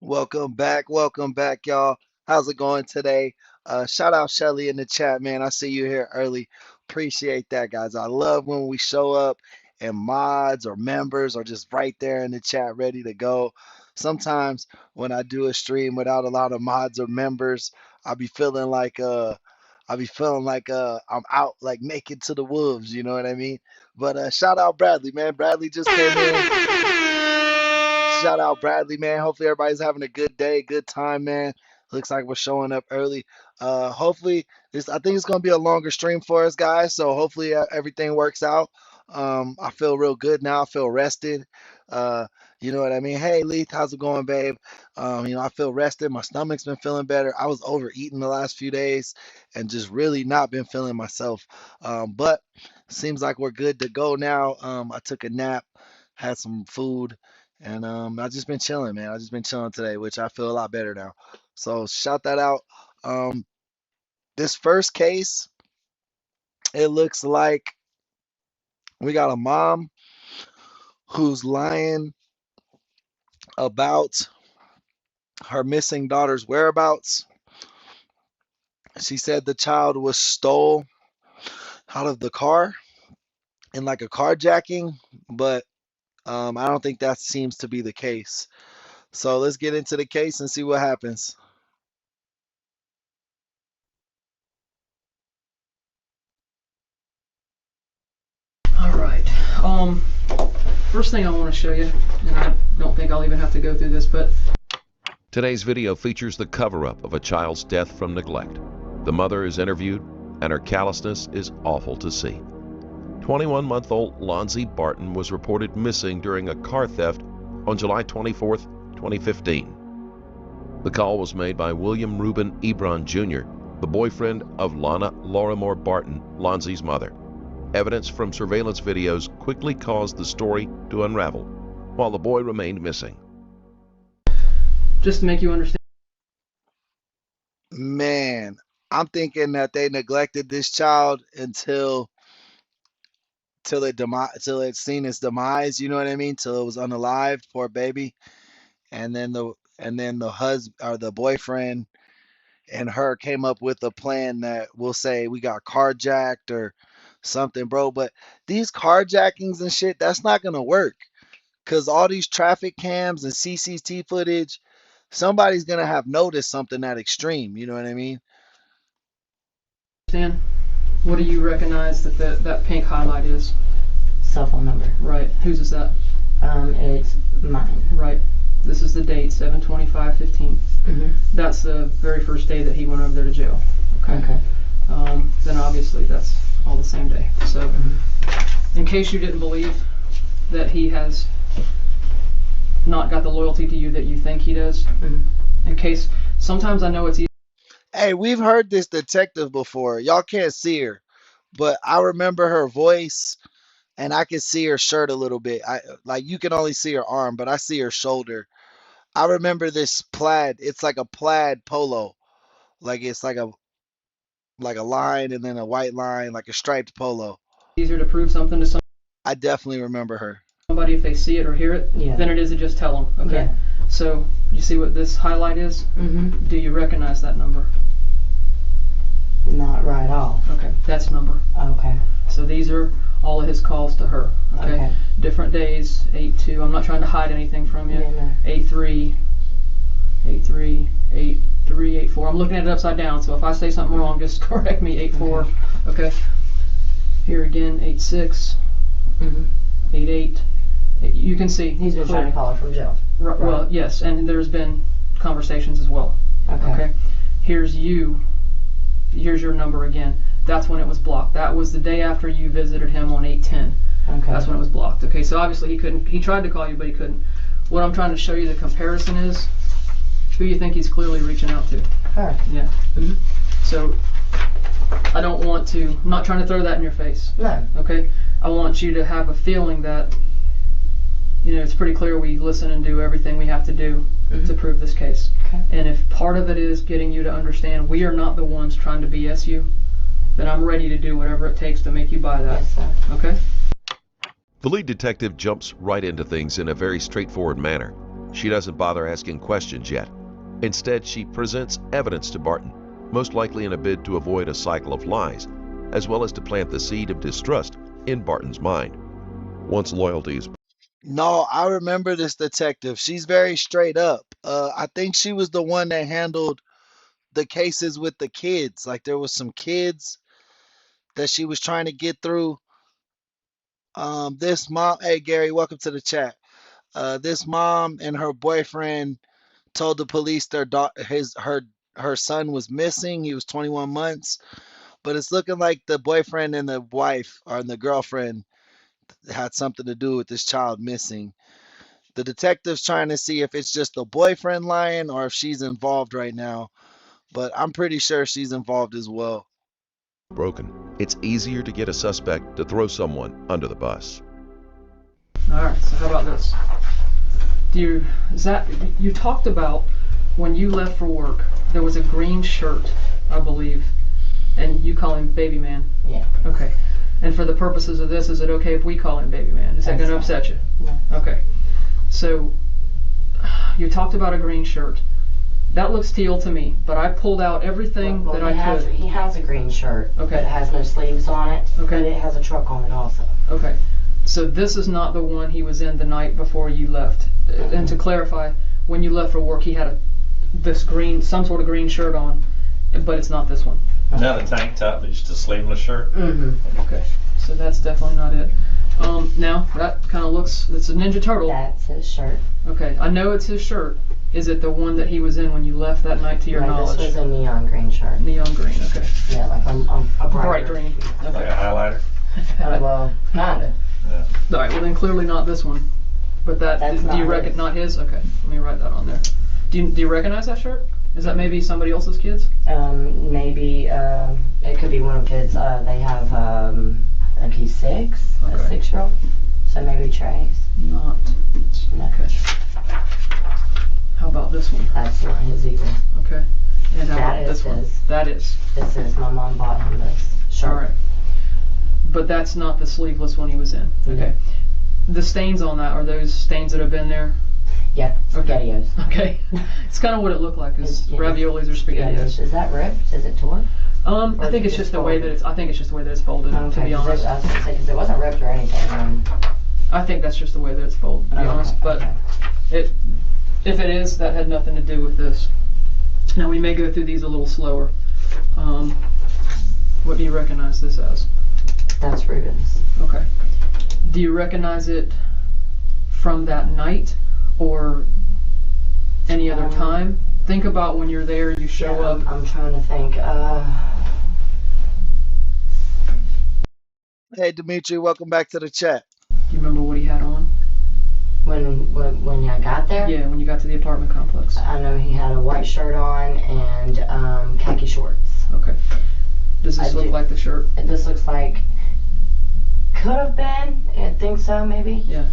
Welcome back, y'all. How's it going today? Shout out Shelly in the chat, man. I see you here early. Appreciate that, guys. I love when we show up and mods or members are just right there in the chat, ready to go. Sometimes when I do a stream without a lot of mods or members, I'll be feeling like I'm out like naked to the wolves, you know what I mean? But shout out Bradley, man. Bradley just came in. Shout out Bradley, man. Hopefully everybody's having a good day, good time, man. Looks like we're showing up early. Hopefully this I think it's gonna be a longer stream for us, guys. So hopefully everything works out. I feel real good now. I feel rested. Uh, you know what I mean? Hey, Leith, how's it going, babe? I feel rested. My stomach's been feeling better. I was overeating the last few days and just really not been feeling myself. But seems like we're good to go now. I took a nap, had some food. And I've just been chilling, man. I've just been chilling today, which I feel a lot better now. So shout that out. Um, this first case, it looks like we got a mom who's lying about her missing daughter's whereabouts. She said the child was stole out of the car in like a carjacking, but I don't think that seems to be the case. So let's get into the case and see what happens. All right. First thing I want to show you, and I don't think I'll even have to go through this, but Today's video features the cover-up of a child's death from neglect. The mother is interviewed, and her callousness is awful to see. 21-month-old Lonzie Barton was reported missing during a car theft on July 24, 2015. The call was made by William Reuben Ebron Jr., the boyfriend of Lana Lorimore Barton, Lonzie's mother. Evidence from surveillance videos quickly caused the story to unravel, while the boy remained missing. just to make you understand, Man, I'm thinking that they neglected this child till it seen its demise, you know what I mean? Till it was unalived, poor baby. And then the husband or the boyfriend and her came up with a plan that we'll say we got carjacked or something, bro. But these carjackings and shit, that's not gonna work. Cause all these traffic cams and CCTV footage, somebody's gonna have noticed something that extreme, you know what I mean? what do you recognize that pink highlight is? Cell phone number. Right. Whose is that? It's mine. Right. This is the date, 7/25/15. That's the very first day that he went over there to jail. Okay. Then obviously that's all the same day. So, in case you didn't believe that he has not got the loyalty to you that you think he does, in case sometimes I know it's easy. Hey, we've heard this detective before. Y'all can't see her, but I remember her voice and I can see her shirt a little bit. I like you can only see her arm, but I see her shoulder. I remember this plaid. It's like a plaid polo. Like it's like a line and then a white line, like a striped polo. Easier to prove something to I definitely remember her. somebody if they see it or hear it than it is to just tell them. Okay. Yeah. So you see what this highlight is? Do you recognize that number? Not right off. Okay, that's number. Okay. So these are all of his calls to her. Okay. Okay. Different days, 8/2. I'm not trying to hide anything from you. Yeah, no. 8/3, 8/3, 8/3, 8/4. I'm looking at it upside down, so if I say something wrong, just correct me. 8/4. Okay. Here again, 8/6, 8/8. You can see. He's been trying to call her from jail. Right. Well, yes, and there's been conversations as well. Okay. Here's you. Here's your number again. That's when it was blocked. That was the day after you visited him on 8/10. Okay. That's when it was blocked. Okay, so obviously he couldn't. He tried to call you, but he couldn't. What I'm trying to show you the comparison is who you think he's clearly reaching out to. Her. Yeah. So I don't want to. I'm not trying to throw that in your face. No. Okay. I want you to have a feeling that it's pretty clear we listen and do everything we have to do to prove this case. Okay. And if part of it is getting you to understand we are not the ones trying to BS you, then I'm ready to do whatever it takes to make you buy that. Yes, sir. Okay? The lead detective jumps right into things in a very straightforward manner. She doesn't bother asking questions yet. Instead, she presents evidence to Barton, most likely in a bid to avoid a cycle of lies, as well as to plant the seed of distrust in Barton's mind. Once loyalty is... No, I remember this detective. She's very straight up. I think she was the one that handled the cases with the kids. Like there was some kids that she was trying to get through. This mom, hey Gary, welcome to the chat. This mom and her boyfriend told the police her son was missing. He was 21 months, but it's looking like the boyfriend and the wife or the girlfriend had something to do with this child missing. The detective's trying to see if it's just the boyfriend lying or if she's involved right now, but I'm pretty sure she's involved as well. broken, it's easier to get a suspect to throw someone under the bus. All right. So how about this? You talked about when you left for work, there was a green shirt, I believe, and you call him Baby Man. Yeah. Okay. And for the purposes of this, is it okay if we call him Baby Man? Is that going to upset you? No. Okay. So you talked about a green shirt. That looks teal to me, but I pulled out everything Well, that I could. he has a green shirt. Okay. But it has no sleeves on it. Okay. But it has a truck on it also. Okay. So this is not the one he was in the night before you left. And to clarify, when you left for work, he had some sort of green shirt on, but it's not this one. Not a tank top, but just a sleeveless shirt. Mm-hmm. Okay. So that's definitely not it. Now that kind of looks, it's a Ninja Turtle. That's his shirt. Okay. I know it's his shirt. Is it the one that he was in when you left that night to your knowledge? This was a neon green shirt. Neon green, okay. Yeah, like a Bright green. Like Okay. a highlighter. Well, kinda. Yeah. All right, well then clearly not this one. But That's do you not reckon his. not his? Okay, let me write that on there. Do you recognize that shirt? Is that maybe somebody else's kids? Maybe it could be one of the kids. They have I think he's 6, Okay. a 6-year-old. So maybe Trey's. Not. No. Okay. How about this one? That's not his either. Okay. And how That about this is one? his. That is. This is my mom bought him this shirt. All right. But that's not the sleeveless one he was in. Okay. The stains on that, are those stains that have been there? Yeah, SpaghettiOs. Okay. It's kind of what it looked like, is Yeah. raviolis or SpaghettiOs. Is that ripped? Is it torn? I think it's just the way that it's. I think it's just the way that it's folded. To be honest, I was gonna say, 'cause it wasn't ripped or anything. I think that's just the way that it's folded. To be honest, but if it is, that had nothing to do with this. Now we may go through these a little slower. What do you recognize this as? That's Ruben's. Okay. Do you recognize it from that night or any other time? Think about when you're there, you show up. I'm trying to think. Hey Dimitri, welcome back to the chat. Do you remember what he had on? When I got there, Yeah, when you got to the apartment complex. I know he had a white shirt on and khaki shorts. Okay. Does this I look do. like the shirt? And this looks like could have been. I think so, maybe. Yeah.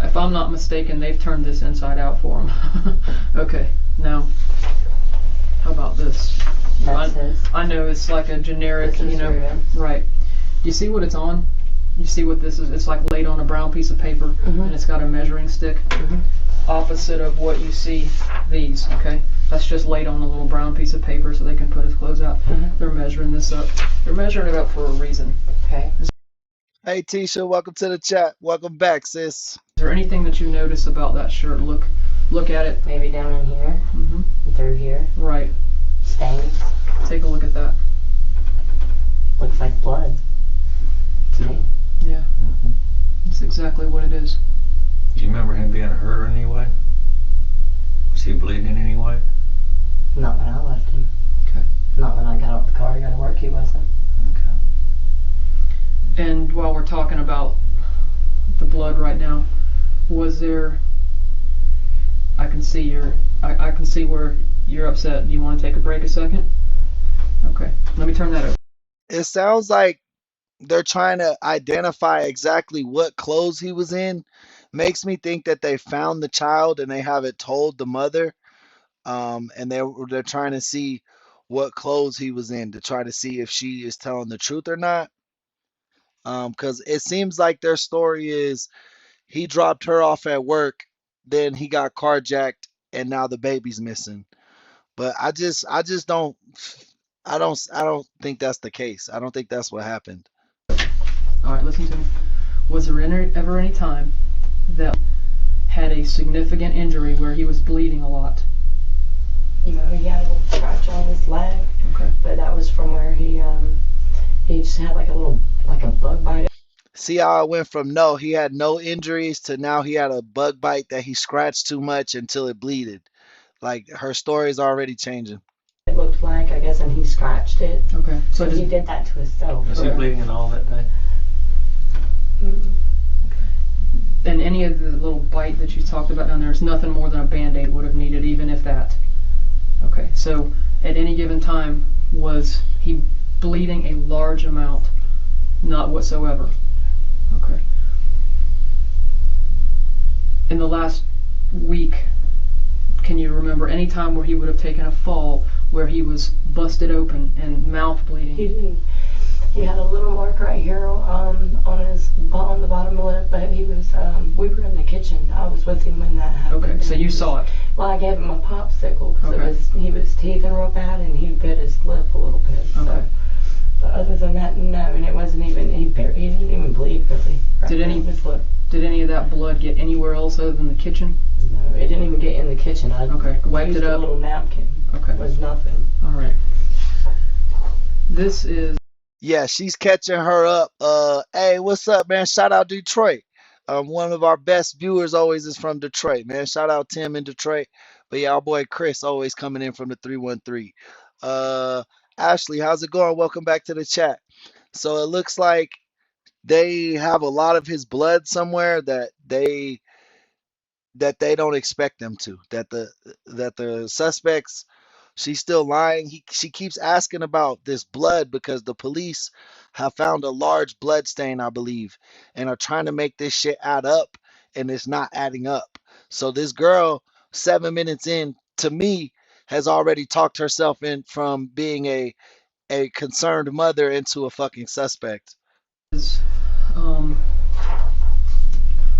If I'm not mistaken, they've turned this inside out for him. Okay. Now, how about this? That's his. I know it's like a generic, This is Ruben's. right. You see what it's on? You see what this is? It's like laid on a brown piece of paper, and it's got a measuring stick. Opposite of what you see these, okay? That's just laid on a little brown piece of paper so they can put his clothes out. They're measuring this up. They're measuring it up for a reason. Okay. Hey Tisha, welcome to the chat. Welcome back, sis. Is there anything that you notice about that shirt? Look at it. Maybe down in here, through here, Right. stains. Take a look at that. Looks like blood to me. Yeah. That's exactly what it is. Do you remember him being hurt in any way? Was he bleeding in any way? Not when I left him. Okay. Not when I got out the car to go to work. He wasn't. Okay. And while we're talking about the blood right now, was there? I can see I can see where you're upset. Do you want to take a break a second? Okay. Let me turn that over. It sounds like they're trying to identify exactly what clothes he was in. Makes me think that they found the child and they haven't told the mother. And they're trying to see what clothes he was in to try to see if she is telling the truth or not. Because it seems like their story is he dropped her off at work, then he got carjacked and now the baby's missing. But I just don't think that's the case. I don't think that's what happened. All right, listen to me. Was there ever any time that had a significant injury where he was bleeding a lot? He had a little scratch on his leg, Okay. but that was from where he just had like a bug bite. See how I went from no, he had no injuries to now he had a bug bite that he scratched too much until it bleeded. Like her story is already changing. It looked like, I guess, and he scratched it. Okay. So he did that to himself. Was he bleeding at all that day? Mm-mm. And any of the little bite that you talked about down there is nothing more than a Band-Aid would have needed, even if that. Okay, so at any given time, was he bleeding a large amount? Not whatsoever. Okay. In the last week, can you remember any time where he would have taken a fall where he was busted open and mouth bleeding? He didn't. He had a little mark right here on the bottom lip, but he was. We were in the kitchen. I was with him when that happened. Okay, so you saw it. Well, I gave him a popsicle because Okay. he was teething real bad and he bit his lip a little bit. So. Okay. But other than that, no, and it wasn't even. He didn't even bleed really. Right Did any- in his lip. Did any of that blood get anywhere else other than the kitchen? No, it didn't even get in the kitchen. I Wiped used it a up? little napkin. Okay. It was nothing. All right. This is Yeah, she's catching her up. Hey, what's up, man? Shout out Detroit. One of our best viewers always is from Detroit, man. Shout out Tim in Detroit. But yeah, our boy Chris always coming in from the 313. Ashley, how's it going? Welcome back to the chat. So it looks like they have a lot of his blood somewhere that they don't expect them to. That the suspects, she's still lying. She keeps asking about this blood because the police have found a large blood stain, I believe, and are trying to make this shit add up, and it's not adding up. So this girl, 7 minutes in, to me, has already talked herself in from being a concerned mother into a fucking suspect. I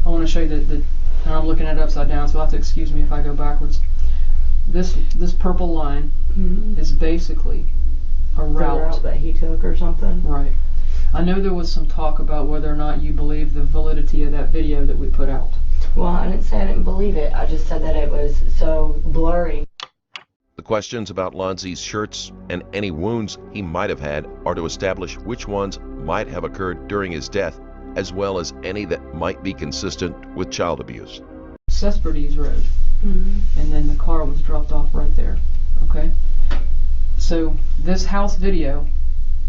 want to show you the and I'm looking at it upside down, so you'll have to excuse me if I go backwards. This purple line is basically a The route that he took or something. Right. I know there was some talk about whether or not you believe the validity of that video that we put out. Well, I didn't say I didn't believe it. I just said that it was so blurry. The questions about Lonzi's shirts and any wounds he might have had are to establish which ones might have occurred during his death, as well as any that might be consistent with child abuse. Cesperdes Road. And then the car was dropped off right there. Okay? So this house video,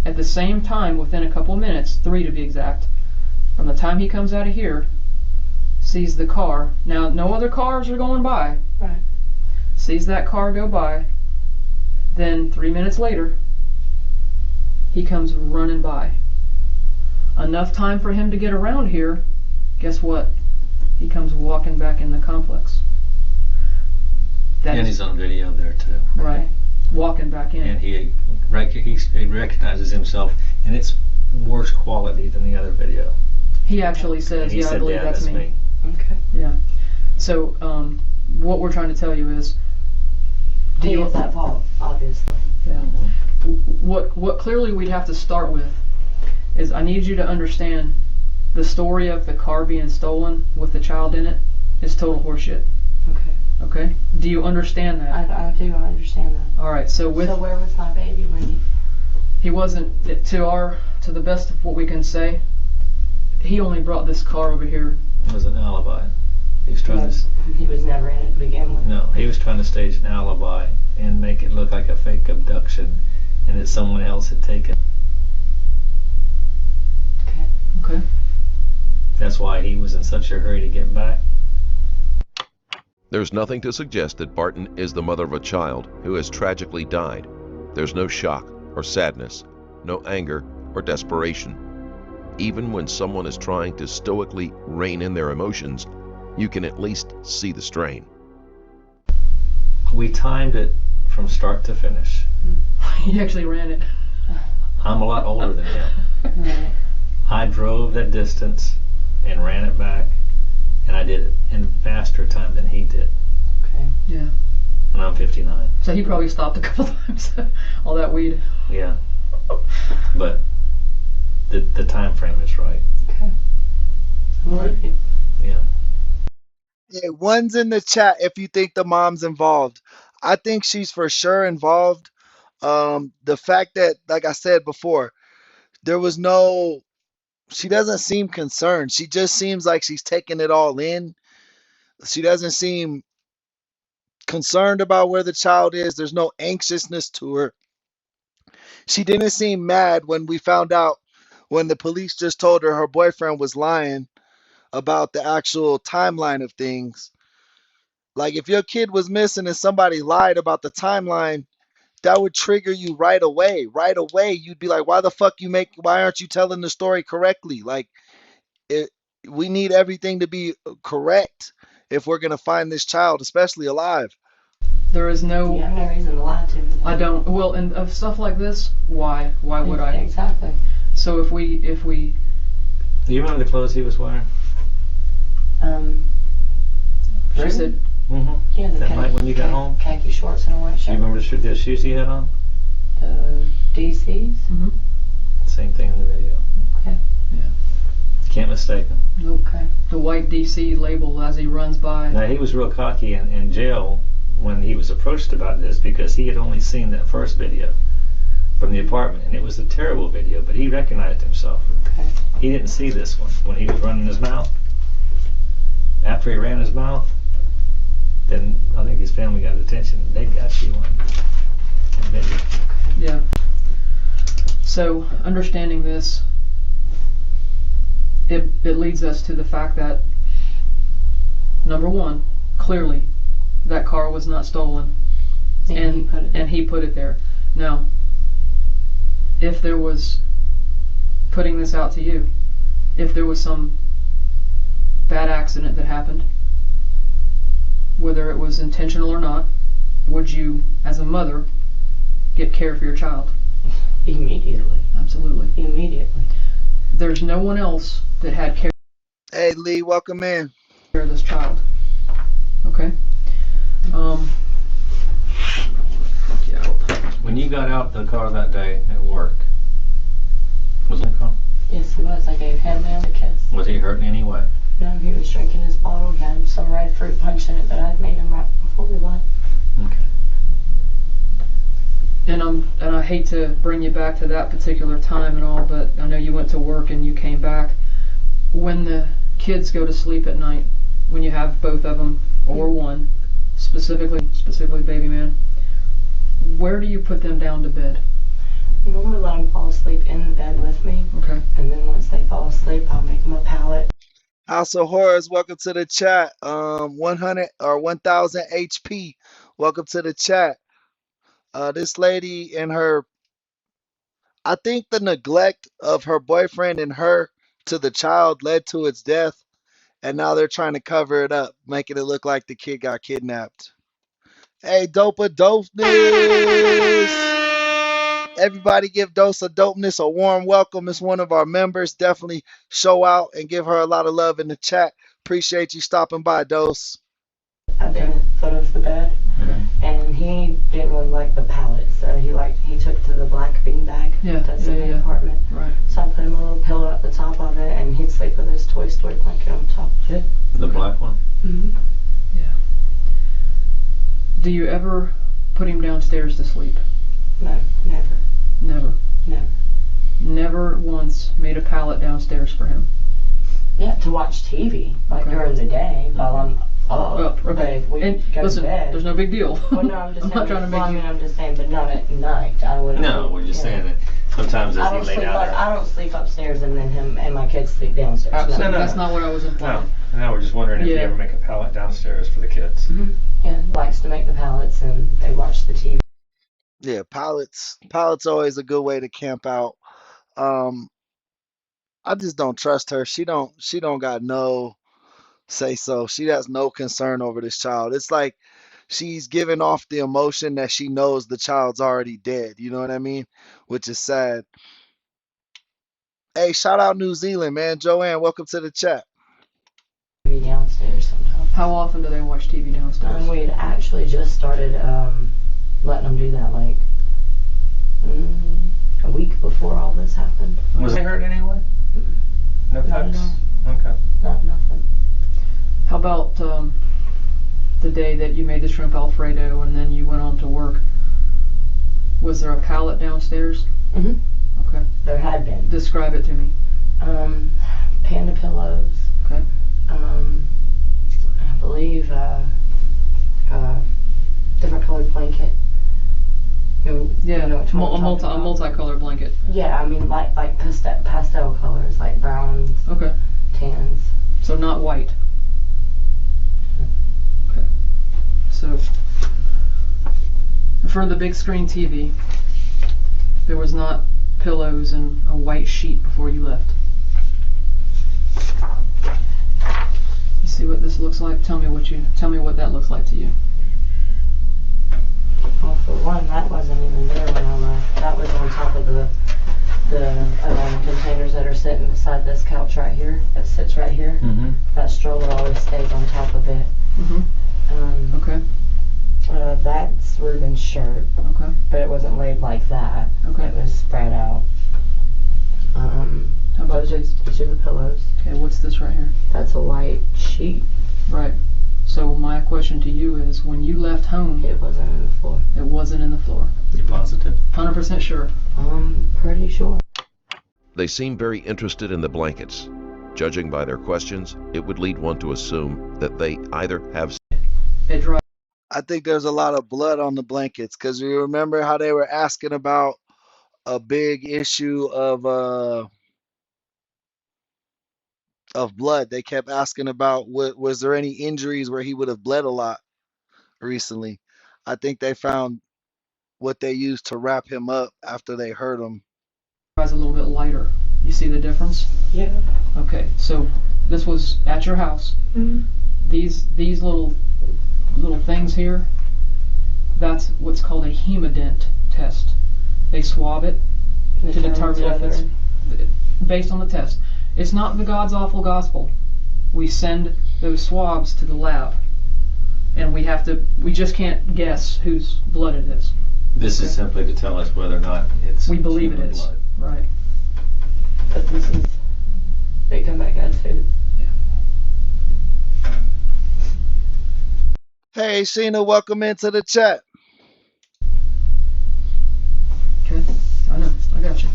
at the same time, within a couple minutes, 3 to be exact, from the time he comes out of here, sees the car. Now, no other cars are going by. Right. Sees that car go by. Then 3 minutes later, he comes running by. Enough time for him to get around here. Guess what? He comes walking back in the complex. And he's on video there too. Right. Walking back in. And he recognizes himself, and it's worse quality than the other video. He actually says, And he yeah, I said, believe yeah, that's me. Okay. Yeah. So, what we're trying to tell you is, He is at fault, obviously. yeah. What clearly we'd have to start with is, I need you to understand the story of the car being stolen with the child in it is total horseshit. Okay. Okay? Do you understand that? I do. I understand that. All right. So with So where was my baby when he wasn't, to the best of what we can say, he only brought this car over here. It was an alibi. He was trying to. he was never in it to begin with? No, he was trying to stage an alibi and make it look like a fake abduction, and that someone else had taken. Okay. Okay. That's why he was in such a hurry to get back. There's nothing to suggest that Barton is the mother of a child who has tragically died. There's no shock or sadness, no anger or desperation. Even when someone is trying to stoically rein in their emotions, you can at least see the strain. We timed it from start to finish. He actually ran it. I'm a lot older than him. Right. I drove that distance and ran it back and I did it in faster time than he did. Okay. Yeah. And I'm 59. So he probably stopped a couple times. All that weed. Yeah. But the time frame is right. Okay. I believe you. Yeah. Yeah, one's in the chat if you think the mom's involved. I think she's for sure involved. The fact that, like I said before, there was no, she doesn't seem concerned. She just seems like she's taking it all in. She doesn't seem concerned about where the child is. There's no anxiousness to her. She didn't seem mad when we found out when the police just told her her boyfriend was lying about the actual timeline of things. Like if your kid was missing and somebody lied about the timeline, that would trigger you right away. Right away, you'd be like, why aren't you telling the story correctly? Like it, we need everything to be correct if we're gonna find this child, especially alive. There is no. You have no reason to lie to me. I don't. Well, and of stuff like this, why? Why would I? Exactly. So if we. Do you remember the clothes he was wearing? She Really? said. Mm-hmm. Yeah, the That night when you got home? khaki shorts and a white Do shirt. you remember the shoes he had on? The DCs. Mm-hmm. Same thing in the video. Okay. Can't mistake him. Nope. Okay. The white DC label as he runs by. Now, he was real cocky in jail when he was approached about this because he had only seen that first video from the apartment, and it was a terrible video, but he recognized himself. Okay. He didn't see this one when he was running his mouth. After he ran his mouth, then I think his family got attention. They got you on video. Yeah. So understanding this, it leads us to the fact that, number one, clearly that car was not stolen, and he put it there. Now, if there was, putting this out to you, if there was some bad accident that happened, whether it was intentional or not, would you, as a mother, get care for your child? Immediately. Absolutely. Immediately. There's no one else that had care Hey Lee, welcome in. of this child. Okay? Get out. When you got out the car that day at work, was in the car? Yes, he was. I gave him a kiss. Was he hurt in any way? No, he was drinking his bottle. He had some red fruit punch in it, but I'd made him right before we left. Okay. And I hate to bring you back to that particular time and all, but I know you went to work and you came back. When the kids go to sleep at night, when you have both of them or one, specifically baby man, where do you put them down to bed? I normally let them fall asleep in the bed with me, Okay. and then once they fall asleep, I'll make them a pallet. House of Horrors, welcome to the chat. 100 or 1000 HP, welcome to the chat. This lady and her, I think the neglect of her boyfriend and her to the child led to its death, and now they're trying to cover it up, making it look like the kid got kidnapped. Hey, Dopa Dopeness! Everybody give Dose of Dopeness a warm welcome. It's one of our members. Definitely show out and give her a lot of love in the chat. Appreciate you stopping by, Dose. At the foot of the bed, and he didn't really like the pallet, so he took to the black bean bag that's in the apartment. Right. So I put him a little pillow at the top of it, and he'd sleep with his Toy Story blanket on top of it. The black one? Mm-hmm. Yeah. Do you ever put him downstairs to sleep? No, never. Never. No. Never once made a pallet downstairs for him. Yeah, to watch TV, like Okay. during the day while I'm up. Okay. But if we And go listen, to bed. there's no big deal. Well, no, I'm just I'm saying. not trying to make you. I'm just saying, but not at night. I wouldn't. No, we're just saying that sometimes as I he don't lay sleep. down there. I don't sleep upstairs, and then him and my kids sleep downstairs. Absolutely. No. That's not what I was No, implying. no, we're just wondering if you Yeah. ever make a pallet downstairs for the kids. Mm-hmm. Yeah, likes to make the pallets, and they watch the TV. Yeah, pallets always a good way to camp out. I just don't trust her. She don't got no say so. She has no concern over this child. It's like she's giving off the emotion that she knows the child's already dead. You know what I mean? Which is sad. Hey, shout out New Zealand, man. Joanne, welcome to the chat. Downstairs. How often do they watch TV downstairs? We had actually just started letting them do that, like a week before all this happened. Was they hurt anyway? No Not at cuts? all. Okay. Nothing. How about the day that you made the shrimp Alfredo and then you went on to work? Was there a pallet downstairs? Mhm. Okay. There had been. Describe it to me. Panda pillows. Okay. I believe different colored blanket. Yeah, you know which one I'm talking a about? multicolored blanket. Yeah, I mean like pastel colors, like browns, Okay. tans. So not white. Okay. So for the big screen TV, there was not pillows and a white sheet before you left. Let's see what this looks like. Tell me what that looks like to you. Well, for one, that wasn't even there when I left. That was on top of the containers that are sitting beside this couch right here. That sits right here. Mm-hmm. That stroller always stays on top of it. Mm-hmm. Okay. That's Ruben's shirt, Okay. but it wasn't laid like that. Okay. It was spread out. How about these are the pillows. Okay, what's this right here? That's a white sheet. Right. So my question to you is, when you left home, It wasn't in the floor. it wasn't in the floor. You positive? 100% sure. I'm pretty sure. They seem very interested in the blankets. Judging by their questions, it would lead one to assume that they either have It dries. I think there's a lot of blood on the blankets because you remember how they were asking about a big issue of blood. They kept asking about was there any injuries where he would have bled a lot recently. I think they found what they used to wrap him up after they hurt him. Dries a little bit lighter. You see the difference? Yeah. Okay. So this was at your house. Mm-hmm. These little things here, that's what's called a hemodent test. They swab it to determine if it's based on the test. It's not the God's awful gospel. We send those swabs to the lab, and we just can't guess whose blood it is. This is simply to tell us whether or not it's We believe it human is. blood. Right. But this is, they come back as food. Hey, Sheena, welcome into the chat. Okay. I know. I got you.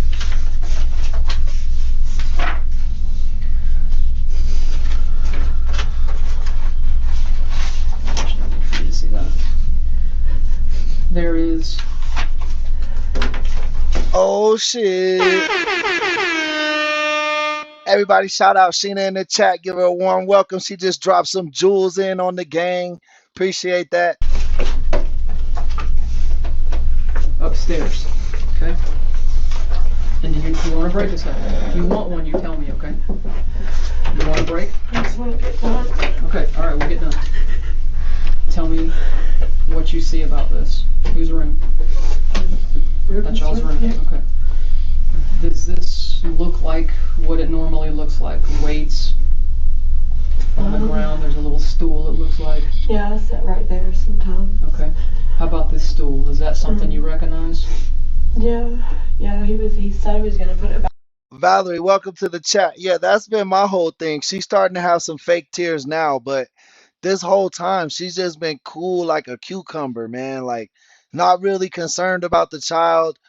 For you to see that. There is. Oh shit. Everybody shout out Sheena in the chat. Give her a warm welcome. She just dropped some jewels in on the gang. Appreciate that. Upstairs. Okay? And you want a break a second. If you want one, you tell me, okay? You want a break? I just want to get done. Okay, alright, we'll get done. Tell me what you see about this. Whose room? That's y'all's room. Yeah. Okay. Does this look like what it normally looks like? Weights on the ground. There's a little stool, it looks like. Yeah, I sit right there sometimes. Okay. How about this stool? Is that something you recognize? Yeah, he said he was gonna put it back. Valerie, welcome to the chat. Yeah, that's been my whole thing. She's starting to have some fake tears now, but this whole time she's just been cool like a cucumber, man. Like, not really concerned about the child.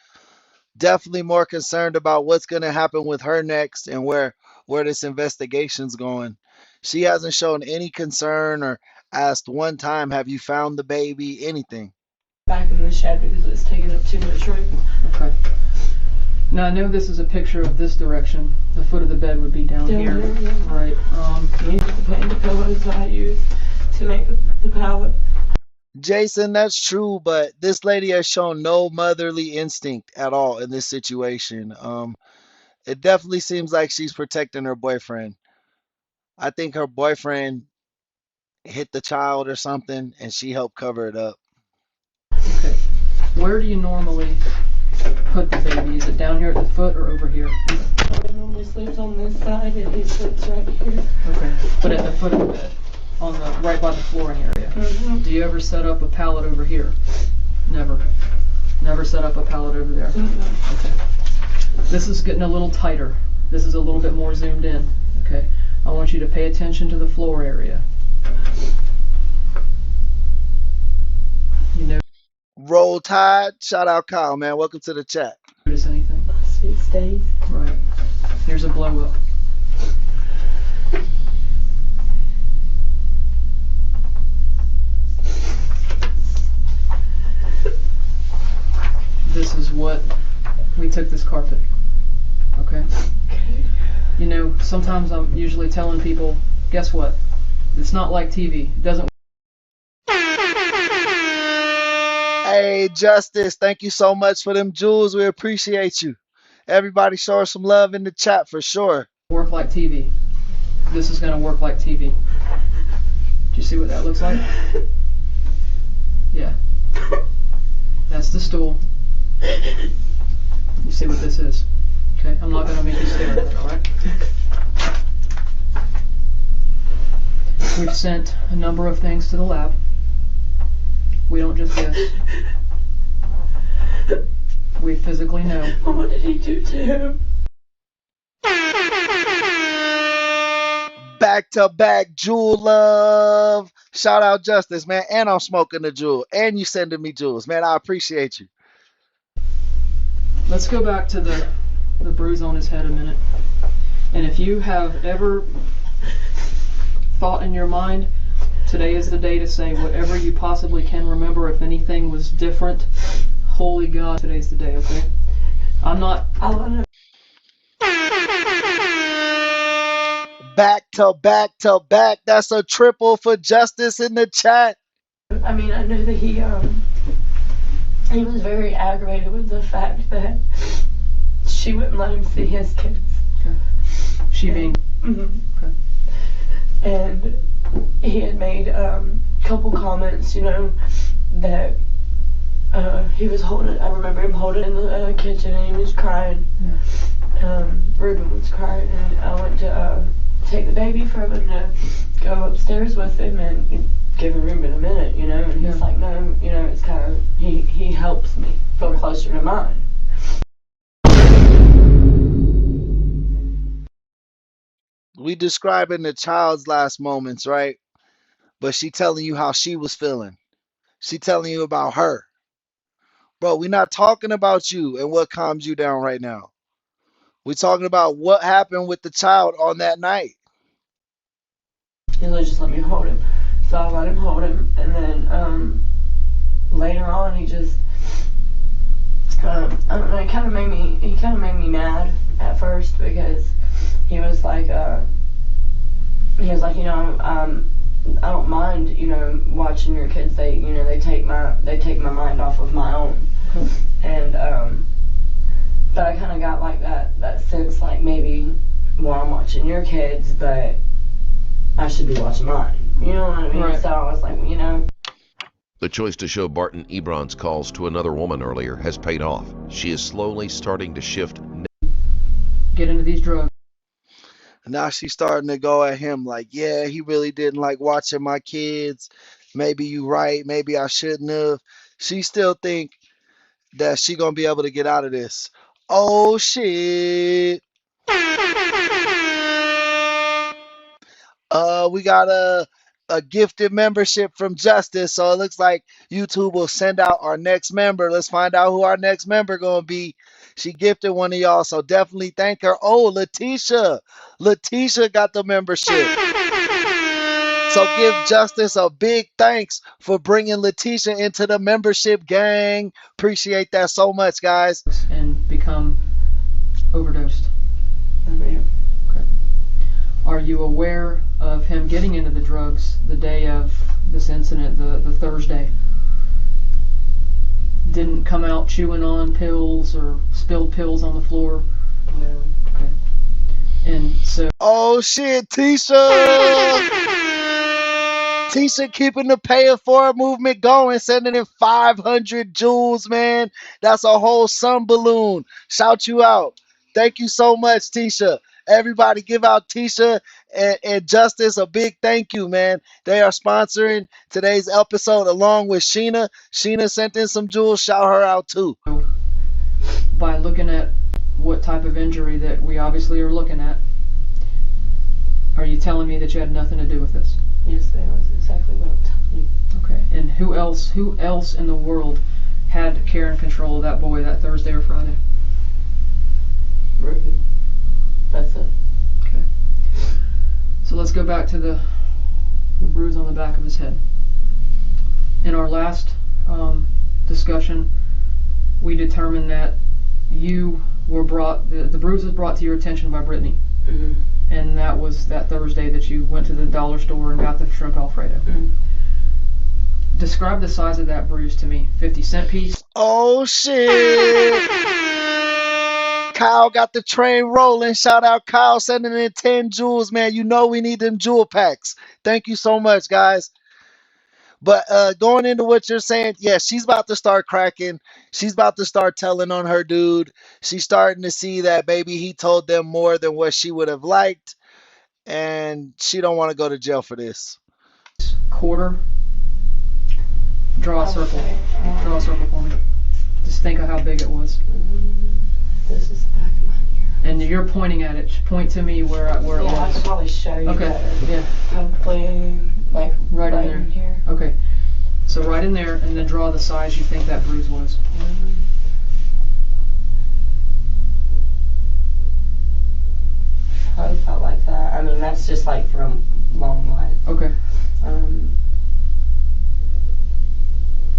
Definitely more concerned about what's going to happen with her next and where this investigation's going. She hasn't shown any concern or asked one time, have you found the baby? Anything. Back in the shed because it's taking up too much room. Okay. Now I know this is a picture of this direction. The foot of the bed would be down here. Yeah. Right. These are the panda pillows that I use to make the pallet. Jason, that's true, but this lady has shown no motherly instinct at all in this situation. It definitely seems like she's protecting her boyfriend. I think her boyfriend hit the child or something, and she helped cover it up. Okay. Where do you normally put the baby? Is it down here at the foot or over here? He normally sleeps on this side and he sleeps right here. Okay. But at the foot of the bed. on the right by the flooring area. Mm-hmm. Do you ever set up a pallet over here? Never. Never set up a pallet over there. Mm-hmm. Okay. This is getting a little tighter. This is a little bit more zoomed in. Okay. I want you to pay attention to the floor area. You Roll Tide. Shout out Kyle, man. Welcome to the chat. notice anything? Sweet stays. Right. Here's a blow up. This is what we took this carpet. Okay? You know, sometimes I'm usually telling people, guess what? It's not like TV. It doesn't Hey, Justice, thank you so much for them jewels. We appreciate you. Everybody show her some love in the chat for sure. work like TV. This is going to work like TV. Do you see what that looks like? Yeah. That's the stool. You see what this is? Okay, I'm not going to make you stare at it, alright? We've sent a number of things to the lab. We don't just guess. We physically know. What did he do to him? Back to back jewel love. Shout out Justice, man. And I'm smoking the jewel. And you sending me jewels, man. I appreciate you. Let's go back to the bruise on his head a minute. And if you have ever thought in your mind, today is the day to say whatever you possibly can remember. If anything was different, holy God, today's the day, okay? I'm not... I want to. Back to back to back. That's a triple for Justice in the chat. I mean, I know that he was very aggravated with the fact that she wouldn't let him see his kids. Okay. She being... Mm-hmm. Okay. And he had made a couple comments, you know, that he was holding. I remember him holding in the kitchen and he was crying. Yeah. Ruben was crying, and I went to take the baby from him to go upstairs with him and give Ruben a minute, you know, and he's like, no, you know, it's kind of, he helps me feel closer to mine. We describing the child's last moments, right? But she telling you how she was feeling. She telling you about her. Bro, we're not talking about you and what calms you down right now. We're talking about what happened with the child on that night. He just let me hold him. So I let him hold him, and then later on he just, I don't know, he kind of made me mad at first, because he was like, you know, I don't mind, you know, watching your kids. They, you know, they take my mind off of my own. And but I kind of got like that sense, like, maybe, well, I'm watching your kids, but I should be watching mine. You know what I mean? Right. So I was like, you know. The choice to show Barton Ebron's calls to another woman earlier has paid off. She is slowly starting to shift. Get into these drugs. Now she's starting to go at him like, yeah, he really didn't like watching my kids. Maybe you right. Maybe I shouldn't have. She still think that she gonna be able to get out of this. Oh shit. We got a gifted membership from Justice, so it looks like YouTube will send out our next member. Let's find out who our next member gonna be. She gifted one of y'all, so definitely thank her. Oh, Letitia got the membership. So give Justice a big thanks for bringing Letitia into the membership gang. Appreciate that so much, guys. And become overdosed. Yeah. Okay. Are you aware of him getting into the drugs the day of this incident, the Thursday? Didn't come out chewing on pills or spilled pills on the floor? No. Okay. And so... Oh shit, Tisha keeping the pay it forward movement going, sending in 500 jewels, man. That's a whole sun balloon. Shout you out. Thank you so much, Tisha. Everybody give out Tisha and Justice a big thank you, man. They are sponsoring today's episode along with Sheena. Sheena sent in some jewels. Shout her out too. By looking at what type of injury that we obviously are looking at, are you telling me that you had nothing to do with this? Yes, that's exactly what I'm telling you. Okay. And who else in the world had care and control of that boy that Thursday or Friday? Ruben. That's it. Okay. So let's go back to the bruise on the back of his head. In our last discussion, we determined that you were brought, the bruise was brought to your attention by Brittany. Mm-hmm. And that was that Thursday that you went to the dollar store and got the shrimp Alfredo. Mm-hmm. Describe the size of that bruise to me. 50-cent piece? Oh shit. Kyle got the train rolling. Shout out Kyle sending in 10 jewels, man. You know we need them jewel packs. Thank you so much, guys. But going into what you're saying, yeah, she's about to start cracking. She's about to start telling on her dude. She's starting to see that maybe he told them more than what she would have liked. And she don't want to go to jail for this. Quarter. Draw a circle. Draw a circle for me. Just think of how big it was. This is the back of my ear. And you're pointing at it. Point to me where it Yeah, I was. could probably show you Okay. better. Yeah. Hopefully, like Right in right there. in here. Okay. So right in there, and then draw the size you think that bruise was. Probably felt like that. I mean, that's just like from long life. Okay.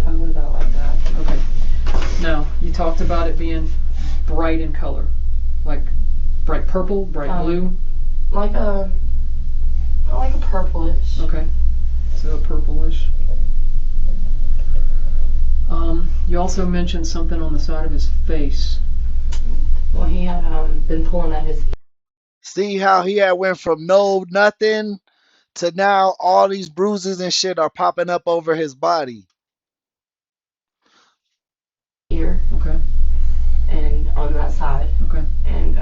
Probably about like that. Okay. Now, you talked about it being bright in color. Like bright purple, bright blue. Like a purplish. Okay. So a purplish. You also mentioned something on the side of his face. Well, he had been pulling at his. See how he had went from no nothing to now all these bruises and shit are popping up over his body. Ear. Okay. And on that side. Okay. And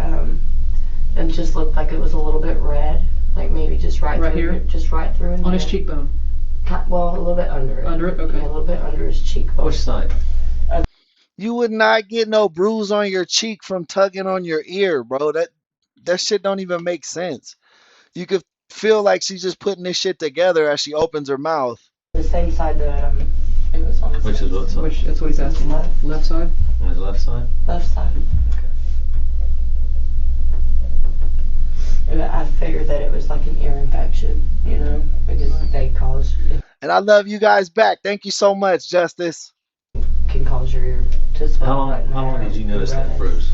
it just looked like it was a little bit red, like maybe just right through here? just right through in On here. his cheekbone. Well, a little bit under it. Under it? Okay. Yeah, a little bit under his cheekbone. Which side? You would not get no bruise on your cheek from tugging on your ear, bro. That shit don't even make sense. You could feel like she's just putting this shit together as she opens her mouth. The same side that it was on. Which is what side? That's what he's asking. Left side? On his left side? Left side. Okay. And I figured that it was like an ear infection, you know, because they And I love you guys back. Thank you so much, Justice. can cause your ear to swell. How long did you notice that bruise?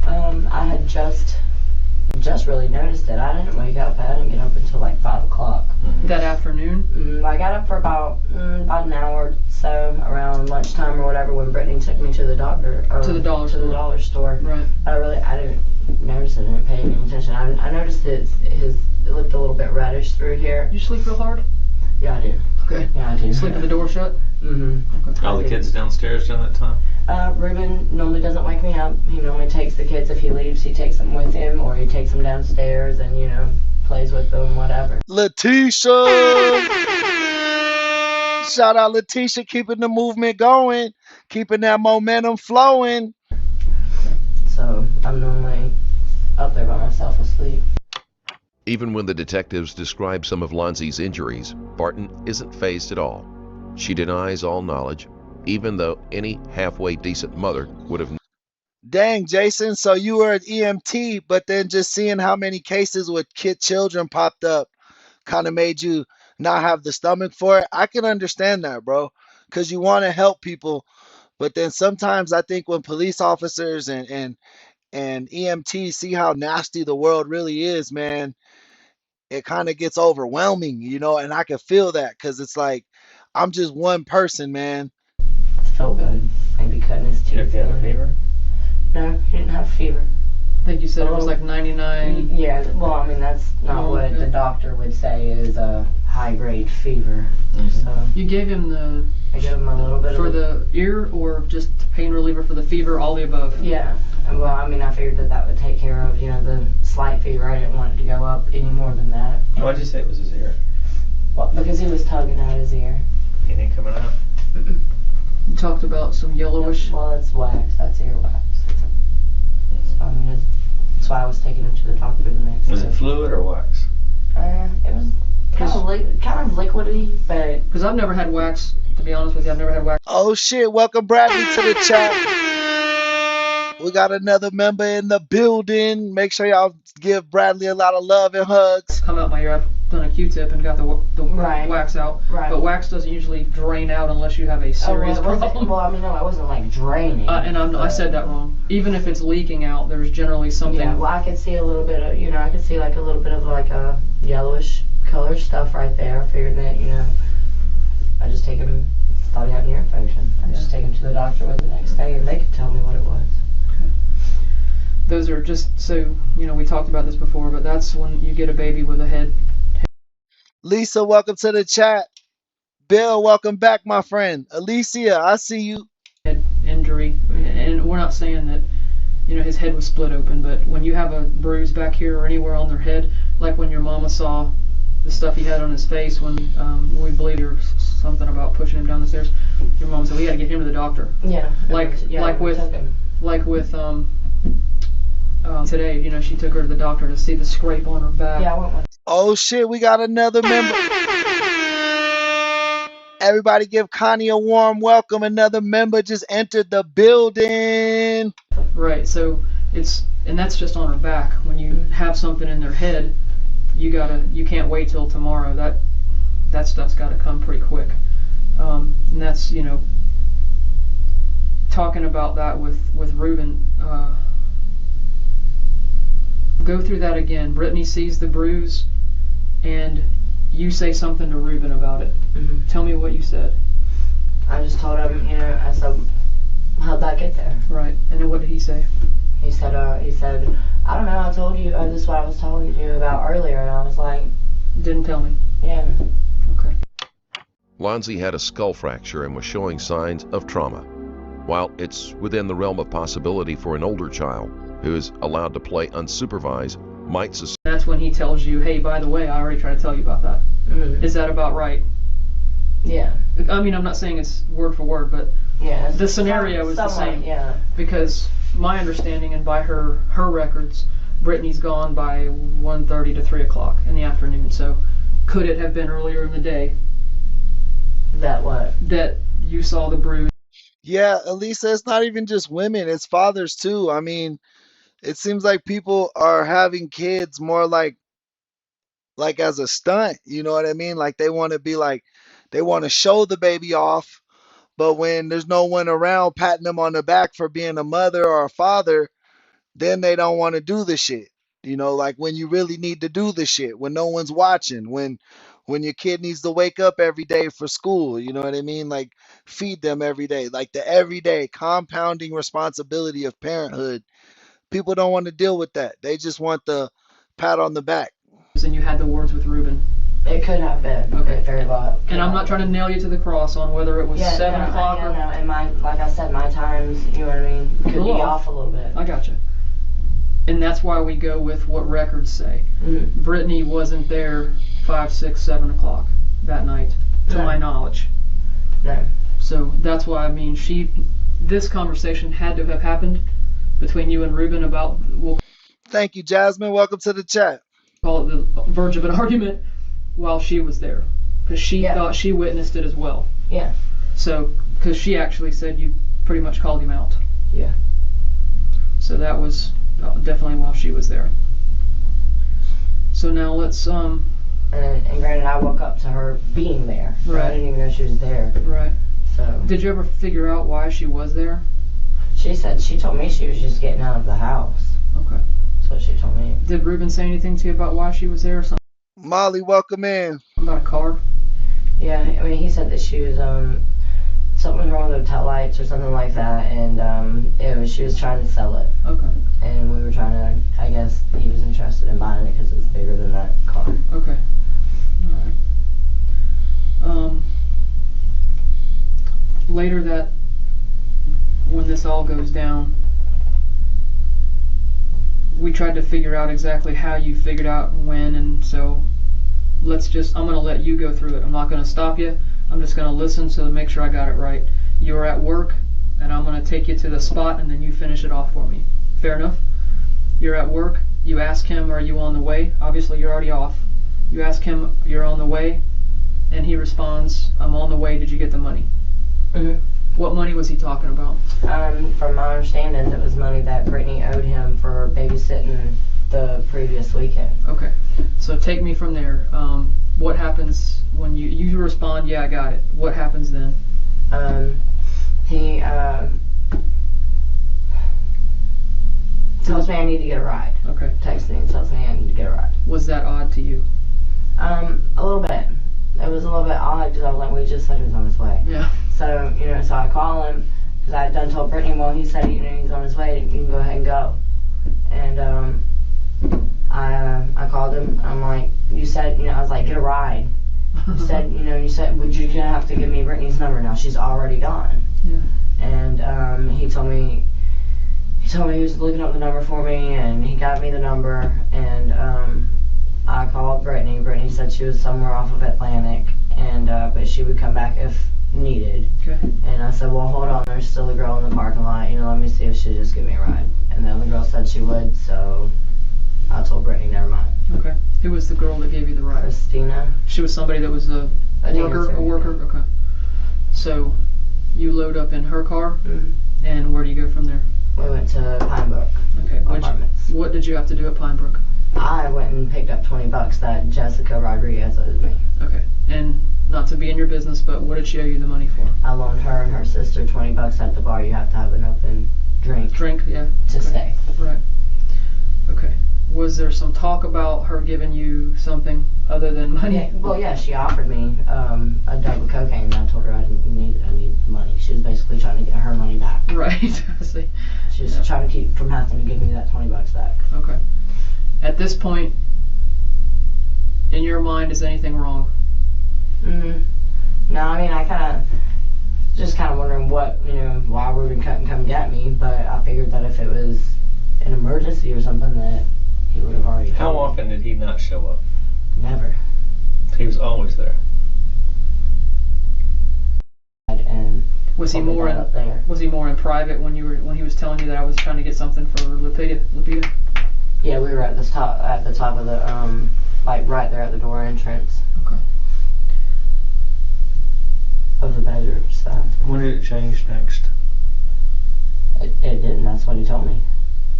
I had just really noticed it. I didn't wake up. I didn't get up until like 5 o'clock. That afternoon? I got up for about an hour or so around lunchtime or whatever when Brittany took me to the doctor. To the dollar store. Right. Right. I didn't notice it. I didn't pay any attention. I noticed it looked a little bit reddish through here. Did you sleep real hard? Yeah, I do. Okay. Yeah, I do. Sleep with the door shut? Mm-hmm. Okay. All the kids downstairs during that time? Ruben normally doesn't wake me up. He normally takes the kids if he leaves. He takes them with him, or he takes them downstairs and plays with them, whatever. Letitia! Shout out Letitia, keeping the movement going, keeping that momentum flowing. So I'm normally up there by myself asleep. Even when the detectives describe some of Lonzie's injuries, Barton isn't fazed at all. She denies all knowledge, even though any halfway decent mother would have. Dang, Jason, so you were an EMT, but then just seeing how many cases with children popped up kind of made you not have the stomach for it. I can understand that, bro, because you want to help people. But then sometimes I think when police officers and EMTs see how nasty the world really is, man, it kind of gets overwhelming, and I can feel that because it's like, I'm just one person, man. It felt good. Maybe cutting his teeth. Did he have a fever? No, he didn't have a fever. I think you said it was like 99. Yeah, well, I mean, that's not what the doctor would say is a high-grade fever. So You gave him the I give him a little bit For of the ear or just pain reliever for the fever, all the above? Yeah. Well, I mean, I figured that would take care of, the slight fever. I didn't want it to go up any more than that. Why'd you say it was his ear? Well, because he was tugging at his ear. Anything coming out? You talked about some yellowish. Well, it's wax. That's ear wax. So, I mean, that's why I was taking him to the doctor the next day. Was it fluid or wax? It was kind of liquidy, but... Because I've never had wax, to be honest with you. I've never had wax. Oh shit, welcome Bradley to the chat. We got another member in the building. Make sure y'all give Bradley a lot of love and hugs. Come out my ear. I've done a Q-tip and got the Right. wax out. Right. But wax doesn't usually drain out unless you have a serious problem. Well, I mean, no, it wasn't like draining. And I said that wrong. Even if it's leaking out, there's generally something. Yeah, well, I could see a little bit of, I could see like a little bit of like a yellowish color stuff right there. I figured that, I just take him, thought he had an ear infection. I just take him to the doctor with the next day and they could tell me what it was. Those are just so, we talked about this before, but that's when you get a baby with a head. Lisa, welcome to the chat. Bill, welcome back, my friend. Alicia, I see you. Head injury, and we're not saying that, his head was split open, but when you have a bruise back here or anywhere on their head, like when your mama saw the stuff he had on his face when we believe or something about pushing him down the stairs, your mom said we got to get him to the doctor. Yeah. Like with today, she took her to the doctor to see the scrape on her back. Yeah, I went with. Oh shit, we got another member. Everybody give Connie a warm welcome. Another member just entered the building. Right, so and that's just on her back. When you have something in their head, you can't wait till tomorrow. That stuff's got to come pretty quick. And that's, talking about that with Ruben. Go through that again. Brittany sees the bruise, and you say something to Ruben about it. Mm-hmm. Tell me what you said. I just told him, I said, how'd that get there? Right, and then what did he say? He said, I don't know, I told you, this is what I was telling you about earlier, and I was like, Didn't tell me. yeah. Okay. Lonzy had a skull fracture and was showing signs of trauma. While it's within the realm of possibility for an older child who is allowed to play unsupervised, might suspect. That's when he tells you, hey, by the way, I already tried to tell you about that. Mm-hmm. Is that about right? Yeah. I mean, I'm not saying it's word for word, but Yeah. the scenario is the same. Yeah. Because my understanding, and by her records, Brittany's gone by 1:30 to 3 o'clock in the afternoon. So could it have been earlier in the day That what? that you saw the bruise? Yeah, Elisa, it's not even just women, it's fathers too. I mean, it seems like people are having kids more like as a stunt, you know what I mean? Like they want to be like, they want to show the baby off, but when there's no one around patting them on the back for being a mother or a father, then they don't want to do the shit. Like when you really need to do the shit, when no one's watching, when your kid needs to wake up every day for school, you know what I mean? Like feed them every day, like the everyday compounding responsibility of parenthood. People don't want to deal with that. They just want the pat on the back. And you had the words with Ruben. It could have been. Okay. Very well. And I'm not trying to nail you to the cross on whether it was 7 o'clock or... No, and like I said, my times, you know what I mean, could be off a little bit. I gotcha. And that's why we go with what records say. Mm-hmm. Brittany wasn't there 5, 6, 7 o'clock that night, to my knowledge. No. So that's why, I mean, this conversation had to have happened between you and Ruben about, we'll Thank you, Jasmine. Welcome to the chat. call it the verge of an argument, while she was there. Because she thought she witnessed it as well. Yeah. So, because she actually said you pretty much called him out. Yeah. So that was definitely while she was there. So now let's And granted, I woke up to her being there. So Right. I didn't even know she was there. right. So Did you ever figure out why she was there? she told me she was just getting out of the house. Okay. That's what she told me. Did Ruben say anything to you about why she was there or something Molly, welcome in. about a car? Yeah, I mean, he said that she was something was wrong with the tail lights or something like that, and she was trying to sell it, Okay. and we were trying to. I guess he was interested in buying it because it was bigger than that car. Okay. All right. this all goes down, we tried to figure out exactly how you figured out when, and so I'm going to let you go through it. I'm not going to stop you. I'm just going to listen to make sure I got it right. You were at work, and I'm going to take you to the spot, and then you finish it off for me. Fair enough? You're at work. You ask him, are you on the way? Obviously, you're already off. You ask him, you're on the way, and he responds, I'm on the way. Did you get the money? Mm-hmm. What money was he talking about? From my understanding, it was money that Brittany owed him for babysitting the previous weekend. Okay, so take me from there. What happens when you respond, yeah, I got it. What happens then? He tells me I need to get a ride. Okay. Texts me and tells me I need to get a ride. Was that odd to you? A little bit. It was a little bit odd because I was like, well, he just said he was on his way. Yeah. So, so I call him because I had done told Brittany, well, he said, he's on his way. You can go ahead and go. And I called him. I'm like, you said, I was like, get a ride. You said, you said, would you gonna have to give me Brittany's number now? She's already gone. Yeah. And he told me he was looking up the number for me, and he got me the number, and I called Brittany. Brittany said she was somewhere off of Atlantic, and but she would come back if needed. Okay. And I said, well, hold on, there's still a girl in the parking lot, let me see if she'll just give me a ride. And then the girl said she would, so I told Brittany, never mind. Okay. Who was the girl that gave you the ride? Christina. She was somebody that was a worker? dancer, A worker? yeah. Okay. So, you load up in her car, Mm-hmm. and where do you go from there? We went to Pinebrook Okay. Apartments. What did you have to do at Pinebrook? I went and picked up $20 that Jessica Rodriguez owed me. Okay. And not to be in your business, but what did she owe you the money for? I loaned her and her sister $20 at the bar. You have to have an open drink Drink, yeah. to Okay. stay. Right. Okay. Was there some talk about her giving you something other than money? Yeah, well, yeah, she offered me a dub of cocaine, and I told her I need the money. She was basically trying to get her money back. Right. I see. She was trying to keep from having to give me that $20 back. Okay. At this point, in your mind, is anything wrong? No, I mean, I just wondering what, why we would come get me, but I figured that if it was an emergency or something that he would have already How told me. often did he not show up? Never. He was always there. And Was he told me more that in up there. Was he more in private when he was telling you that I was trying to get something for Lupita? Yeah, we were at the top of the right there at the door entrance Okay. of the bedroom. So When did it change next? it didn't. That's what he told me,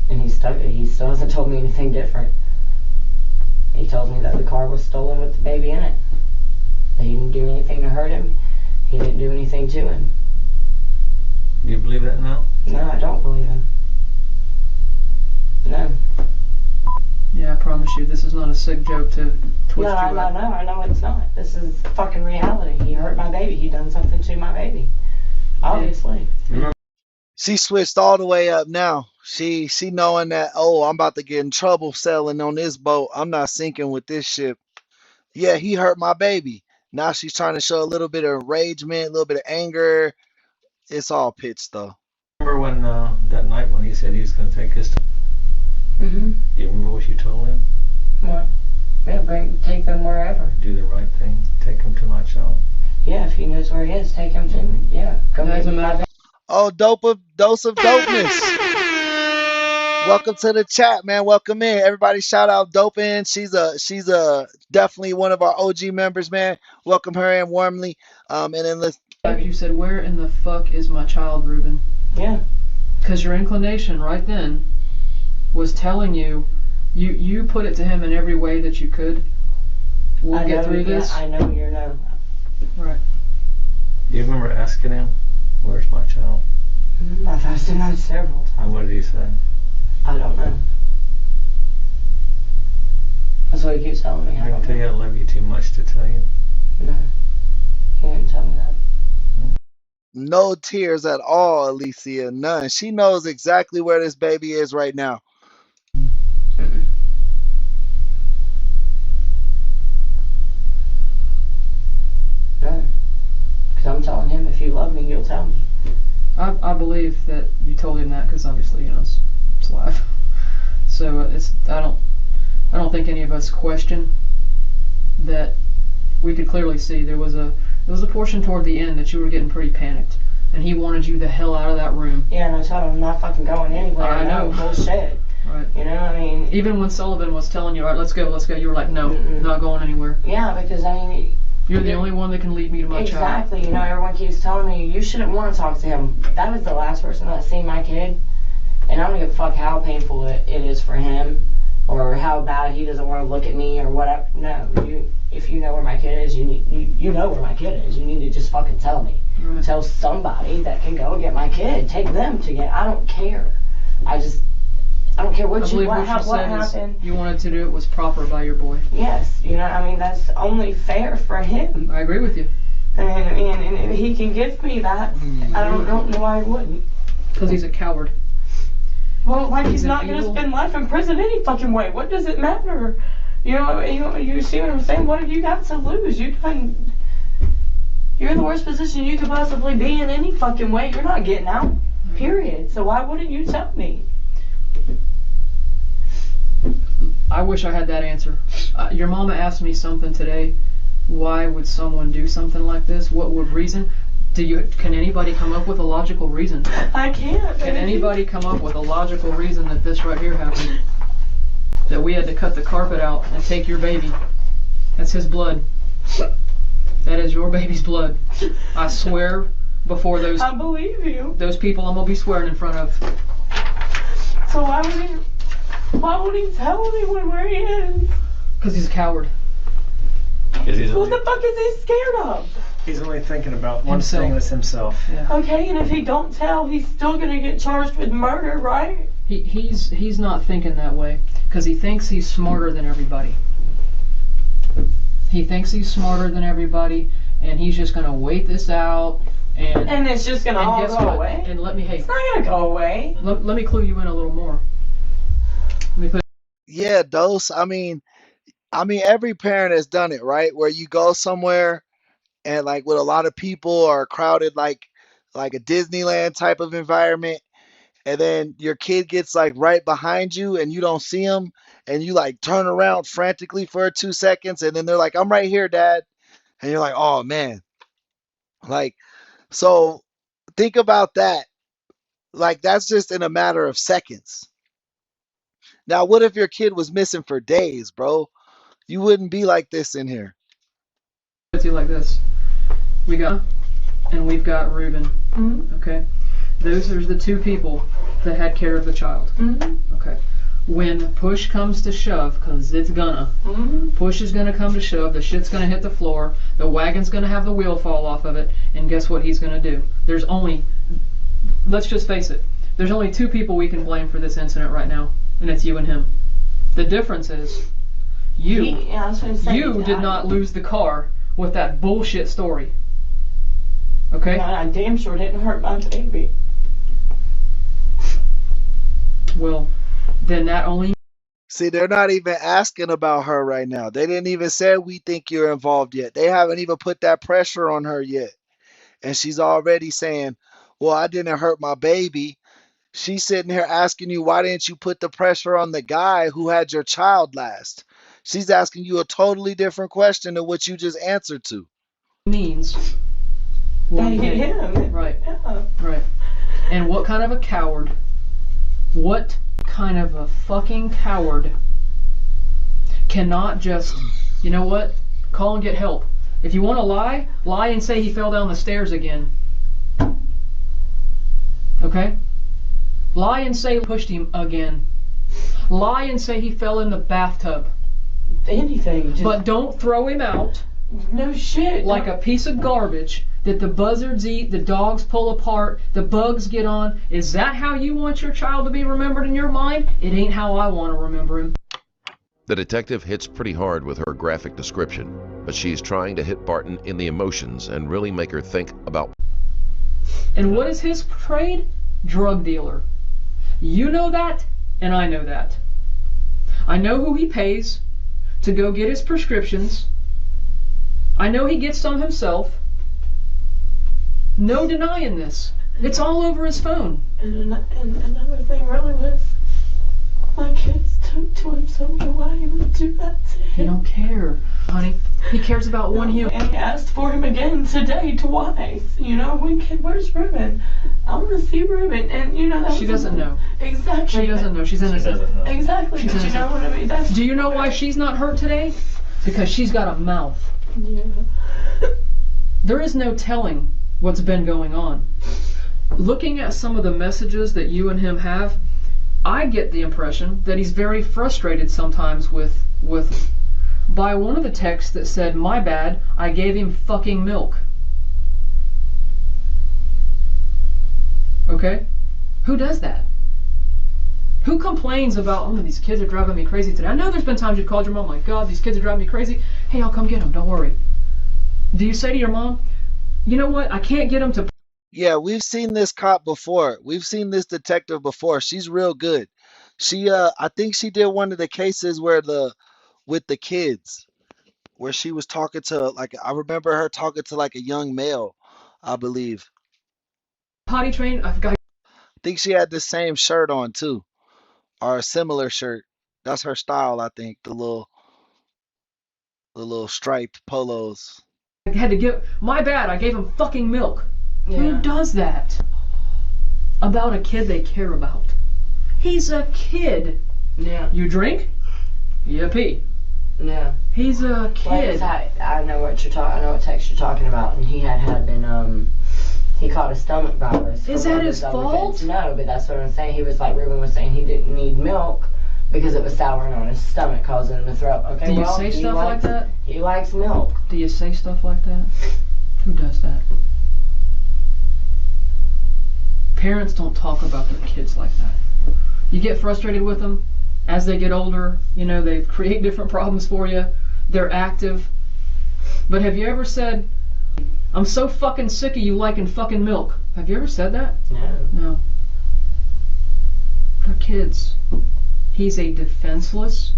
and he still hasn't told me anything different. He told me that the car was stolen with the baby in it. That he didn't do anything to hurt him. He didn't do anything to him. Do you believe that now? No, I don't believe him. No. Yeah, I promise you, this is not a sick joke to twist No, you up. I know it's not. This is fucking reality. He hurt my baby. He done something to my baby. Obviously. She switched all the way up now. She knowing that, oh, I'm about to get in trouble sailing on this boat. I'm not sinking with this ship. Yeah, he hurt my baby. Now she's trying to show a little bit of enragement, a little bit of anger. It's all pitched though. Remember when that night when he said he was going to take his time? Mm-hmm. Do you remember what you told him? What? Yeah, take them wherever. Do the right thing. Take him to my child. Yeah, if he knows where he is, take him to, yeah. Go get Doesn't me my matter. Oh, dose of dopeness. Welcome to the chat, man. Welcome in. Everybody shout out Dopin. She's a definitely one of our OG members, man. Welcome her in warmly. And then let's Like you said, where in the fuck is my child, Ruben? Yeah. Because your inclination right then was telling you put it to him in every way that you could. We'll get through this. I know you're no. Right. Do you remember asking him, where's my child? I've asked him that several And times. what did he say? I don't know. That's what he keeps telling me. I I don't tell know. you I love you too much to tell you. No. He didn't tell me that. no tears at all, Alicia. None. She knows exactly where this baby is right now. Mm-mm. No. Because I'm telling him, if you love me, you'll tell me. I believe that you told him that because obviously, it's live. So I don't think any of us question that. We could clearly see there was a portion toward the end that you were getting pretty panicked, and he wanted you the hell out of that room. Yeah, and I told him I'm not fucking going anywhere. I know. Bullshit. Right. I mean. Even when Sullivan was telling you, all right, let's go, you were like, no, not going anywhere. Yeah, because I mean. You're the only one that can lead me to my child. Exactly. Everyone keeps telling me you shouldn't want to talk to him. That was the last person that seen my kid, and I don't give a fuck how painful it is for him, or how bad he doesn't want to look at me, or whatever. No, if you know where my kid is, you know where my kid is. You need to just fucking tell me. Right. Tell somebody that can go and get my kid. Take them to get. I don't care. I don't care what happened. You wanted to do it was proper by your boy. Yes, that's only fair for him. I agree with you. And if he can give me that, I don't know why he wouldn't. Because he's a coward. Well, he's not going to spend life in prison any fucking way. What does it matter? You see what I'm saying? What have you got to lose? You're in the worst position you could possibly be in any fucking way. You're not getting out. Period. So why wouldn't you tell me? I wish I had that answer. Your mama asked me something today. Why would someone do something like this? What would reason? Can anybody come up with a logical reason? I can't. Can anybody come up with a logical reason that this right here happened? That we had to cut the carpet out and take your baby. That's his blood. That is your baby's blood. I swear before those. I believe you. Those people I'm gonna be swearing in front of. So why would he tell anyone where he is? Because he's a coward. What the fuck is he scared of? He's only thinking about one Himself. thing, that's himself. Yeah. Okay, and if he don't tell, he's still gonna get charged with murder, right? He's not thinking that way because he thinks he's smarter than everybody. He thinks he's smarter than everybody, and he's just gonna wait this out. And it's just gonna all go away. And it's not gonna go away. Let me clue you in a little more. Let me put. Yeah, Dose. I mean, every parent has done it, right? Where you go somewhere and like with a lot of people or crowded, like a Disneyland type of environment, and then your kid gets like right behind you and you don't see him, and you like turn around frantically for 2 seconds, and then they're like, "I'm right here, Dad," and you're like, "Oh man," like so. Think about that. Like that's just in a matter of seconds. Now, what if your kid was missing for days, bro? You wouldn't be like this in here. Put you like this. We've got Reuben. Mm-hmm. Okay, those are the two people that had care of the child. Mm-hmm. Okay, when push comes to shove, because it's gonna. Mm-hmm. Push is gonna come to shove. The shit's gonna hit the floor. The wagon's gonna have the wheel fall off of it. And guess what he's gonna do? Let's just face it. There's only two people we can blame for this incident right now, and it's you and him. The difference is, you did not lose the car with that bullshit story. Okay? I damn sure didn't hurt my baby. Well, then that only. See, they're not even asking about her right now. They didn't even say we think you're involved yet. They haven't even put that pressure on her yet. And she's already saying, well, I didn't hurt my baby. She's sitting here asking you, why didn't you put the pressure on the guy who had your child last? She's asking you a totally different question than what you just answered to. Means. Him. Right. Yeah. Right. And what kind of a coward? What kind of a fucking coward cannot just, you know what? Call and get help. If you want to lie and say he fell down the stairs again. Okay? Lie and say pushed him again. Lie and say he fell in the bathtub. Anything. But don't throw him out. No shit. Like a piece of garbage that the buzzards eat, the dogs pull apart, the bugs get on. Is that how you want your child to be remembered in your mind? It ain't how I want to remember him. The detective hits pretty hard with her graphic description, but she's trying to hit Barton in the emotions and really make her think about. And what is his trade? Drug dealer. You know that, and I know that. I know who he pays to go get his prescriptions. I know he gets some himself. No denying this. It's all over his phone. And another thing really was, my kids took to him, so why he would do that to him. He don't care, honey. He cares about one human. And he asked for him again today twice. You know, where's Ruben? I want to see Ruben. And you know that She doesn't know. Exactly. She doesn't know. She's She innocent. doesn't know. Exactly. She's But you know what I mean? That's Do you know why she's not hurt today? Because she's got a mouth. yeah. There is no telling what's been going on. Looking at some of the messages that you and him have, I get the impression that he's very frustrated sometimes with by one of the texts that said, "My bad, I gave him fucking milk." Okay? Who does that? Who complains about, "Oh, these kids are driving me crazy today"? I know there's been times you've called your mom, "Oh my God, these kids are driving me crazy. Hey, I'll come get them, don't worry." Do you say to your mom, "You know what, I can't get them to..." Yeah, we've seen this cop before. We've seen this detective before. She's real good. I think she did one of the cases with the kids, where she was talking to, like, I remember her talking to like a young male, I believe. Potty train, I've got... I think she had the same shirt on too, or a similar shirt. That's her style, I think. The little striped polos. I had to give... My bad, I gave him fucking milk. Yeah. Who does that? About a kid they care about. He's a kid. Yeah. You drink? You pee. Yeah. He's a Like, kid. I know what text you're talking about, and he had been he caught a stomach virus. Is that his fault? No, but that's what I'm saying. He was like, Ruben was saying, he didn't need milk because it was souring on his stomach, causing him to throw up. Okay, Do you well, say he stuff like likes- that? He likes milk. Do you say stuff like that? Who does that? Parents don't talk about their kids like that. You get frustrated with them as they get older. You know, they create different problems for you. They're active. But have you ever said, "I'm so fucking sick of you liking fucking milk"? Have you ever said that? No. No. They're kids. He's a defenseless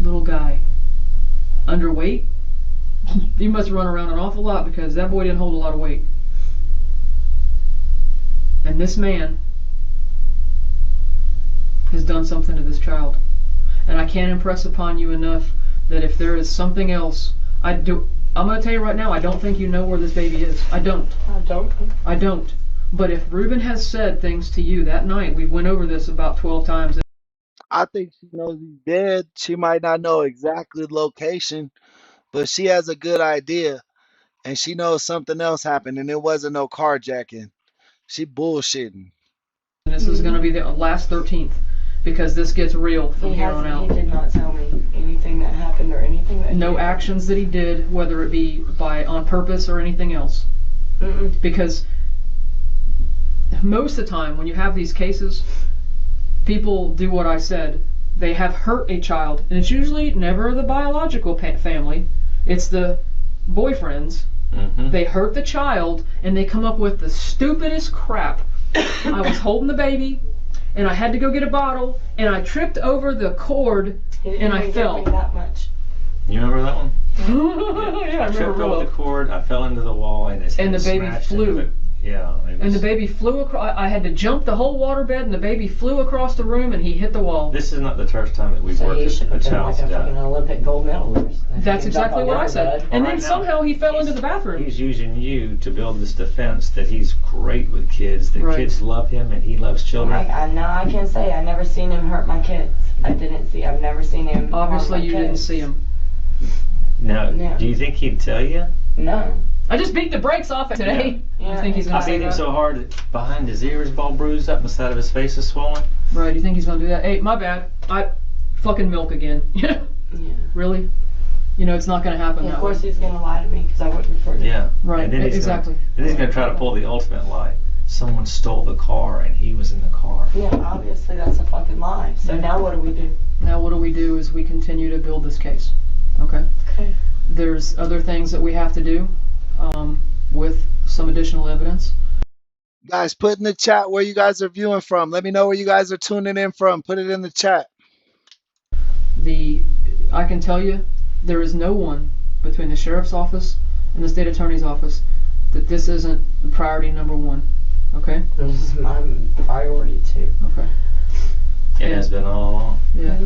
little guy. Underweight. He must run around an awful lot because that boy didn't hold a lot of weight. And this man has done something to this child. And I can't impress upon you enough that if there is something else, I'm going to tell you right now, I don't think you know where this baby is. I don't. I don't. But if Ruben has said things to you that night, we went over this about 12 times. I think she knows he's dead. She might not know exactly the location, but she has a good idea, and she knows something else happened, and it wasn't no carjacking. She bullshitting. And this is going to be the last 13th because this gets real from here on out. He did not tell me anything that happened or anything that No actions that he did, whether it be on purpose or anything else. Mm-mm. Because most of the time when you have these cases, people do what I said. They have hurt a child, and it's usually never the biological family. It's the boyfriends. Mm-hmm. They hurt the child, and they come up with the stupidest crap. I was holding the baby, and I had to go get a bottle, and I tripped over the cord, He didn't and I even fell. give me that much. You remember that one? Yeah, I I tripped remember over real. the cord, I fell into the wall, and his And head the baby smashed flew. into the... Yeah. It And was... the baby flew across. I had to jump the whole waterbed, and the baby flew across the room, and he hit the wall. This is not the first time that we've So worked he should a have been child's like a death. fucking Olympic gold medalist. That's exactly what I said. And Right then now, somehow he fell into the bathroom. He's using you to build this defense that he's great with kids, that Right. kids love him, and he loves children. I know I can say I never seen him hurt my kids. I've never seen him. Obviously, harm my you didn't kids. see him. Now, Yeah. do you think he'd tell you? No. I just beat the brakes off it today. Yeah. You think he's I gonna say beat him that? so hard that behind his ear is all bruised up and the side of his face is swollen. Right? You think he's gonna do that? Hey, my bad. I fucking milk again. Yeah. Really? You know it's not gonna happen. And that of course way. he's gonna lie to me because I wouldn't refer to him. Yeah. Right. And then he's Exactly. Then he's going to try to pull the ultimate lie. Someone stole the car and he was in the car. Yeah, obviously that's a fucking lie. So now what do we do? Now what do we do is we continue to build this case. Okay. Okay. There's other things that we have to do with some additional evidence. Guys, put in the chat where you guys are viewing from. Let me know where you guys are tuning in from. Put it in the chat. I can tell you, there is no one between the sheriff's office and the state attorney's office that this isn't priority number one. Okay. This is my priority too. Okay. It has been all along. Yeah.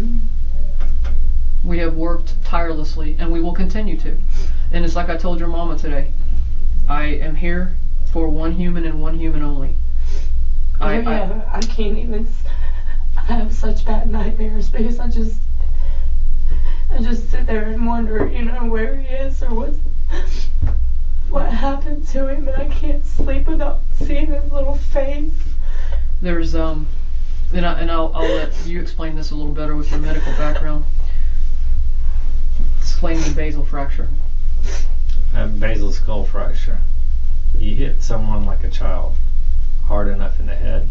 We have worked tirelessly, and we will continue to. And it's like I told your mama today. I am here for one human and one human only. I can't even. I have such bad nightmares because I just sit there and wonder, you know, where he is or what happened to him, and I can't sleep without seeing his little face. There's and I'll let you explain this a little better with your medical background. Explain the basal fracture. Basal skull fracture. You hit someone like a child hard enough in the head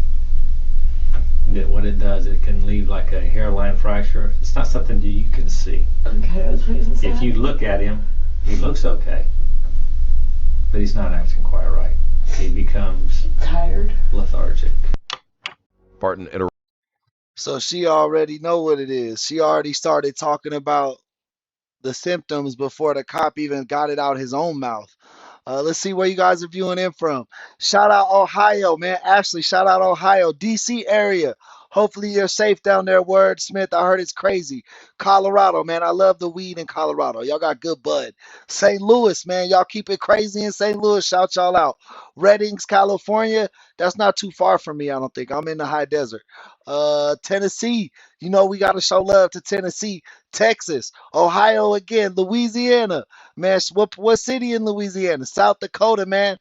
that what it does, it can leave like a hairline fracture. It's not something you can see. Okay, I was reason sad. If you look at him, he looks okay, but he's not acting quite right. He becomes tired, lethargic. Barton interrupted. So she already know what it is. She already started talking about the symptoms before the cop even got it out his own mouth. Let's see where you guys are viewing in from. Shout out Ohio, man. Ashley, shout out Ohio. DC area. Hopefully you're safe down there, Wordsmith. I heard it's crazy. Colorado, man. I love the weed in Colorado. Y'all got good bud. St. Louis, man. Y'all keep it crazy in St. Louis. Shout y'all out. Reddings, California. That's not too far from me, I don't think. I'm in the high desert. Tennessee. You know we got to show love to Tennessee. Texas. Ohio again. Louisiana. Man, what city in Louisiana? South Dakota, man.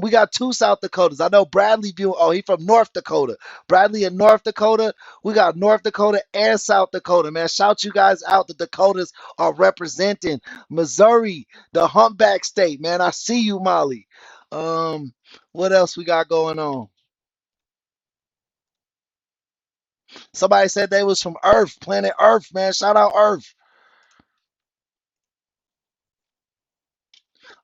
We got 2 South Dakotas. I know Bradley view. Oh, he from North Dakota. Bradley in North Dakota. We got North Dakota and South Dakota, man. Shout you guys out. The Dakotas are representing. Missouri, the humpback state, man. I see you, Molly. What else we got going on? Somebody said they was from Earth, planet Earth, man. Shout out Earth.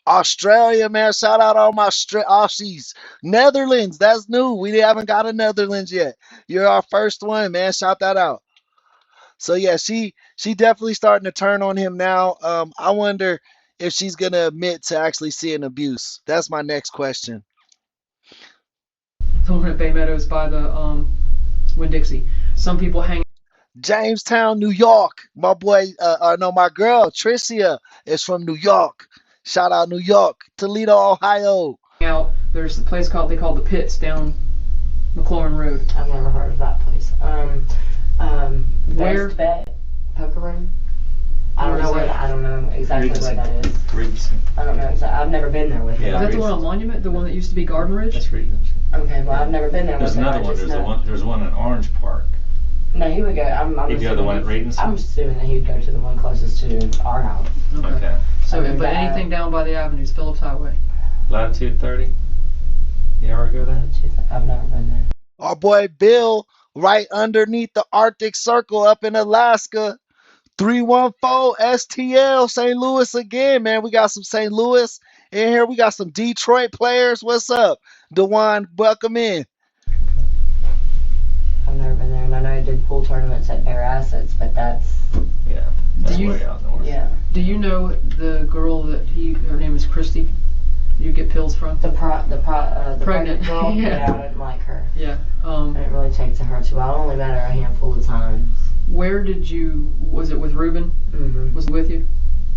Australia, man. Shout out all my Aussies. Netherlands, that's new. We haven't got a Netherlands yet. You're our first one, man. Shout that out. So yeah, she definitely starting to turn on him now. I wonder if she's gonna admit to actually seeing abuse. That's my next question. The one at Bay Meadows by the Winn-Dixie. Some people hang Jamestown, New York. My boy, my girl, Tricia, is from New York. Shout out New York. Toledo, Ohio. out. There's a place they call the Pits down McLaurin Road. I've never heard of that place. Where? West Bay, Poker Room. I don't know exactly where that is. Regency. I don't know exactly. I've never been there with it. Yeah. Is that the one on Monument? The one that used to be Garden Ridge? That's Regency. Okay, well, I've never been there There's with it. another one. There's one in Orange Park. No, he would go. He'd go to the one at Regency? I'm assuming that he'd go to the one closest to our house. Okay. So, Okay, but but, anything down by the avenues, Phillips Highway. Latitude 30. You ever go there? I've never been there. Our boy Bill, right underneath the Arctic Circle up in Alaska. 314 STL, St. Louis again, man. We got some St. Louis in here. We got some Detroit players. What's up? DeJuan, welcome in. I've never been there, and I know I did pool tournaments at Bear Assets, but that's Yeah. That's Do you- way out north. yeah. Do you know the girl that her name is Christy? You get pills from? The Pregnant. pregnant girl. Yeah. I didn't like her. Yeah. I didn't really take to her too well. I only met her a handful of times. Where did you? Was it with Ruben? Mhm. Was he with you?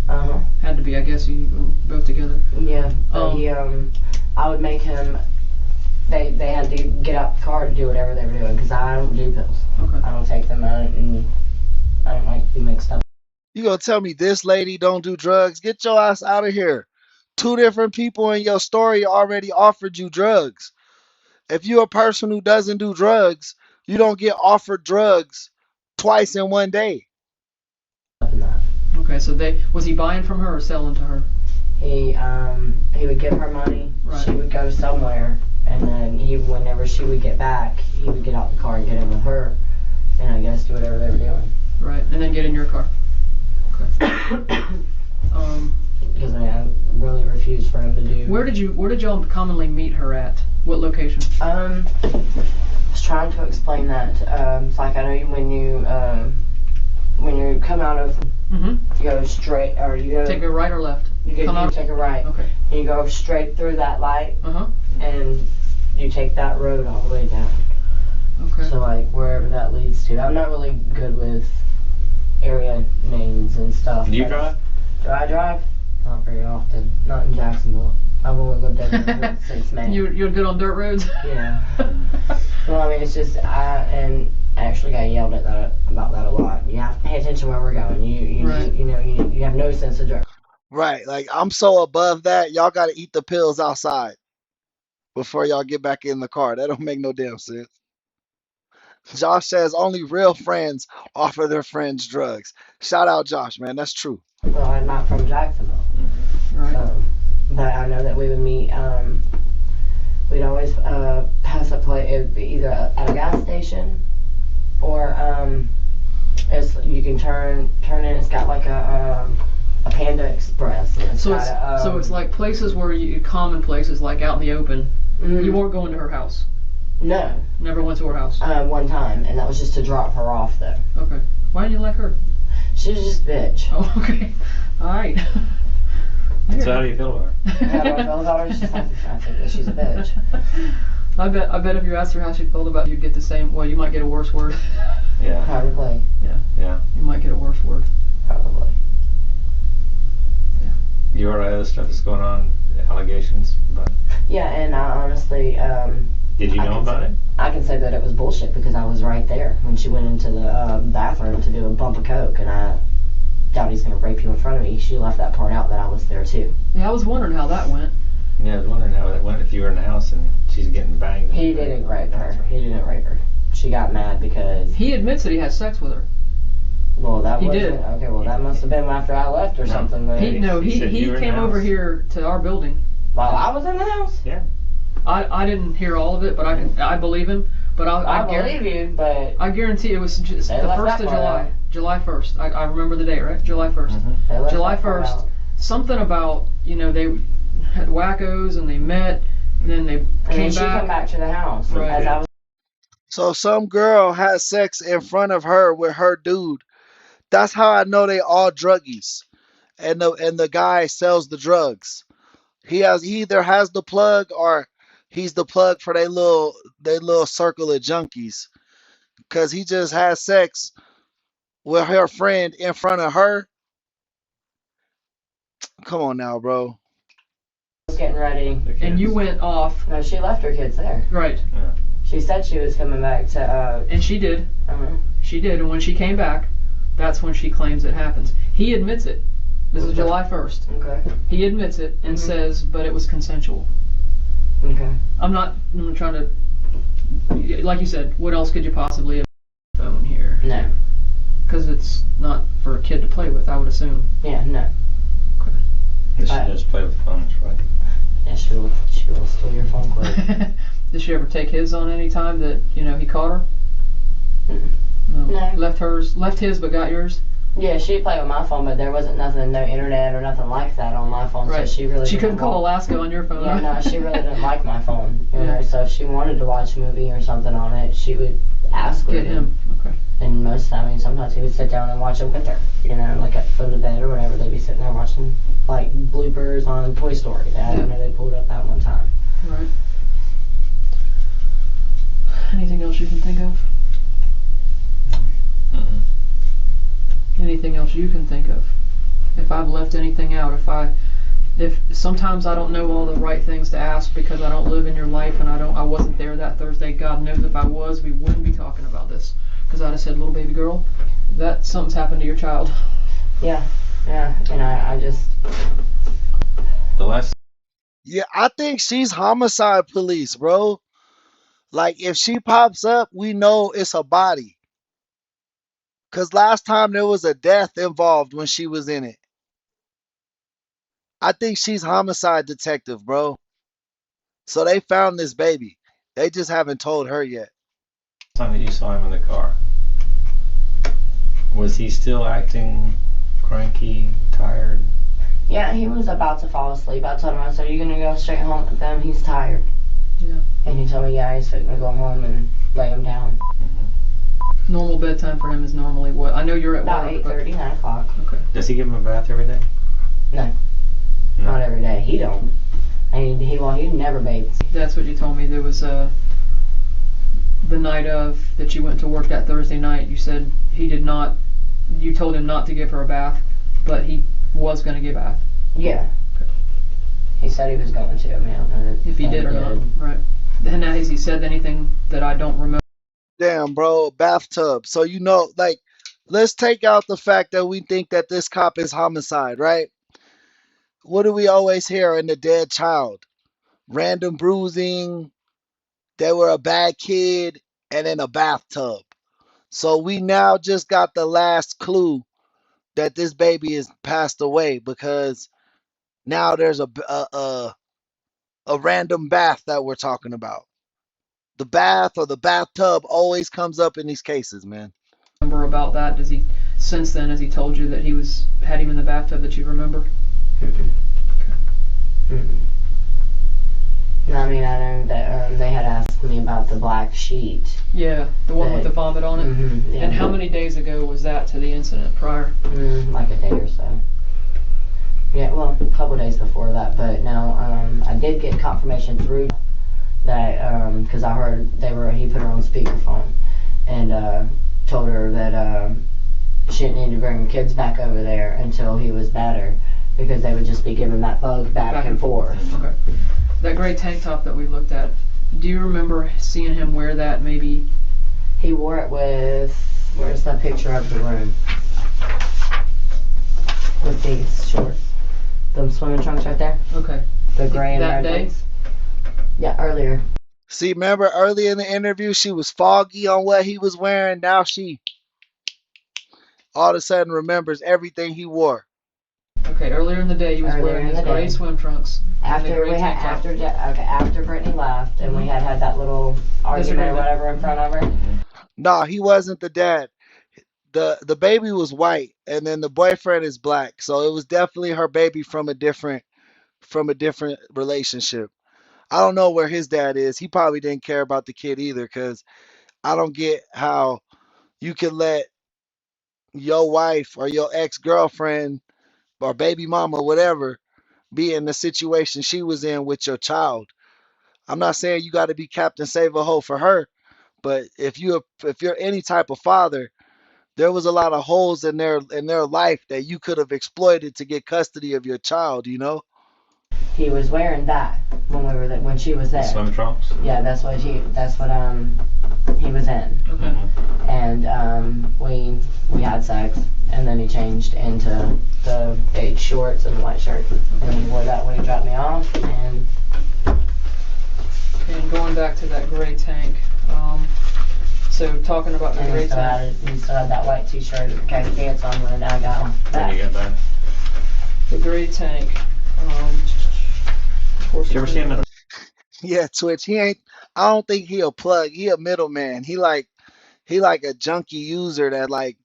Had to be, I guess. You both together. Yeah. But I would make him. They had to get out the car to do whatever they were doing because I don't do pills. Okay. I don't take them out, and I don't like to be mixed up. You gonna tell me this lady don't do drugs? Get your ass out of here. 2 different people in your story already offered you drugs. If you're a person who doesn't do drugs, you don't get offered drugs twice in one day. Okay. So was he buying from her or selling to her? He would give her money. Right. She would go somewhere, and then whenever she would get back, he would get out the car and get in with her, and I guess do whatever they were doing. Right. And then get in your car. Okay. Because I really refused for him to do. Where did y'all commonly meet her at? What location? I was trying to explain that. It's like I know when you come out of, Mm-hmm. you go straight, or you go Take a right or left? you come out. take a right, Okay. and you go straight through that light, Uh huh. and you take that road all the way down. Okay. So like wherever that leads to. I'm not really good with area names and stuff. Do you but- drive? Do I drive? Not very often. Not in Jacksonville. I've only lived there since May. You're good on dirt roads? Yeah. Well, I mean, it's just I actually got yelled at about that a lot. You have to pay attention where we're going. Right. You have no sense of direction. Right. Like I'm so above that. Y'all got to eat the pills outside before y'all get back in the car. That don't make no damn sense. Josh says only real friends offer their friends drugs. Shout out Josh, man. That's true. Well, I'm not from Jacksonville, Right. but I know that we would meet. We'd always pass a place. It would be either at a gas station, or you can turn in. It's got like a Panda Express. And So got it's so it's like places where common places like out in the open. You weren't going to her house. No, Never went to her house. one time, and that was just to drop her off though. Okay. Why didn't you like her? She was just a bitch. Oh, okay. All right. So how do you feel about her? How do I feel about her? I think that she's a bitch. I bet if you asked her how she felt about you, you'd get the same. Well, you might get a worse word. Yeah. Probably. Yeah. You might get a worse word. Probably. You heard other stuff that's going on, allegations about it? Yeah, and I honestly, Did you I know can about say- it? I can say that it was bullshit because I was right there when she went into the bathroom to do a bump of coke, and I doubt he's gonna rape you in front of me. She left that part out that I was there too. Yeah, I was wondering how that went. Yeah, I was wondering how it went if you were in the house and she's getting banged. in He the- didn't rape her. He didn't rape her. She got mad because He admits that he had sex with her. that He wasn't did. okay. Well, that must have been after I left or No. something. Then. He said you were in He came the over house. here to our building. While I was in the house. I didn't hear all of it, but I believe him. But I believe you, but I guarantee it was just They the left 1st that of part July. out. July 1st. I remember the date, right? July 1st. they left July that part 1st. out. Something about, they had wackos and they met, and then they And then came she came back to the house Right. as I was. So some girl had sex in front of her with her dude. That's how I know they all druggies. And the guy sells the drugs. He either has the plug or he's the plug for they little circle of junkies. Cause he just had sex with her friend in front of her. Come on now, bro. Getting ready. The and you kids. went off. No, she left her kids there. Right. She said she was coming back to. And she did. Uh-huh. She did. And when she came back, that's when she claims it happens. He admits it. This is Okay. July 1st. Okay. He admits it and says, but it was consensual. Okay. I'm trying to, like you said, what else could you possibly have phone here? No. Because it's not for a kid to play with, I would assume. Yeah. No. She just play with phones, right? Yeah. She will steal your phone quick. Did she ever take his on any time that, he caught her? Mm-mm. No. Left his but got yours? Yeah, she'd play with my phone, but there wasn't nothing, no internet or nothing like that on my phone. Right. So she really. She didn't couldn't call want- Alaska on your phone. Yeah, no, she really didn't like my phone. You Yeah. know, so if she wanted to watch a movie or something on it, she would ask Get him. Okay. And most of the time, I mean, sometimes he would sit down and watch it with her. Like at the foot of the bed or whatever, they'd be sitting there watching like bloopers on Toy Story. I know they pulled up that one time. Right. Anything else you can think of? Anything else you can think of? If I've left anything out, if sometimes I don't know all the right things to ask because I don't live in your life and I wasn't there that Thursday. God knows if I was, we wouldn't be talking about this. Because I'd have said, little baby girl, that something's happened to your child. Yeah, and I just. The last Yeah, I think she's homicide police, bro. Like if she pops up, we know it's a body. Cause last time there was a death involved when she was in it. I think she's homicide detective, bro. So they found this baby. They just haven't told her yet. time that you saw him in the car, was he still acting cranky, tired? Yeah, he was about to fall asleep. I told him, I said, "Are you gonna go straight home with them? He's tired." Yeah. And he told me, "Yeah, he's gonna go home and lay him down." Normal bedtime for him is normally what? I know you're at About work. 8:30, 9 o'clock. Okay. Does he give him a bath every day? No. No. Not every day. He don't. I mean, he never bathes. That's what you told me. There was the night of that you went to work that Thursday night. You said he did not. You told him not to give her a bath, but he was going to give a bath. Yeah. He said he was going to. I mean, I don't know If he did or not, right? And has he said anything that I don't remember? Damn, bro, bathtub. So you know, like, let's take out the fact that we think that this cop is homicide, right? What do we always hear in the dead child? Random bruising, they were a bad kid, and in a bathtub. So we now just got the last clue that this baby is passed away because now there's a random bath that we're talking about. The bath or the bathtub always comes up in these cases, man. Remember about that? Does he since then has he told you that he was had him in the bathtub that you remember? No, I mean, I know that they had asked me about the black sheet. Yeah, the one with the vomit on it. Yeah. And how many days ago was that to the incident prior? Like a day or so. Yeah, well, a couple days before that, but no, I did get confirmation through that, because I heard he put her on speakerphone and told her that she didn't need to bring the kids back over there until he was better, because they would just be giving that bug back and forth. Okay. That gray tank top that we looked at, do you remember seeing him wear that maybe? He wore it with, where's that picture of the room? With these shorts. Them swimming trunks right there. Okay. The gray and that red day? ones. Yeah, earlier. See, remember early in the interview, she was foggy on what he was wearing. Now she all of a sudden remembers everything he wore. Okay, earlier in the day he was wearing his gray swim trunks. After Brittany left and we had that little argument or whatever in front of her. No, he wasn't the dad. The baby was white, and then the boyfriend is black. So it was definitely her baby from a different relationship. I don't know where his dad is. He probably didn't care about the kid either, because I don't get how you can let your wife or your ex-girlfriend or baby mama, whatever, be in the situation she was in with your child. I'm not saying you got to be Captain Save a Hoe for her, but if you're any type of father, there was a lot of holes in their life that you could have exploited to get custody of your child, you know? He was wearing that when she was there. Swim trunks. Yeah, that's what he was in. Okay. And we had sex, and then he changed into the beige shorts and the white shirt, and he wore that when he dropped me off. And going back to that gray tank, so talking about the gray tank. He still had that white t-shirt and khaki pants on when I got him When you get back. The gray tank. Of course. Did you ever see him in a Yeah, Twitch. I don't think he a plug. He a middleman. He like a junkie user that like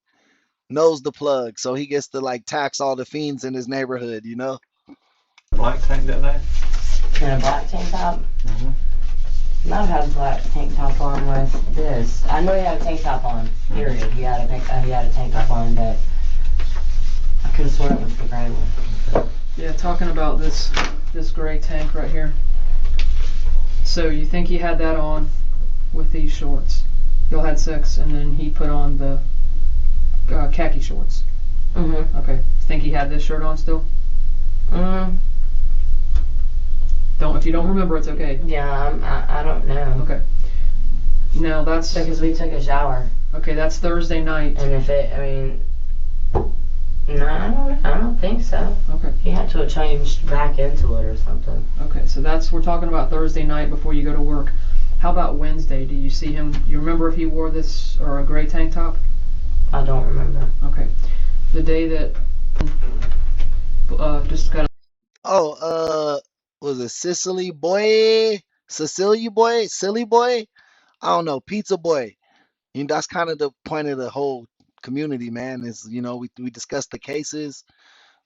knows the plug, so he gets to like tax all the fiends in his neighborhood, you know? black tank that day? in a black tank top? Might have had a black tank top on with this. I know he had a tank top on, period. He had a tank top on, but I could have sworn it was the gray one. Yeah, talking about this gray tank right here. So you think he had that on with these shorts? Y'all had sex, and then he put on the khaki shorts. Mm-hmm. Okay. Think he had this shirt on still? Mm-hmm. If you don't remember, it's okay. Yeah, I don't know. Okay. Now that's because we took a shower. Okay, that's Thursday night. And no, I don't think so. Okay. He had to have changed back into it or something. Okay, so we're talking about Thursday night before you go to work. How about Wednesday? Do you see him? You remember if he wore this or a gray tank top? I don't remember. Okay. The day that just got. Was it Sicily boy? Silly boy? I don't know. Pizza boy. That's kind of the point of the whole community, man. Is we discuss the cases,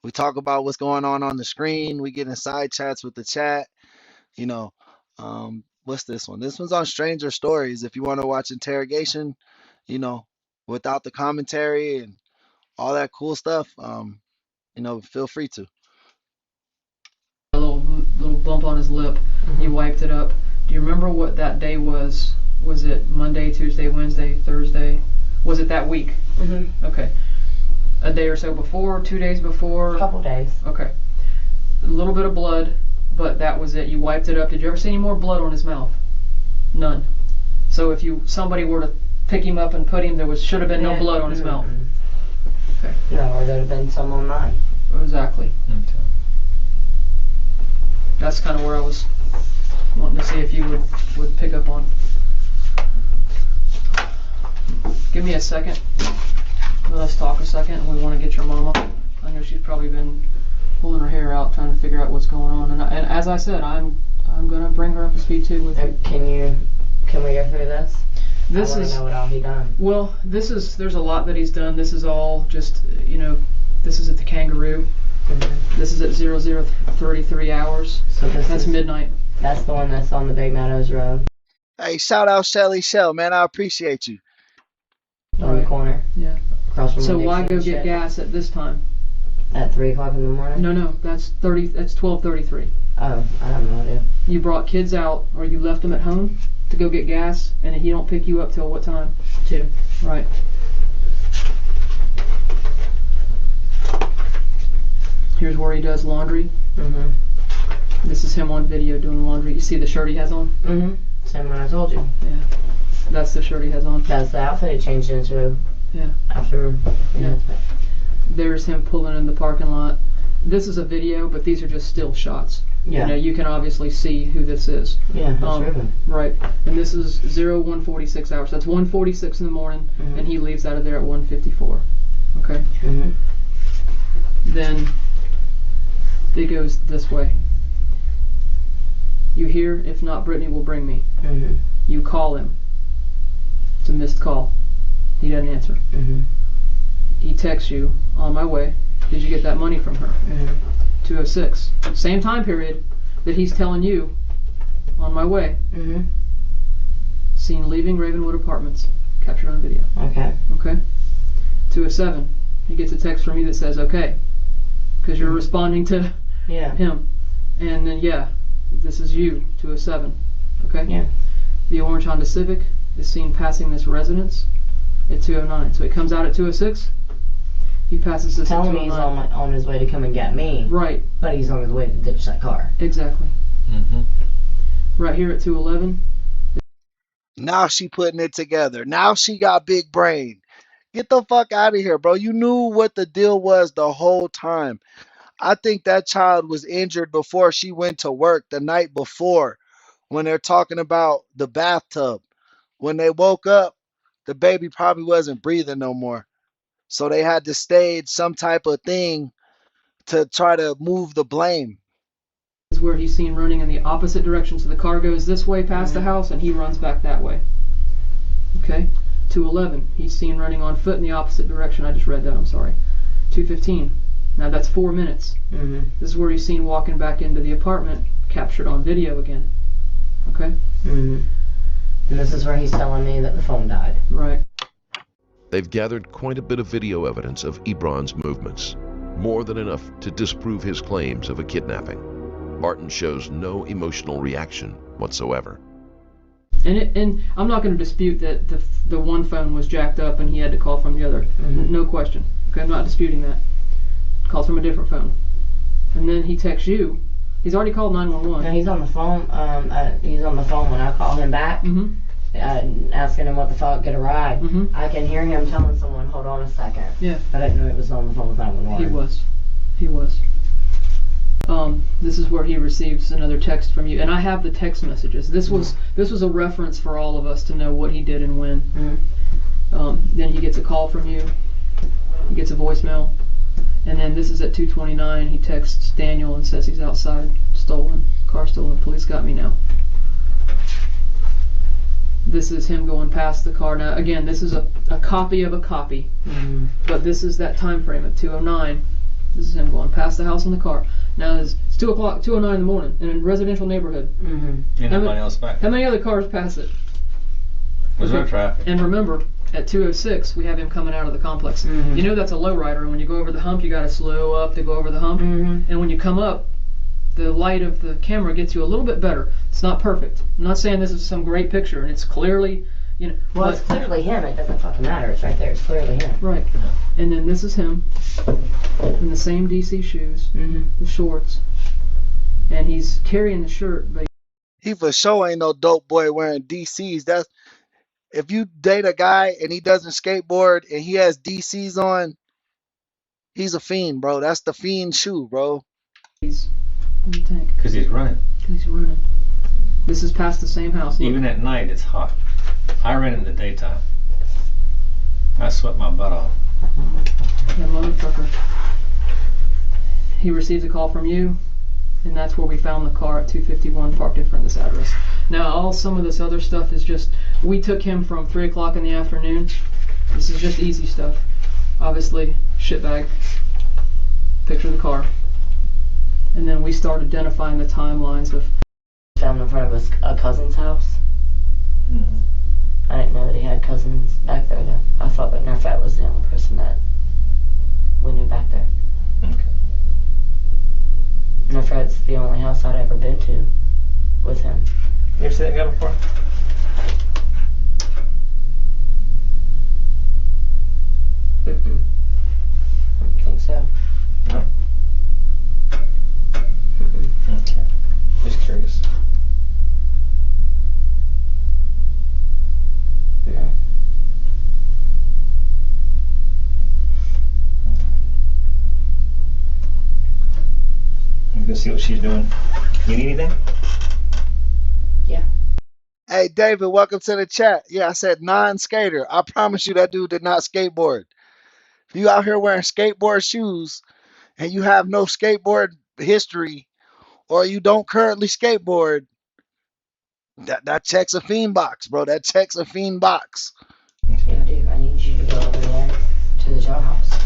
we talk about what's going on the screen, we get in side chats with the chat. What's this one? This one's on Stranger Stories. If you want to watch interrogation, without the commentary and all that cool stuff, feel free to. A little bump on his lip. Mm-hmm. You wiped it up. Do you remember what that day was? Was it Monday, Tuesday, Wednesday, Thursday? Was it that week? Mm-hmm. Okay. A day or so before, 2 days before? A couple days. Okay. A little bit of blood, but that was it. You wiped it up. Did you ever see any more blood on his mouth? None. So if somebody were to pick him up and put him, should have been no blood on his mouth. Okay. No, or there'd have been some on mine. Exactly. Okay. That's kind of where I was wanting to see if you would pick up on. Give me a second. Let's talk a second. We want to get your mama. I know she's probably been pulling her hair out, trying to figure out what's going on. And as I said, I'm gonna bring her up to speed too with you. Can we go through this? This I want to know what all he done. Well, there's a lot that he's done. This is all just, this is at the Kangaroo. Mm-hmm. This is at 00:33 hours. So that's midnight. That's the one that's on the Big Meadows Road. Hey, shout out Shelly Shell, man. I appreciate you. On the corner. Yeah. Across from So the why Dixie go get shit. gas at this time? At 3 o'clock in the morning? No, that's 12:33. Oh, I have no idea. You brought kids out, or you left them at home to go get gas, and he don't pick you up till what time? 2. Right. Here's where he does laundry. Mm-hmm. This is him on video doing laundry. You see the shirt he has on? Mm-hmm. Same one I told you. Yeah. That's the shirt he has on. That's the outfit he changed into. Yeah. After. Yeah. There's him pulling in the parking lot. This is a video, but these are just still shots. Yeah. You can obviously see who this is. Yeah, that's Ruben. Right. And this is 01:46 hours. That's 1:46 in the morning, Mm-hmm. and he leaves out of there at 1:54. Okay? Mm-hmm. Then it goes this way. You hear, if not, Brittany will bring me. Mm-hmm. You call him. It's a missed call. He doesn't answer. Mm-hmm. He texts you, on my way. Did you get that money from her? Mm-hmm. 2:06. Same time period that he's telling you, on my way. Mm-hmm. Seen leaving Ravenwood Apartments. Captured on video. Okay. Okay? 2:07. He gets a text from you that says, okay. Because you're responding to Yeah. him. And then, yeah, this is you, 2:07. Okay? Yeah. The orange Honda Civic is seen passing this residence at 2:09. So he comes out at 2:06. He passes this Telling at me he's 2:09. on his way to come and get me. Right. But he's on his way to ditch that car. Exactly. Mm-hmm. Right here at 2:11. Now she putting it together. Now she got big brain. Get the fuck out of here, bro. You knew what the deal was the whole time. I think that child was injured before she went to work the night before when they're talking about the bathtub. When they woke up, the baby probably wasn't breathing no more. So they had to stage some type of thing to try to move the blame. Is where he's seen running in the opposite direction. So the car goes this way past the house and he runs back that way. Okay? 2:11. He's seen running on foot in the opposite direction. I just read that, I'm sorry. 2:15. Now that's 4 minutes. Mm-hmm. This is where he's seen walking back into the apartment, captured on video again. Okay? Mm-hmm. And this is where he's telling me that the phone died. Right. They've gathered quite a bit of video evidence of Ebron's movements, more than enough to disprove his claims of a kidnapping. Barton shows no emotional reaction whatsoever. And I'm not going to dispute that the one phone was jacked up and he had to call from the other. Mm-hmm. No question. Okay, I'm not disputing that. Calls from a different phone. And then he texts you. He's already called 911. Now he's on the phone. He's on the phone when I call him back, Mm-hmm. asking him what the fuck, get a ride. Mm-hmm. I can hear him telling someone, "Hold on a second." Yeah. I didn't know he was on the phone with 911. He was. This is where he receives another text from you, and I have the text messages. This was a reference for all of us to know what he did and when. Mm-hmm. Then he gets a call from you. He gets a voicemail, and then this is at 2:29. He texts Daniel and says he's outside, car stolen. Police got me now. This is him going past the car. Now again, this is a copy of a copy, Mm-hmm. but this is that time frame at 2:09. This is him going past the house in the car. Now it's 2:09 in the morning in a residential neighborhood. Mm-hmm. And nobody else back. How many other cars pass it? There's no traffic. And remember, at 2:06 we have him coming out of the complex. Mhm. You know that's a lowrider, and when you go over the hump, you got to slow up to go over the hump. Mm-hmm. And when you come up, the light of the camera gets you a little bit better. It's not perfect. I'm not saying this is some great picture, and it's clearly, you know. Well, it's clearly him. It doesn't fucking matter. It's right there. It's clearly him. Right. And then this is him in the same DC shoes, the shorts, and he's carrying the shirt, but He for sure ain't no dope boy wearing DCs. That's if you date a guy and he doesn't skateboard and he has DCs on, he's a fiend, bro. That's the fiend shoe, bro. he's, what do you think? Because he's running. He's running. This is past the same house. Look. Even at night, it's hot. I ran in the daytime. I sweat my butt off. That motherfucker. He received a call from you, and that's where we found the car at 251 parked in front of this address. Now, some of this other stuff is just, we took him from 3 o'clock in the afternoon. This is just easy stuff. Obviously, shitbag. Picture of the car. And then we start identifying the timelines of. Found in front of a cousin's house. I didn't know that he had cousins back there, though. I thought that Nerfat was the only person that we knew back there. Okay. Nerfat's the only house I'd ever been to with him. You ever seen that guy before? Mm-mm. I don't think so. No? Mm-mm. Okay. Just curious. No. I'm gonna see what she's doing. You need anything? Hey, David, welcome to the chat. Yeah, I said non-skater. I promise you that dude did not skateboard. If you out here wearing skateboard shoes and you have no skateboard history or you don't currently skateboard, that checks a fiend box, bro. That checks a fiend box. Yeah, dude, I need you to go over there to the jailhouse.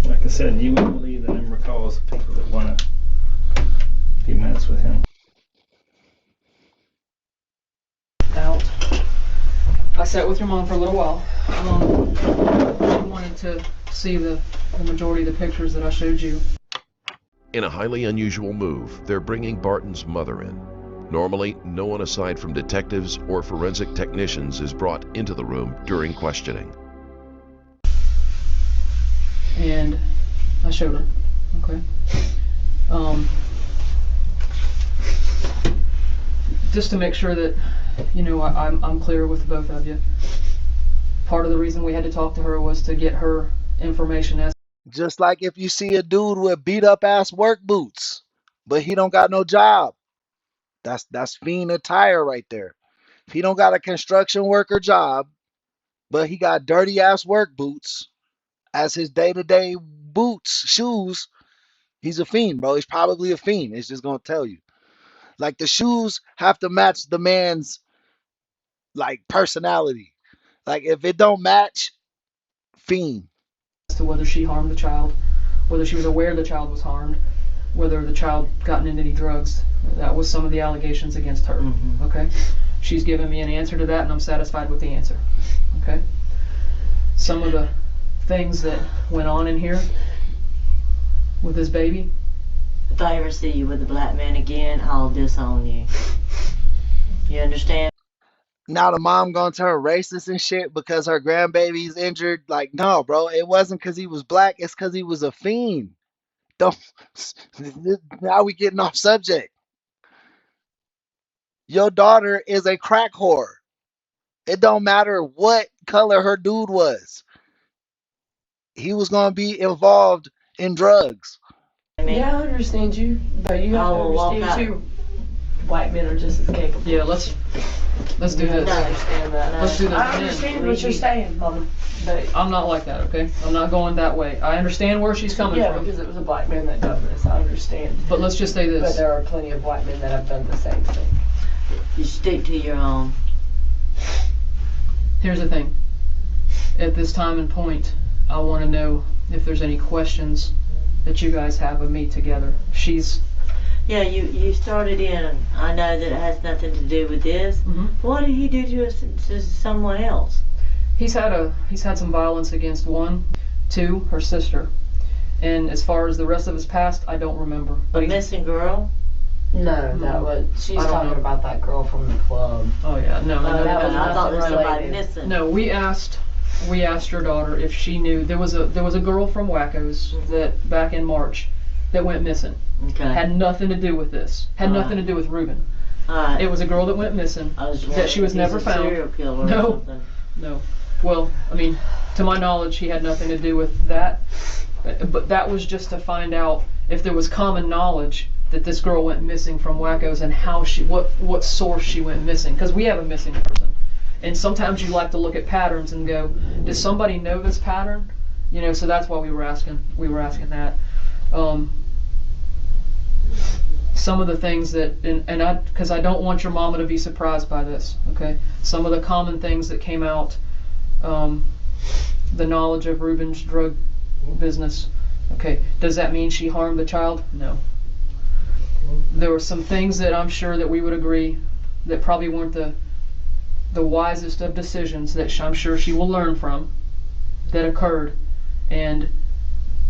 Like I said, you wouldn't believe the number of calls of people that want a few minutes with him. Out. I sat with your mom for a little while. I wanted to see the majority of the pictures that I showed you. In a highly unusual move, they're bringing Barton's mother in. Normally, no one aside from detectives or forensic technicians is brought into the room during questioning. And I showed her. Okay. Just to make sure that, you know, I'm clear with both of you. Part of the reason we had to talk to her was to get her information as. Just like if you see a dude with beat up ass work boots, but he don't got no job. That's fiend attire right there. If he don't got a construction worker job, but he got dirty ass work boots as his day-to-day boots, shoes, he's a fiend, bro. He's probably a fiend. It's just gonna tell you. Like the shoes have to match the man's like personality. Like if it don't match, fiend. As to whether she harmed the child, whether she was aware the child was harmed, whether the child gotten into any drugs. That was some of the allegations against her. Okay, she's given me an answer to that, and I'm satisfied with the answer. Okay, some of the things that went on in here with this baby. If I ever see you with a black man again, I'll disown you. You understand? Now the mom gonna turn racist and shit because her grandbaby's injured. Like, no, bro, it wasn't because he was black. It's because he was a fiend. Don't. Now we getting off subject. Your daughter is a crack whore. It don't matter what color her dude was. He was gonna be involved in drugs. Yeah, I understand you, but you have to understand too. White men are just as capable. Yeah, let's do this. I understand that. Let's do this. I understand what you're saying, Mama, but I'm not like that, okay? I'm not going that way. I understand where she's coming yeah, from. because it was a black man that done this. I understand. But let's just say But this. there are plenty of white men that have done the same thing. You stick to your own. Here's the thing. At this time and point, I want to know if there's any questions that you guys have of me together. Yeah, you started in. I know that it has nothing to do with this. What did he do to someone else? He's had some violence against one, two, her sister. And as far as the rest of his past, I don't remember. A But missing girl? No, that was, she's I don't talking know. about that girl from the club. oh yeah, no, no, no, that no, was no, I thought there was somebody related. missing. no. We asked your daughter if she knew there was a girl from Wackos that back in March that went missing. Okay. Had nothing to do with this. Had Alright. nothing to do with Reuben. Alright. It was a girl that went missing. I was that she was wondering if never he's a found. serial killer No. or something. No. Well, I mean, to my knowledge, he had nothing to do with that. But that was just to find out if there was common knowledge that this girl went missing from Wackos and how what source she went missing. Because we have a missing person. And sometimes you like to look at patterns and go, does somebody know this pattern? You know, so that's why we were asking that. Some of the things that, and because I don't want your mama to be surprised by this, okay? Some of the common things that came out, the knowledge of Reuben's drug business, okay? Does that mean she harmed the child? No. There were some things that I'm sure that we would agree that probably weren't the wisest of decisions that I'm sure she will learn from that occurred, and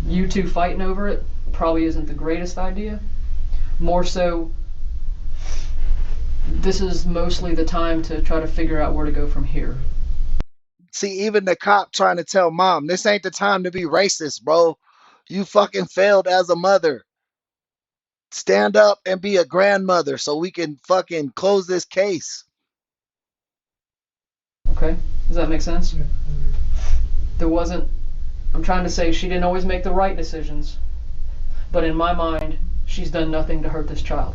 you two fighting over it probably isn't the greatest idea. More so, this is mostly the time to try to figure out where to go from here. See, even the cop trying to tell mom, this ain't the time to be racist, bro. You fucking failed as a mother. Stand up and be a grandmother so we can fucking close this case. Okay? Does that make sense? There wasn't, I'm trying to say she didn't always make the right decisions, but in my mind, she's done nothing to hurt this child.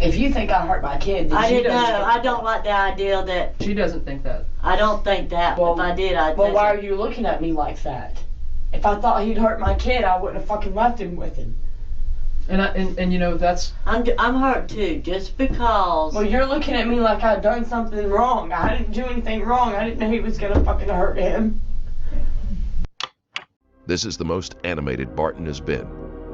If you think I hurt my kid, then I she didn't know. doesn't. I don't like the idea that. She doesn't think that. I don't think that. Well, if I did, I'd Well, think why it. are you looking at me like that? If I thought he'd hurt my kid, I wouldn't have fucking left him with him. And you know, that's, I'm hurt too, just because. Well, you're looking at me like I'd done something wrong. I didn't do anything wrong. I didn't know he was gonna fucking hurt him. This is the most animated Barton has been,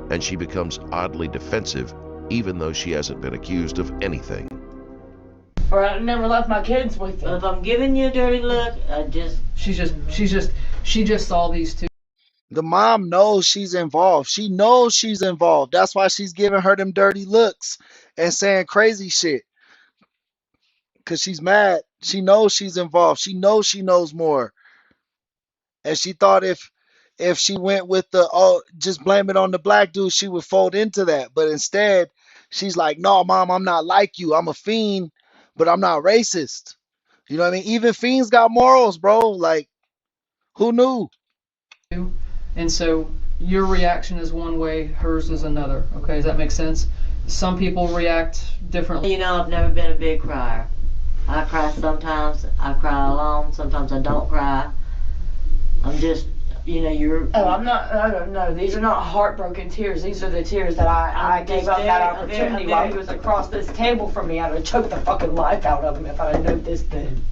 and she becomes oddly defensive even though she hasn't been accused of anything. Or I never left my kids with But him. if I'm giving you a dirty look, she just saw these two. The mom knows she's involved. She knows she's involved. That's why she's giving her them dirty looks and saying crazy shit. Because she's mad. She knows she's involved. She knows she knows more. And she thought if she went with just blame it on the black dude, she would fold into that. But instead, she's like, no, mom, I'm not like you. I'm a fiend, but I'm not racist. You know what I mean? Even fiends got morals, bro. Like, who knew? And so your reaction is one way, hers is another. Okay, does that make sense? Some people react differently. you know, I've never been a big crier. I cry sometimes. I cry alone. Sometimes I don't cry. I'm just, you're. Oh, I'm not. No, these are not heartbroken tears. These are the tears that I gave up that opportunity while he was across this table from me. I would have choked the fucking life out of him if I had known this then.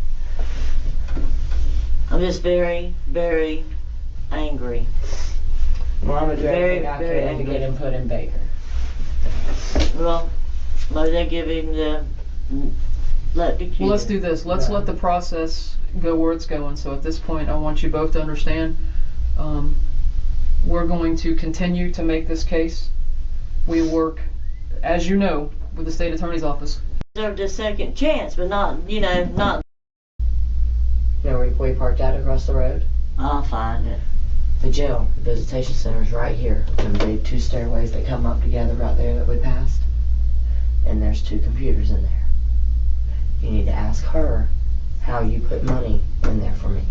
I'm just very, very angry. Well, I'm gonna do Very, everything I very can to angry. get him put in Baker. Well, maybe they give him the. Let the Well, let's do this. Let's let the process go where it's going. So at this point, I want you both to understand, we're going to continue to make this case. We work, as you know, with the state attorney's office. Deserved a second chance, but not. You know where we parked out across the road? I'll find it. The jail, the visitation center is right here. Them big 2 stairways that come up together right there that we passed. And there's 2 computers in there. You need to ask her how you put money in there for me.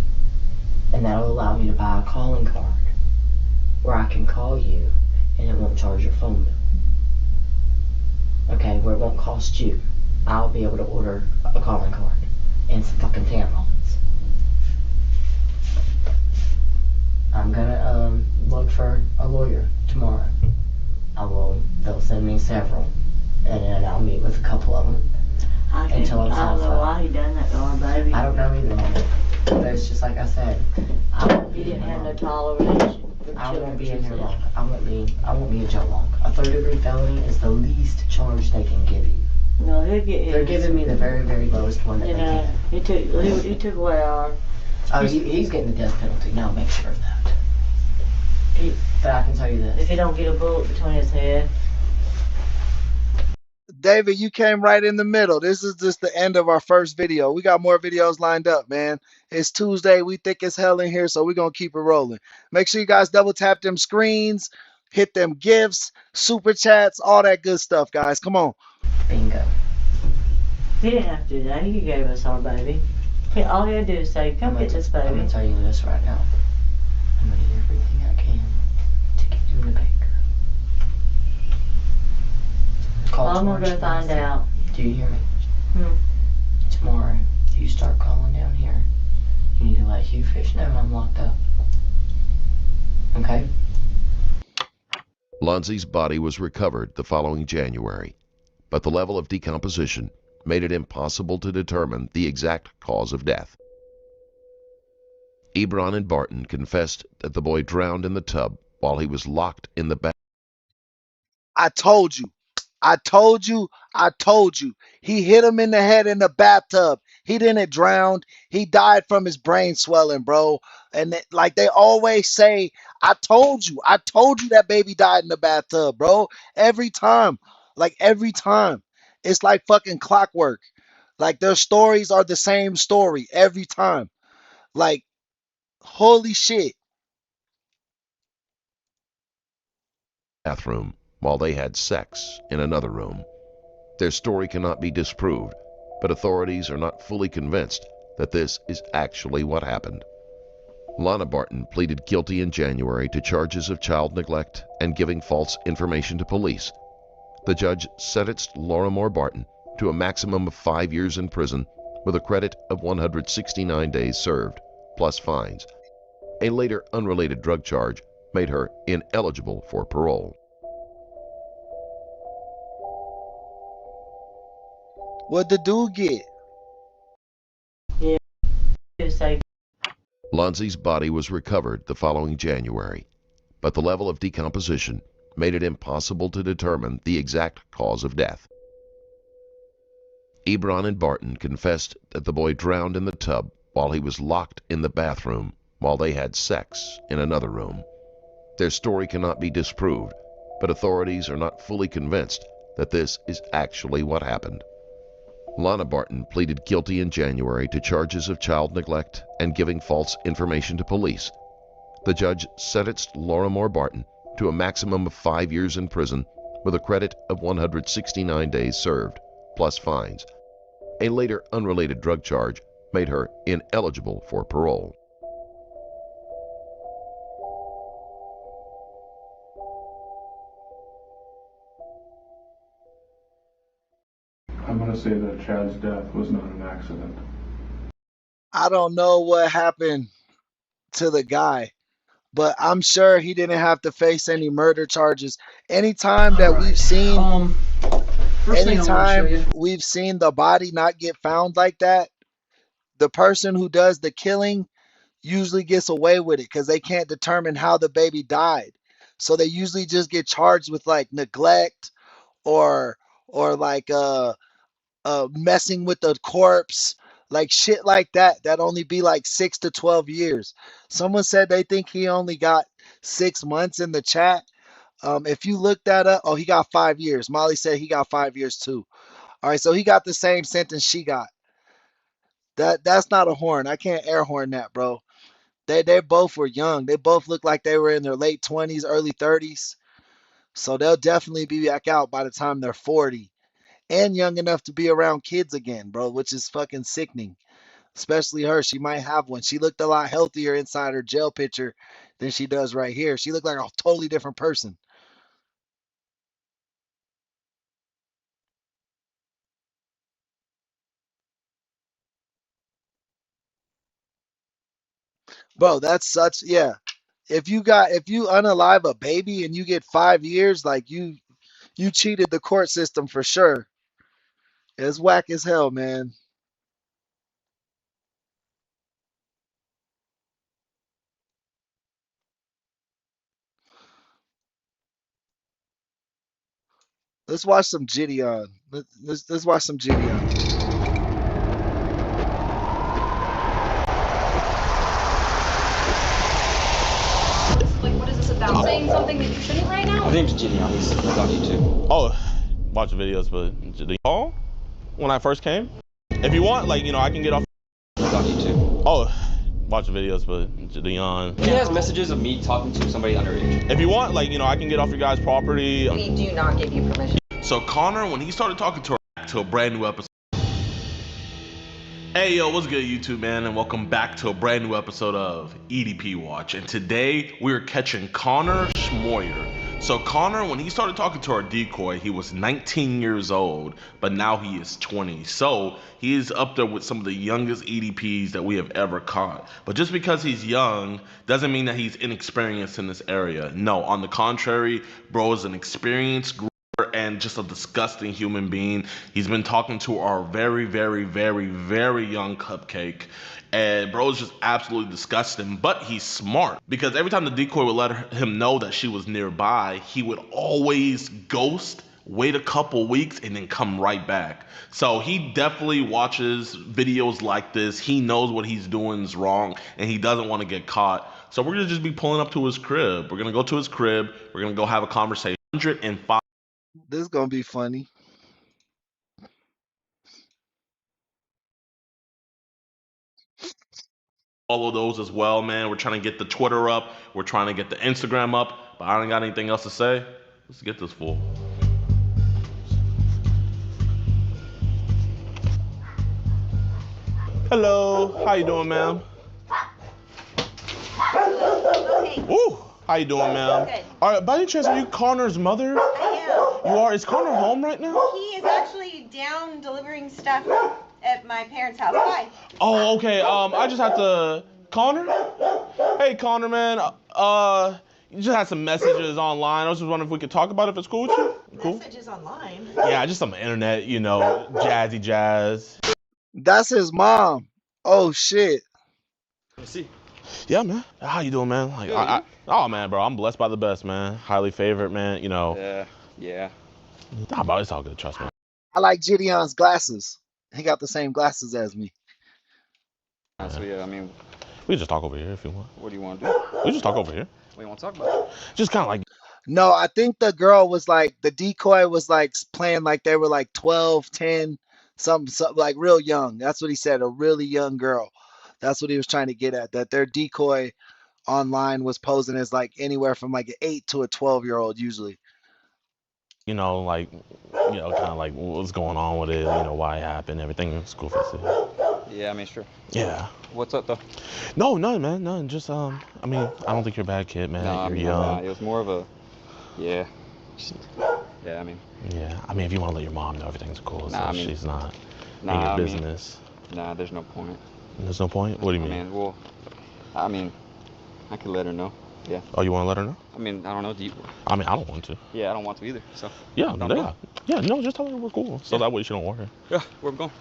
And that'll allow me to buy a calling card where I can call you and it won't charge your phone bill. Okay, where it won't cost you. I'll be able to order a calling card and some fucking tampons. I'm gonna look for a lawyer tomorrow. They'll send me several, and then I'll meet with a couple of them. I don't know why he done that to our baby. I don't know either, Mom. But it's just like I said, I won't He be in didn't here have no long. toleration for I children. won't be in she here said. long. I won't be in jail long. A 3rd-degree felony is the least charge they can give you. No, he'll get his. They're giving me the very, very lowest one that You they know, can. he took away our. Oh, he's getting the death penalty. Now make sure of that. But I can tell you If this. he don't get a bullet between his head. David, you came right in the middle. This is just the end of our first video. We got more videos lined up, man. It's Tuesday. We thick as hell in here, so we're going to keep it rolling. Make sure you guys double tap them screens, hit them gifts, super chats, all that good stuff, guys. Come on. Bingo. He didn't have to do that. He gave us our baby. All he had to do is say, come get this I'm baby. gonna tell you this right now. I'm gonna do everything I can to get him to Baker. Call I'm tomorrow, gonna go find Wednesday. out. Do you hear me? Hmm. Tomorrow, if you start calling down here, you need to let Hugh Fish know I'm locked up. Okay? Lonzi's body was recovered the following January, but the level of decomposition made it impossible to determine the exact cause of death. Ebron and Barton confessed that the boy drowned in the tub while he was locked in the bath. I told you. I told you. I told you. He hit him in the head in the bathtub. He didn't drown. He died from his brain swelling, bro. And like they always say, I told you. I told you that baby died in the bathtub, bro. Every time. Like every time. It's like fucking clockwork. Like their stories are the same story every time. Like, holy shit. Bathroom while they had sex in another room. Their story cannot be disproved, but authorities are not fully convinced that this is actually what happened. Lana Barton pleaded guilty in January to charges of child neglect and giving false information to police. The judge sentenced Laura Moore Barton to a maximum of 5 years in prison with a credit of 169 days served, plus fines. A later unrelated drug charge made her ineligible for parole. What'd the dude get? To say, Lonzi's body was recovered the following January, but the level of decomposition made it impossible to determine the exact cause of death. Ebron and Barton confessed that the boy drowned in the tub while he was locked in the bathroom while they had sex in another room. Their story cannot be disproved, but authorities are not fully convinced that this is actually what happened. Lana Barton pleaded guilty in January to charges of child neglect and giving false information to police. The judge sentenced Laura Moore Barton to a maximum of 5 years in prison with a credit of 169 days served, plus fines. A later unrelated drug charge made her ineligible for parole. I'm going to say that Chad's death was not an accident. I don't know what happened to the guy, but I'm sure he didn't have to face any murder charges. Anytime that we've seen, First thing I want to show anytime you. we've seen the body not get found like that, the person who does the killing usually gets away with it because they can't determine how the baby died. So they usually just get charged with like neglect or like messing with the corpse, like shit like that. That only be like 6 to 12 years. Someone said they think he only got 6 months in the chat. If you look that up, oh, he got 5 years. Molly said he got 5 years too. All right, so he got the same sentence she got. That's not a horn. I can't air horn that, bro. They both were young. They both look like they were in their late 20s, early 30s. So they'll definitely be back out by the time they're 40 and young enough to be around kids again, bro, which is fucking sickening. Especially her. She might have one. She looked a lot healthier inside her jail picture than she does right here. She looked like a totally different person. Bro, that's such, yeah. If you unalive a baby and you get 5 years, like you cheated the court system for sure. It's whack as hell, man. Let's watch some Gideon. Let's watch some Gideon. Like, what is this about? saying something that you shouldn't right now? My name's Gideon. He's on YouTube. Oh, watch the videos, but the call when I first came. If you want, like, you know, I can get off. He's on YouTube. Oh, watch the videos, but Gideon. He has messages of me talking to somebody underage. If you want, like, you know, I can get off your guys' property. We do not give you permission. So Connor, when he started talking to her, to a brand new episode. Hey yo, what's good YouTube, man, and welcome back to a brand new episode of EDP Watch. And today we're catching Connor Schmoyer. So Connor, when he started talking to our decoy, he was 19 years old, but now he is 20. So he is up there with some of the youngest EDPs that we have ever caught. But just because he's young doesn't mean that he's inexperienced in this area. No, on the contrary, bro is an experienced and just a disgusting human being. He's been talking to our very, very, very, very young cupcake, and bro's just absolutely disgusting, but he's smart, because every time the decoy would let him know that she was nearby, he would always ghost, wait a couple weeks, and then come right back. So he definitely watches videos like this. He knows what he's doing is wrong, and he doesn't want to get caught. So we're gonna just be pulling up to his crib. We're gonna go to his crib. We're gonna go have a conversation. 105. This is gonna be funny. Follow those as well, man. We're trying to get the Twitter up. We're trying to get the Instagram up. But I don't got anything else to say. Let's get this fool. Hello, how you doing, ma'am? Ooh, how you doing, ma'am? Good. All right, by any chance, are you Connor's mother? I am. You are? Is Connor home right now? He is actually down delivering stuff at my parents' house. Why? Oh, okay. I just have to. Connor? Hey, Connor, man. You just had some messages online. I was just wondering if we could talk about it, if it's cool with you. Cool? Messages online. Yeah, just on the internet, you know, jazzy jazz. That's his mom. Oh shit. Let's see. Yeah, man. How you doing, man? Like, oh, man, bro. I'm blessed by the best, man. Highly favored, man. You know. Yeah. Nah, bro, it's all good. Trust me. I like Gideon's glasses. He got the same glasses as me. So yeah, I mean, We can just talk over here if you want. what do you want to do? We can just talk over here. What do you want to talk about? Just kind of like. No, I think the girl was like, the decoy was like playing like they were like 12, 10, something like real young. That's what he said, a really young girl. That's what he was trying to get at, that their decoy online was posing as like anywhere from like an 8 to a 12-year-old usually. You know, like, you know, kind of like what's going on with it, you know, why it happened, everything. It's cool for us. Yeah, I mean, sure. Yeah. What's up, though? No, none, man. None. Just, I mean, I don't think you're a bad kid, man. No, I you're mean, young. it was more of a, yeah. Yeah, I mean. Yeah. I mean, if you want to let your mom know everything's cool, so I mean, she's not in I your mean, business. Nah, there's no point. There's no point? What do you mean? I mean, well, I mean, I could let her know. Yeah. Oh, you want to let her know? I mean, I don't know. Do you? I mean, I don't want to. Yeah, I don't want to either. So. Yeah, Don't yeah. go. Yeah, no, just tell her we're cool. So that way she don't worry. Yeah, where we going?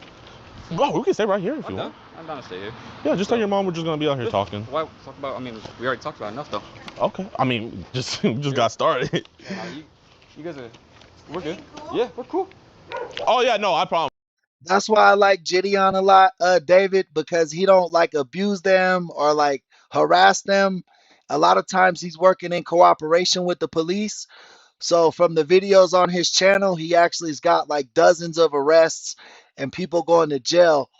Bro, we can stay right here if you want. I'm down to stay here. Yeah, just tell your mom we're just going to be out here talking. Why talk about, I mean, we already talked about enough, though. Okay. I mean, just got started. You guys are, we're good. Yeah, we're cool. Oh, yeah, no, I promise. That's why I like Gideon a lot, David, because he don't like abuse them or like harass them. A lot of times he's working in cooperation with the police. So from the videos on his channel, he actually has got like dozens of arrests and people going to jail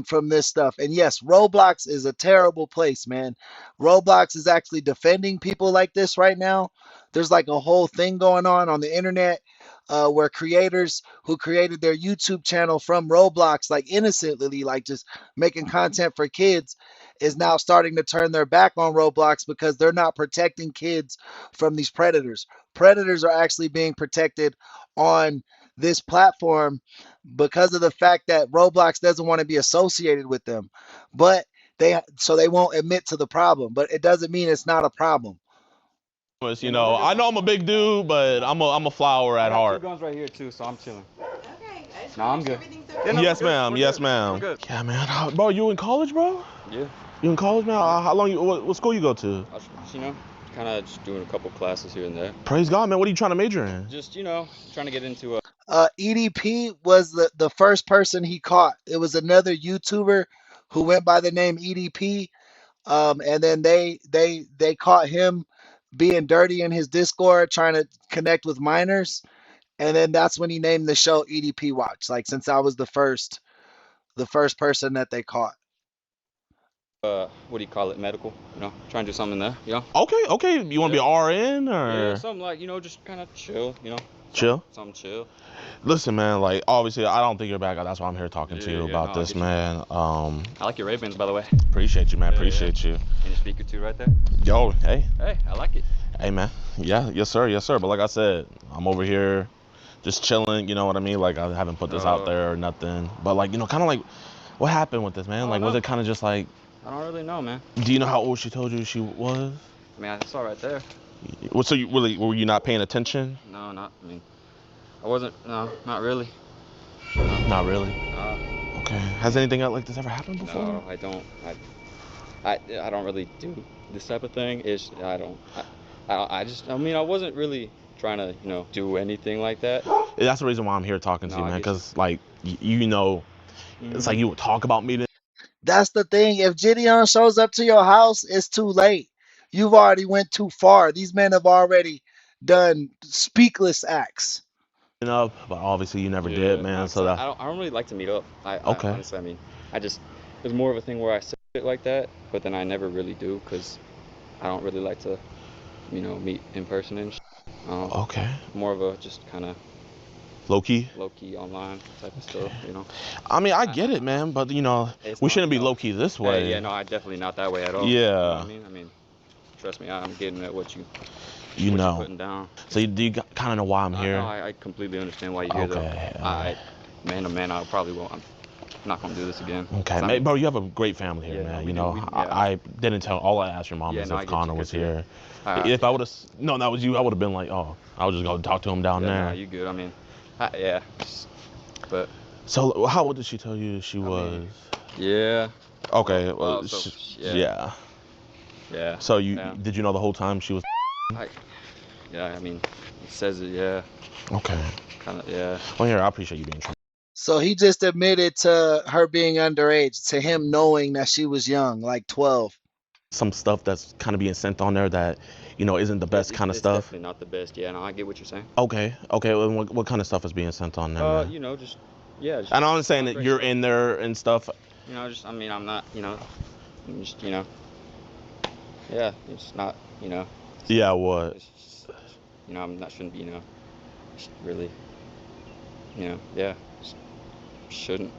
from this stuff. And yes, Roblox is a terrible place, man. Roblox is actually defending people like this right now. There's like a whole thing going on the internet where creators who created their YouTube channel from Roblox, like innocently, like just making content for kids, is now starting to turn their back on Roblox because they're not protecting kids from these predators. Predators are actually being protected on this platform because of the fact that Roblox doesn't want to be associated with them. But they won't admit to the problem, but it doesn't mean it's not a problem. You know, I know I'm a big dude, but I'm a flower at heart. Two guns right here too, so I'm chilling. Okay. No, I'm good. Yeah, Yes, ma'am. Yes, ma'am. Yeah, man. Bro, you in college, bro? Yeah. You in college, man? How long what school you go to? You know, kind of just doing a couple classes here and there. Praise God, man. What are you trying to major in? Just, you know, trying to get into EDP was the first person he caught. It was another YouTuber who went by the name EDP, and then they caught him being dirty in his Discord, trying to connect with minors. And then that's when he named the show EDP Watch. Like, since I was the first person that they caught. What do you call it? Medical, you know, trying to do something there, you know? Okay. You want to be RN or? Yeah, something like, you know, just kind of chill, you know? Chill? Something chill. Listen, man, like, obviously, I don't think you're bad guy. That's why I'm here talking to you about this, man. I like your Ray-Bans, by the way. Appreciate you, man. Appreciate you. And your speaker, too, right there. Yo, hey. Hey, I like it. Hey, man. Yeah, yes, sir. But like I said, I'm over here just chilling, you know what I mean? Like, I haven't put this out there or nothing. But, like, you know, kind of like, what happened with this, man? Like, was it kind of just like... I don't really know, man. Do you know how old she told you she was? I mean, I saw right there. Well, so were you not paying attention? No, I wasn't, no, not really. Not really? Okay. Has anything like this ever happened before? No, I don't. I don't really do this type of thing. I mean, I wasn't really trying to, you know, do anything like that. That's the reason why I'm here talking to you, man, because, like, you know, it's like you would talk about me. That's the thing. If Gideon shows up to your house, it's too late. You've already went too far. These men have already done speakless acts. You know, but obviously you never did, man. So that I don't really like to meet up. Okay. Honestly, I mean, it's more of a thing where I say it like that, but then I never really do because I don't really like to, you know, meet in person and shit. Okay. More of a just kind of low-key online type of stuff, you know. I mean, I get it, man, but, you know, we shouldn't be low-key this way. Yeah, no, I definitely not that way at all. Yeah. You know what I mean, trust me, I'm getting at what you're putting down. So do you kind of know why I'm here? No, I completely understand why you're here, though. Man, oh man, I probably won't. I'm not gonna do this again. Okay, bro, you have a great family here, man. You know, I didn't tell. All I asked your mom was if Connor was here. If I would have known that was you, I would have been like, oh, I would just go talk to him down there. No, you good. I mean, but. So how old did she tell you she was? Yeah. Okay. Well, yeah. So did you know the whole time she was? Yeah, I mean, it says it. Yeah. Okay. Kind of. Yeah. Well, here, I appreciate you being true. So he just admitted to her being underage, to him knowing that she was young, like 12. Some stuff that's kind of being sent on there that, you know, isn't the best kind of stuff. It's definitely not the best. Yeah, no, I get what you're saying. Okay. Well, what kind of stuff is being sent on there? You know, just and I'm saying that you're in there and stuff. You know, I mean, I'm not, you know, you know, yeah, it's not, you know. Yeah, what? You know, shouldn't be, you know, really, you know, yeah, shouldn't.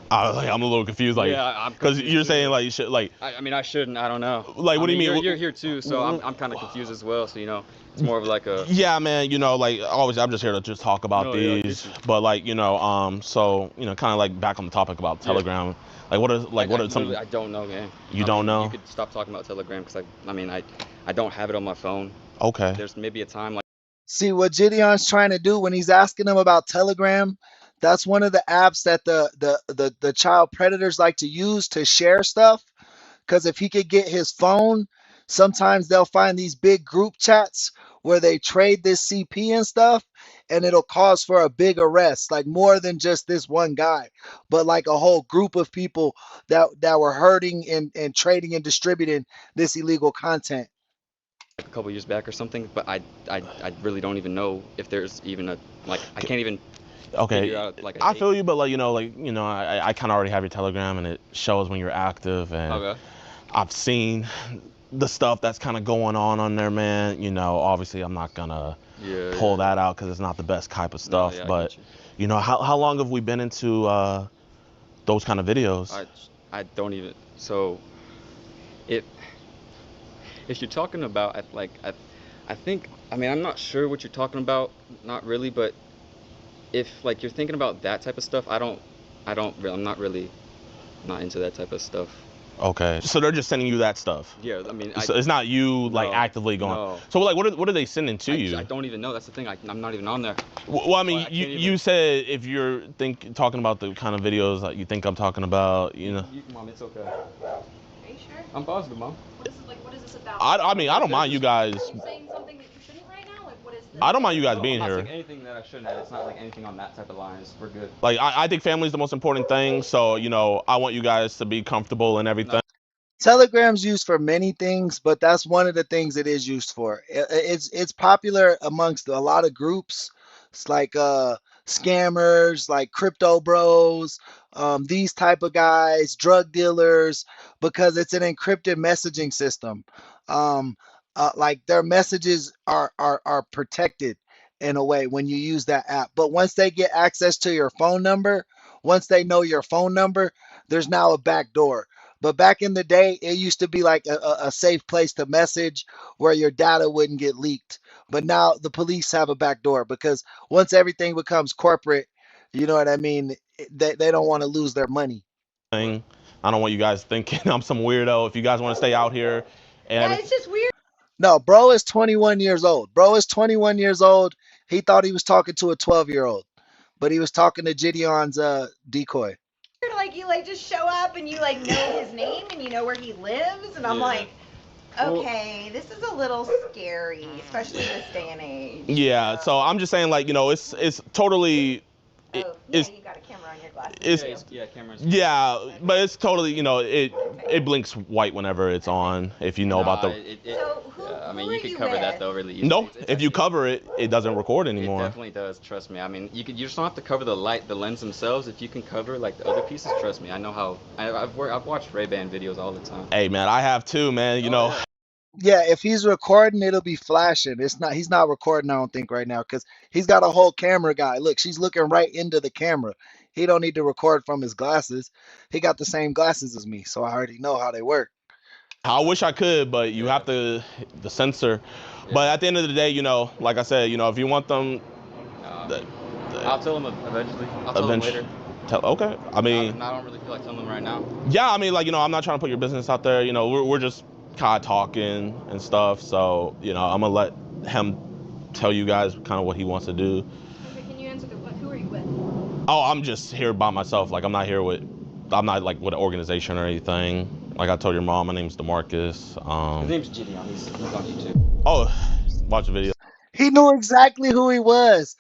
I'm a little confused, like, because you're saying like you should, like. I mean, I shouldn't. I don't know. Like, what do you mean? You're here too, so I'm kind of confused as well. So you know, it's more of like a. Yeah, man. You know, like always, I'm just here to just talk about these. But like, you know, so you know, kind of like back on the topic about Telegram. Yeah. Like, what are some? I don't know, man. You don't know? You could stop talking about Telegram because I mean, I don't have it on my phone. Okay. There's maybe a time like. See what Gideon's trying to do when he's asking him about Telegram. That's one of the apps that the child predators like to use to share stuff. Because if he could get his phone, sometimes they'll find these big group chats where they trade this CP and stuff, and it'll cause for a big arrest, like more than just this one guy, but like a whole group of people that were hurting and trading and distributing this illegal content. A couple years back or something, but I really don't even know if there's even a, like, I can't even. Okay, I feel you, but like, you know, I kind of already have your Telegram, and it shows when you're active, and I've seen the stuff that's kind of going on there, man. You know, obviously I'm not gonna pull that out because it's not the best type of stuff, but you know, how long have we been into those kind of videos? I don't even. So if you're talking about I think, I mean, I'm not sure what you're talking about, not really, but if like you're thinking about that type of stuff, I'm not into that type of stuff. Okay, so they're just sending you that stuff. Yeah, I mean, so it's not you like actively going. No. So like, what are they sending to you? I don't even know. That's the thing. I'm not even on there. Well, I mean, you said if you're talking about the kind of videos that you think I'm talking about, you know. Mom, it's okay. Are you sure? I'm positive, Mom. What is this about? I mean, I don't mind you guys. Are you saying something that you shouldn't right now? Like, what is this? I don't mind you guys being I'm here. not saying anything that I shouldn't have. It's not like anything on that type of lines. We're good. Like, I think family is the most important thing. So, you know, I want you guys to be comfortable and everything. Telegram's used for many things, but that's one of the things it is used for. It's popular amongst a lot of groups. It's like scammers, like crypto bros, these type of guys, drug dealers, because it's an encrypted messaging system. Um, like their messages are protected in a way when you use that app. But once they get access to your phone number, once they know your phone number, there's now a back door. But back in the day, it used to be like a safe place to message where your data wouldn't get leaked. But now the police have a back door because once everything becomes corporate, you know what I mean? They don't want to lose their money. I don't want you guys thinking I'm some weirdo. If you guys want to stay out here, and Yeah, it's just weird. No, bro is 21 years old. Bro is 21 years old. He thought he was talking to a 12-year-old, but he was talking to Gideon's decoy. Like you like just show up and you like know his name and you know where he lives, and I'm Yeah. like, okay, this is a little scary, especially this day and age. yeah. So I'm just saying, like, you know, it's totally. Oh, yeah, It's you got a camera on your glasses. it's Yeah, cameras. yeah, but it's totally, you know, it blinks white whenever it's on. If you know about the. So I mean, who you are could you cover that with? though really easily. No, if you cover it, it doesn't record It anymore. definitely does. Trust me. I mean, you just don't have to cover the lens themselves. If you can cover like the other pieces, trust me. I know how. I've watched Ray-Ban videos all the time. Hey man, I have too, man. You know. Yeah. Yeah, if he's recording, it'll be flashing. He's not recording, I don't think, right now, because he's got a whole camera guy. Look, she's looking right into the camera. He don't need to record from his glasses. He got the same glasses as me, so I already know how they work. I wish I could, but you have to the censor. But at the end of the day, you know, like I said, you know, if you want them, I'll tell them eventually. I'll tell them later. Okay. I mean, I don't really feel like telling them right now. yeah, I mean, like, you know, I'm not trying to put your business out there. You know, we're just kind of talking and stuff. So, you know, I'm gonna let him tell you guys kind of what he wants to do. Okay, can you answer the what? Who are you with? Oh, I'm just here by myself. Like, I'm not like with an organization or anything. Like I told your mom, my name's DeMarcus. His name's Gideon. He's on YouTube. Oh, watch the video. He knew exactly who he was.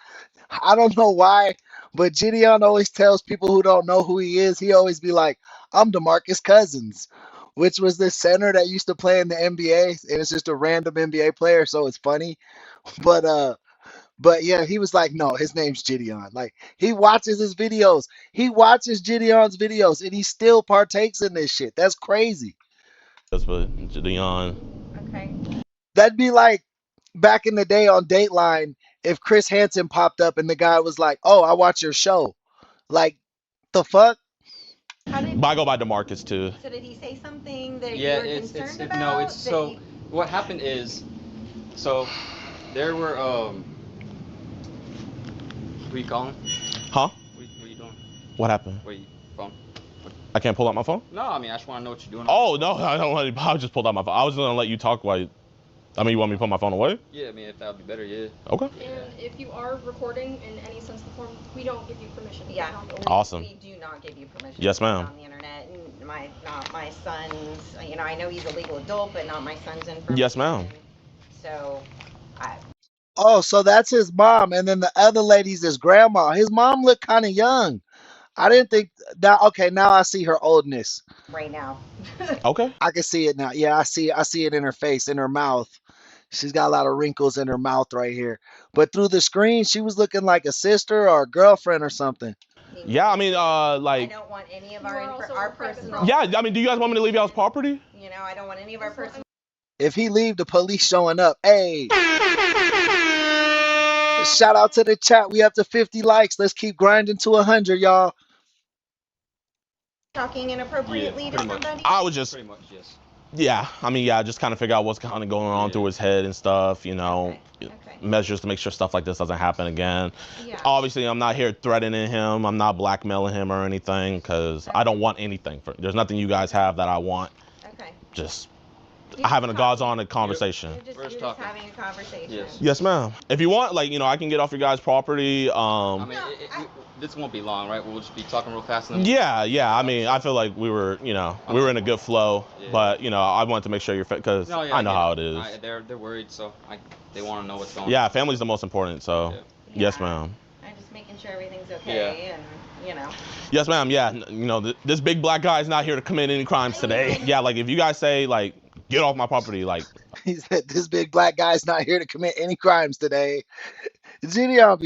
I don't know why, but Gideon always tells people who don't know who he is, he always be like, I'm DeMarcus Cousins, which was this center that used to play in the NBA, and it's just a random NBA player, so it's funny. But yeah, he was like, no, his name's Gideon. Like, he watches his videos. He watches Gideon's videos, and he still partakes in this shit. That's crazy. That's what Gideon. Okay. That'd be like back in the day on Dateline if Chris Hansen popped up and the guy was like, oh, I watch your show. Like, the fuck? How did, But I go by DeMarcus too. so did he say something that Yeah, you were it's concerned no, about? it's so. What happened is, so there were Who you calling? Huh? What are you doing? What happened? What are you phone? I can't pull out my phone? No, I mean I just want to know what you're doing. Oh, no, I don't want to. I just pulled out my phone. I was going to let you talk while I mean, you want me to put my phone away? Yeah, I mean if that would be better, yeah. Okay. And if you are recording in any sense of the form, we don't give you permission. Yeah. Awesome. We do not give you permission. Yes, to put it ma'am. On the internet, and not my son's. You know, I know he's a legal adult, but not my son's information. Yes, ma'am. So, Oh, so that's his mom, and then the other lady's his grandma. His mom looked kind of young. I didn't think that. Okay, now I see her oldness. right now. Okay. I can see it now. Yeah, I see it in her face, in her mouth. She's got a lot of wrinkles in her mouth right here. But through the screen, she was looking like a sister or a girlfriend or something. Yeah, I mean, I like, don't want any of You are also our a private personal. yeah, I mean, do you guys want me to leave y'all's property? You know, I don't want any of our personal. If he leave, the police showing up. Hey, shout out to the chat. We up to 50 likes. Let's keep grinding to 100, y'all. Talking inappropriately to pretty much. somebody. I was just, Pretty much, yes. yeah, I mean, yeah, just kind of figure out what's kind of going on through his head and stuff, you know, Okay. measures to make sure stuff like this doesn't happen again. Yeah. Obviously, I'm not here threatening him. I'm not blackmailing him or anything because I don't want anything. There's nothing you guys have that I want. Okay. Just You're having a just God's talking. honest conversation. You're just talking. having a conversation. Yes. Yes, ma'am. If you want, like, you know, I can get off your guys' property. I mean, this won't be long, right? We'll just be talking real fast. And then Yeah. I mean, I feel like we were in a good flow, Yeah. but, you know, I wanted to make sure you're fit because No, yeah, I know get how it is. They're worried, so they want to know what's going on. Yeah, family's the most important, so Yeah. yes, ma'am. I just just making sure everything's okay, and you know. Yes, ma'am. Yeah, you know, this big black guy is not here to commit any crimes today. Yeah, like if you guys say like, get off my property, like. He said, "This big black guy's not here to commit any crimes today." Gideon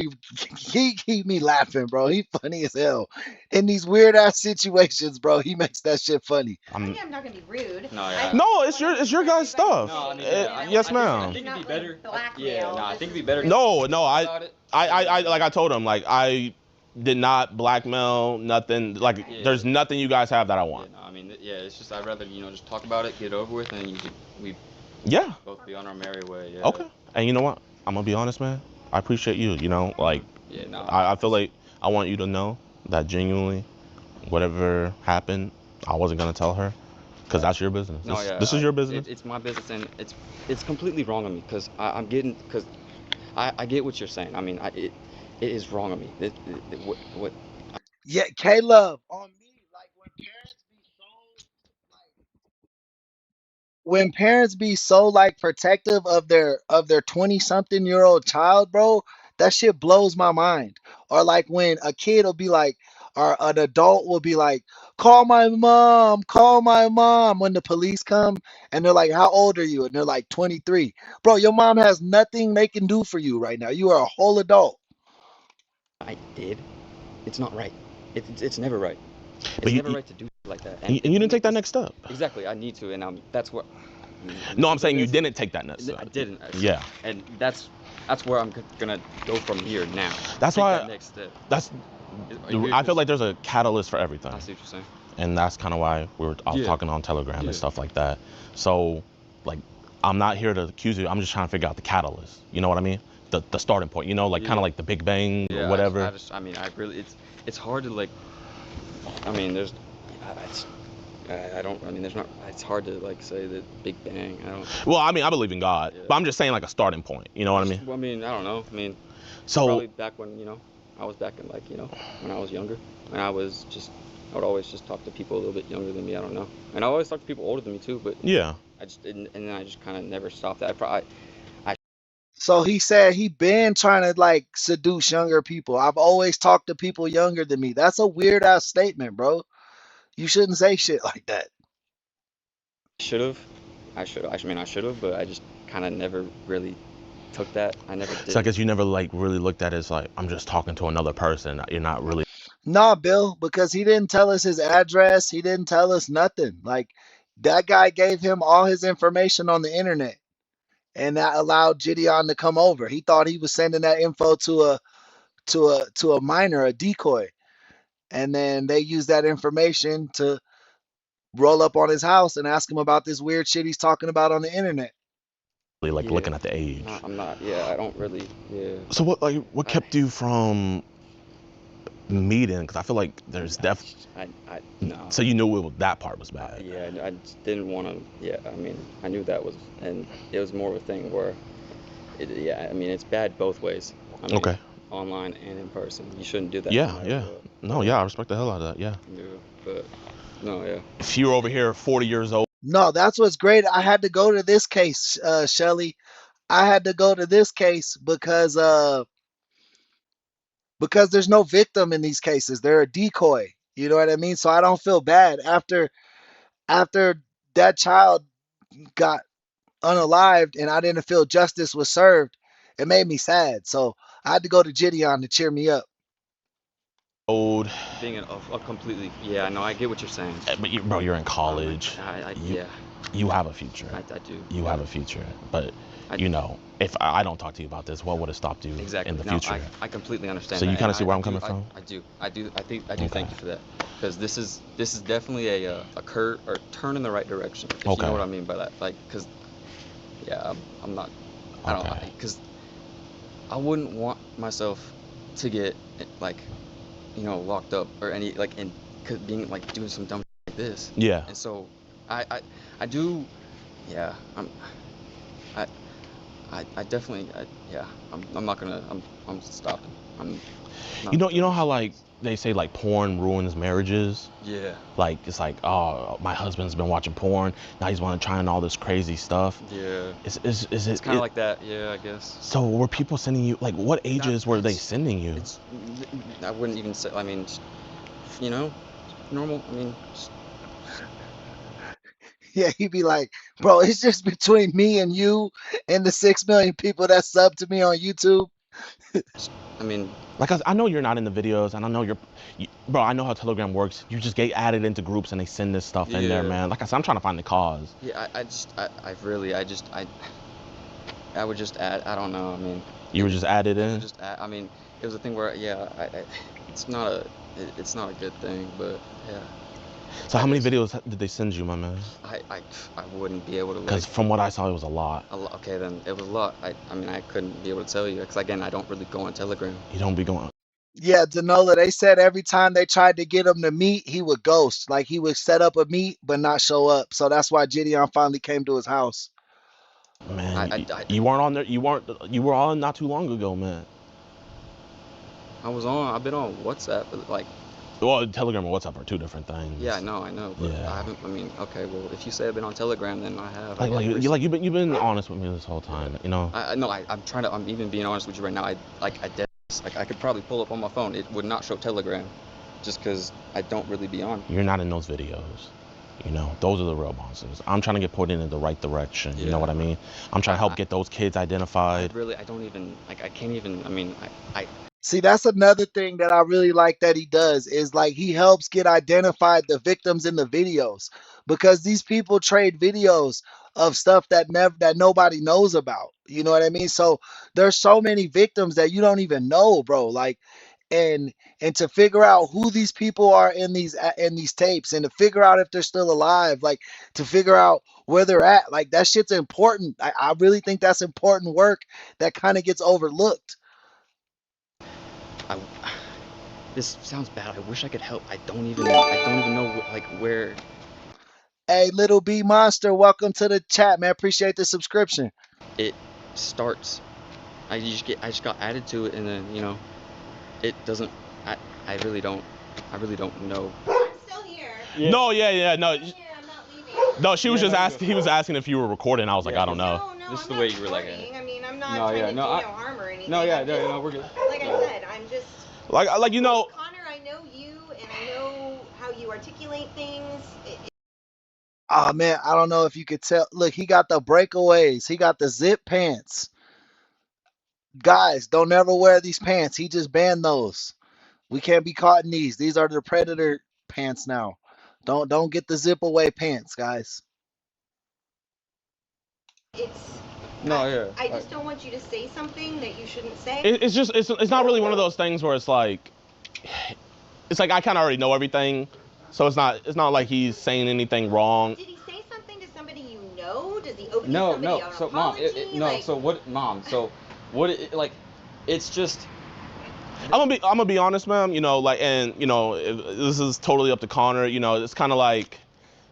he keep me laughing, bro. He funny as hell. In these weird ass situations, bro, he makes that shit funny. I'm not gonna be rude. No, it's your guys' stuff. No, I mean, yes, ma'am. I think it'd be better. Blackmail. I think it'd be better. No, I like I told him, like I did not blackmail nothing. Like there's nothing you guys have that I want. I mean, it's just I'd rather just talk about it, get it over with, and we both be on our merry way. Yeah. Okay. And you know what? I'm gonna be honest, man. I appreciate you. You know, like I feel like I want you to know that genuinely, whatever happened, I wasn't gonna tell her, because that's your business. This is your business. It's my business, and it's completely wrong on me, because I get what you're saying. I mean, it is wrong on me. What? Yeah, K-Love, on me, like when parents be so like protective of their 20-something-year-old child, bro, that shit blows my mind. Or like when a kid will be like, or an adult will be like, call my mom, when the police come, and they're like, how old are you? And they're like 23. Bro, your mom has nothing they can do for you right now. You are a whole adult. I did. It's not right. It's never right. But It's never right to do like that. And you didn't take that next step. Exactly. I need to, and that's what. No, I'm saying you didn't take that next step. I didn't. Yeah. And that's where I'm gonna go from here now. That's Take why. that next step. I feel like there's a catalyst for everything. I see what you're saying. And that's kind of why I was talking on Telegram and stuff like that. So, like, I'm not here to accuse you. I'm just trying to figure out the catalyst. You know what I mean? The starting point. You know, like kind of like the Big Bang or whatever. I mean, it's hard to like. I mean, there's. There's not. It's hard to like say that Big Bang. I don't. Well, I mean, I believe in God, but I'm just saying like a starting point. You know what I mean? Well, I mean, I don't know. I mean, so probably back when I was back in like when I was younger, and I would always just talk to people a little bit younger than me. I don't know, and I always talk to people older than me too. But I just didn't, and then I just kind of never stopped that. So he said he been trying to like seduce younger people. I've always talked to people younger than me. That's a weird ass statement, bro. You shouldn't say shit like that. I should have, but I just kind of never really took that. I never did. So I guess you never like really looked at it as like, I'm just talking to another person. You're not really. Nah, Bill, because he didn't tell us his address. He didn't tell us nothing. Like that guy gave him all his information on the internet, and that allowed Gideon to come over. He thought he was sending that info to a minor, a decoy, and then they used that information to roll up on his house and ask him about this weird shit he's talking about on the internet. Like looking at the age. I'm not. Yeah, I don't really. Yeah. So what kept you from meeting? Because I feel like there's no. So you knew that part was bad. Yeah, I just didn't want to. Yeah, I mean, I knew that was, and it was more of a thing where, I mean, it's bad both ways. I mean, okay. Online and in person, you shouldn't do that. No, I respect the hell out of that. Yeah. Yeah, but no, yeah. If you're over here 40 years old. No, that's what's great. I had to go to this case, Shelly. I had to go to this case because there's no victim in these cases. They're a decoy. You know what I mean? So I don't feel bad after that child got unalived and I didn't feel justice was served. It made me sad. So I had to go to Gideon to cheer me up. Old. Being a completely, I know, I get what you're saying. But bro, you're in college. You have a future. I do. You have a future. But if I don't talk to you about this, what would have stopped you in the future? I completely understand. So you kind of see where I'm coming from. I do. I do. Thank you for that, because this is definitely a turn in the right direction. If you know what I mean by that, like, because I'm not. I don't, because I wouldn't want myself to get like, locked up or any like in being like doing some dumb shit like this. Yeah. And so I do. Yeah. I definitely. I'm not gonna. I'm stopping. I'm not You know doing how like they say like porn ruins marriages. Yeah. Like it's like, oh, my husband's been watching porn. Now he's want to try all this crazy stuff. Yeah. Is It's it? kind of like that. Yeah, I guess. So were people sending you, like, what ages were they sending you? I wouldn't even say. I mean, you know, normal. I mean. Yeah, he'd be like, bro, it's just between me and you and the 6 million people that sub to me on YouTube. I mean, like I know you're not in the videos, and I know bro, I know how Telegram works. You just get added into groups and they send this stuff in there, man. Like I said, I'm trying to find the cause. Yeah, I would just add. I don't know. I mean. You were just added in. I mean, it was a thing where it's not a good thing, but yeah. So how many videos did they send you, my man? I wouldn't be able to. Because from what I saw, it was a lot. Okay, then it was a lot. I mean, I couldn't be able to tell you because again, I don't really go on Telegram. You don't be going. Yeah, Danola, they said every time they tried to get him to meet, he would ghost. Like he would set up a meet but not show up. So that's why Gideon finally came to his house. Man, you weren't on there. You were on not too long ago, man. I've been on WhatsApp, but like. Well, Telegram and WhatsApp are two different things. Yeah, I know, but yeah. I haven't. I mean, okay, well, if you say I've been on Telegram, then I have. You've been honest with me this whole time, you know. I'm even being honest with you right now. I could probably pull up on my phone. It would not show Telegram, just because I don't really be on. You're not in those videos. You know, those are the real monsters. I'm trying to get put in the right direction. You know what I mean? I'm trying to help get those kids identified. I don't even I can't even. I mean, I. See, that's another thing that I really like that he does is like he helps get identified the victims in the videos because these people trade videos of stuff that nobody knows about. You know what I mean? So there's so many victims that you don't even know, bro. Like, and to figure out who these people are in these tapes and to figure out if they're still alive, like to figure out where they're at, like that shit's important. I really think that's important work that kind of gets overlooked. This sounds bad. I wish I could help. I don't even know like where. Hey, Little B Monster, welcome to the chat, man. Appreciate the subscription. It starts. I just got added to it, and then it doesn't. I really don't know. I'm still here. Yeah. No, no. I'm not leaving. No, she was just asking. He was asking if you were recording. I was like, I don't know. No, this is the I'm way not you were like. I mean, I'm not trying to do no harm or anything. No, we're good. Like I said, I'm just. Like you know. Connor, I know you, and I know how you articulate things. Oh man, I don't know if you could tell. Look, he got the breakaways. He got the zip pants. Guys, don't ever wear these pants. He just banned those. We can't be caught in these. These are the predator pants now. Don't get the zip away pants, guys. I just don't want you to say something that you shouldn't say. It's not really one of those things where it's like I kind of already know everything, so it's not like he's saying anything wrong. Did he say something to somebody you know? Does he owe somebody an so apology? Mom, so what it's just. I'm gonna be honest, ma'am. You know, like, and you know, this is totally up to Connor. You know, it's kind of like,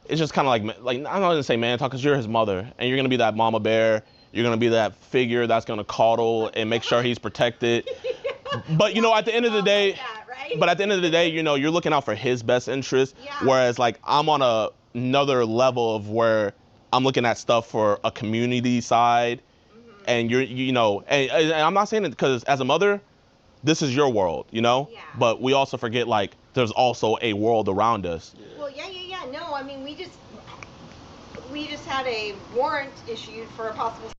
it's just kind of like I'm not gonna say man talk because you're his mother, and you're gonna be that mama bear. You're gonna be that figure that's gonna coddle and make sure he's protected. But you know, at the end of the day, you know, you're looking out for his best interest. Yeah. Whereas like I'm on another level of where I'm looking at stuff for a community side, and you know, and I'm not saying it because as a mother, this is your world, you know. Yeah. But we also forget like there's also a world around us. Well, yeah. No, I mean we just had a warrant issued for a possible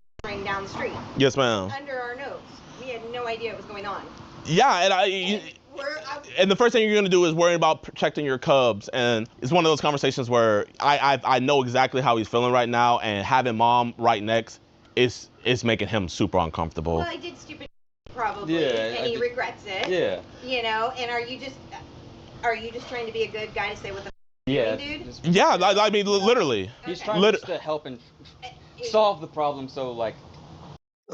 down the street. Yes, ma'am. Under our nose. We had no idea what was going on. Yeah, and the first thing you're gonna do is worry about protecting your cubs, and it's one of those conversations where I know exactly how he's feeling right now, and having mom right next is making him super uncomfortable. Well, I did stupid probably, and he regrets it. Yeah. You know, and are you just trying to be a good guy to say what the dude? Yeah, I mean literally. He's trying just to help and solve the problem, so like.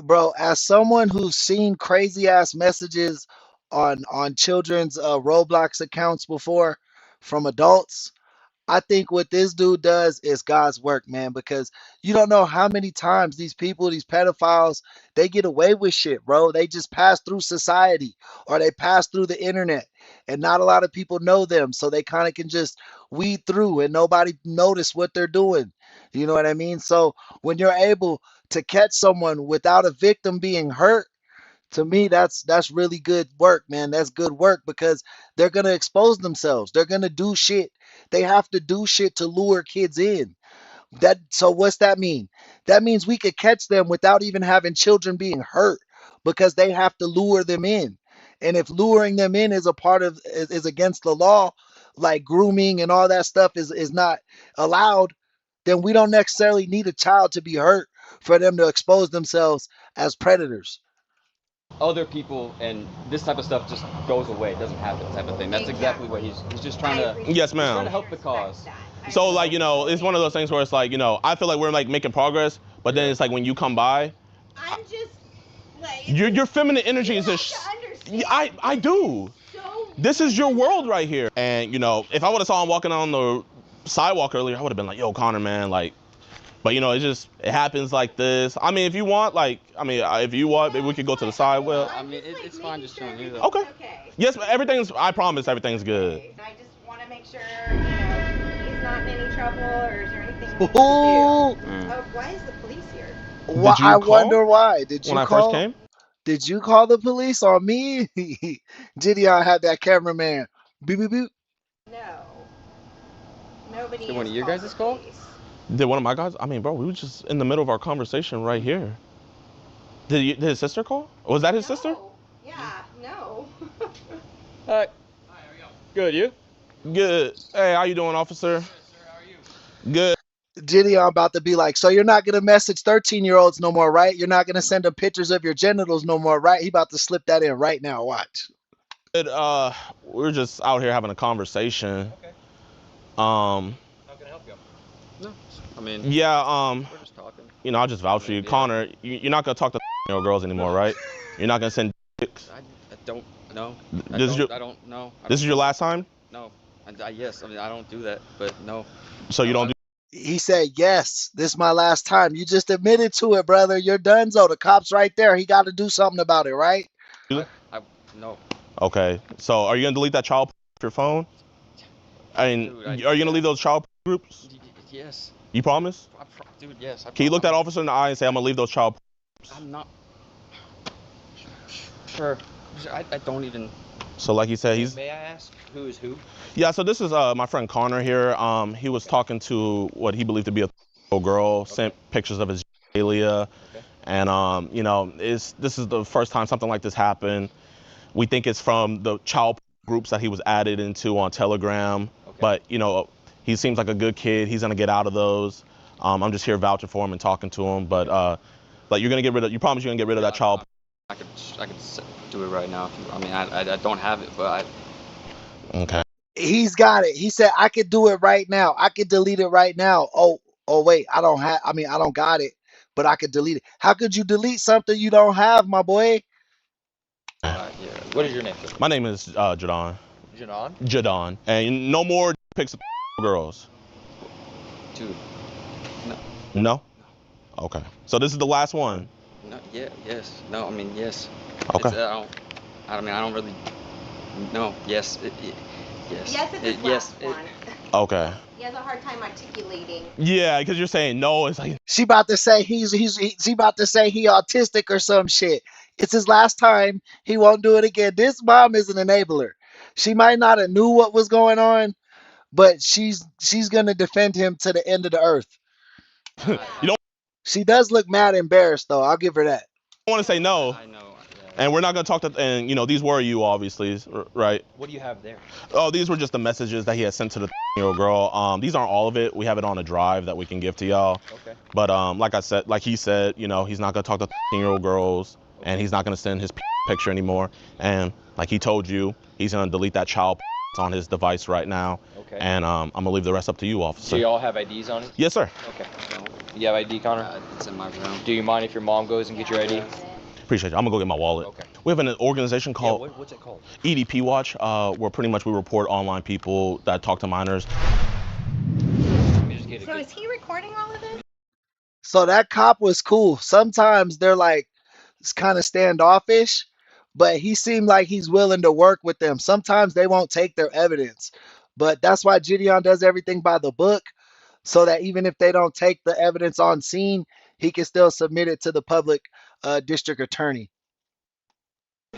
Bro, as someone who's seen crazy ass messages on children's Roblox accounts before from adults, I think what this dude does is God's work, man, because you don't know how many times these people, these pedophiles, they get away with shit, bro. They just pass through society or they pass through the internet and not a lot of people know them. So they kind of can just weed through and nobody notice what they're doing. You know what I mean? So when you're able to catch someone without a victim being hurt, to me that's really good work, man. That's good work because they're gonna expose themselves. They're gonna do shit. They have to do shit to lure kids in. So what's that mean? That means we could catch them without even having children being hurt because they have to lure them in. And if luring them in is a part of is against the law, like grooming and all that stuff is not allowed, then we don't necessarily need a child to be hurt for them to expose themselves as predators. Other people and this type of stuff just goes away. It doesn't happen, type of thing. That's exactly what he's just trying to. Yes, He's trying to ma'am. help the cause. So like, you know, it's one of those things where it's like, you know, I feel like we're like making progress, but then it's like when you come by, I'm just like your feminine energy is just. I do. This is your world right here. And you know, if I would have saw him walking on the sidewalk earlier, I would have been like, yo, Connor, man, like. But you know, it happens like this. I mean, if you want, like, if you want, maybe we could go to the side. Well, I mean, it's fine just showing you though. Okay. Yes, I promise everything's good. I just want to make sure, he's not in any trouble or is there anything we need to do? Ooh. Why is the police here? Why, Did you I call wonder why. Did you when I call? first came? Did you call the police on me? Gideon had that cameraman. Beep beep beep. No. Nobody. Did one of your guys call? Did one of my guys? I mean, bro, we were just in the middle of our conversation right here. Did his sister call? Was that his sister? Yeah, no. Hi. Hi, how are you? Good, you? Good. Hey, how you doing, officer? Good. Gideon about to be like, so you're not gonna message 13-year-olds no more, right? You're not gonna send them pictures of your genitals no more, right? He about to slip that in right now. Watch. Good. We're just out here having a conversation. Okay. How can I help you? No, I mean. Yeah. We're just talking. You know, I'll just vouch for you, Connor. You're not gonna talk to girls anymore, right? You're not gonna send pics. I don't know. I don't know. This is your last time? No. Yes. I mean, I don't do that, but no. So you don't do. He said, yes, this is my last time. You just admitted to it, brother. You're donezo. The cop's right there. He got to do something about it, right? No. Okay. So are you gonna delete that child off your phone? I mean, Dude, are you gonna leave those child groups? Yes. You promise? Dude, yes. Can you look that officer in the eye and say, I'm gonna leave those child groups? I'm not. Sure. I don't even. So like he said, he's. May I ask who is who? Yeah. So this is my friend Connor here. He was talking to what he believed to be a little girl. Sent pictures of his genitalia, and you know, this is the first time something like this happened. We think it's from the child groups that he was added into on Telegram. But you know, he seems like a good kid. He's gonna get out of those. I'm just here vouching for him and talking to him. But like you're gonna get rid of. You promise you're gonna get rid of that child. I could do it right now. I mean, I don't have it, but Okay. He's got it. He said, I could do it right now. I could delete it right now. Oh, wait, I don't got it, but I could delete it. How could you delete something you don't have, my boy? yeah. What is your name, sir? My name is Jadon. Jadon? Jadon. And no more pics of girls. Dude. No. No? Okay. So this is the last one. No, yeah, yes. No, I mean, yes. Okay. I don't really. No, yes. Yes. Yes, it's his last one. Okay. He has a hard time articulating. Yeah, because you're saying no. It's like she about to say he autistic or some shit. It's his last time. He won't do it again. This mom is an enabler. She might not have knew what was going on, but she's gonna defend him to the end of the earth. You don't. She does look mad embarrassed though. I'll give her that. I want to say no. I know. And we're not going to talk to, and you know, these were you obviously, right? What do you have there? Oh, these were just the messages that he had sent to the year-old girl. These aren't all of it. We have it on a drive that we can give to y'all. Okay. But like he said, you know, he's not going to talk to 13-year-old girls, and he's not going to send his picture anymore. And like he told you, he's going to delete that child on his device right now. Okay. And I'm going to leave the rest up to you, officer. Do you all have IDs on it? Yes, sir. Okay. You have ID, Connor? It's in my room. Do you mind if your mom goes and get your ID? Appreciate you. I'm gonna go get my wallet. Okay. We have an organization called what's it called? EDP Watch, where pretty much we report online people that talk to minors. get a So is he recording all of this? So that cop was cool. Sometimes they're like kind of standoffish, but he seemed like he's willing to work with them. Sometimes they won't take their evidence, but that's why Gideon does everything by the book, so that even if they don't take the evidence on scene, he can still submit it to the public district attorney.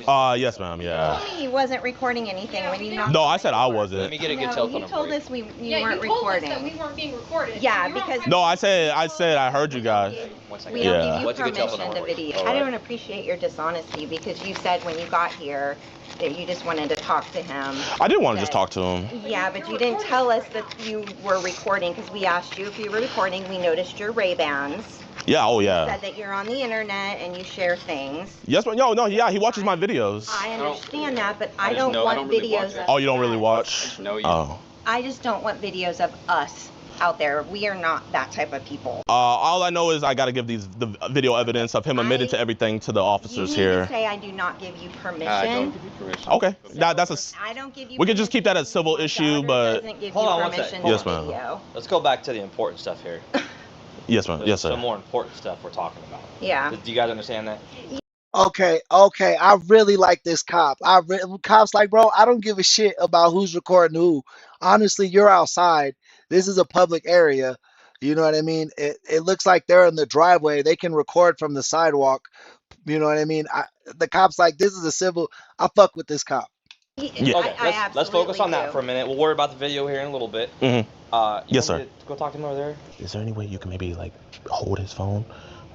Yes, ma'am. Yeah. You told me he wasn't recording anything when you knocked. No, I said I wasn't. Let me get a good No, telephone you number. told us you weren't recording. That we weren't being recorded. Yeah, You were on because No, I said I heard you guys. One second. we don't Yeah. give you What's a good telephone permission to number? video. All I right. don't appreciate your dishonesty because you said when you got here that you just wanted to talk to him. I did want to just talk to him. Yeah, but you didn't tell us that you were recording because we asked you if you were recording. We noticed your Ray-Bans. Yeah. Oh, You yeah. said that you're on the internet and you share things. Yes, ma'am. No, yeah. He watches my videos. I understand that, but I I just don't know- I want don't really watch videos it. of Oh, you don't really us. watch? No, you. Oh. I just don't want videos of us out there. We are not that type of people. All I know is I got to give the video evidence of him admitting to everything to the You officers need here. to say I do not give you permission. I don't give you permission. Okay. That's I don't give you we can just keep that as civil issue, but doesn't give Hold you on one permission second. to Yes, ma'am. video. Let's go back to the important stuff here. yes, ma'am. Yes, Some sir. more important stuff we're talking about. Yeah. Do you guys understand that? Okay, I really like this cop. Cop's like, bro, I don't give a shit about who's recording who. Honestly, you're outside. This is a public area. You know what I mean? It looks like they're in the driveway. They can record from the sidewalk. You know what I mean? The cop's like, this is a civil. I fuck with this cop. Yeah. Okay, let's focus on that for a minute. We'll worry about the video here in a little bit. Mhm. Yes, want sir. me to go talk to him over there? Is there any way you can maybe like hold his phone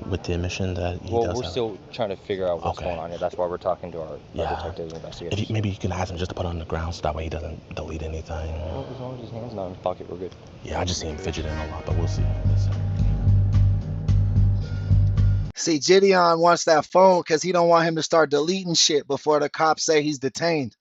with the admission that he Well, does we're have? still trying to figure out what's Okay. going on here. That's why we're talking to our Yeah. detectives and investigators. If maybe you can ask him just to put it on the ground so that way he doesn't delete anything. Well, as long as his hand's not in his pocket, we're good. Yeah, I just see him fidgeting a lot, but we'll see. Yes, See, Gideon wants that phone because he don't want him to start deleting shit before the cops say he's detained.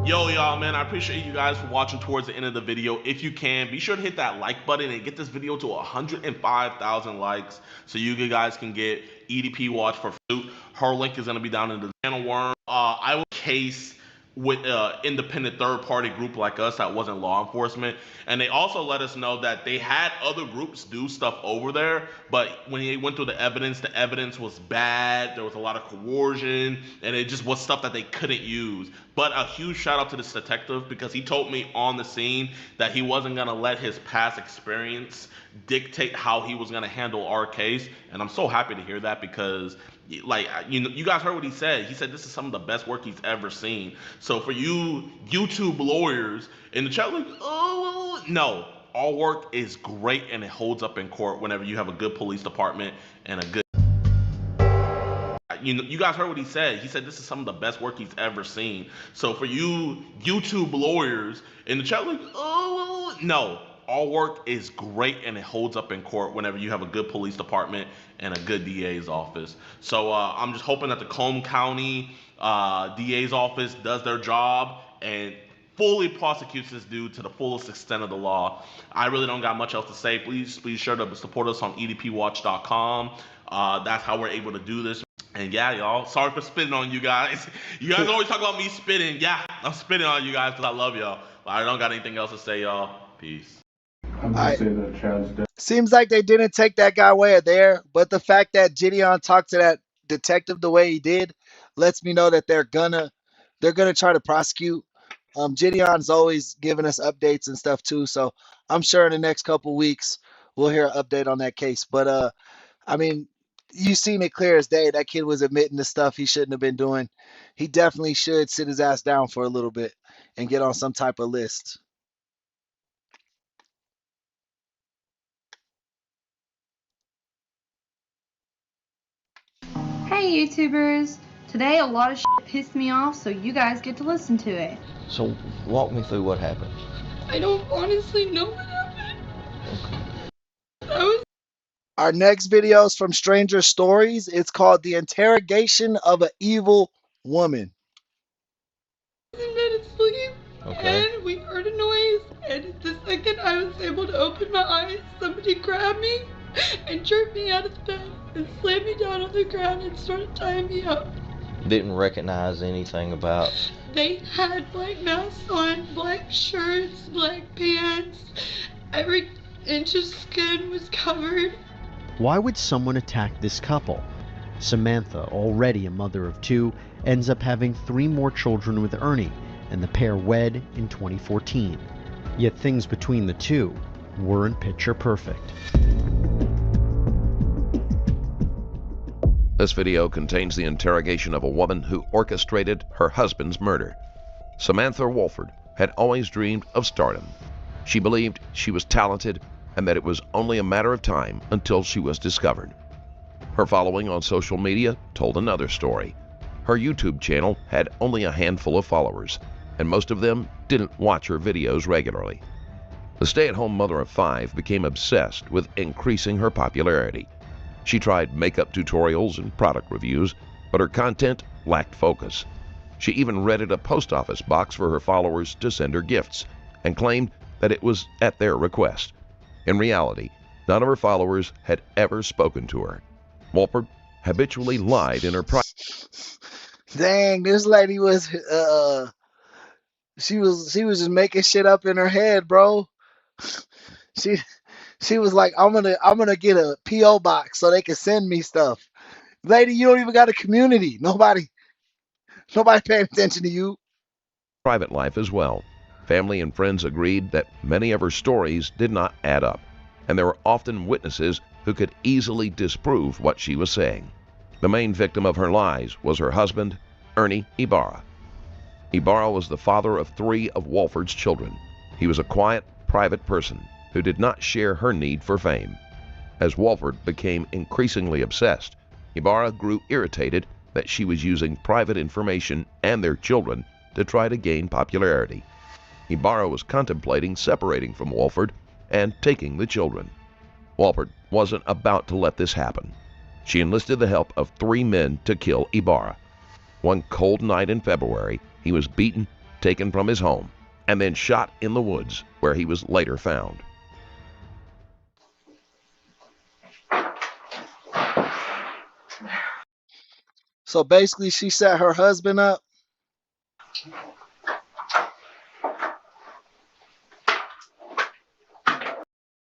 Yo, y'all, man, I appreciate you guys for watching towards the end of the video. If you can, be sure to hit that like button and get this video to 105,000 likes so you guys can get EDP Watch for free. Her link is going to be down in the channel worm. I will case with independent third-party group like us that wasn't law enforcement, and they also let us know that they had other groups do stuff over there, but when they went through the evidence was bad. There was a lot of coercion, and it just was stuff that they couldn't use. But a huge shout out to this detective, because he told me on the scene that he wasn't gonna let his past experience dictate how he was gonna handle our case, and I'm so happy to hear that, because like, you guys heard what he said. He said this is some of the best work he's ever seen. So for you YouTube lawyers in the chat, like, oh no, our work is great and it holds up in court whenever you have a good police department and a good. You guys heard what he said. He said this is some of the best work he's ever seen. So for you YouTube lawyers in the chat, like, oh no, our work is great and it holds up in court whenever you have a good police department and a good DA's office. So I'm just hoping that the Macomb County DA's office does their job and fully prosecutes this dude to the fullest extent of the law. I really don't got much else to say. Please sure to support us on edpwatch.com. That's how we're able to do this. And yeah, y'all, sorry for spitting on you guys. You guys always talk about me spitting. Yeah, I'm spitting on you guys because I love y'all. But I don't got anything else to say, y'all. Peace. I'm going to say that Chad's dead. Seems like they didn't take that guy away there, but the fact that Gideon talked to that detective the way he did lets me know that they're gonna try to prosecute. Gideon's always giving us updates and stuff too, so I'm sure in the next couple weeks we'll hear an update on that case. But I mean, you seen it clear as day. That kid was admitting to stuff he shouldn't have been doing. He definitely should sit his ass down for a little bit and get on some type of list. Hey YouTubers! Today a lot of shit pissed me off, so you guys get to listen to it. So walk me through what happened. I don't honestly know what happened. Our next video is from Stranger Stories. It's called The Interrogation of an Evil Woman. I was in bed asleep, Okay. and we heard a noise, and the second I was able to open my eyes, somebody grabbed me and jerked me out of the bed and slammed me down on the ground and started tying me up. Didn't recognize anything about They had black masks on, black shirts, black pants. Every inch of skin was covered. Why would someone attack this couple? Samantha, already a mother of 2, ends up having 3 more children with Ernie, and the pair wed in 2014. Yet things between the two weren't picture perfect. This video contains the interrogation of a woman who orchestrated her husband's murder. Samantha Wolford had always dreamed of stardom. She believed she was talented and that it was only a matter of time until she was discovered. Her following on social media told another story. Her YouTube channel had only a handful of followers, and most of them didn't watch her videos regularly. The stay-at-home mother of 5 became obsessed with increasing her popularity. She tried makeup tutorials and product reviews, but her content lacked focus. She even rented a post office box for her followers to send her gifts, and claimed that it was at their request. In reality, none of her followers had ever spoken to her. Wolford habitually lied in her Dang, this lady was she was just making shit up in her head, bro. She was like, I'm gonna get a P.O. box so they can send me stuff. Lady, you don't even got a community. Nobody paying attention to you. private life as well. Family and friends agreed that many of her stories did not add up, and there were often witnesses who could easily disprove what she was saying. The main victim of her lies was her husband, Ernie Ibarra. Ibarra was the father of 3 of Wolford's children. He was a quiet, private person who did not share her need for fame. As Wolford became increasingly obsessed, Ibarra grew irritated that she was using private information and their children to try to gain popularity. Ibarra was contemplating separating from Wolford and taking the children. Wolford wasn't about to let this happen. She enlisted the help of 3 men to kill Ibarra. One cold night in February, he was beaten, taken from his home, and then shot in the woods, where he was later found. So basically, she set her husband up.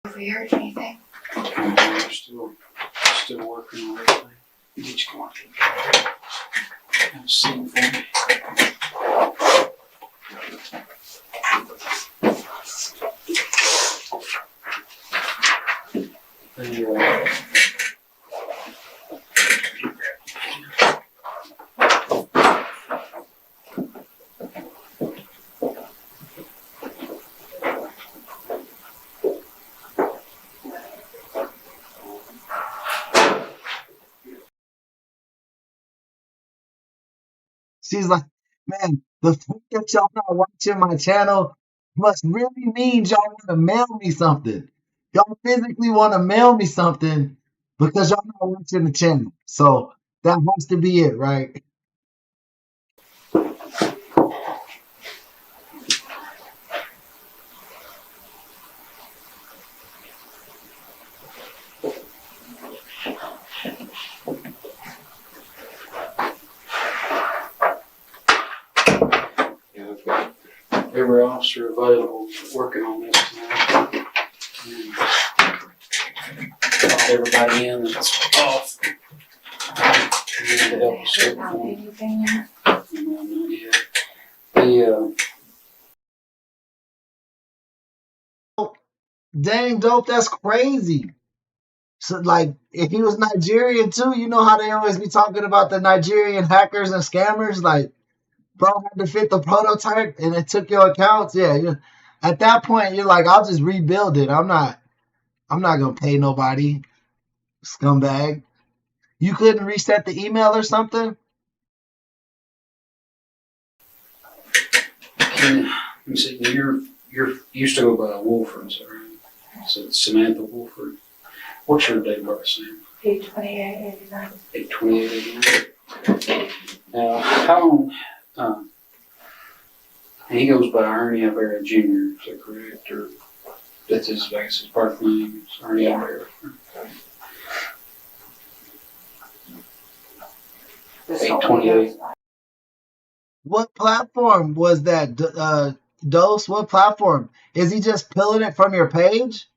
Have we heard anything? We're still working on everything. Get you going. Have a seat for me. She's like, man, the fact that y'all not watching my channel must really mean y'all want to mail me something. Y'all physically want to mail me something because y'all not watching the channel. So that has to be it, right? Every officer available working on this tonight. Called everybody in that's off. To help us get Anything yet? No, not yet. Dang, dope, that's crazy. So, like, if he was Nigerian too, you know how they always be talking about the Nigerian hackers and scammers? Like, bro had to fit the prototype and it took your accounts. Yeah, at that point, you're like, I'll just rebuild it. I'm not gonna pay nobody, scumbag. You couldn't reset the email or something? Let me see. You're used to go by Wolford, is that right? So it's Samantha Wolford. What's your date of birth, Sam? 8/28/89. 8/28/89. Now, how long? He goes by Ernie Ibarra Jr. Is that correct? Or that's his birth name? It's Ernie Ibarra. 8/28. What platform was that, Dose? What platform? Is he just pulling it from your page?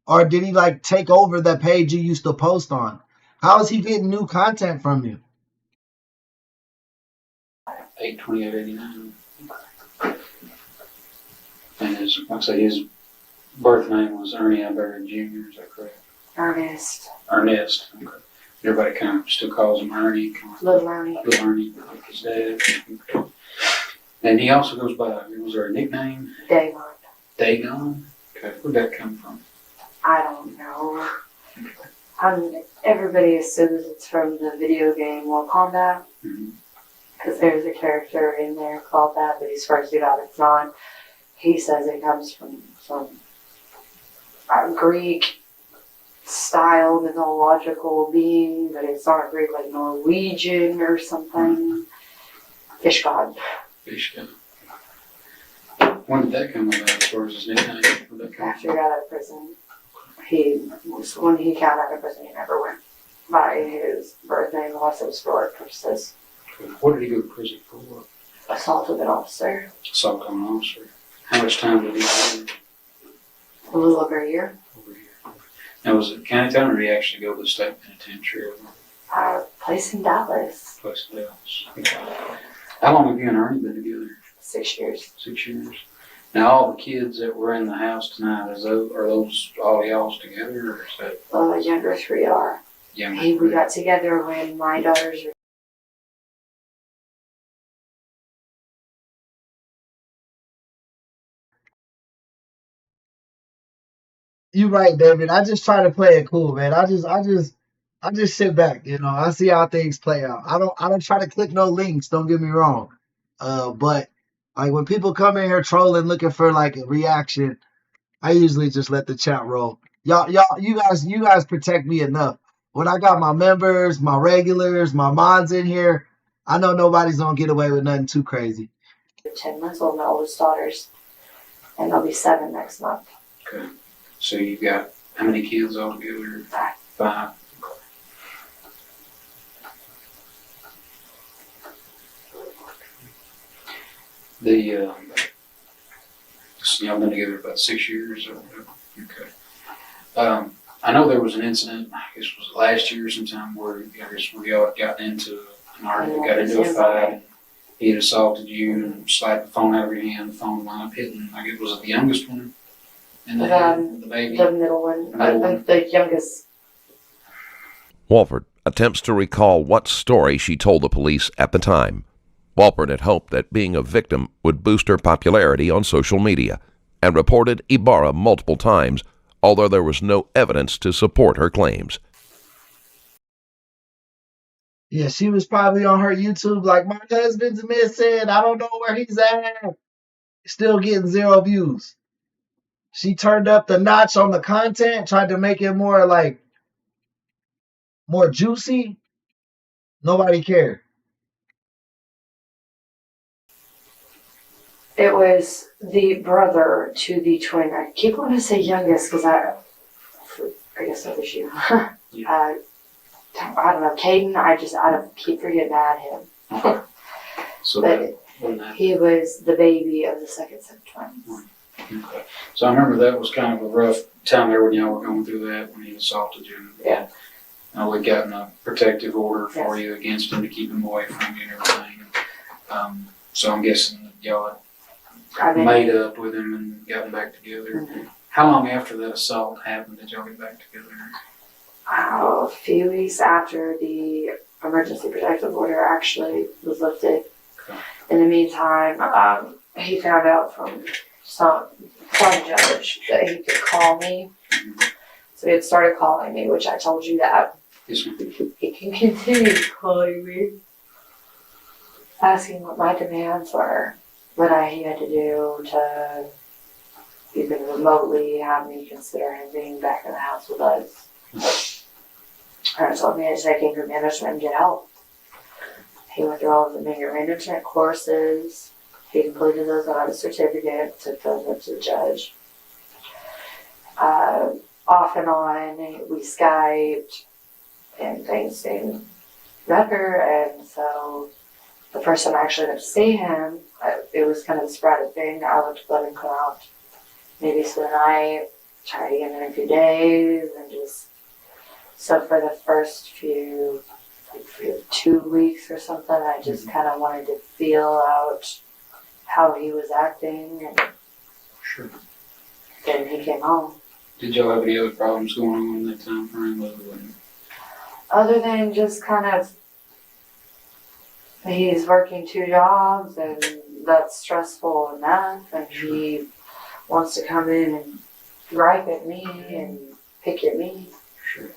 Or did he like take over the page you used to post on? How is he getting new content from you? 8/28/89. And his, like I say, his birth name was Ernie Alberta Jr. Is that correct? Ernest. Ernest. Okay. Everybody kind of still calls him Ernie. Little Ernie. Little Ernie, like his dad. Okay. And he also goes by, was there a nickname? Dagon. Dagon? Okay, where'd that come from? I don't know. Everybody assumes it's from the video game Mortal Kombat. Because there's a character in there called that, but he's first out it's not. He says it comes from some Greek style mythological being, but it's not Greek, like Norwegian or something. Fish god. Fish god. When did that come about as far as his nickname? After he got out of prison. When he got out of prison, he never went by his birth name unless it was for work purposes. What did he go to prison for? Assault of an officer. Assault of an officer. How much time did he do? A little over a year. Now, was it county town or did he actually go to the state penitentiary? Place in Dallas. Place in Dallas. Okay. How long have you and Ernie been together? 6 years. 6 years. Now, all the kids that were in the house tonight, are those all y'all's together, or is that? The younger three are. We got together when my daughters were. You right, David. I just try to play it cool, man. I just sit back, you know. I see how things play out. I don't try to click no links, don't get me wrong. But like when people come in here trolling looking for like a reaction, I usually just let the chat roll. You guys protect me enough. When I got my members, my regulars, my mods in here, I know nobody's gonna get away with nothing too crazy. 10 months old, my oldest daughters, and they'll be 7 next month. Okay. So you've got how many kids altogether? 5. So y'all been together about 6 years or whatever. Okay. I know there was an incident, I guess it was last year sometime, where y'all had gotten into an argument, got into a fight, and he had assaulted you and slapped the phone out of your hand, the phone wound up hitting, I guess, was it the youngest one? And the baby? The middle one. The youngest. Walford attempts to recall what story she told the police at the time. Walford had hoped that being a victim would boost her popularity on social media and reported Ibarra multiple times, although there was no evidence to support her claims. Yeah, she was probably on her YouTube like, my husband's missing. I don't know where he's at. Still getting 0 views. She turned up the notch on the content, tried to make it more juicy. Nobody cared. It was the brother to the twin. I keep wanting to say youngest because I guess that was you. I don't know, Caden. I keep forgetting to add him. So but he was the baby of the second set of twins. Okay. So I remember that was kind of a rough time there when y'all were going through that, when he assaulted you. Yeah. We got a protective order for you against him to keep him away from you and everything. So I'm guessing that y'all had made up with him and gotten back together. Mm-hmm. How long after that assault happened did y'all get back together? A few weeks after the emergency protective order actually was lifted. Okay. In the meantime, he found out from some judge that he could call me. Mm-hmm. So he had started calling me, which I told you that. Yes, ma'am. He can continue calling me, asking what my demands were, what he had to do to even remotely have me consider him being back in the house with us. And told me to take anger management and get help. He went through all of the anger management courses. He completed those, got a certificate, took those up to the judge. Off and on, we Skyped, and things seemed better, and so the first time I actually went to see him, it was kind of a sporadic thing. I would let him come out maybe spend the night, try again in a few days, and just, so for the first few, like 2 weeks or something, I just kind of wanted to feel out how he was acting, and Sure. then he came home. Did y'all have any other problems going on in that time frame Other than just kind of, he's working 2 jobs, and that's stressful enough, and he wants to come in and gripe at me and pick at me. Sure.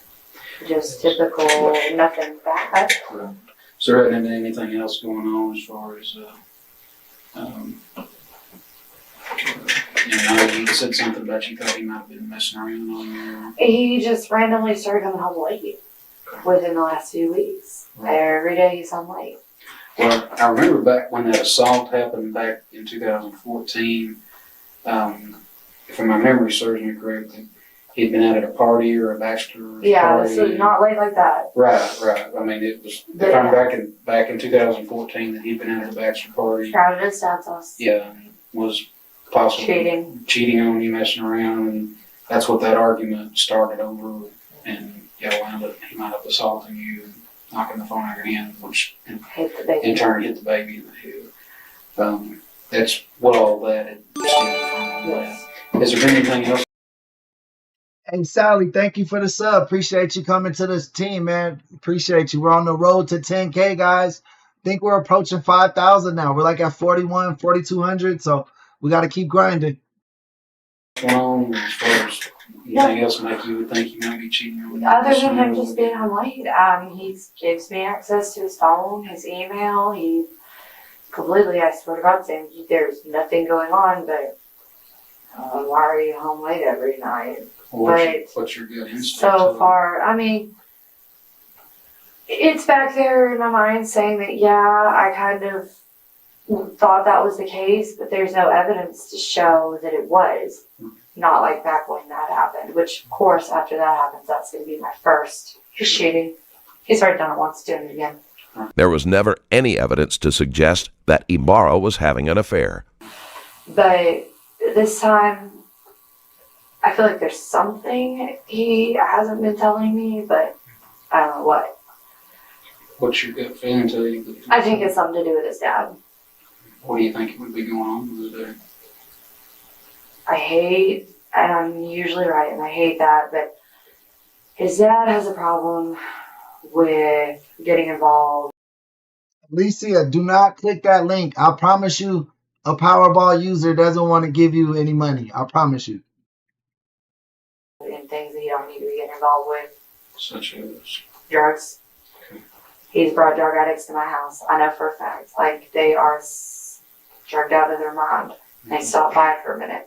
Just typical, nothing bad. Right. So there hasn't been anything else going on as far as, I know you said something about you thought he might have been messing around on you. He just randomly started coming home late within the last few weeks. Right. Every day he's home late. Well, I remember back when that assault happened back in 2014, if my memory serves me correctly, he'd been out at a party or a bachelor's party. So not late like that. Right. I mean, it was, if I'm back in 2014, that he'd been out at a bachelor party. Crowded his dad's house. Yeah, and was possibly cheating on you, messing around, and that's what that argument started over. And wound up, he wound up assaulting you, and knocking the phone out of your hand, which in turn hit the baby in the head. That's what all that had stemmed from. Yes. Has there been anything else? Hey, Sally, thank you for the sub. Appreciate you coming to this team, man. Appreciate you. We're on the road to 10K, guys. Think we're approaching 5,000 now. We're like at 4,200, so we got to keep grinding. What's going on as far as anything else make you would think you might be cheating on? Other than him just being home late, he gives me access to his phone, his email. He completely, I swear to God, saying there's nothing going on, but why are you home late every night? What's your good instinct? So far, I mean, it's back there in my mind saying that, I kind of thought that was the case, but there's no evidence to show that it was. Not like back when that happened, which, of course, after that happens, that's going to be my first shooting. He's already done it once, doing it again. There was never any evidence to suggest that Ibarra was having an affair. But this time, I feel like there's something he hasn't been telling me, but I don't know what. What's your gut feeling tell you? I think it's something to do with his dad. What do you think would be going on with it? I hate, and I'm usually right, and I hate that, but his dad has a problem with getting involved. Alicia, do not click that link. I promise you, a Powerball user doesn't want to give you any money. I promise you. In things that you don't need to be getting involved with. Such as? Drugs. Okay. He's brought drug addicts to my house. I know for a fact. Like, they are drugged out of their mind. They stopped by for a minute.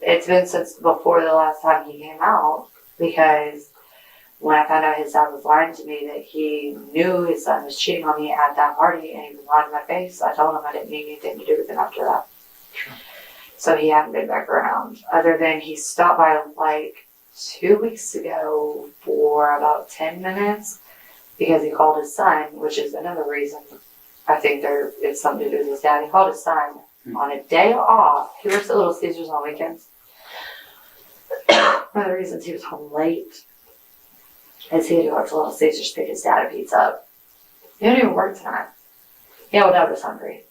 It's been since before the last time he came out, because when I found out his dad was lying to me that he knew his son was cheating on me at that party and he was lying to my face, I told him I didn't need anything to do with him after that. Sure. So he hadn't been back around. Other than he stopped by like 2 weeks ago for about 10 minutes because he called his son, which is another reason I think there is something to do with his dad. He called his son on a day off. He works at Little Caesars on weekends. One of the reasons he was home late is he had to go to Little Caesars to pick his dad a pizza up. He didn't even work tonight. Yeah, well, Dad was hungry.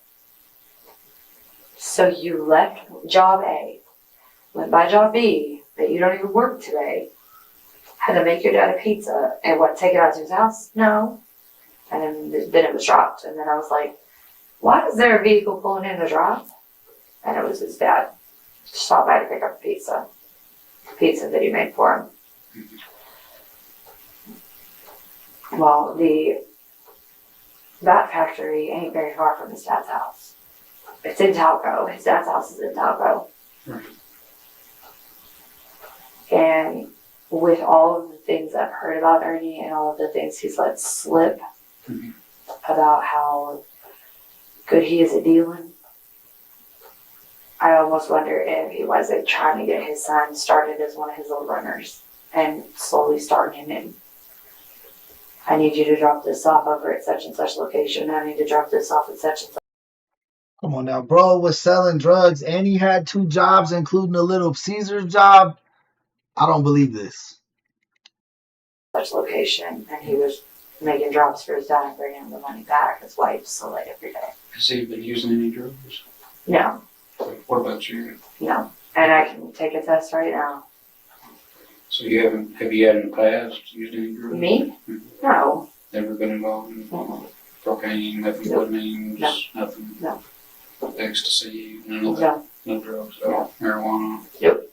So you left job A, went by job B, but you don't even work today, had to make your dad a pizza, and what, take it out to his house? No. And then it was dropped. And then I was like, why is there a vehicle pulling in to drop? And it was his dad. Stopped by to pick up the pizza that he made for him. Well, the bat factory ain't very far from his dad's house. It's in Talco. His dad's house is in Talco. Right. And with all of the things I've heard about Ernie and all of the things he's let slip about how good he is at dealing, I almost wonder if he wasn't trying to get his son started as one of his little runners and slowly starting him in. I need you to drop this off over at such and such location. I need to drop this off at such and such. Come on now, bro was selling drugs and he had 2 jobs, including a Little Caesars job. I don't believe this. Such location, and he was making drops for his dad and bringing him the money back. His wife sold it every day. Has he been using any drugs? No. What about you? No. And I can take a test right now. So you have you had in the past used any drugs? Me? No. Never been involved in cocaine, methamphetamines, nothing? No. Ecstasy, none of that? No drugs at all? Marijuana? Nope.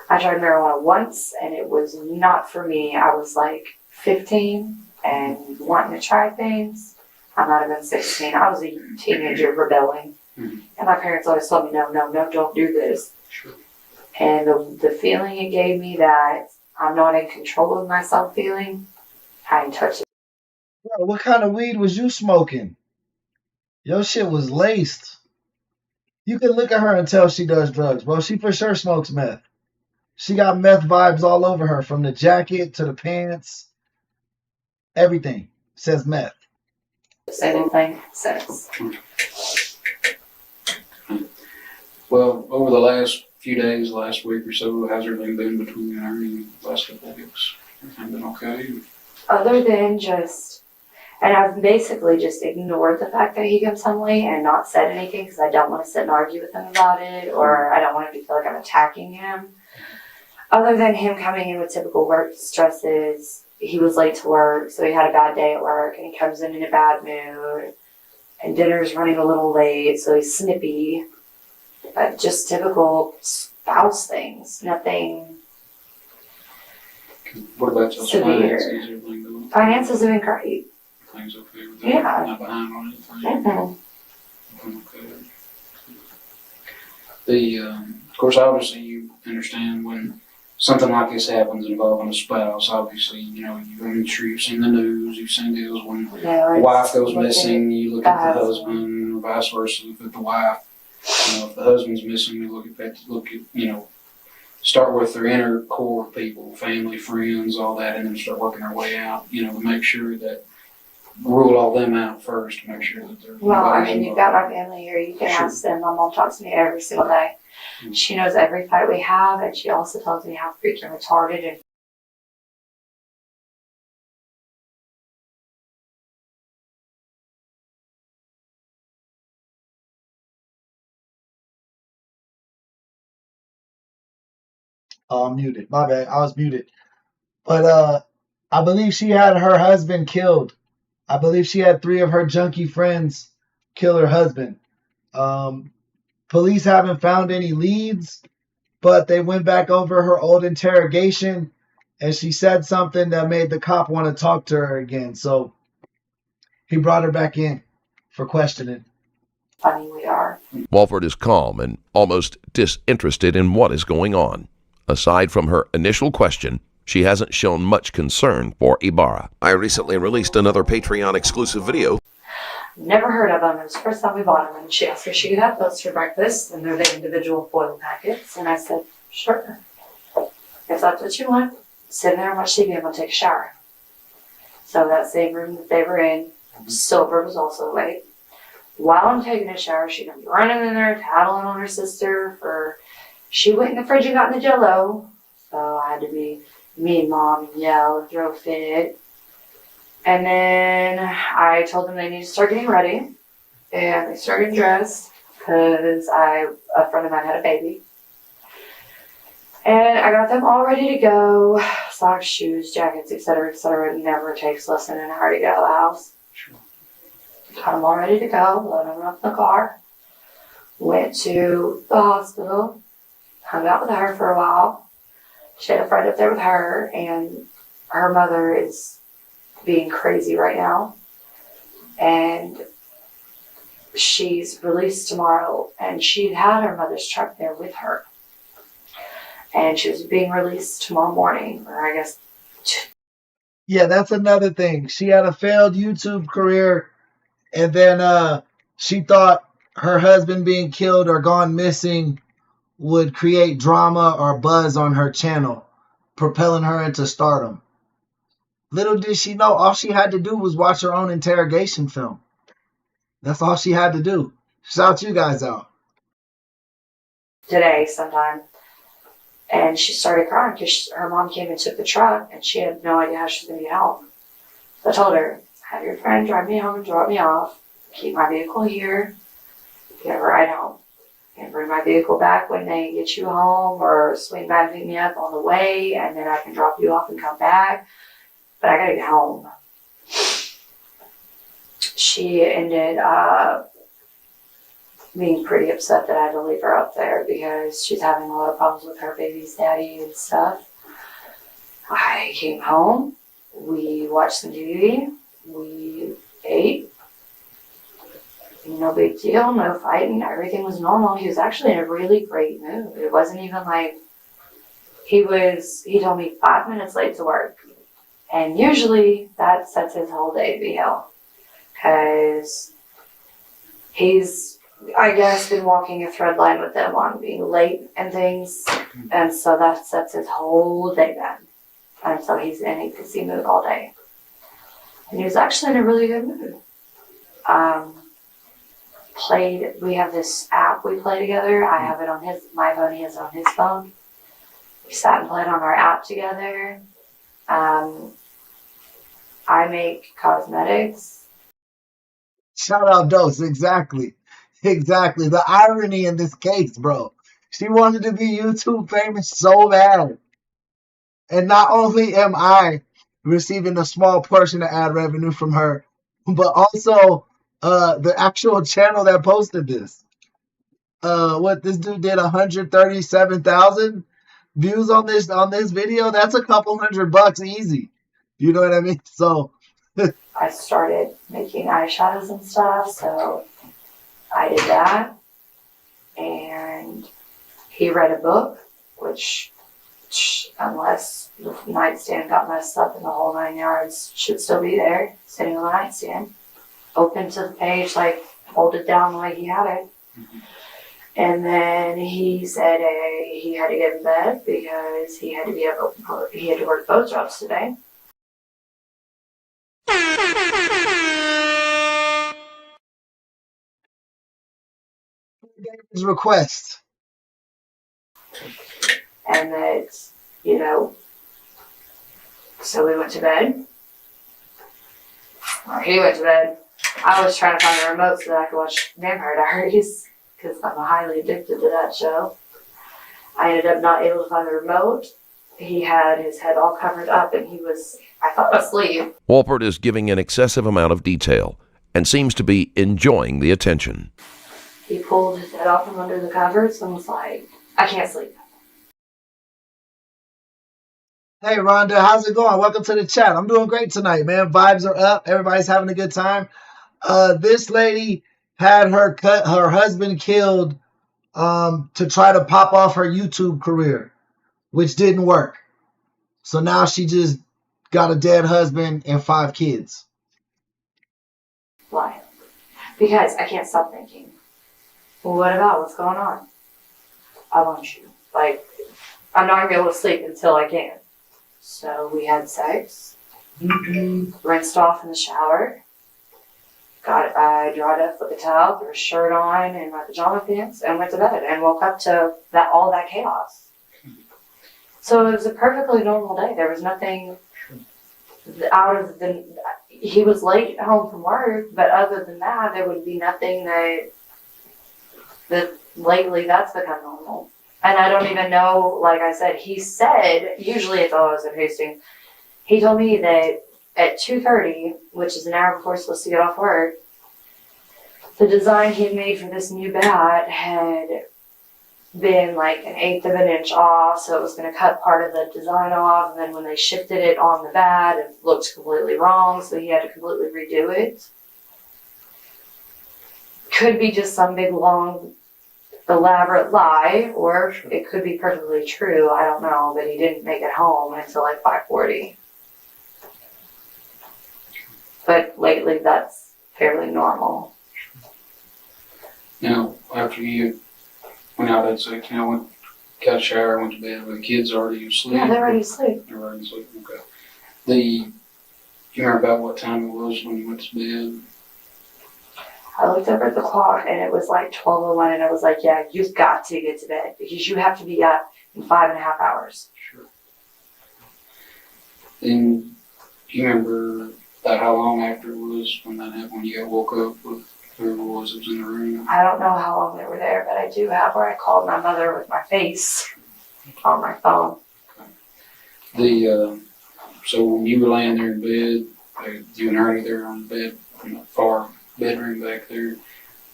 I tried marijuana once and it was not for me. I was like 15 and wanting to try things. I might have been 16. I was a teenager rebelling. And my parents always told me, no, don't do this. Sure. And the feeling it gave me that I'm not in control of myself feeling, I didn't touch it. Bro, what kind of weed was you smoking? Your shit was laced. You can look at her and tell she does drugs, bro. She for sure smokes meth. She got meth vibes all over her, from the jacket to the pants. Everything says meth. Same thing since. Well, over the last few days, last week or so, how's everything been between you and Ernie the last couple of weeks? Everything been okay? Other than just, and I've basically just ignored the fact that he comes home late and not said anything because I don't want to sit and argue with him about it, or I don't want him to feel like I'm attacking him. Other than him coming in with typical work stresses, he was late to work, so he had a bad day at work, and he comes in a bad mood, and dinner's running a little late, so he's snippy. But just typical spouse things, nothing. What about your severe. finances? Everything going? Finances have been great. Things okay with that? Yeah. Not behind on anything? Mm-hmm. Okay. Of course, obviously, you understand when something like this happens involving a spouse. Obviously, I'm sure you've seen the news. You've seen deals when the wife goes missing. You look at the husband, or vice versa. Look at the wife. If the husband's missing, we look at start with their inner core people, family, friends, all that, and then start working our way out. To make sure that rule all them out first to make sure that they're. Well, I mean, you've got my family here. You can ask them. My mom talks to me every single day. She knows every fight we have, and she also tells me how freaking retarded and Oh, I'm muted. My bad. I was muted. But I believe she had her husband killed. I believe she had 3 of her junkie friends kill her husband. Police haven't found any leads, but they went back over her old interrogation, and she said something that made the cop want to talk to her again. So he brought her back in for questioning. funny we are. Walford is calm and almost disinterested in what is going on. Aside from her initial question, she hasn't shown much concern for Ibarra. I recently released another Patreon exclusive video. Never heard of them. It was the first time we bought them. And she asked if she could have those for breakfast, and they're the individual foil packets. And I said, sure. If that's what you want, sit in there and watch TV. I'm going to take a shower. So that same room that they were in, Silver was also awake. While I'm taking a shower, she comes running in there, tattling on her sister. She went in the fridge and got in the Jell-O. So I had to be mean mom and yell and throw a fit. And then I told them they need to start getting ready. And they started getting dressed because a friend of mine had a baby. And I got them all ready to go. Socks, shoes, jackets, etc., etc. It never takes less than an hour to get out of the house. Sure. Got them all ready to go. Loaded them up in the car. Went to the hospital. Hung out with her for a while. She had a friend up there with her. And her mother is being crazy right now. And she's released tomorrow. And she'd had her mother's truck there with her. And she was being released tomorrow morning, or I guess. Yeah, that's another thing. She had a failed YouTube career, and then she thought her husband being killed or gone missing would create drama or buzz on her channel, propelling her into stardom. Little did she know, all she had to do was watch her own interrogation film. That's all she had to do. Shout you guys out. Today sometime. And she started crying because her mom came and took the truck and she had no idea how she was going to get home. So I told her, have your friend drive me home and drop me off. Keep my vehicle here. Get a ride home. And bring my vehicle back when they get you home, or swing by and pick me up on the way, and then I can drop you off and come back. But I gotta get home. She ended up being pretty upset that I had to leave her up there because she's having a lot of problems with her baby's daddy and stuff. I came home. We watched some TV. We ate. No big deal, no fighting, everything was normal. He was actually in a really great mood. It wasn't even like, he told me 5 minutes late to work. And usually that sets his whole day to be hell. Because he's, I guess, been walking a thread line with them on being late and things. And so that sets his whole day then. And so he's in a pissy mood all day. And he was actually in a really good mood. We have this app we play together. I have it on my phone, he has it on his phone. We sat and played on our app together. I make cosmetics. Shout out Dose, exactly. Exactly. The irony in this case, bro. She wanted to be YouTube famous so bad. And not only am I receiving a small portion of ad revenue from her, but also the actual channel that posted this. What this dude did 137,000 views on this video. That's a couple $100 easy. You know what I mean? So I started making eyeshadows and stuff, so I did that. And he read a book, which, unless the nightstand got messed up in the whole 9 yards, should still be there, sitting on the nightstand. Open to the page, like folded down the way he had it. Mm-hmm. And then he said he had to get in bed because he had to work both jobs today. his request. And that, so we went to bed. Or he went to bed. I was trying to find a remote so that I could watch Vampire Diaries because I'm highly addicted to that show. I ended up not able to find the remote. He had his head all covered up and he was, I thought, asleep. Walpert is giving an excessive amount of detail and seems to be enjoying the attention. He pulled his head off from under the covers and was like, I can't sleep. Hey, Rhonda, how's it going? Welcome to the chat. I'm doing great tonight, man. Vibes are up. Everybody's having a good time. This lady had her husband killed to try to pop off her YouTube career, which didn't work. So now she just got a dead husband and 5 kids. Why? Because I can't stop thinking. Well, what about? What's going on? I want you. Like, I'm not going to be able to sleep until I can. So we had sex, rinsed off in the shower, I dried up with a towel, threw a shirt on and my pajama pants, and went to bed and woke up to all that chaos. So it was a perfectly normal day. There was nothing out of he was late home from work, but other than that, there would be nothing that lately that's become normal. And I don't even know, like I said, he said, usually it's always in Hastings, he told me that at 2:30, which is an hour before he's supposed to get off work, the design he had made for this new bat had been like 1/8 of an inch off, so it was going to cut part of the design off, and then when they shifted it on the bat, it looked completely wrong, so he had to completely redo it. Could be just some big, long, elaborate lie, or it could be perfectly true, I don't know, but he didn't make it home until like 5:40. But lately, that's fairly normal. Now, after you went out that sex, got a shower, went to bed, were the kids already asleep? Yeah, they're already asleep. They're already asleep, okay. you remember about what time it was when you went to bed? I looked up at the clock and it was like 12:01, and I was like, yeah, you've got to get to bed because you have to be up in 5.5 hours. Sure. And do you remember about how long after it was when that happened, when you got woke up with whoever it was in the room? I don't know how long they were there, but I do have where I called my mother with my face on my phone. So when you were laying there in bed, you and Ernie there on the bed, in the far bedroom back there,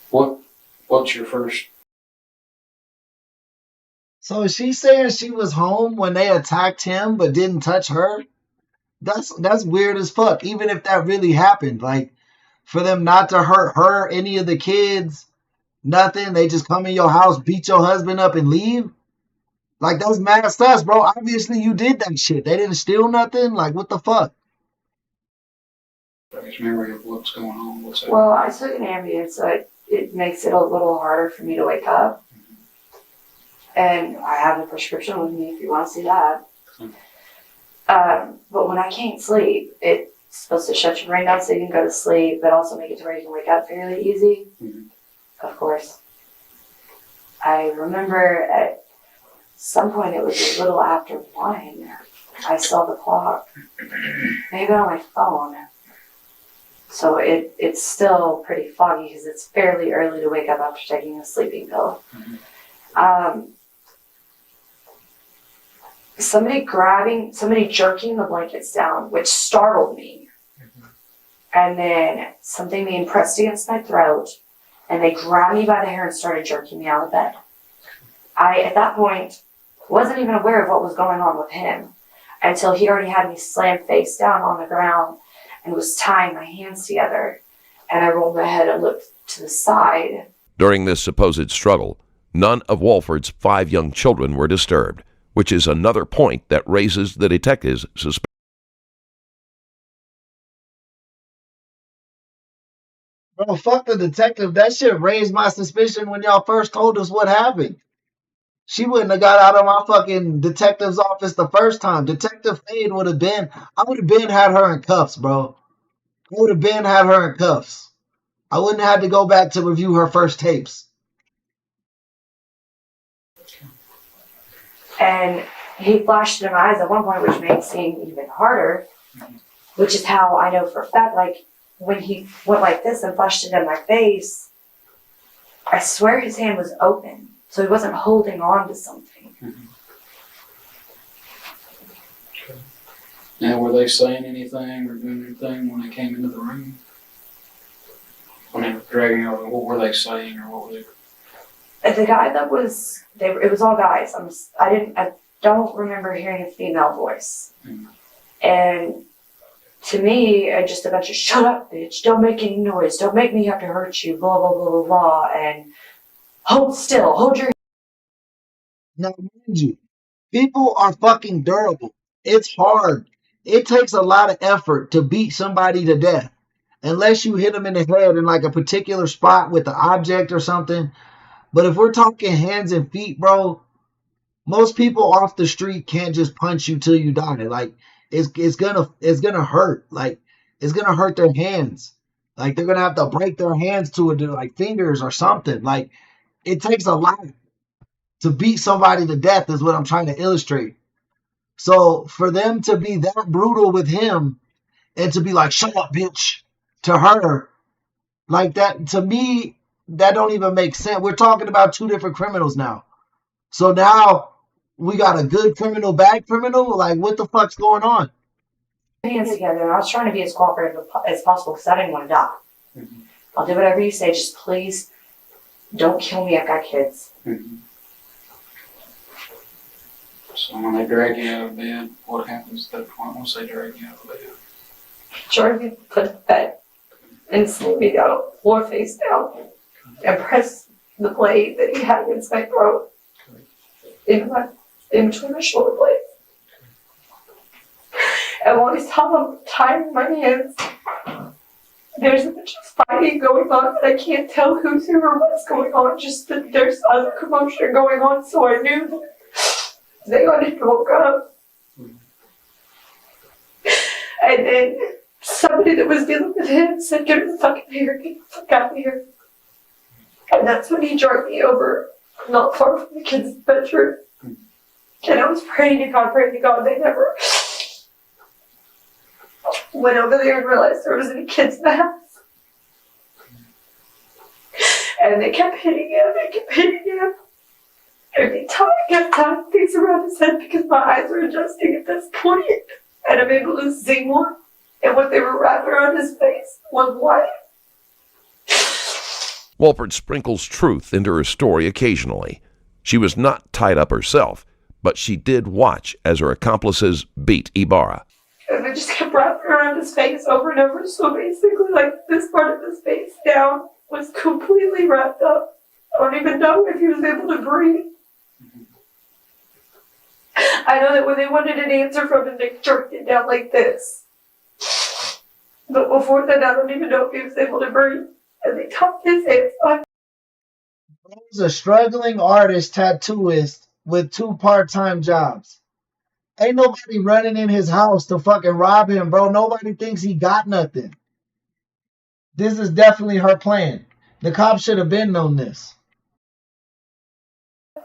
what's your first? So is she saying she was home when they attacked him but didn't touch her? That's weird as fuck. Even if that really happened, like for them not to hurt her, any of the kids, nothing. They just come in your house, beat your husband up, and leave. Like that's mad sus, bro. Obviously you did that shit. They didn't steal nothing. Like what the fuck? I guess memory of what's going on. What's happening. Well, I took an Ambien, so it makes it a little harder for me to wake up. And I have a prescription with me if you want to see that. But when I can't sleep, it's supposed to shut your brain down so you can go to sleep, but also make it to where you can wake up fairly easy. Of course. I remember at some point, it was a little after 1, I saw the clock, maybe on my phone. So it's still pretty foggy because it's fairly early to wake up after taking a sleeping pill. Somebody jerking the blankets down, which startled me. And then something being pressed against my throat, and they grabbed me by the hair and started jerking me out of bed. I, at that point, wasn't even aware of what was going on with him until he already had me slammed face down on the ground and was tying my hands together. And I rolled my head and looked to the side. During this supposed struggle, none of Walford's 5 young children were disturbed, which is another point that raises the detective's suspicion. Bro, fuck the detective. That shit raised my suspicion when y'all first told us what happened. She wouldn't have got out of my fucking detective's office the first time. Detective Fade would have been, I would have been had her in cuffs, bro. I would have been had her in cuffs. I wouldn't have had to go back to review her first tapes. And he flashed in my eyes at one point, which made it seem even harder, which is how I know for a fact, like, when he went like this and flashed it in my face, I swear his hand was open. So he wasn't holding on to something. Now, were they saying anything or doing anything when they came into the room? When they were dragging out, what were they saying or what were they? The guy that was, it was all guys. I don't remember hearing a female voice. And to me, just a bunch of shut up, bitch, don't make any noise, don't make me have to hurt you, blah, blah, blah, blah, blah, and hold still, hold your. Now, mind you, people are fucking durable. It's hard. It takes a lot of effort to beat somebody to death. Unless you hit them in the head in like a particular spot with an object or something. But if we're talking hands and feet, bro, most people off the street can't just punch you till you die. Like it's gonna hurt. Like it's gonna hurt their hands. Like they're gonna have to break their hands to it, like fingers or something. Like it takes a lot to beat somebody to death is what I'm trying to illustrate. So for them to be that brutal with him and to be like, shut up, bitch, to her, like that, to me, that don't even make sense. We're talking about 2 different criminals now. So now we got a good criminal, bad criminal. Like, what the fuck's going on? Hands together, and I was trying to be as cooperative as possible because I didn't want to die. I'll do whatever you say, just please don't kill me. I've got kids. So when they drag you out of bed, what happens at that point once they drag you out of bed? Drag me to the bed and slam me down, floor face down, and press the blade that he had against my throat in between my shoulder blades. And while he's tying my hands, there's a bunch of fighting going on, and I can't tell who's who or what's going on, just that there's other commotion going on, so I knew that they got woke up. And then somebody that was dealing with him said, "Get the fuck out of here, get the fuck out of here." And that's when he dragged me over, not far from the kids' bedroom. And I was praying to God, they never went over there and realized there was any kids in the house. And they kept hitting him. Every time I kept tying things around his head because my eyes were adjusting at this point. And I'm able to see more. And what they were wrapping around his face was white. Walford sprinkles truth into her story occasionally. She was not tied up herself, but she did watch as her accomplices beat Ibarra. And they just kept wrapping around his face over and over. So basically, like, this part of his face down was completely wrapped up. I don't even know if he was able to breathe. I know that when they wanted an answer from him, they jerked it down like this. But before that, I don't even know if he was able to breathe. And they topped his hands on. He's a struggling artist tattooist with 2 part-time jobs. Ain't nobody running in his house to fucking rob him, bro. Nobody thinks he got nothing. This is definitely her plan. The cops should have been known this.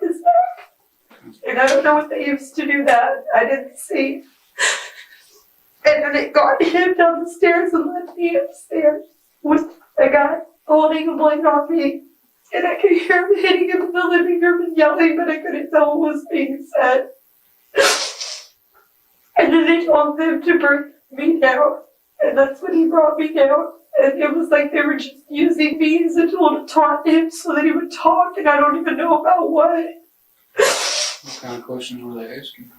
His back. And I don't know what they used to do that. I didn't see. And then it got him down the stairs and left me upstairs with a guy holding a blanket on me. And I could hear him hitting him in the living room and yelling, but I couldn't tell what was being said. And then they told them to bring me down. And that's when he brought me down. And it was like they were just using me as a tool to taunt him so that he would talk, and I don't even know about what. What kind of questions were they asking?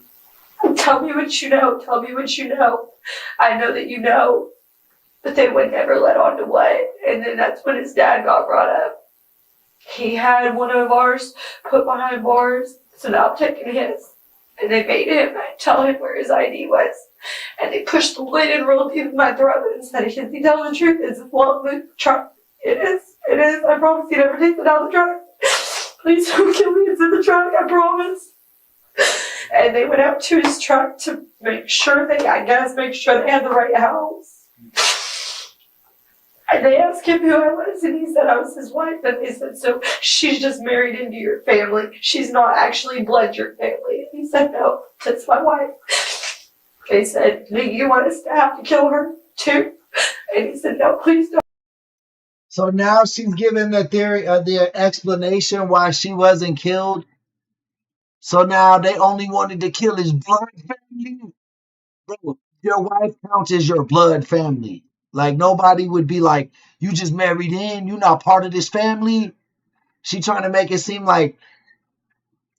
Tell me what you know. Tell me what you know. I know that you know. But they would never let on to what. And then that's when his dad got brought up. He had one of ours put behind bars, so now I'm taking his. And they made him tell him where his ID was. And they pushed the lid in real deep in my throat and said, "Is he telling the truth? Is it well in the truck?" It is. It is. I promise you never take it out of the truck. Please don't kill me. It's in the truck. I promise. And they went out to his truck to make sure they had the right house. And they asked him who I was, and he said I was his wife. And they said, "So she's just married into your family. She's not actually blood your family." And he said, "No, that's my wife." They said, "Do you want us to have to kill her too?" And he said, "No, please don't." So now she's giving the theory of the explanation why she wasn't killed. So now they only wanted to kill his blood family. Bro, your wife counts as your blood family. Like, nobody would be like, "You just married in, you're not part of this family." She trying to make it seem like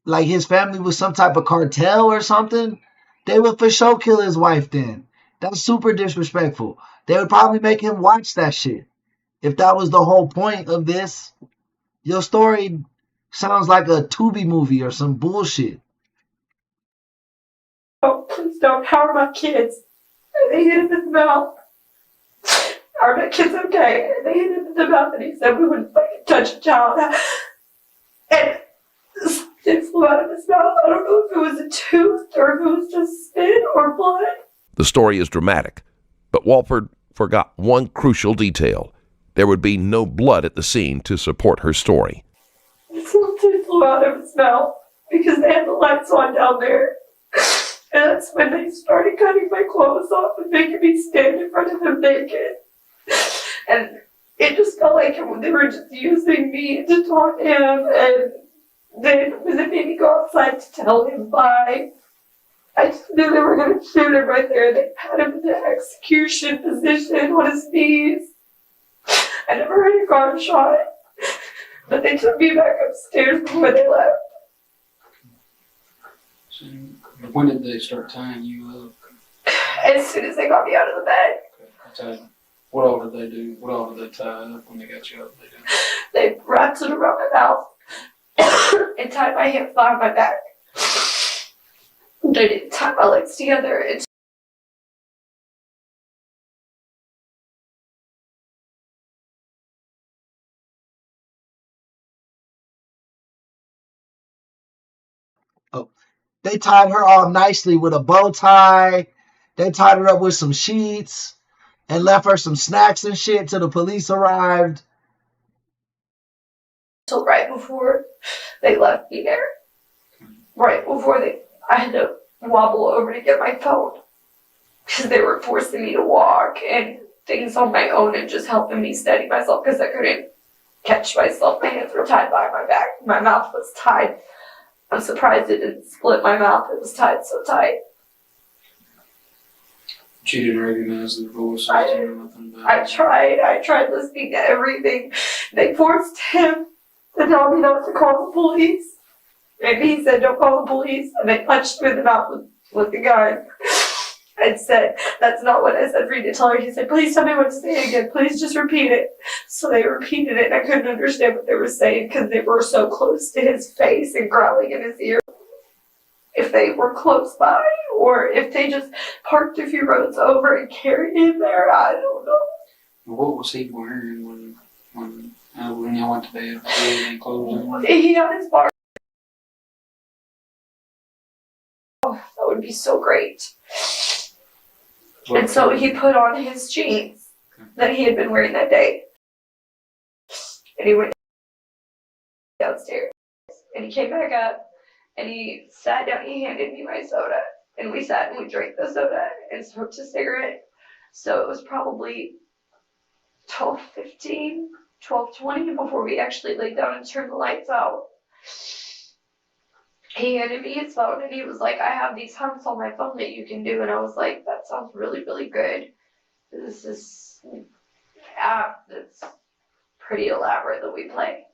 his family was some type of cartel or something. They would for sure kill his wife then. That's super disrespectful. They would probably make him watch that shit. If that was the whole point of this, your story sounds like a Tubi movie or some bullshit. "Oh, please don't. How are my kids?" And they hit him in the mouth. "Are my kids okay?" And they hit him in the mouth, and he said we wouldn't fucking touch a child. And it flew out of his mouth. I don't know if it was a tooth or if it was just spit or blood. The story is dramatic, but Walford forgot one crucial detail. There would be no blood at the scene to support her story. Something flew out of his mouth because they had the lights on down there. And that's when they started cutting my clothes off and making me stand in front of them naked. And it just felt like they were just using me to taunt him. And then when they made me go outside to tell him bye, I just knew they were going to shoot him right there. They had him in the execution position on his knees. I never heard a gunshot, but they took me back upstairs before they left. So when did they start tying you up? As soon as they got me out of the bed. What all did they do? What all did they tie up when they got you up? They wrapped it around my mouth and tied my hands behind my back. They didn't tie my legs together. Oh, they tied her all nicely with a bow tie. They tied her up with some sheets. and left her some snacks and shit till the police arrived. So right before they left me there, I had to wobble over to get my phone because they were forcing me to walk and things on my own and just helping me steady myself because I couldn't catch myself. My hands were tied behind my back. My mouth was tied. I'm surprised it didn't split my mouth. It was tied so tight. She didn't recognize the voice. I tried listening to everything. They forced him to tell me not to call the police. And he said, don't call the police. And they punched me in the mouth with the gun and said, that's not what I said for you to tell her. He said, please tell me what to say again. Please just repeat it. So they repeated it, and I couldn't understand what they were saying because they were so close to his face and growling in his ear. If they were close by, or if they just parked a few roads over and carried him there, I don't know. What was he wearing when y'all went to bed? Did he have any clothes on? He had his bar. Oh, that would be so great. And so he put on his jeans that he had been wearing that day. And he went downstairs. And he came back up. And he sat down, he handed me my soda, and we sat and we drank the soda and smoked a cigarette. So it was probably 12:15, 12:20 before we actually laid down and turned the lights out. He handed me his phone and he was like, I have these hunts on my phone that you can do. And I was like, that sounds really, really good. This is an app that's pretty elaborate that we play.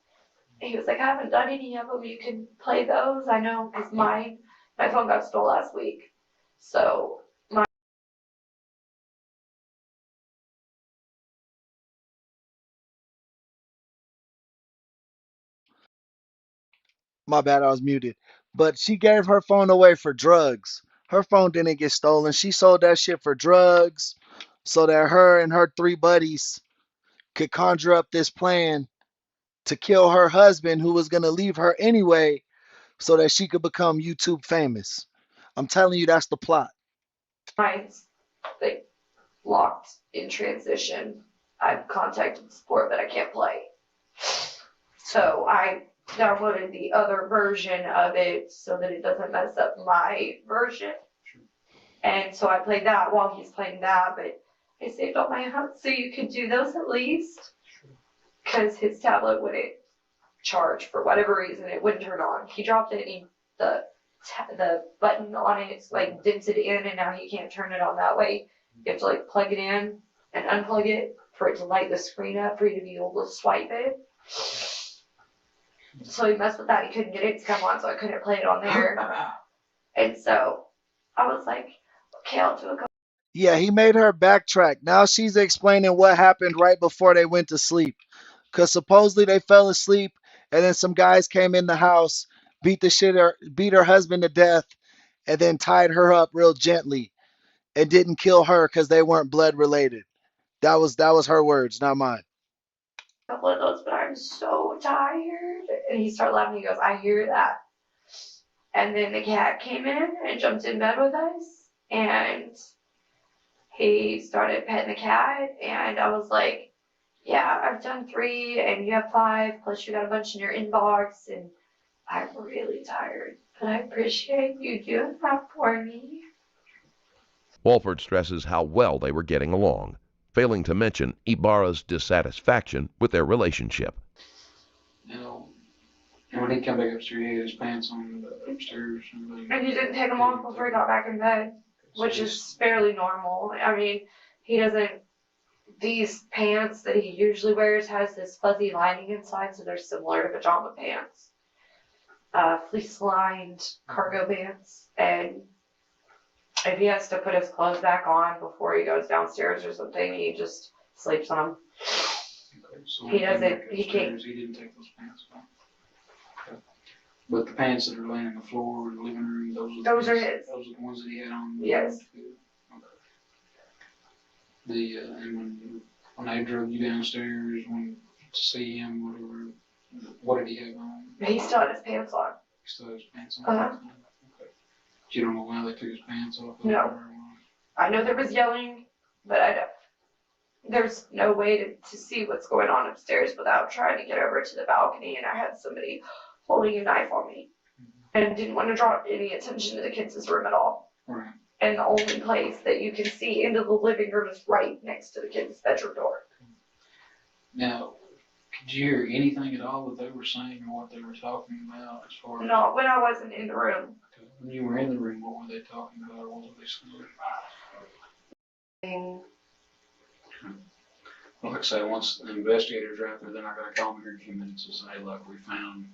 He was like, I haven't done any of them. You can play those. I know, because my phone got stolen last week. So My bad, I was muted. But she gave her phone away for drugs. Her phone didn't get stolen. She sold that shit for drugs so that her and her three buddies could conjure up this plan to kill her husband who was going to leave her anyway so that she could become YouTube famous. I'm telling you, that's the plot. mine's like locked in transition. I've contacted support, but I can't play. So I downloaded the other version of it so that it doesn't mess up my version. And so I played that while he's playing that, but I saved all my hunts so you could do those at least. Because his tablet wouldn't charge for whatever reason. It wouldn't turn on. He dropped it and the button on it like dented in, and now he can't turn it on that way. You have to like plug it in and unplug it for it to light the screen up for you to be able to swipe it. So he messed with that. He couldn't get it to come on, so I couldn't play it on there. And so I was like, okay, I'll do a couple. Yeah, he made her backtrack. Now she's explaining what happened right before they went to sleep. Because supposedly they fell asleep, and then some guys came in the house, beat her husband to death, and then tied her up real gently and didn't kill her because they weren't blood related. That was her words, not mine. Couple of those, but I'm so tired. And he started laughing. He goes, I hear that. And then the cat came in and jumped in bed with us, and he started petting the cat, and I was like, yeah, I've done 3 and you have 5, plus you got a bunch in your inbox, and I'm really tired, but I appreciate you doing that for me. Walford stresses how well they were getting along, failing to mention Ibarra's dissatisfaction with their relationship. And when he came back upstairs, he had his pants on upstairs. And he didn't take them off before he got back in bed, which is fairly normal. I mean, he doesn't, these pants that he usually wears has this fuzzy lining inside, so they're similar to pajama pants. Fleece-lined cargo pants. And if he has to put his clothes back on before he goes downstairs or something, he just sleeps on them. Okay, so He doesn't, he can't. He didn't take those pants off. Okay. But the pants that are laying on the floor in the living room, those are his. Those are the ones that he had on. Yes. Okay. And when they drove you downstairs to see him, whatever, what did he have on? He still had his pants on. He still had his pants on? Uh-huh. Okay. But you don't know why they took his pants off? No. I know there was yelling, but I don't. there's no way to see what's going on upstairs without trying to get over to the balcony, and I had somebody holding a knife on me and didn't want to draw any attention to the kids' room at all. Right. And the only place that you can see into the living room is right next to the kids' bedroom door. Now, could you hear anything at all that they were saying or what they were talking about as far as... No, when I wasn't in the room. When you were in the room, what were they talking about or what were they saying? Well, like I say, once the investigators are out there, then I got to call them here in a few minutes and say, look, we found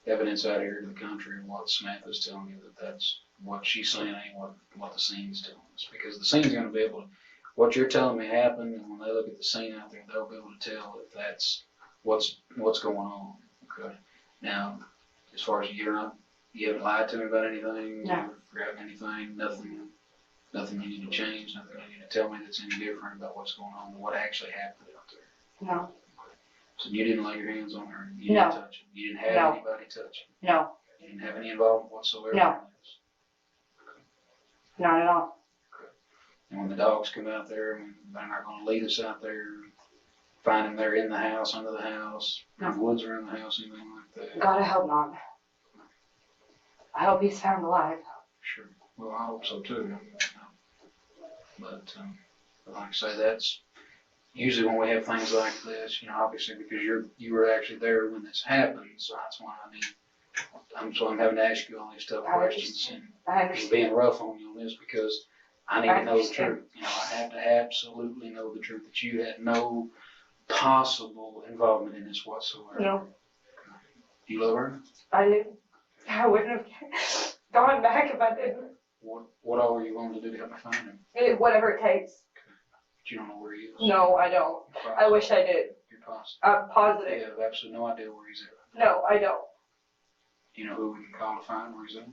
evidence out here in the country and what Samantha's telling you that's what she's saying ain't what the scene's telling us. Because the scene's going to be able to, what you're telling me happened, and when they look at the scene out there, they'll be able to tell if that's what's going on. Okay. Now, as far as you haven't lied to me about anything, you haven't forgotten anything, nothing you need to change, nothing you need to tell me that's any different about what's going on, what actually happened out there. No. So you didn't lay your hands on her, you didn't touch her, you didn't have anybody touch her. No. You didn't have any involvement whatsoever. No. Not at all. And when the dogs come out there, they're not going to lead us out there, find them there in the house, under the house, in the woods around the house, anything like that. God, I hope not. I hope he's found alive. Sure. Well, I hope so too. But like I say, that's usually when we have things like this, obviously because you were actually there when this happened, so that's why I'm having to ask you all these tough questions and being rough on you on this because I need to know the truth. I have to absolutely know the truth that you had no possible involvement in this whatsoever. No. Do you love her? I do. I wouldn't have gone back if I didn't. What all were you willing to do to help me find him? Whatever it takes. But you don't know where he is? No, I don't. I wish I did. You're positive? I'm positive. You have absolutely no idea where he's at? No, I don't. Do you know who we can call to find where he's at?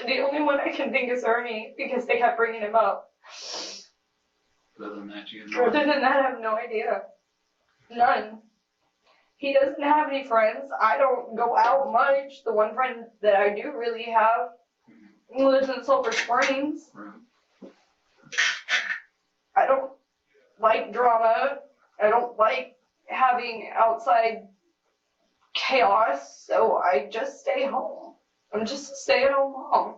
The only one I can think is Ernie because they kept bringing him up. But other than that, you have no idea? Other than that, I have no idea. None. He doesn't have any friends. I don't go out much. The one friend that I do really have lives in Sulphur Springs. Right. I don't like drama. I don't like having outside chaos, so I just stay home. I'm just a stay-at-home mom.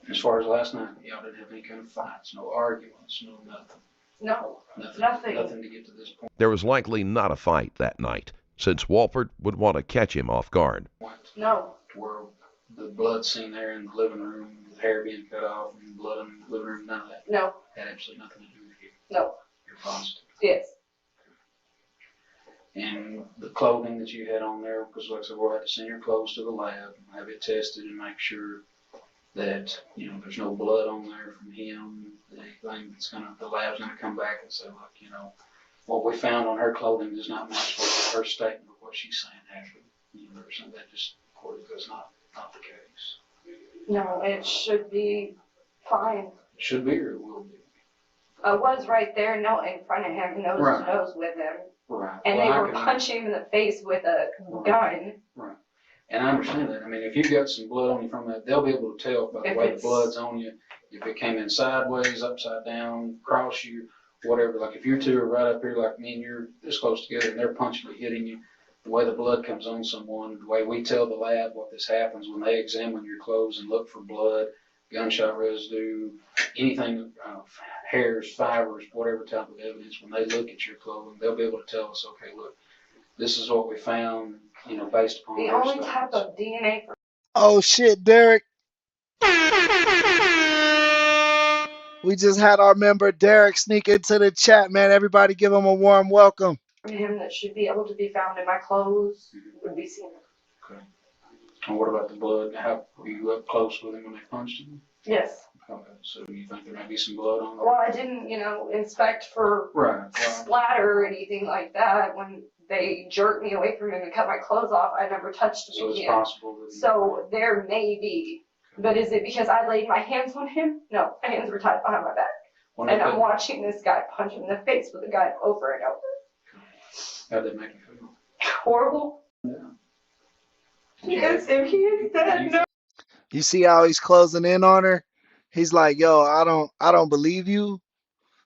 As far as last night, y'all didn't have any kind of fights, no arguments, no nothing. No, nothing. Nothing to get to this point. There was likely not a fight that night, since Walford would want to catch him off guard. No. Where the blood seen there in the living room, the hair being cut off, and blood in the living room, none of that. No. Had absolutely nothing to do with you. No. You're positive. Yes. And the clothing that you had on there, because like I said, we'll have to send your clothes to the lab, have it tested, and make sure that there's no blood on there from him. Anything that's the lab's gonna come back and say, look, what we found on her clothing does not match her statement of what she's saying happened. That just that's not the case. No, it should be fine. It should be or it will be. I was right there, in front of him, nose to nose with him. Right. And they were punching him in the face with a gun. Right. And I understand that. I mean, if you've got some blood on you from that, they'll be able to tell by the way the blood's on you. If it came in sideways, upside down, across you, whatever. Like if you two are right up here like me and you're this close together and they're punching you, hitting you, the way the blood comes on someone, the way we tell the lab what this happens when they examine your clothes and look for blood, gunshot residue, anything, hairs, fibers, whatever type of evidence, when they look at your clothing, they'll be able to tell us, okay, look, this is what we found, based upon the only type of DNA. Oh shit, Derek. We just had our member Derek sneak into the chat, man. Everybody give him a warm welcome. Him that should be able to be found in my clothes would be seen. Okay. And what about the blood? How were you up close with him when they punched him? Yes. Okay. So you think there might be some blood on there? Well, I didn't, inspect for splatter or anything like that. When they jerked me away from him and cut my clothes off, I never touched him again. So it's possible that So there may be. But is it because I laid my hands on him? No, my hands were tied behind my back. And I'm watching this guy punch him in the face with a gun over and over. How'd that make you feel? Horrible. Yeah. Yes, if he is dead, no. You see how he's closing in on her? He's like, yo, I don't believe you,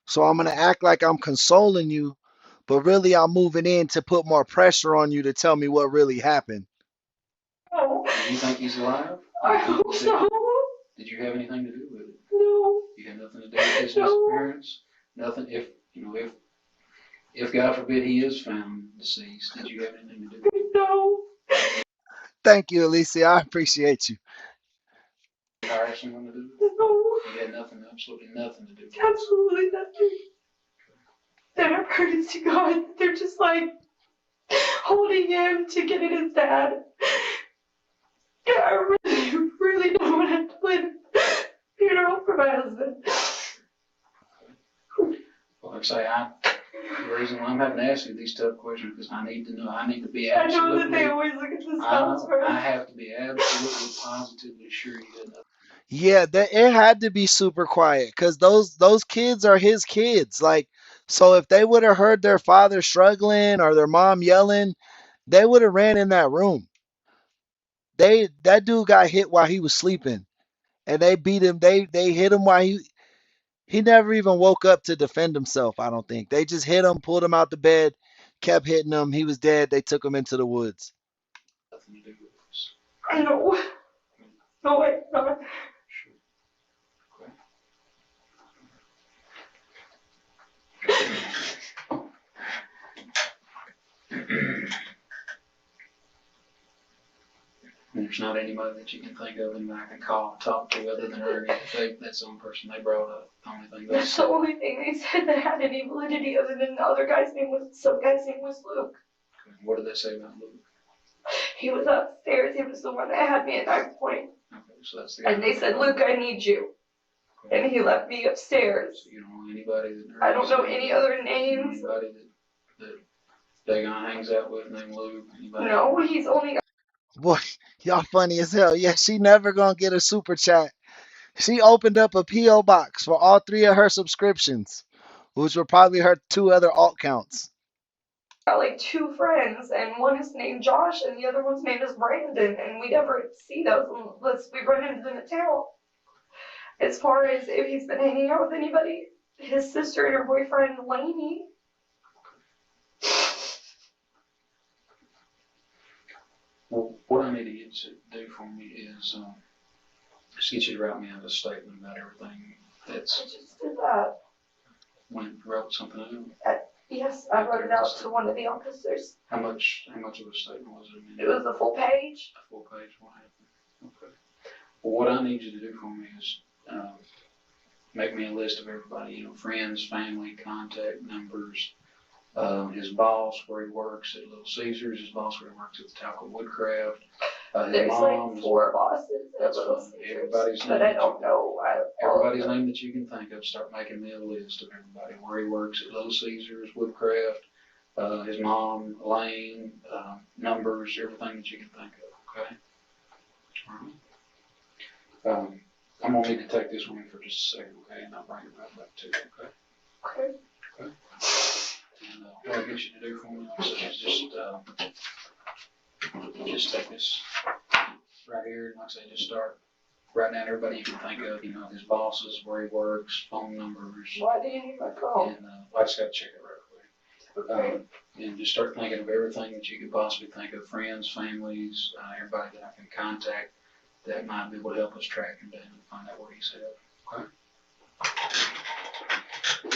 so I'm gonna act like I'm consoling you, but really I'm moving in to put more pressure on you to tell me what really happened. No. Do you think he's alive? I hope so. Did you have anything to do with it? No. You had nothing to do with his No. disappearance? Nothing. If God forbid he is found deceased, did you have anything to do with it? No. Thank you, Alicia. I appreciate you. Did you hire someone to do it? No. You had nothing, absolutely nothing to do with it. Absolutely nothing. They're praying to God. They're just like holding him to get at his dad. Yeah, I really, really don't want to plan a funeral for my husband. Well, like I say, the reason why I'm having to ask you these tough questions because I need to know. I need to be I absolutely. know that they always look at the spouse first. I have to be absolutely positively sure you had nothing. Yeah, it had to be super quiet because those kids are his kids. Like, so if they would have heard their father struggling or their mom yelling, they would have ran in that room. That dude got hit while he was sleeping, and they beat him. They hit him while he never even woke up to defend himself. I don't think they just hit him, pulled him out the bed, kept hitting him. He was dead. They took him into the woods. Nothing to do with this. I know. No, wait, no. There's not anybody that you can think of and I can call and talk to other than her. That's the only person they brought up. The only thing That's the only thing they said that had any validity other than the other guy's name was, some guy's name was Luke. What did they say about Luke? He was upstairs. He was the one that had me at knife point. Okay, so that's the guy. And they said, Luke, I need you. Okay. And he left me upstairs. So you don't know anybody that I don't know any other names. Anybody that Dagon hangs out with named Luke? Anybody? No, he's only. Boy, y'all funny as hell. Yeah, she never gonna get a super chat. She opened up a P.O. box for all 3 of her subscriptions, which were probably her 2 other alt counts. Got like 2 friends, and one is named Josh, and the other one's name is Brandon, and we never see those unless we run into them at town. As far as if he's been hanging out with anybody, his sister and her boyfriend, Lainey. Well, what I need to get you to do for me is just get you to write me out a statement about everything that's. I just did that. When you wrote something out? Yes, I wrote it out to one of the officers. How much of a statement was it? It was a full page. A full page, what happened? Okay. Well, what I need you to do for me is make me a list of everybody, friends, family, contact numbers, his boss, where he works at Little Caesars, his boss where he works at the Talco Woodcraft, There's mom, like 4 bosses at Little Caesars, everybody's but I don't know. Everybody's name that you can think of, start making me a list of everybody, where he works at Little Caesars, Woodcraft, his mom, Elaine, numbers, everything that you can think of, okay? All right. I'm going to need to take this one for just a second, okay? And I'll bring it right back to you, okay? Okay. Okay. And what I get you to do for me is just take this right here, and like I say, just start writing down everybody you can think of, his bosses, where he works, phone numbers. Why do you need my phone? And I just got to check it right quick. Okay. And just start thinking of everything that you could possibly think of, friends, families, everybody that I can contact that might be able to help us track him down and find out where he's at. Okay?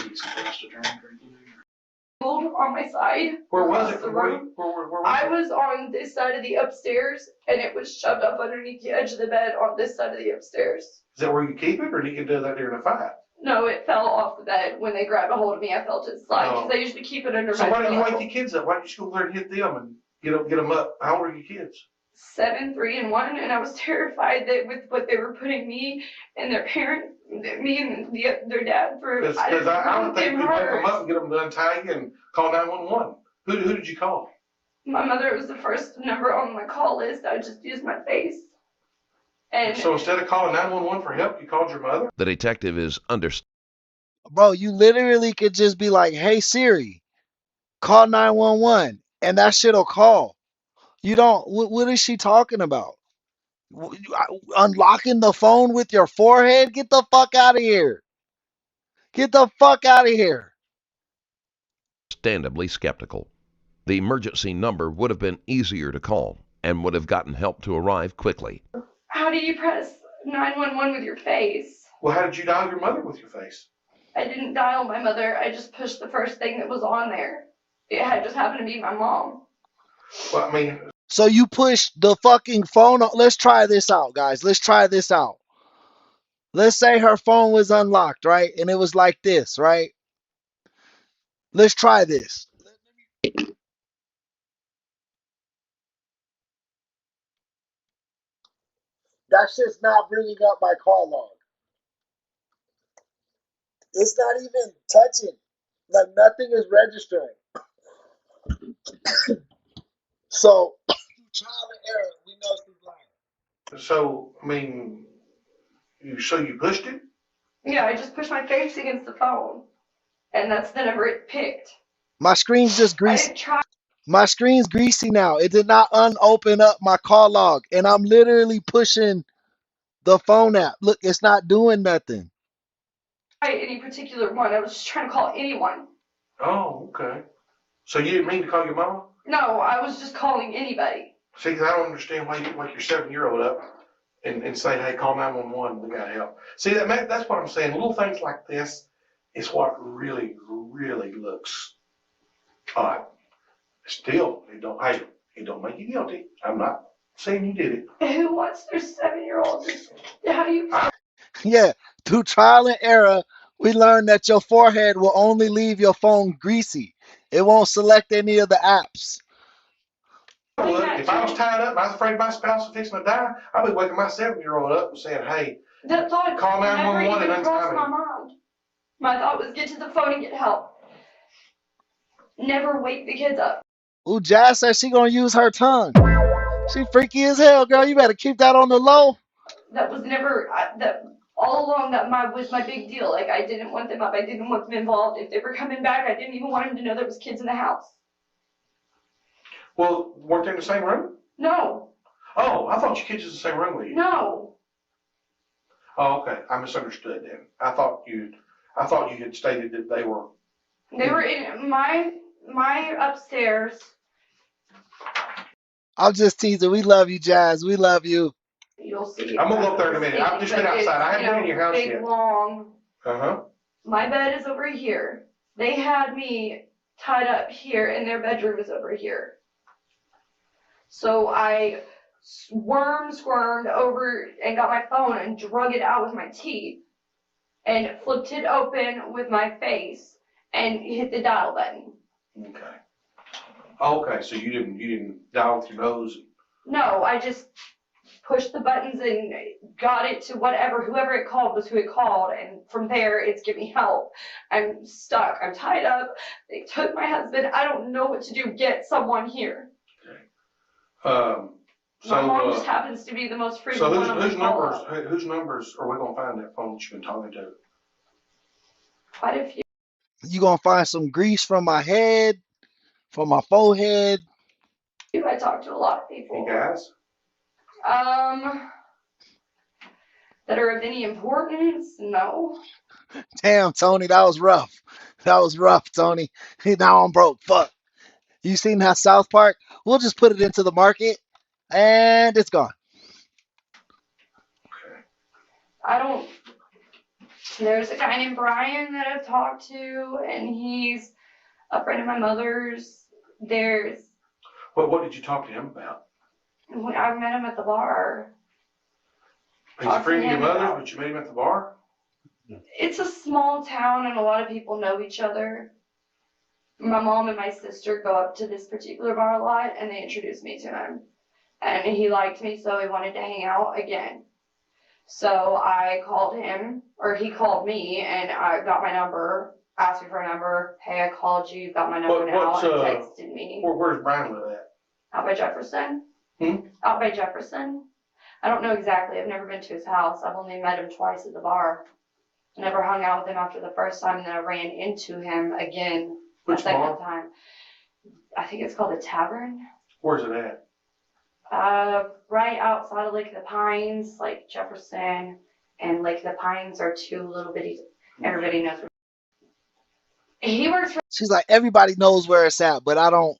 Need some things to drink or anything? On my side. Where was it? Where I was on this side of the upstairs, and it was shoved up underneath the edge of the bed on this side of the upstairs. Is that where you keep it, or did you do that during a fight? No, it fell off the bed. When they grabbed a hold of me, I felt it slide, because I usually keep it under so my pillow. So why didn't you wake your kids up? Why didn't you go there and hit them and get them up? How old are your kids? 7, 3, and 1, and I was terrified that with what they were putting me and their parent, me and their dad through. Because I don't think we wake them up and get them to untie you and call 911. Who did you call? My mother was the first number on my call list. I just used my face. And so instead of calling 911 for help, you called your mother? The detective is understanding. Bro, you literally could just be like, hey Siri, call 911, and that shit'll call. You don't, what is she talking about? Unlocking the phone with your forehead? Get the fuck out of here. Get the fuck out of here. Understandably skeptical. The emergency number would have been easier to call and would have gotten help to arrive quickly. How do you press 911 with your face? Well, how did you dial your mother with your face? I didn't dial my mother. I just pushed the first thing that was on there. It had just happened to be my mom. Well, I mean, so you push the fucking phone on. Let's try this out, guys. Let's try this out. Let's say her phone was unlocked, right? And it was like this, right? Let's try this. That's just not bringing up my call log. It's not even touching. Like nothing is registering. So, trial and error, we know she's lying. So, I mean, you pushed it? Yeah, I just pushed my face against the phone. And that's the number it picked. My screen's just greasy. My screen's greasy now. It did not unopen up my call log. And I'm literally pushing the phone app. Look, it's not doing nothing. Any particular one. I was just trying to call anyone. Oh, okay. So you didn't mean to call your mama? No, I was just calling anybody. See, because I don't understand why you wake your 7-year-old up and say, hey, call 911, we got help. See, that's what I'm saying. Little things like this is what really, really looks odd. Still, it don't make you guilty. I'm not saying you did it. Who wants their 7-year-old? How do you... Yeah, through trial and error, we learned that your forehead will only leave your phone greasy. It won't select any of the apps. Look, if I was tied up and I was afraid my spouse was fixing to die, I'd be waking my 7-year-old up and saying, hey, that thought call 911 and crossed my untie me. mind. My thought was get to the phone and get help. Never wake the kids up. Ooh, Jazz says she gonna use her tongue. She freaky as hell, girl. You better keep that on the low. That was never, that all along that was my big deal. Like, I didn't want them up. I didn't want them involved. If they were coming back, I didn't even want them to know there was kids in the house. Well, weren't they in the same room? No. Oh, I thought your kids was in the same room with you. No. Oh, okay. I misunderstood then. I thought you had stated that they were. They were in my upstairs. I'm just teasing. We love you, Jazz. We love you. You'll see. I'm gonna go up there in a minute. I've just been outside. I haven't been in your house big, yet. Long. Uh-huh. My bed is over here. They had me tied up here, and their bedroom is over here. So I squirmed over and got my phone and drug it out with my teeth and flipped it open with my face and hit the dial button. Okay. Okay, so you didn't dial with your nose. No, I just pushed the buttons and got it to whoever it called was who it called, and from there it's give me help. I'm stuck. I'm tied up. They took my husband. I don't know what to do. Get someone here. Okay. My mom just happens to be the most frequent one on the call. Whose numbers are we gonna find that phone that you've been talking to? Quite a few. You gonna find some grease from my head, from my forehead. I talk to a lot of people. Hey guys. That are of any importance? No. Damn, Tony, that was rough. That was rough, Tony. Now I'm broke. Fuck. You seen that South Park? We'll just put it into the market, and it's gone. There's a guy named Brian that I've talked to, and he's a friend of my mother's. What did you talk to him about? I met him at the bar. He's a friend of your mother's, but you met him at the bar? It's a small town, and a lot of people know each other. My mom and my sister go up to this particular bar a lot, and they introduced me to him. And he liked me, so he wanted to hang out again. So I called him, or he called me, and I got my number, asked me for a number. Hey, I called you, you've got my number now, and texted me. Where's Brian live at? Out by Jefferson. Out by Jefferson. I don't know exactly. I've never been to his house. I've only met him twice at the bar. I never hung out with him after the first time, and then I ran into him again the second time. I think it's called the Tavern. Where's it at? Right outside of Lake of the Pines, like Jefferson and Lake of the Pines are two little bitty. Everybody knows. He works for. She's like, everybody knows where it's at, but I don't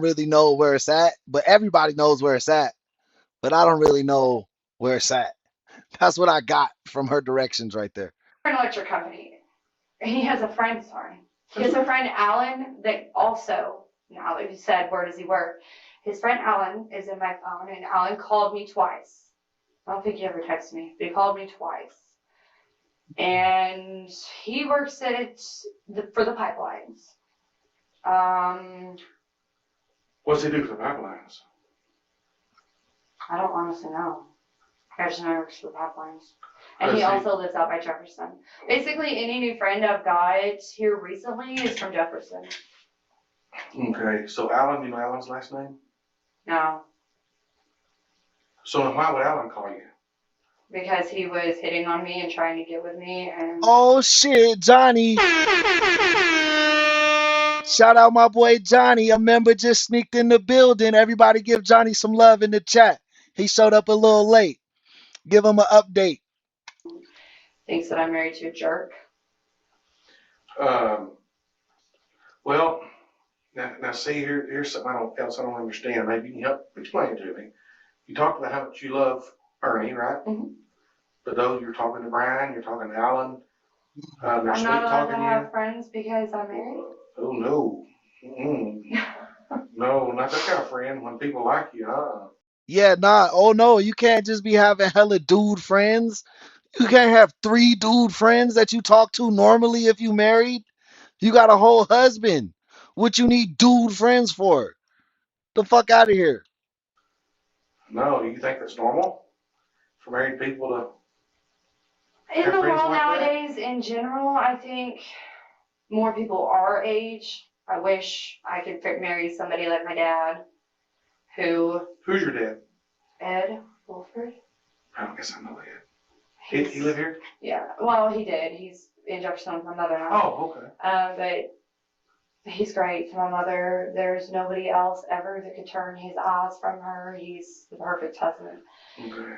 really know where it's at. But everybody knows where it's at, but I don't really know where it's at. That's what I got from her directions right there. An electric company. He has a friend, he has a friend, Alan, that also, now that you said, where does he work? His friend Alan is in my phone, and Alan called me twice. I don't think he ever texted me, but he called me twice. And he works for the pipelines. What's he do for the pipelines? I don't honestly know. I just know he works for the pipelines. And he also lives out by Jefferson. Basically, any new friend I've got here recently is from Jefferson. Okay, so Alan, you know Alan's last name? No. So then why would Alan call you? Because he was hitting on me and trying to get with me, and Oh shit, Johnny. Shout out my boy Johnny. A member just sneaked in the building. Everybody give Johnny some love in the chat. He showed up a little late. Give him an update. Thinks that I'm married to a jerk. Well, now see, here's something else I don't understand. Maybe you can help explain it to me. You talked about how much you love Ernie, right? Mm-hmm. But though you're talking to Brian, you're talking to Alan, they're I'm sweet not allowed talking to to you. have friends because I'm married. Oh no. No, not that kind of friend. When people like you, Yeah, nah. Oh no, you can't just be having hella dude friends. You can't have 3 dude friends that you talk to normally if you married. You got a whole husband. What you need dude friends for? The fuck out of here. No, do you think that's normal for married people to In have the friends world like that? nowadays, in general, I think more people our age. I wish I could marry somebody like my dad, who. Who's your dad? Ed Wolford. I don't guess I know Ed. He live here? Yeah, well, he did. He's in Jefferson with my mother now. Oh, okay. But he's great to my mother. There's nobody else ever that could turn his eyes from her. He's the perfect husband. Okay.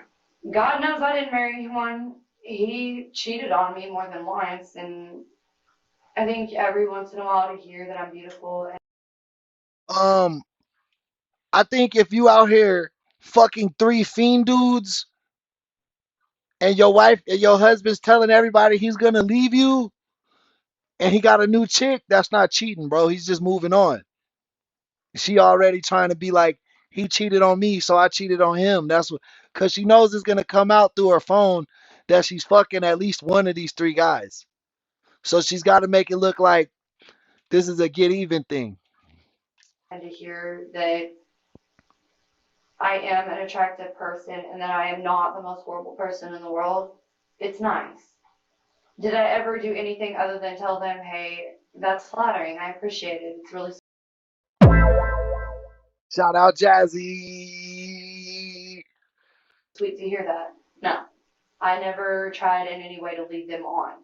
God knows I didn't marry one. He cheated on me more than once, and I think every once in a while to hear that I'm beautiful. I think if you out here fucking 3 fiend dudes and your wife and your husband's telling everybody he's gonna leave you and he got a new chick, that's not cheating, bro. He's just moving on. She already trying to be like, he cheated on me, so I cheated on him. That's what, because she knows it's gonna come out through her phone that she's fucking at least one of these 3 guys. So she's got to make it look like this is a get even thing. And to hear that I am an attractive person and that I am not the most horrible person in the world, it's nice. Did I ever do anything other than tell them, hey, that's flattering, I appreciate it, it's really Shout out Jazzy. sweet to hear that. No, I never tried in any way to lead them on.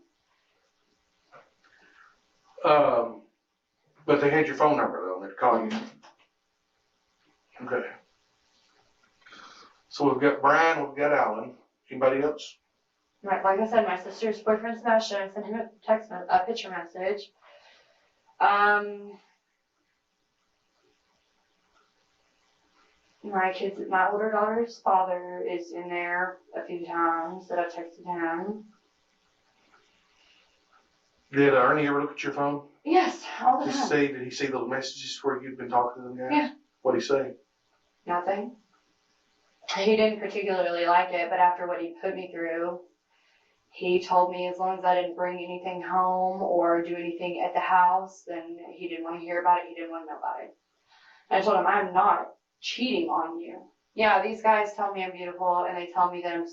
But they had your phone number though, they'd call you. Okay. So we've got Brian, we've got Alan. Anybody else? Right, like I said, my sister's boyfriend Sebastian, I sent him a picture message. My older daughter's father is in there a few times that I've texted him. Did Ernie ever look at your phone? Yes, all the time. Did he see those messages where you'd been talking to them guys? Yeah. What'd he say? Nothing. He didn't particularly like it, but after what he put me through, he told me as long as I didn't bring anything home or do anything at the house, then he didn't want to hear about it. He didn't want to know about it. And I told him, I'm not cheating on you. Yeah, these guys tell me I'm beautiful and they tell me that I'm,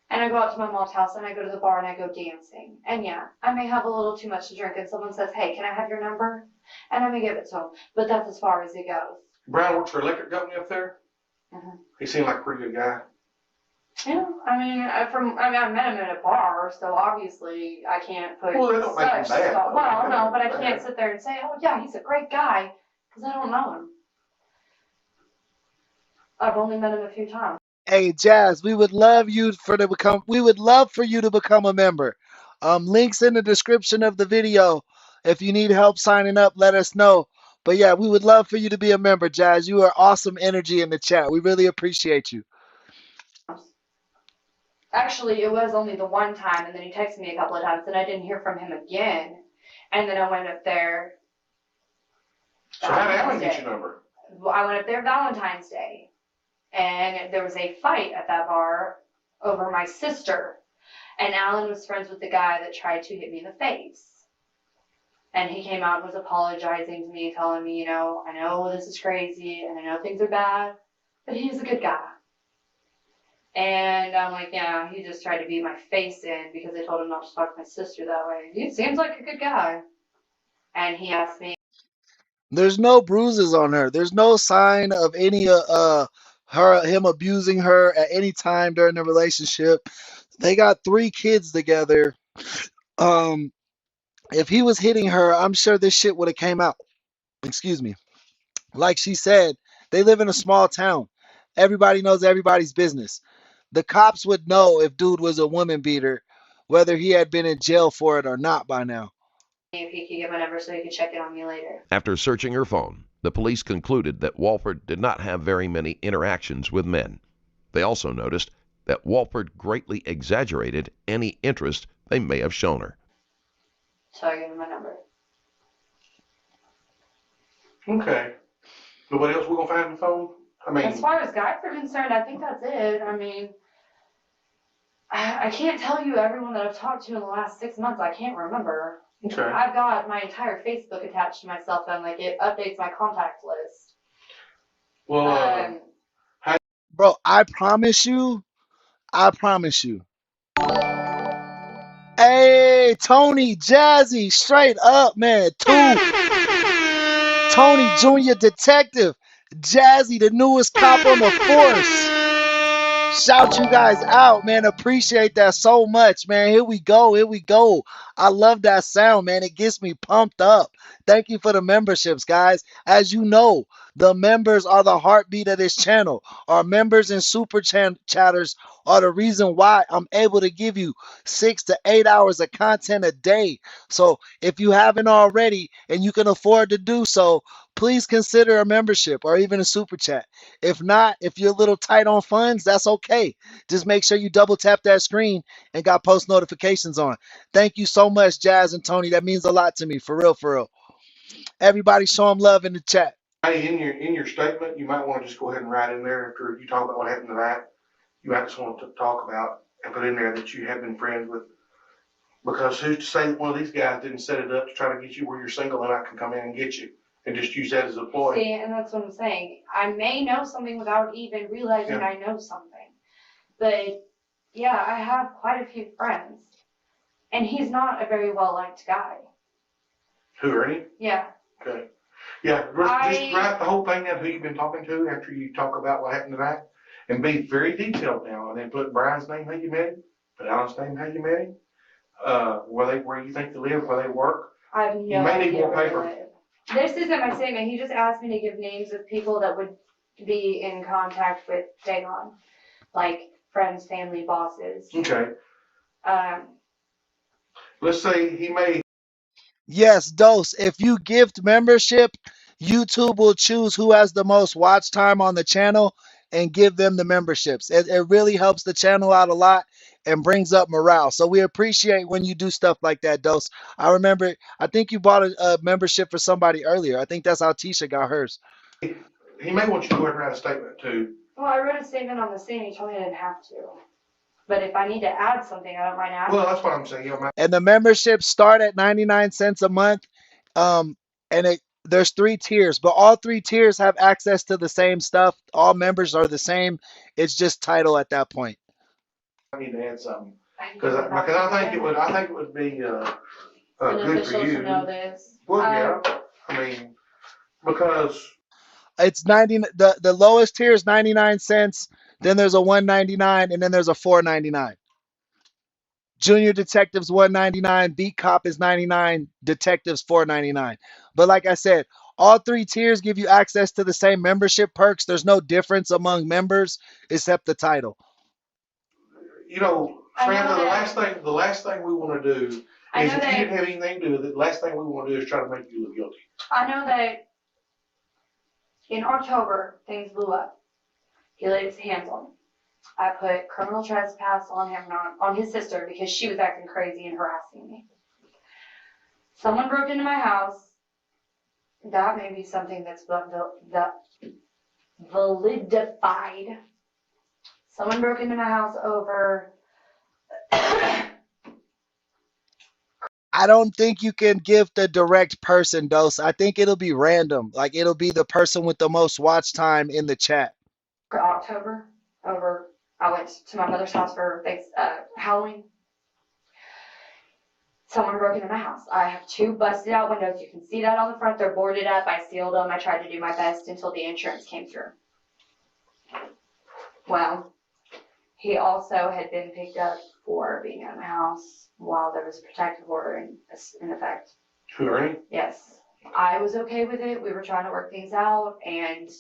and I go out to my mom's house and I go to the bar and I go dancing. And yeah, I may have a little too much to drink and someone says, hey, can I have your number? And I'm going to give it to them. But that's as far as it goes. Brian works for an electric company up there? Mm-hmm. He seemed like a pretty good guy. Yeah, I met him at a bar, so obviously I can't put Well, they don't make him bad. Well, no, but I can't sit there and say, oh yeah, he's a great guy, because I don't know him. I've only met him a few times. Hey, Jazz, we would love we would love for you to become a member. Links in the description of the video. If you need help signing up, let us know. But yeah, we would love for you to be a member, Jazz. You are awesome energy in the chat. We really appreciate you. Actually, it was only the one time, and then he texted me a couple of times, and I didn't hear from him again. And then I went up there. So how did Alan get your number? I went up there Valentine's Day, and there was a fight at that bar over my sister. And Alan was friends with the guy that tried to hit me in the face. And he came out and was apologizing to me, telling me, you know, I know this is crazy, and I know things are bad, but he's a good guy. And I'm like, yeah, he just tried to beat my face in because I told him not to talk to my sister that way. He seems like a good guy. And he asked me. There's no bruises on her. There's no sign of any him abusing her at any time during the relationship. They got 3 kids together. If he was hitting her, I'm sure this shit would have came out. Excuse me. Like she said, they live in a small town. Everybody knows everybody's business. The cops would know if dude was a woman beater, whether he had been in jail for it or not by now. If he could get my number so he could check in on me later. After searching her phone, the police concluded that Walford did not have very many interactions with men. They also noticed that Walford greatly exaggerated any interest they may have shown her. So I gave him my number. Okay. Nobody else we're going to find on the phone? I mean, as far as guys are concerned, I think that's it. I mean, I can't tell you everyone that I've talked to in the last 6 months. I can't remember. Okay. I've got my entire Facebook attached to my cell phone. Like, it updates my contact list. Well, bro, I promise you. Hey, Tony, Jazzy, straight up, man. Tony Jr. Detective, Jazzy, the newest cop on the force. Shout you guys out, man. Appreciate that so much, man. Here we go. I love that sound, man. It gets me pumped up. Thank you for the memberships, guys. As you know, the members are the heartbeat of this channel. Our members and super chatters are the reason why I'm able to give you 6 to 8 hours of content a day. So if you haven't already and you can afford to do so, please consider a membership or even a super chat. If not, if you're a little tight on funds, that's okay. Just make sure you double tap that screen and got post notifications on. Thank you so much, Jazz and Tony. That means a lot to me, for real, for real. Everybody show them love in the chat. Hey, in your statement, you might want to just go ahead and write in there after you talk about what happened to that. You might just want to talk about and put in there that you have been friends with. Because who's to say that one of these guys didn't set it up to try to get you where you're single and I can come in and get you and just use that as a ploy. See, and that's what I'm saying. I may know something without even realizing I know something. But yeah, I have quite a few friends. And he's not a very well-liked guy. Who, Ernie? Yeah. Okay. Yeah, just write the whole thing down, who you've been talking to after you talk about what happened to that. And be very detailed now. And then put Brian's name, how you met him. Put Alan's name, how you met him. Where you think they live, where they work. I have no idea. You may need more paper. This isn't my statement. He just asked me to give names of people that would be in contact with Dagon. Like friends, family, bosses. Okay. Let's say he may. Yes, Dose. If you gift membership, YouTube will choose who has the most watch time on the channel and give them the memberships. It really helps the channel out a lot and brings up morale. So we appreciate when you do stuff like that, Dose. I remember, I think you bought a membership for somebody earlier. I think that's how Tisha got hers. He may want you to go ahead and write a statement too. Well, I wrote a statement on the scene. He told me I didn't have to. But if I need to add something, I don't mind adding. Well, that's what I'm saying. And the memberships start at 99 cents a month. There's 3 tiers, but all 3 tiers have access to the same stuff. All members are the same. It's just title at that point. I need to add something because I think it would be good for you. To know this. Well, yeah. I mean, because it's 90. The lowest tier is 99 cents. Then there's a $1.99, and then there's a $4.99. Junior Detectives $1.99, Beat Cop is $99, Detectives $4.99. But like I said, All 3 tiers give you access to the same membership perks. There's no difference among members except the title. You know, Samantha, the last thing we want to do is, if you didn't have anything to do with it, the last thing we want to do is try to make you look guilty. I know that in October, things blew up. He laid his hands on me. I put criminal trespass on him, not on his sister, because she was acting crazy and harassing me. Someone broke into my house. That may be something that's validified. Someone broke into my house over. I don't think you can give the direct person dose. I think it'll be random. Like it'll be the person with the most watch time in the chat. October over. I went to my mother's house for Halloween. Someone broke into my house. I have 2 busted out windows. You can see that on the front. They're boarded up. I sealed them. I tried to do my best until the insurance came through. Well, he also had been picked up for being at my house while there was a protective order in effect. Who, Ernie? Yes. I was okay with it. We were trying to work things out, and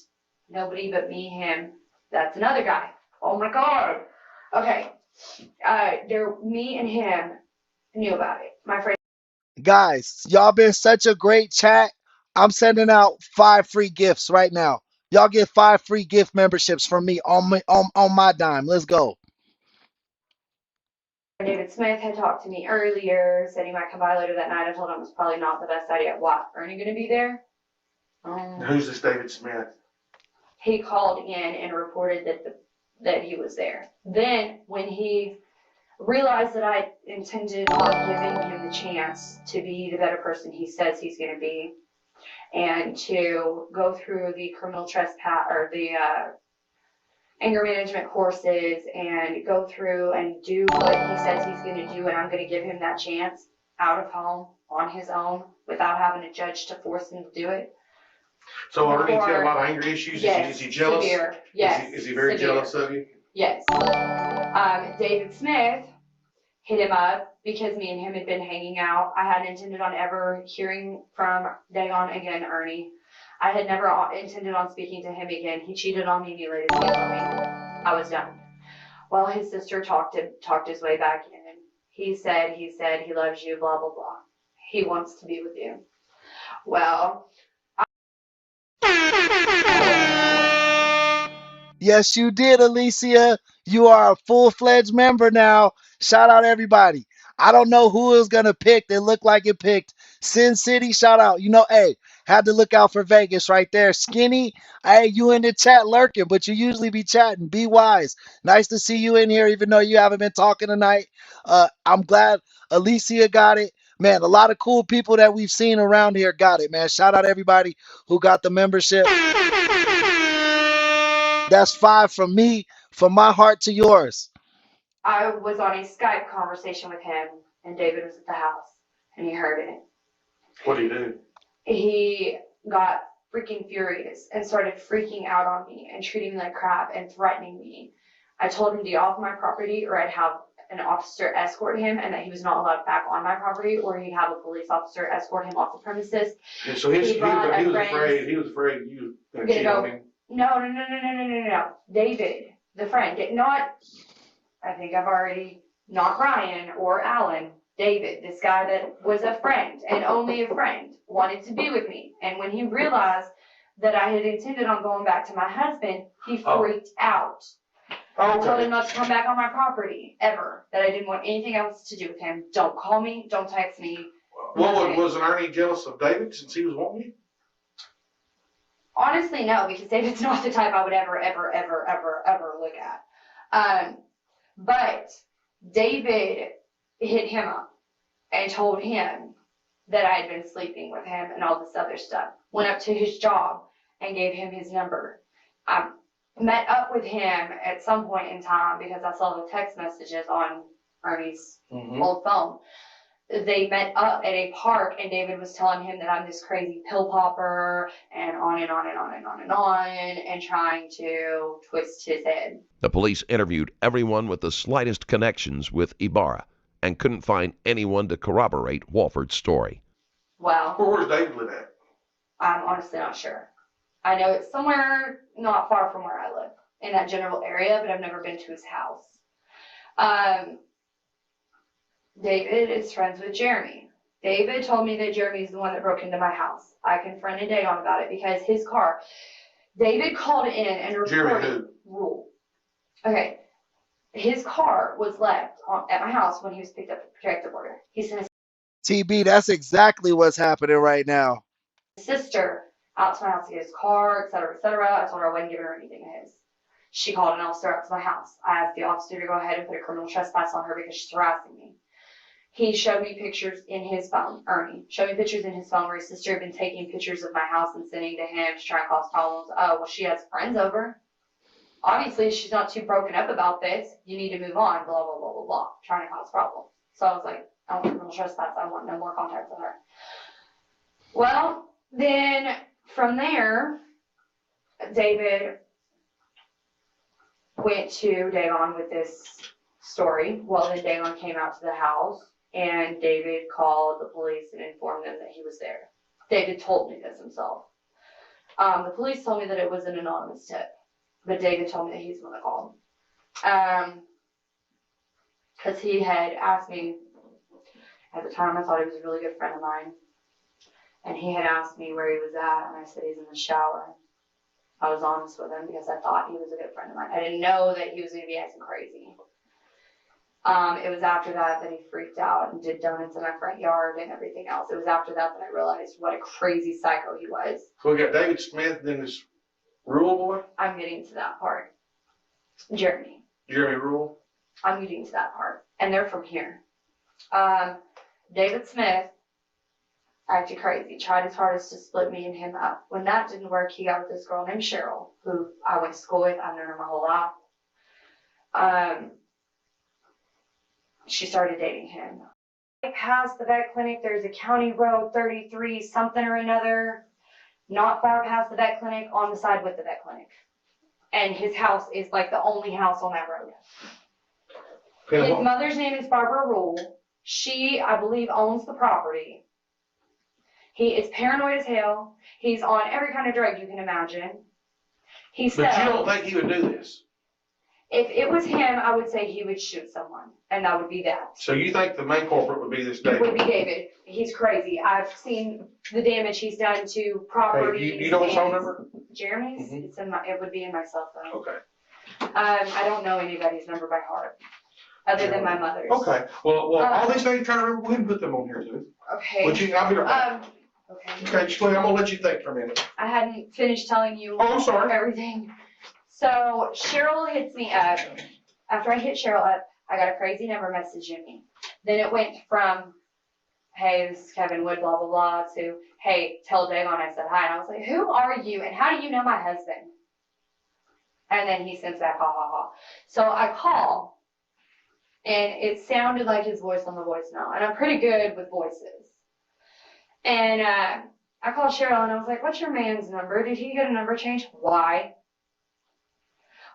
nobody but me, him. That's another guy. Oh my God. Okay. Me and him knew about it. My friend. Guys, y'all been such a great chat. I'm sending out 5 free gifts right now. Y'all get 5 free gift memberships from me on my dime. Let's go. David Smith had talked to me earlier, said he might come by later that night. I told him it was probably not the best idea. What? Ernie going to be there? Who's this David Smith? He called in and reported that he was there. Then, when he realized that I intended on giving him the chance to be the better person he says he's going to be, and to go through the criminal trespass or the anger management courses and go through and do what he says he's going to do, and I'm going to give him that chance out of home on his own without having a judge to force him to do it. So Ernie's got a lot of anger issues? Yes, is he jealous? severe. Yes. Is he very jealous of you? Yes. David Smith hit him up because me and him had been hanging out. I hadn't intended on ever hearing from Dagon again, Ernie. I had never intended on speaking to him again. He cheated on me and he laid his hands on me. I was done. Well, his sister talked his way back in. He said he loves you, blah, blah, blah. He wants to be with you. Well, Yes, you did, Alicia. You are a full-fledged member now. Shout out everybody. I don't know who is going to pick. It looked like it picked Sin City. Shout out. You know, hey, had to look out for Vegas right there. Skinny, hey, you in the chat lurking, but you usually be chatting. Be wise. Nice to see you in here, even though you haven't been talking tonight. I'm glad Alicia got it. Man, a lot of cool people that we've seen around here got it, man. Shout out everybody who got the membership. That's 5 from me, from my heart to yours. I was on a Skype conversation with him, and David was at the house, and he heard it. What did he do? He got freaking furious and started freaking out on me and treating me like crap and threatening me. I told him to get off my property or I'd have an officer escort him, and that he was not allowed back on my property, or he'd have a police officer escort him off the premises. And so he was afraid you were going to cheat on him. No. David, the friend, not Ryan or Alan. David, this guy that was a friend and only a friend, wanted to be with me. And when he realized that I had intended on going back to my husband, he freaked out. I told him not to come back on my property, ever. That I didn't want anything else to do with him. Don't call me, don't text me. Wasn't Ernie jealous of David since he was wanting you? Honestly, no, because David's not the type I would ever look at. But David hit him up and told him that I had been sleeping with him and all this other stuff. Went up to his job and gave him his number. I met up with him at some point in time because I saw the text messages on Ernie's old phone. They met up at a park, and David was telling him that I'm this crazy pill popper, and on and on and on and on and on, and trying to twist his head. The police interviewed everyone with the slightest connections with Ibarra and couldn't find anyone to corroborate Walford's story. Well, where's David live at? I'm honestly not sure. I know it's somewhere not far from where I live, in that general area, but I've never been to his house. David is friends with Jeremy. David told me that Jeremy's the one that broke into my house. I confronted Dagon about it because his car, David called in and reported Rule. Okay, his car was left at my house when he was picked up for protective order. He sent TB, that's exactly what's happening right now. his sister out to my house to get his car, etc., etc. I told her I wasn't giving her anything of his. She called an officer up to my house. I asked the officer to go ahead and put a criminal trespass on her because she's harassing me. He showed me pictures in his phone, Ernie, showed me pictures in his phone where his sister had been taking pictures of my house and sending to him to try and cause problems. Oh, well, she has friends over. Obviously, she's not too broken up about this. You need to move on, blah, blah, blah, blah, blah, trying to cause problems. So I was like, I don't want criminal trespass. I want no more contact with her. Well, then from there, David went to Dagon with this story. Well, then Dagon came out to the house, and David called the police and informed them that he was there. David told me this himself. The police told me that it was an anonymous tip, but David told me that he's the one that called. Because he had asked me, at the time I thought he was a really good friend of mine, and he had asked me where he was at, and I said he's in the shower. I was honest with him because I thought he was a good friend of mine. I didn't know that he was going to be acting crazy. It was after that he freaked out and did donuts in my front yard and everything else. It was after that I realized what a crazy psycho he was. So we got David Smith, then this Rule boy? I'm getting to that part. Jeremy Rule? I'm getting to that part. And they're from here. David Smith acted crazy, tried his hardest to split me and him up. When that didn't work, he got with this girl named Cheryl, who I went to school with. I've known her my whole life. She started dating him. Past the vet clinic, there's a county road 33 something or another, not far past the vet clinic, on the side with the vet clinic. And his house is like the only house on that road. His mother's name is Barbara Rule. She, I believe, owns the property. He is paranoid as hell. He's on every kind of drug you can imagine. But you don't think he would do this? If it was him, I would say he would shoot someone, and that would be that. So you think the main culprit would be this It David? would be David. He's crazy. I've seen the damage he's done to property. Hey, you know his phone number? Jeremy's? It's in my, it would be in my cell phone. Okay. I don't know anybody's number by heart, other than my mother's. Okay. Well, all these things you're trying to remember, go ahead and put them on here too. Okay. I'll be right back. Okay. Okay, just wait. I'm gonna let you think for a minute. I hadn't finished telling you I'm sorry. everything. So Cheryl hits me up. After I hit Cheryl up, I got a crazy number messaging me. Then it went from, hey, this is Kevin Wood, blah, blah, blah, to, hey, tell Dagon I said hi. And I was like, who are you and how do you know my husband? And then he sends back, ha, ha, ha. So I call, and it sounded like his voice on the voicemail. And I'm pretty good with voices. And I called Cheryl, and I was like, what's your man's number? Did he get a number change? Why?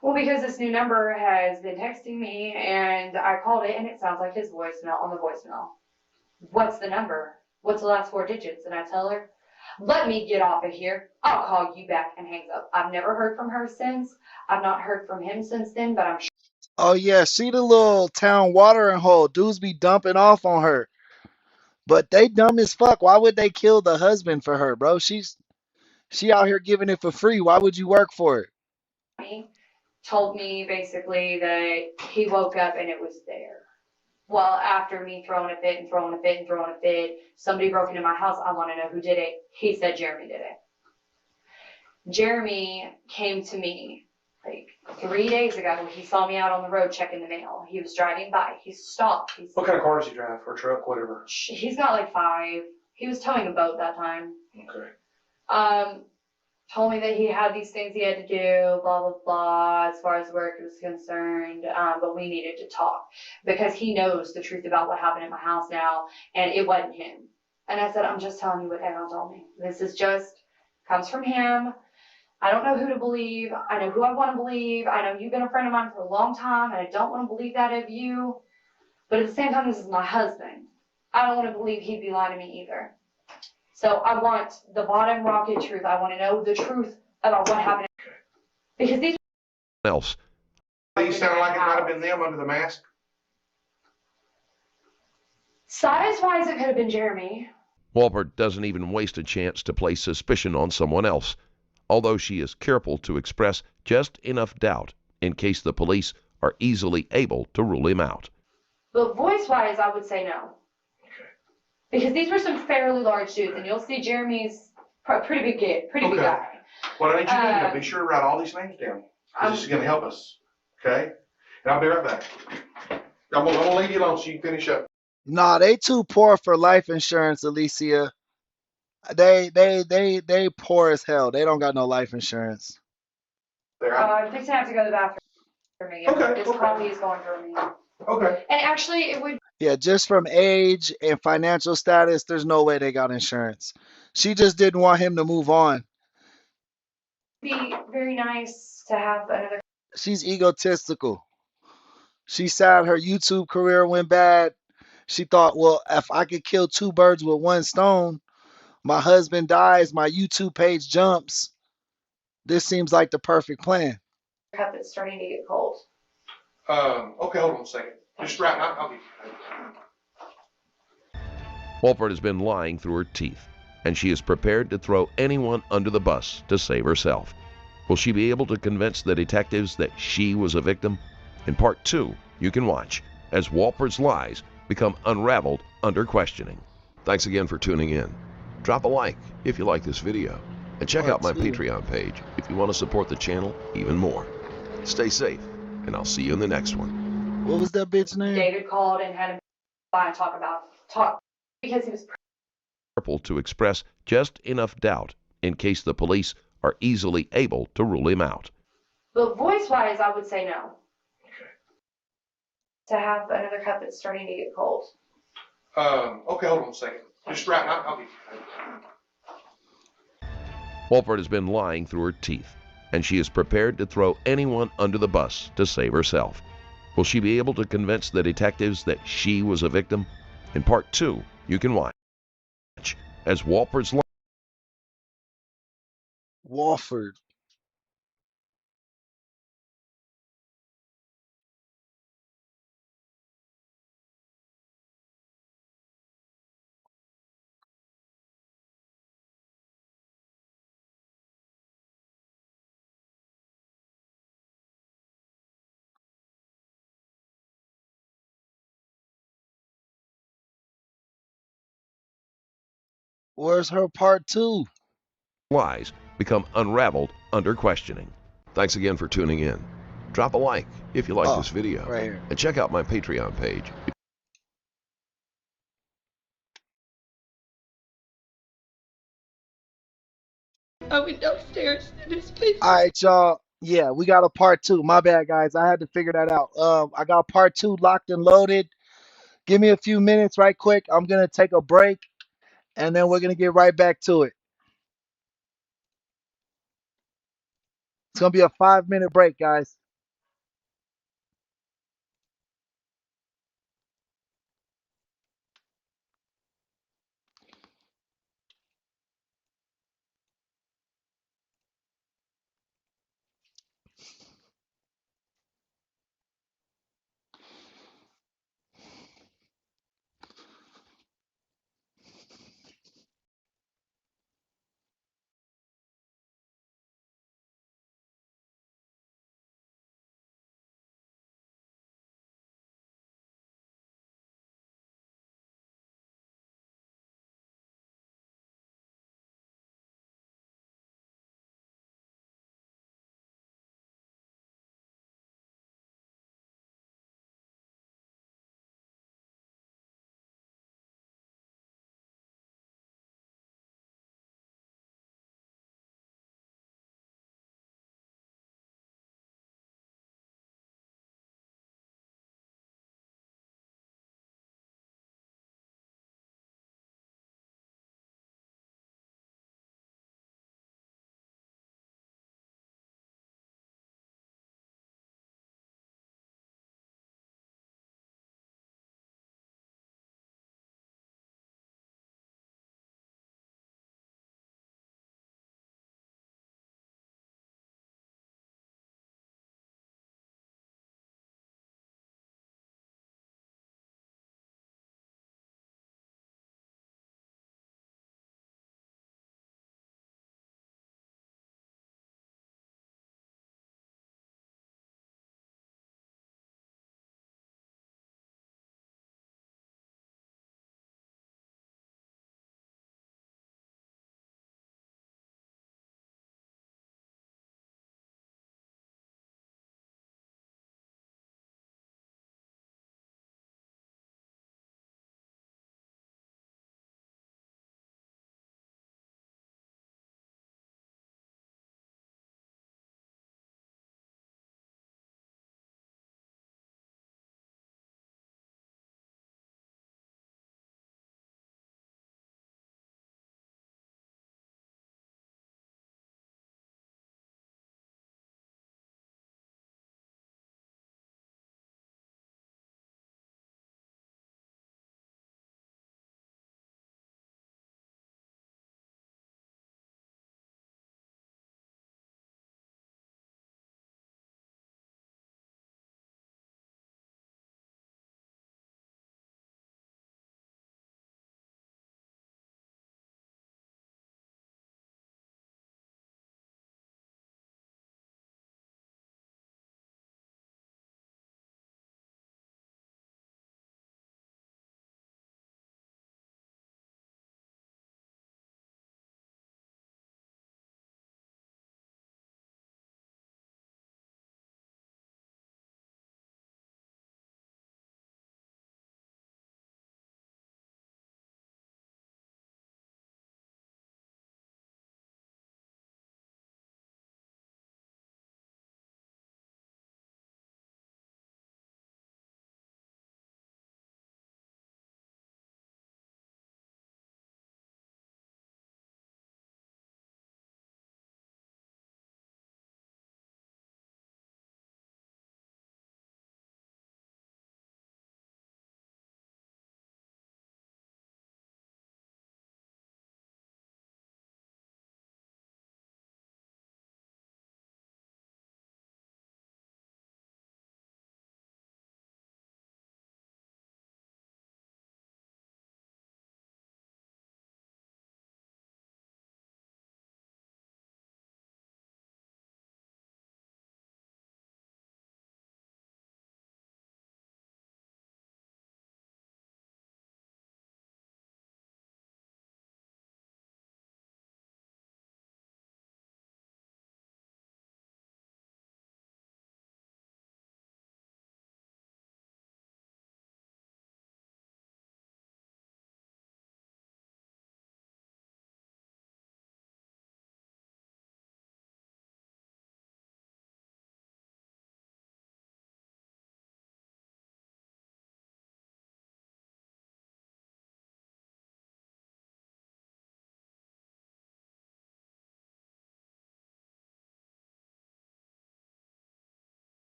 Well, because this new number has been texting me, and I called it, and it sounds like his voicemail on the voicemail. What's the number? What's the last 4 digits? And I tell her, let me get off of here. I'll call you back, and hangs up. I've never heard from her since. I've not heard from him since then, but I'm sure. Oh, yeah, she the little town watering hole. Dudes be dumping off on her. But they dumb as fuck. Why would they kill the husband for her, bro? She out here giving it for free. Why would you work for it? Told me basically that he woke up and it was there. Well, after me throwing a fit and throwing a fit and throwing a fit, somebody broke into my house. I want to know who did it. He said Jeremy did it. Jeremy came to me like 3 days ago. He saw me out on the road checking the mail. He was driving by. He stopped. What kind of car does he drive? Or truck, whatever? He's got like 5. He was towing a boat that time. Okay. Told me that he had these things he had to do, blah, blah, blah, as far as work was concerned, but we needed to talk because he knows the truth about what happened at my house now, and it wasn't him. And I said, I'm just telling you what Evan told me. This is just, comes from him. I don't know who to believe. I know who I want to believe. I know you've been a friend of mine for a long time, and I don't want to believe that of you. But at the same time, this is my husband. I don't want to believe he'd be lying to me either. So I want the bottom rocket truth. I want to know the truth about what happened. Because these else. You sound like it might have been them under the mask. size-wise, it could have been Jeremy. Walpert doesn't even waste a chance to place suspicion on someone else, although she is careful to express just enough doubt in case the police are easily able to rule him out. But voice-wise, I would say no. Because these were some fairly large dudes, and you'll see Jeremy's pretty big big guy. What I need you to do, be sure to write all these names down. This is going to help us. Okay? And I'll be right back. I'm gonna leave you alone so you can finish up. Nah, they too poor for life insurance, Alicia. They poor as hell. They don't got no life insurance. I'm fixing to have to go to the bathroom again. Okay, This coffee is going for me. Okay. And actually, it would Yeah, just from age and financial status, there's no way they got insurance. She just didn't want him to move on. be very nice to have another. She's egotistical. She sad her YouTube career went bad. She thought, well, if I could kill two birds with one stone, my husband dies, my YouTube page jumps. This seems like the perfect plan. Cup that's starting to get cold. Okay, hold on a second. Just right now, I'll be. Walpert has been lying through her teeth, and she is prepared to throw anyone under the bus to save herself. Will she be able to convince the detectives that she was a victim? In part 2, you can watch as Walpert's lies become unraveled under questioning. Thanks again for tuning in. Drop a like if you like this video, and check out my Patreon page if you want to support the channel even more. Stay safe, and I'll see you in the next one. What was that bitch name? David called and had him by and talk because he was. Careful to express just enough doubt in case the police are easily able to rule him out. But voice-wise, I would say no. To have another cup that's starting to get cold. Okay, hold on a second. Just right now, I'll be. Walpert has been lying through her teeth, and she is prepared to throw anyone under the bus to save herself. Will she be able to convince the detectives that she was a victim? In part 2, you can watch as Walpert's Walford. Where's her part 2? lies become unraveled under questioning. Thanks again for tuning in. Drop a like if you like this video, right here. and check out my Patreon page. I went downstairs and his face. All right, y'all. Yeah, we got a part 2. My bad, guys. I had to figure that out. I got part 2 locked and loaded. Give me a few minutes right quick. I'm going to take a break, and then we're going to get right back to it. It's going to be a 5-minute break, guys.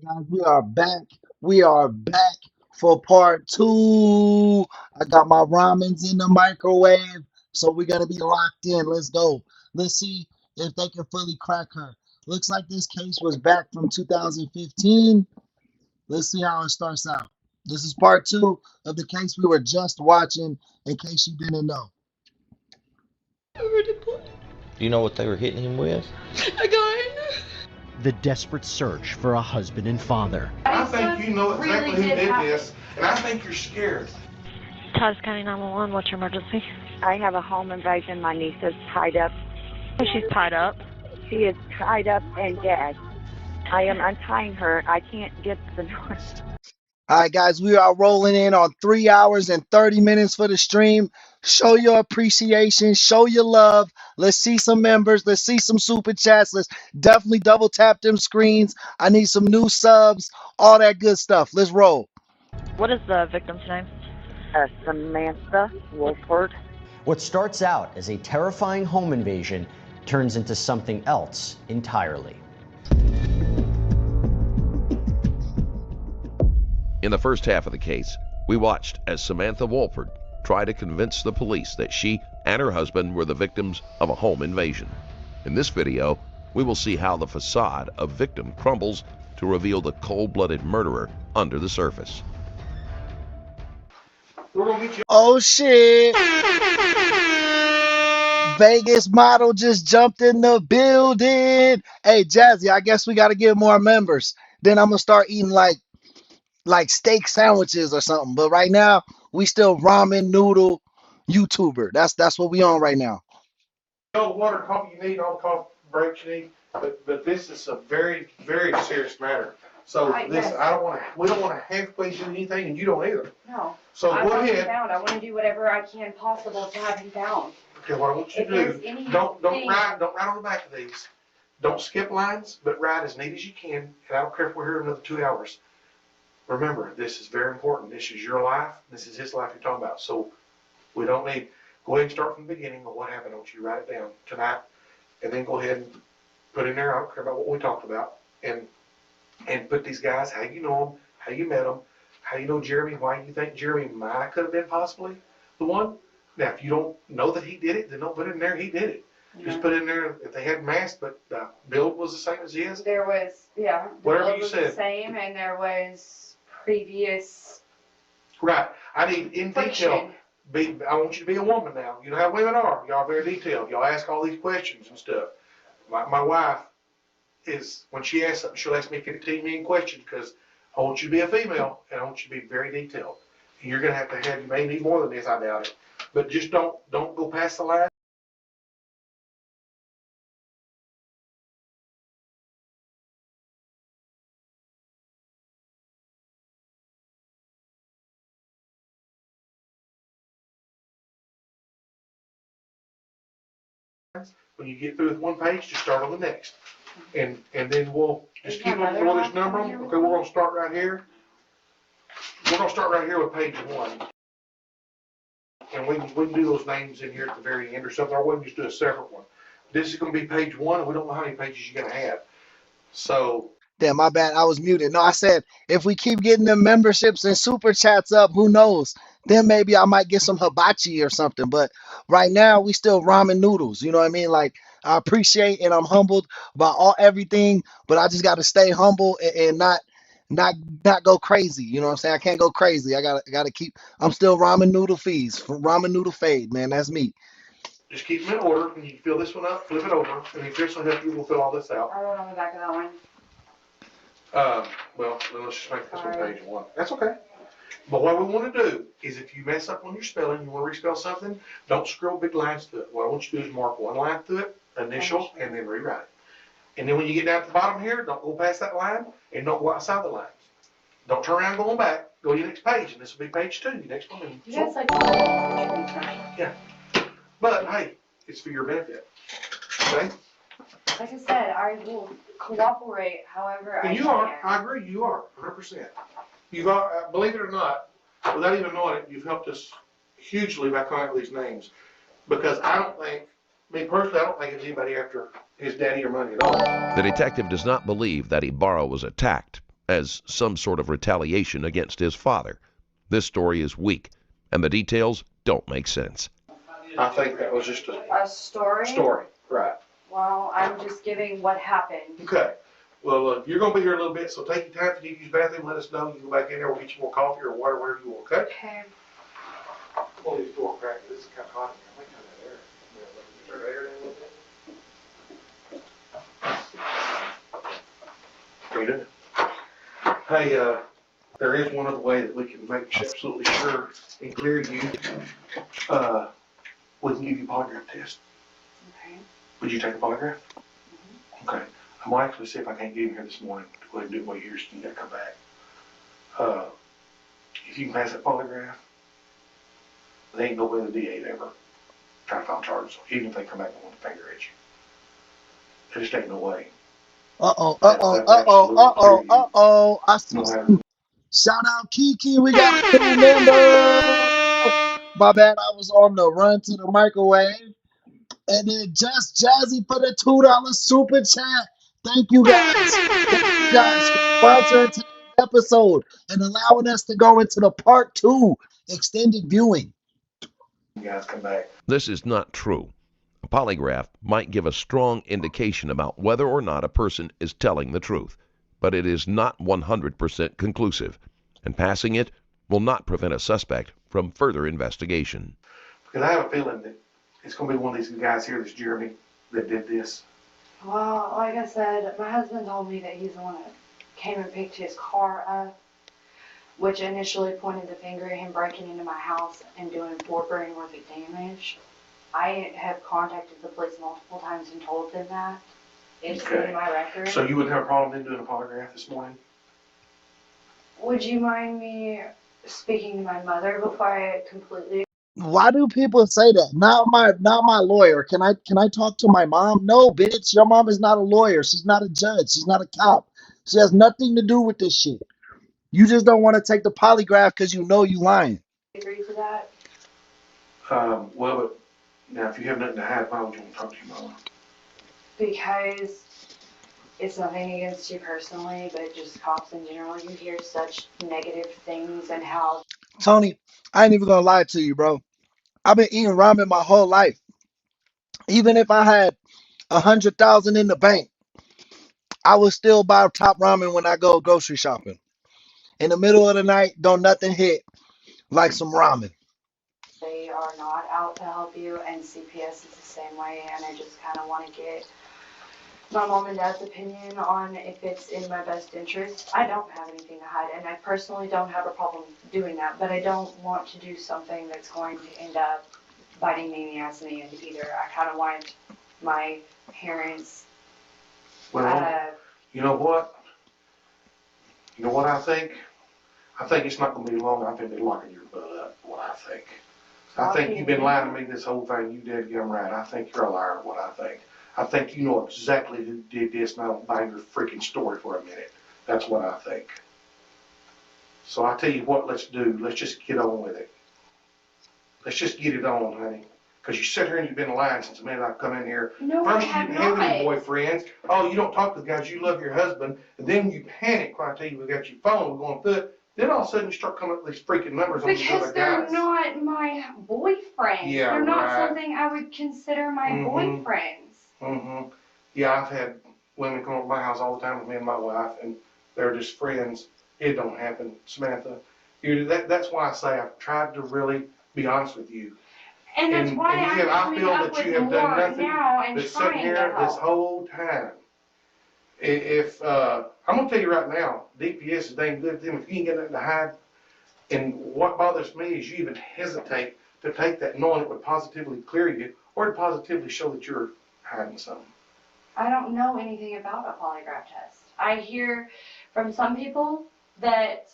Guys, we are back. We are back for part 2. I got my ramens in the microwave, so we're gonna be locked in. Let's go. Let's see if they can fully crack her. Looks like this case was back from 2015. Let's see how it starts out. This is part 2 of the case we were just watching, in case you didn't know. Do you know what they were hitting him with? A gun. The desperate search for a husband and father. I think you know exactly who did this, and I think you're scared. Titus County 911, what's your emergency? I have a home invasion. My niece is tied up. She's tied up. She is tied up and gagged. I am untying her. I can't get to the door. All right, guys, we are rolling in on 3 hours and 30 minutes for the stream. Show your appreciation. Show your love. Let's see some members. Let's see some super chats. Let's definitely double tap them screens. I need some new subs, all that good stuff. Let's roll. What is the victim's name? Samantha Wolford. What starts out as a terrifying home invasion turns into something else entirely. In the first half of the case, we watched as Samantha Wolford tried to convince the police that she and her husband were the victims of a home invasion. In this video, we will see how the facade of victim crumbles to reveal the cold-blooded murderer under the surface. Oh shit! Vegas model just jumped in the building. Hey Jazzy, I guess we gotta get more members. Then I'm gonna start eating like steak sandwiches or something. But right now, we still ramen noodle YouTuber. That's what we on right now. All the water, coffee you need, all the coffee breaks you need, but this is a very, very serious matter. So we don't want to halfway do anything, and you don't either. No. So I go want him ahead. found. I want to do whatever I can possible to have him found. Okay, what I want you to do, don't ride on the back of these. Don't skip lines, but ride as neat as you can. And I don't care if we're here another 2 hours. Remember, this is very important. This is your life. This is his life you're talking about. So we don't need. Go ahead and start from the beginning of what happened. I want you to write it down tonight, and then go ahead and put in there. I don't care about what we talked about, and put these guys, how you know them, how you met them, how you know Jeremy, why you think Jeremy might could have been possibly the one. Now, if you don't know that he did it, then don't put in there he did it. Just put in there if they had masks, but the build was the same as his. There was, yeah. Whatever the you was said. The same, and there was previous. Right. I need in detail. I want you to be a woman now. You know how women are. Y'all very detailed. Y'all ask all these questions and stuff. My wife is, when she asks something, she'll ask me 15 million questions because I want you to be a female and I want you to be very detailed. And you're going to have, you may need more than this, I doubt it. But just don't go past the line. When you get through with one page, just start on the next. And then we'll just keep on, we'll just number them. Okay, we're going to start right here. We're going to start right here with page 1. And we can do those names in here at the very end or something, or we can just do a separate one. This is going to be page 1, and we don't know how many pages you're going to have. So. Damn, my bad. I was muted. No, I said if we keep getting the memberships and super chats up, who knows? Then maybe I might get some hibachi or something. But right now, we still ramen noodles. You know what I mean? Like, I appreciate and I'm humbled by everything, but I just got to stay humble and not go crazy. You know what I'm saying? I can't go crazy. I gotta keep. I'm still ramen noodle ramen noodle fade, man. That's me. Just keep them in order. When you fill this one up, flip it over, and if this one helps you, we'll fill all this out. I wrote on the back of that one. Well, then let's just make this one page 1. That's okay. But what we want to do is if you mess up on your spelling, you want to respell something, don't scroll big lines through it. What I want you to do is mark one line through it, initial, and then rewrite it. And then when you get down to the bottom here, don't go past that line and don't go outside the lines. Don't turn around going back. Go to your next page, and this will be page 2, your next one. And you guys like yeah. But hey, it's for your benefit. Okay? Like I said, I will cooperate however I can. You are. I agree. You are 100%. You've, believe it or not, without even knowing it, you've helped us hugely by coming up with these names. Because I don't think, me personally, I don't think it's anybody after his daddy or money at all. The detective does not believe that Ibarra was attacked, as some sort of retaliation against his father. This story is weak, and the details don't make sense. I think that was just A story? story, right. Well, I'm just giving what happened. Okay. Well, you're going to be here a little bit, so take your time. If you need to use the bathroom, let us know. You go back in there, we'll get you more coffee or water, whatever you want, okay? Okay. Pull these door crackers. This is kind of hot in here. I might turn that air. Turn the air down a little bit. How you doing? Hey, there is one other way that we can make absolutely sure and clear you. We can give you a polygraph test. Okay. Would you take a polygraph? Okay. I'm gonna actually see if I can't get him here this morning to go ahead and do it while you're here, so you gotta come back. If you can pass that polygraph, there ain't no way the DA'd ever try to file charges, even if they come back and want to finger at you. There just ain't no way. I see some. Shout out Kiki, we got a new member. My bad, I was on the run to the microwave. And then Just Jazzy for the $2 super chat. Thank you guys. Thank you guys for sponsoring today's episode and allowing us to go into the part 2 extended viewing. You guys come back. This is not true. A polygraph might give a strong indication about whether or not a person is telling the truth, but it is not 100% conclusive, and passing it will not prevent a suspect from further investigation. Because I have a feeling that it's going to be one of these guys here, this Jeremy, that did this. Well, like I said, my husband told me that he's the one that came and picked his car up, which initially pointed the finger at him breaking into my house and doing $4 grand worth of damage. I have contacted the police multiple times and told them that. It's in my record. So you wouldn't have a problem in doing a polygraph this morning? Would you mind me speaking to my mother before I completely... Why do people say that? Not my lawyer. Can I talk to my mom? No, bitch. Your mom is not a lawyer. She's not a judge. She's not a cop. She has nothing to do with this shit. You just don't want to take the polygraph because you know you lying. agree to that? Well, but now if you have nothing to hide, why would you want to talk to your mama? Because it's nothing against you personally, but just cops in general. You hear such negative things and how... Tony, I ain't even gonna lie to you, bro. I've been eating ramen my whole life. Even if I had 100,000 in the bank, I would still buy top ramen when I go grocery shopping. In the middle of the night, don't nothing hit like some ramen. They are not out to help you, and CPS is the same way, and I just kind of want to get my mom and dad's opinion on if it's in my best interest. I don't have anything to hide, and I personally don't have a problem doing that, but I don't want to do something that's going to end up biting me in the ass in the end either. I kind of want my parents... Well, you know what? You know what I think? I think it's not going to be long. I think they're locking your butt up, what I think. I think you've been lying to me this whole thing. You did get them right. I think you're a liar, what I think. I think you know exactly who did this, and I don't buy your freaking story for a minute. That's what I think. So I tell you what, let's do. Let's just get on with it. Let's just get it on, honey. Because you sit here and you've been lying since the minute I've come in here. No, First, I you have didn't have any not. boyfriends. Oh, you don't talk to the guys. You love your husband. And then you panic when I tell you we got your phone. We're going through it. Then all of a sudden you start coming up with these freaking numbers on these Because other they're guys. not my boyfriends. Yeah, they're not right. something I would consider my boyfriends. Mm-hmm. Yeah, I've had women come over to my house all the time with me and my wife, and they're just friends. It don't happen, Samantha. That's why I say I've tried to really be honest with you. And that's why I'm I feel that you have done nothing now and but sit trying here to this help. whole time. If I'm gonna tell you right now, DPS is dang good to them. If you ain't got nothing to hide, and what bothers me is you even hesitate to take that, knowing it would positively clear you or to positively show that you're hiding something. I don't know anything about a polygraph test. I hear from some people that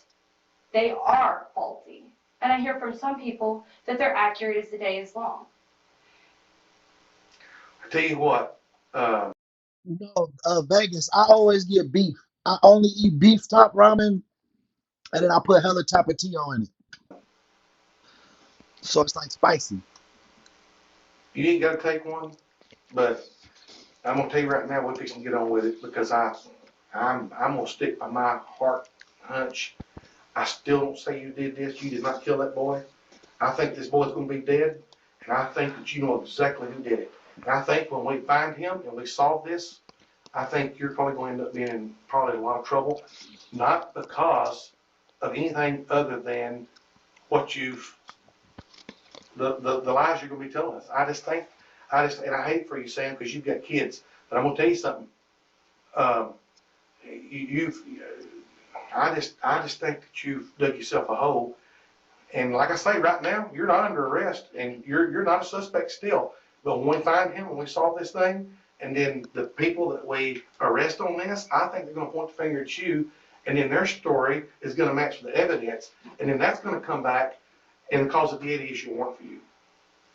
they are faulty. And I hear from some people that they're accurate as the day is long. I tell you what, Vegas, I always get beef. I only eat beef top ramen, and then I put hella tapatio in it. So it's like spicy. you ain't gotta take one, but I'm gonna tell you right now, we're fixing to get on with it because I I'm gonna stick by my heart hunch. I still don't say you did this. You did not kill that boy. I think this boy's gonna be dead, and I think that you know exactly who did it. And I think when we find him and we solve this, I think you're probably going to end up being in probably a lot of trouble, not because of anything other than what the lies you're going to be telling us. And I hate for you, Sam, because you've got kids, but I'm going to tell you something. I just think that you've dug yourself a hole. And like I say, right now, you're not under arrest, and you're not a suspect still. But when we find him, when we solve this thing, and then the people that we arrest on this, I think they're going to point the finger at you, and then their story is going to match the evidence, and then that's going to come back and cause a deity issue warrant for you.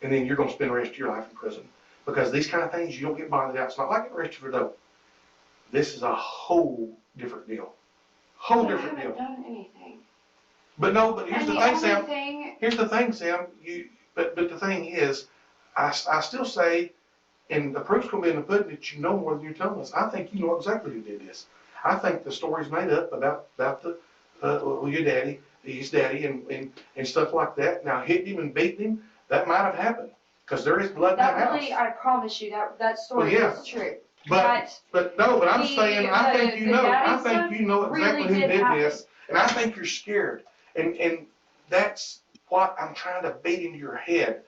And then you're going to spend the rest of your life in prison. Because these kind of things, you don't get bonded out. It's not like getting arrested for dope. This is a whole different deal. Whole different deal. I haven't done anything. But no, but here's the thing, Sam. Thing... Here's the thing, Sam. But the thing is, I still say, and the proof's going to be in the pudding that you know more than you're telling us. I think you know exactly who did this. I think the story's made up about your daddy, his daddy, and stuff like that. Now, hitting him and beating him, that might have happened because there is blood in that house. Really, I promise you that story is true. But I'm saying I think you know exactly who did this, and I think you're scared, and that's what I'm trying to beat into your head.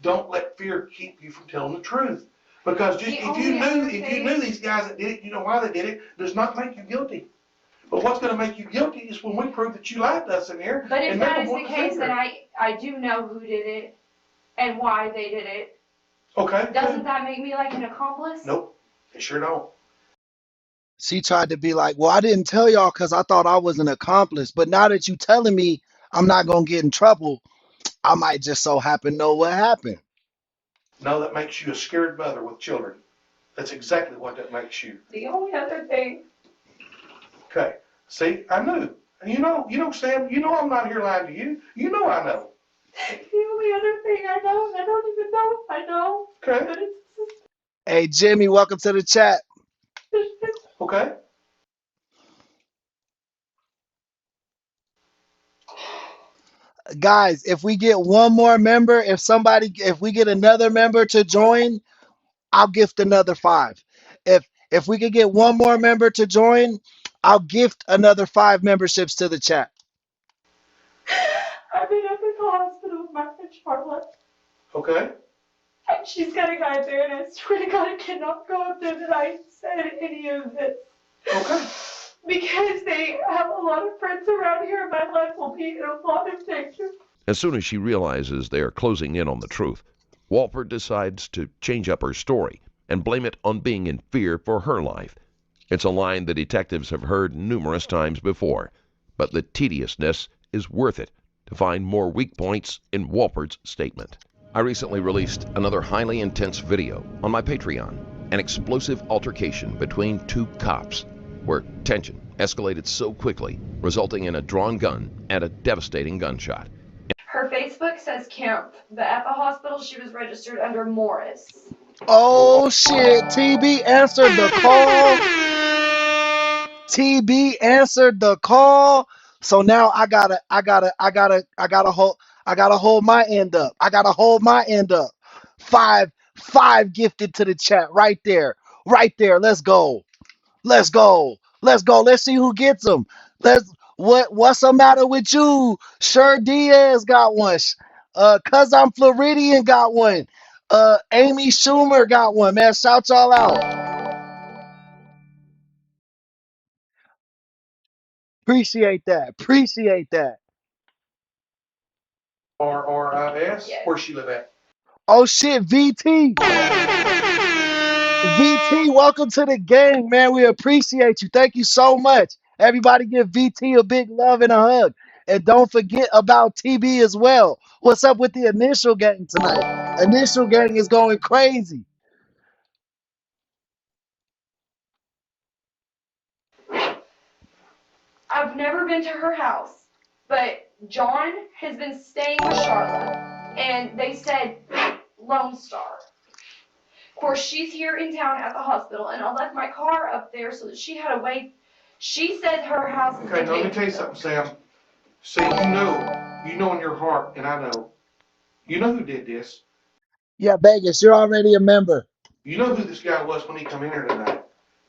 Don't let fear keep you from telling the truth, because if you knew these guys that did it, you know why they did it, does not make you guilty. But what's going to make you guilty is when we prove that you lied to us in here. But if that is the case, then I do know who did it and why they did it. Okay. Doesn't that make me like an accomplice? Nope, it sure don't. She tried to be like, well, I didn't tell y'all because I thought I was an accomplice. But now that you telling me I'm not going to get in trouble, I might just so happen know what happened. No, that makes you a scared mother with children. That's exactly what that makes you. The only other thing. Okay. See, I knew. And you know, Sam, you know I'm not here lying to you. You know I know. The only other thing I know, I don't even know if I know. Okay. Hey, Jimmy, welcome to the chat. Okay. Guys, if we get one more member, if we get another member to join, I'll gift another 5. If we could get one more member to join, I'll gift another 5 memberships to the chat. I've been up in the hospital with my friend Charlotte. Okay. And she's got a guy there, and I swear to God, I cannot go up there that I said any of this. Okay. Because they have a lot of friends around here, and my life will be in a lot of danger. As soon as she realizes they are closing in on the truth, Walford decides to change up her story and blame it on being in fear for her life. It's a line the detectives have heard numerous times before, but the tediousness is worth it to find more weak points in Walford's statement. I recently released another highly intense video on my Patreon, an explosive altercation between 2 cops, where tension escalated so quickly, resulting in a drawn gun and a devastating gunshot. Her Facebook says Kemp, but at the hospital she was registered under Morris. Oh shit, TB answered the call. TB answered the call. So now I gotta hold my end up. I gotta hold my end up. 5 gifted to the chat right there. Right there. Let's go. Let's go. Let's go. Let's see who gets them. What's the matter with you? Sure Diaz got one. Cause I'm Floridian got one. Amy Schumer got one. Man, shout y'all out. Appreciate that. Appreciate that. RRIS? Yes. Where's she live at? Oh shit, VT. VT, welcome to the gang, man. We appreciate you. Thank you so much. Everybody give VT a big love and a hug. And don't forget about TB as well. What's up with the initial gang tonight? Initial gang is going crazy. I've never been to her house, but John has been staying with Charlotte, and they said Lone Star. Of course, she's here in town at the hospital, and I left my car up there so that she had a way She says her house is Okay, now let me vacated. tell you something, Sam. See, you know in your heart, and I know, you know who did this. Yeah, Vegas, you're already a member. You know who this guy was when he come in here tonight.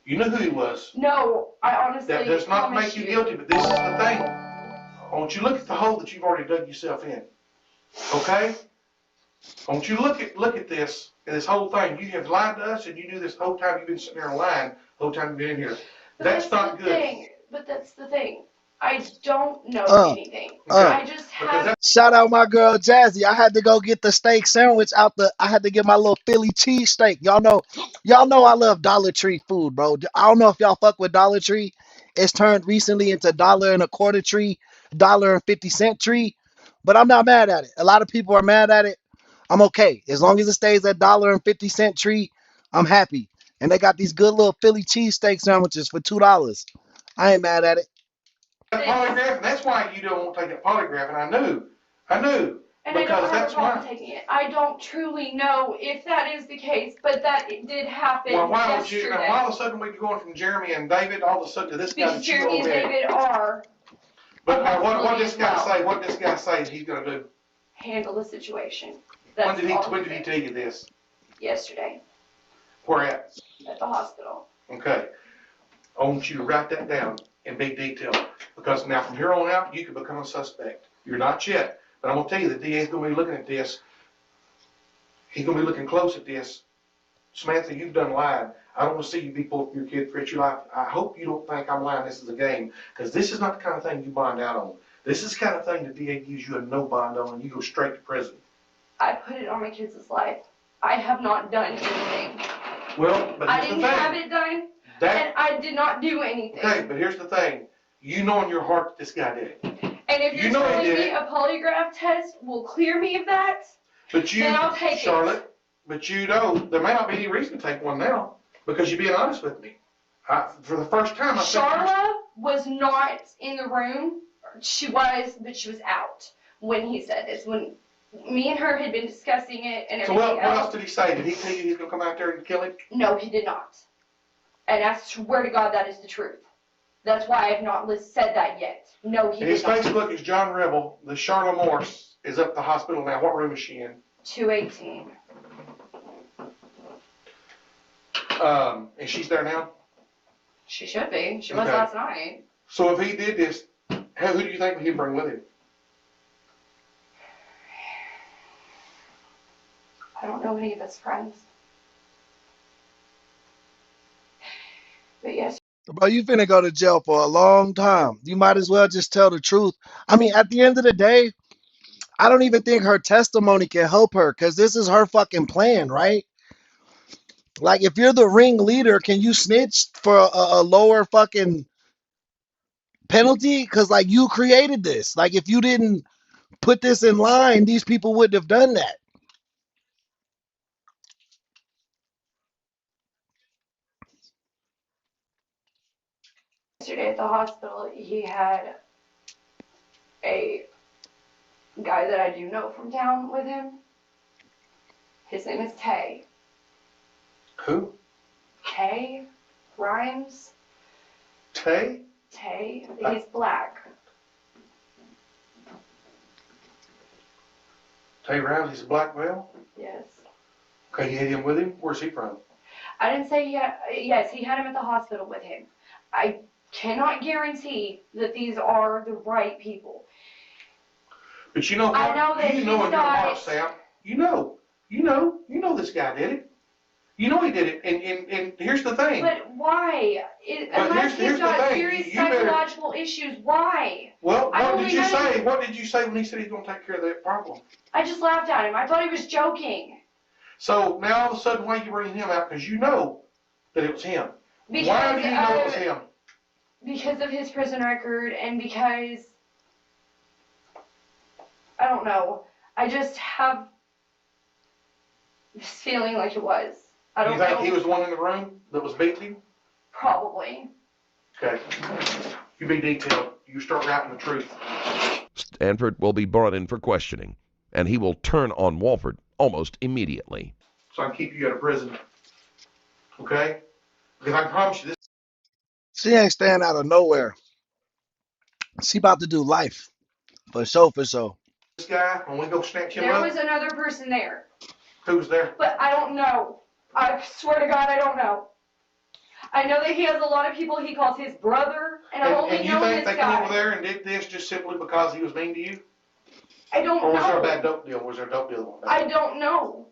You know who he was. No, I honestly That does not promise make you guilty, but this is the thing. I want you to look at the hole that you've already dug yourself in. Okay? I want you to look at this and this whole thing. You have lied to us, and you knew this whole time you've been sitting there lying, the whole time you've been in here. That's not good. But that's the thing. I don't know anything. I just have. Shout out my girl Jazzy. I had to go get the steak sandwich I had to get my little Philly cheese steak. Y'all know I love Dollar Tree food, bro. I don't know if y'all fuck with Dollar Tree. It's turned recently into $1.25 tree, $1.50 tree, but I'm not mad at it. A lot of people are mad at it. I'm okay. As long as it stays at $1.50 tree, I'm happy. And they got these good little Philly cheese steak sandwiches for $2. I ain't mad at it. That polygraph, and that's why you don't want to take that polygraph, and I knew, And I don't because have a that's problem why. taking it. I don't truly know if that is the case, but that it did happen Well, why yesterday. all of a sudden we're going from Jeremy and David all of a sudden to this guy Because that you Jeremy and obey. David are But now what possibility this as guy well. say? What this guy say he's gonna do? handle the situation. When That's did all he tell you this? yesterday Where at? at the hospital. Okay. I want you to write that down in big detail, because now from here on out you can become a suspect. You're not yet, but I'm gonna tell you the DA's gonna be looking at this. He's gonna be looking close at this. Samantha, you've done lied. I don't want to see you be pulling your kid for your life. I hope you don't think I'm lying. This is a game, because this is not the kind of thing you bond out on. This is the kind of thing the DA gives you a no bond on, and you go straight to prison. I put it on my kids' life. I have not done anything. Well, but I here's the didn't thing. have it done, and I did not do anything. Okay, but here's the thing. You know in your heart that this guy did it. And if You you're know he telling did me it. a polygraph test will clear me of that, But you, then I'll take Charlotte, but you know, there may not be any reason to take one now, because you're being honest with me. For the first time, I think Charla was not in the room. She was, but she was out when he said this. When me and her had been discussing it and So everything what else did he say? Did he tell you he's going to come out there and kill him? No, he did not. And I swear to God, that is the truth. That's why I have not said that yet. No, he And his did not. Facebook is John Rebel. The Charlotte Morse is up at the hospital now. What room is she in? 218. And she's there now? She should be. She was Okay. last night. So if he did this, who do you think he'd bring with him? I don't know any of his friends. But yes. Bro, you finna go to jail for a long time. You might as well just tell the truth. I mean, at the end of the day, I don't even think her testimony can help her, because this is her fucking plan, right? Like, if you're the ringleader, can you snitch for a lower fucking penalty? Because, like, you created this. Like, if you didn't put this in line, these people wouldn't have done that. Yesterday at the hospital, he had a guy that I do know from town with him. His name is Tay. Who? Tay Rhymes. Tay? Tay. He's black. Tay Rhymes, he's a black male? Yes. Okay, you had him with him? Where's he from? I didn't say yes, he had him at the hospital with him. I cannot guarantee that these are the right people. But you know what? I know that you know he's in your got heart, it. Sam. You know this guy did it. You know he did it. And here's the thing. But why? But Unless here's he's the got thing. serious You better- psychological issues, why? Well, I what only did you know say? you- What did you say when he said he's going to take care of that problem? I just laughed at him. I thought he was joking. So now all of a sudden, why are you bringing him out? Because you know that it was him. Because Why do you know it was him? Because of his prison record and because, I don't know, I just have this feeling like it was. I don't You think know. he was the one in the room that was beating him? Probably. Okay. You be detailed. You start writing the truth. Stanford will be brought in for questioning, and he will turn on Walford almost immediately. So I can keep you out of prison. Okay? Because I promise you this. She ain't staying out of nowhere. She about to do life. For sure, for sure. This guy, when we go snatch him There up. was another person there. Who was there? But I don't know. I swear to God, I don't know. I know that he has a lot of people he calls his brother, and I only And you know think this they came over guy. there and did this just simply because he was mean to you? I don't Or was there a know. bad dope deal? Was there a dope deal? I don't know.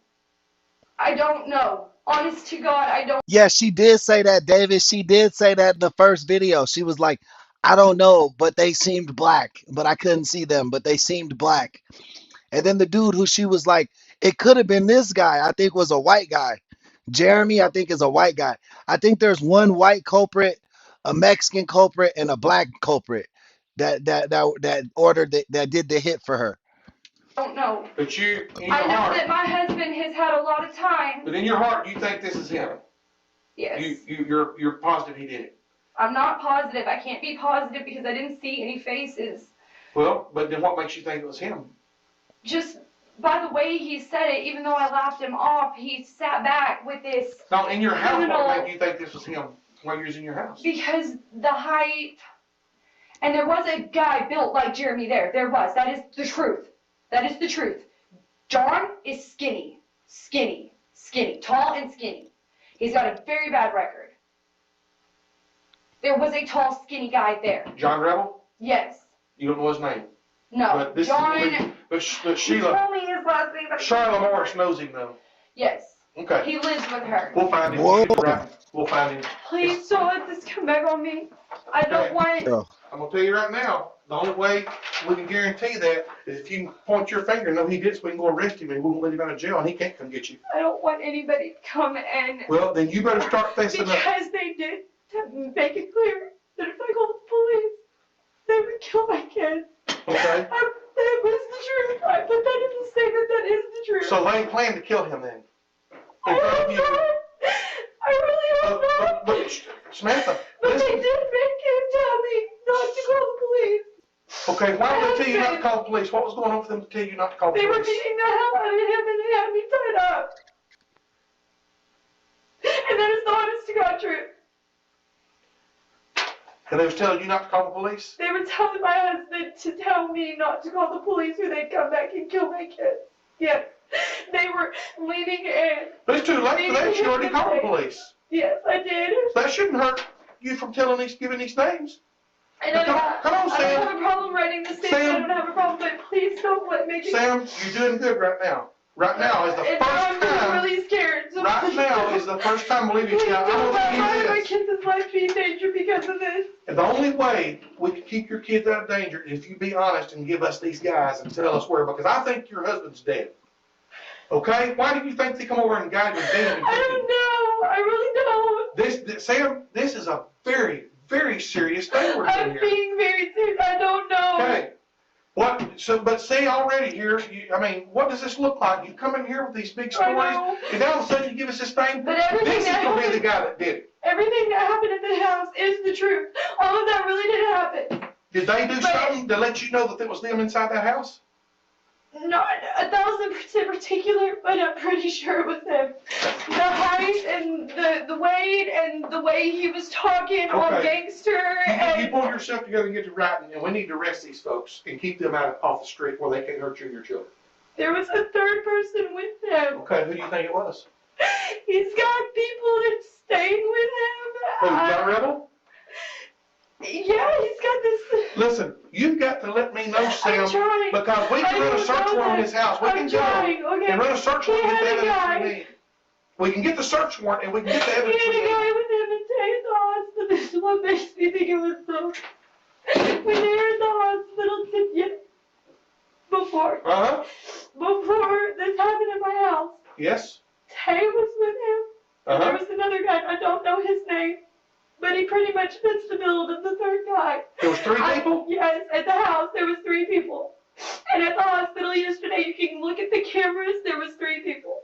I don't know. Honest to God, I don't. Yeah, she did say that, David. She did say that in the first video. She was like, I don't know, but they seemed black, but I couldn't see them, but they seemed black. And then the dude who she was like, it could have been this guy, I think was a white guy. Jeremy, I think, is a white guy. I think there's one white culprit, a Mexican culprit, and a black culprit that ordered that did the hit for her. Don't know. But you, in your I know heart, that my husband has had a lot of time. but in your heart, you think this is him. Yes. You're positive he did it. I'm not positive. I can't be positive because I didn't see any faces. Well, but then what makes you think it was him? Just by the way he said it, even though I laughed him off, he sat back with this. No, in your house, criminal, what made you think this was him while you was in your house? Because the height, and there was a guy built like Jeremy there. There was. That is the truth. That is the truth. John is skinny, tall and skinny. He's got a very bad record. There was a tall, skinny guy there. John Rebel? Yes. You don't know his name? No. But this John. but He Sheila, told me his last name. But Charlotte Morris knows him though. Yes. Okay. He lives with her. We'll find him. We'll find him. Please don't let this come back on me. I don't want it. I'm gonna tell you right now, the only way we can guarantee that is if you point your finger and know he did it, so we can go arrest him and we won't let him out of jail and he can't come get you. I don't want anybody to come and. Well, then you better start facing up. Because they did to make it clear that if I called the police, they would kill my kid. Okay. That was the truth. I put that in the statement. That is the truth. So they plan to kill him then. I hope not. I really hope not. But Samantha. But they did make him tell me not to call the police. Okay, why did they tell you not to call the police? What was going on for them to tell you not to call the They police? were beating the hell out of him and they had me tied up. And that is the honest to God truth. And they was telling you not to call the police? They were telling my husband to tell me not to call the police or they'd come back and kill my kids. Yes. They were leaning in. But it's too late for that. You already called the police. Yes, I did. That shouldn't hurt you from giving these names. I know. Come on, Sam. I don't have a problem writing the statement. I don't have a problem, but please don't let me. Sam, you're doing good right now. Right now is the first time. I'm really scared. So right now is the first time, believe me. Now, I'm gonna my kids' life be in danger because of this. And the only way we can keep your kids out of danger is if you be honest and give us these guys and tell us where. Because I think your husband's dead. Okay? Why do you think they come over and guide you dead? I don't know. I really don't. Sam, this is a very, very serious thing we're doing here. I'm being very serious. I don't know. Okay. What? So, but see already here. I mean, what does this look like? You come in here with these big stories, and all of a sudden you give us this thing. But everything this is gonna be the guy that did it. Everything that happened at the house is the truth. All of that really did happen. Did they do something to let you know that it was them inside that house? Not 1,000% particular, but I'm pretty sure it was him. The height and the weight and the way he was talking all gangster. You pull yourself together and get to writing, and we need to arrest these folks and keep them off the street where they can't hurt you and your children. There was a third person with him. Okay, who do you think it was? He's got people that stayed with him. Who, John Rebel? Yeah, he's got this. Listen, you've got to let me know, Sam, I'm trying. because we can run a search warrant on his house. We can go and run a search warrant and get the evidence we need. We can get the search warrant and we can get the evidence we need. He had a guy with him and stayed at the hospital. This is what makes me think it was so. When they were at the hospital before this happened at my house. Yes. Tay was with him. And there was another guy. I don't know his name. But he pretty much fits the bill of the third guy. There was 3 people? Yes, at the house there was 3 people. And at the hospital yesterday, you can look at the cameras, there was 3 people.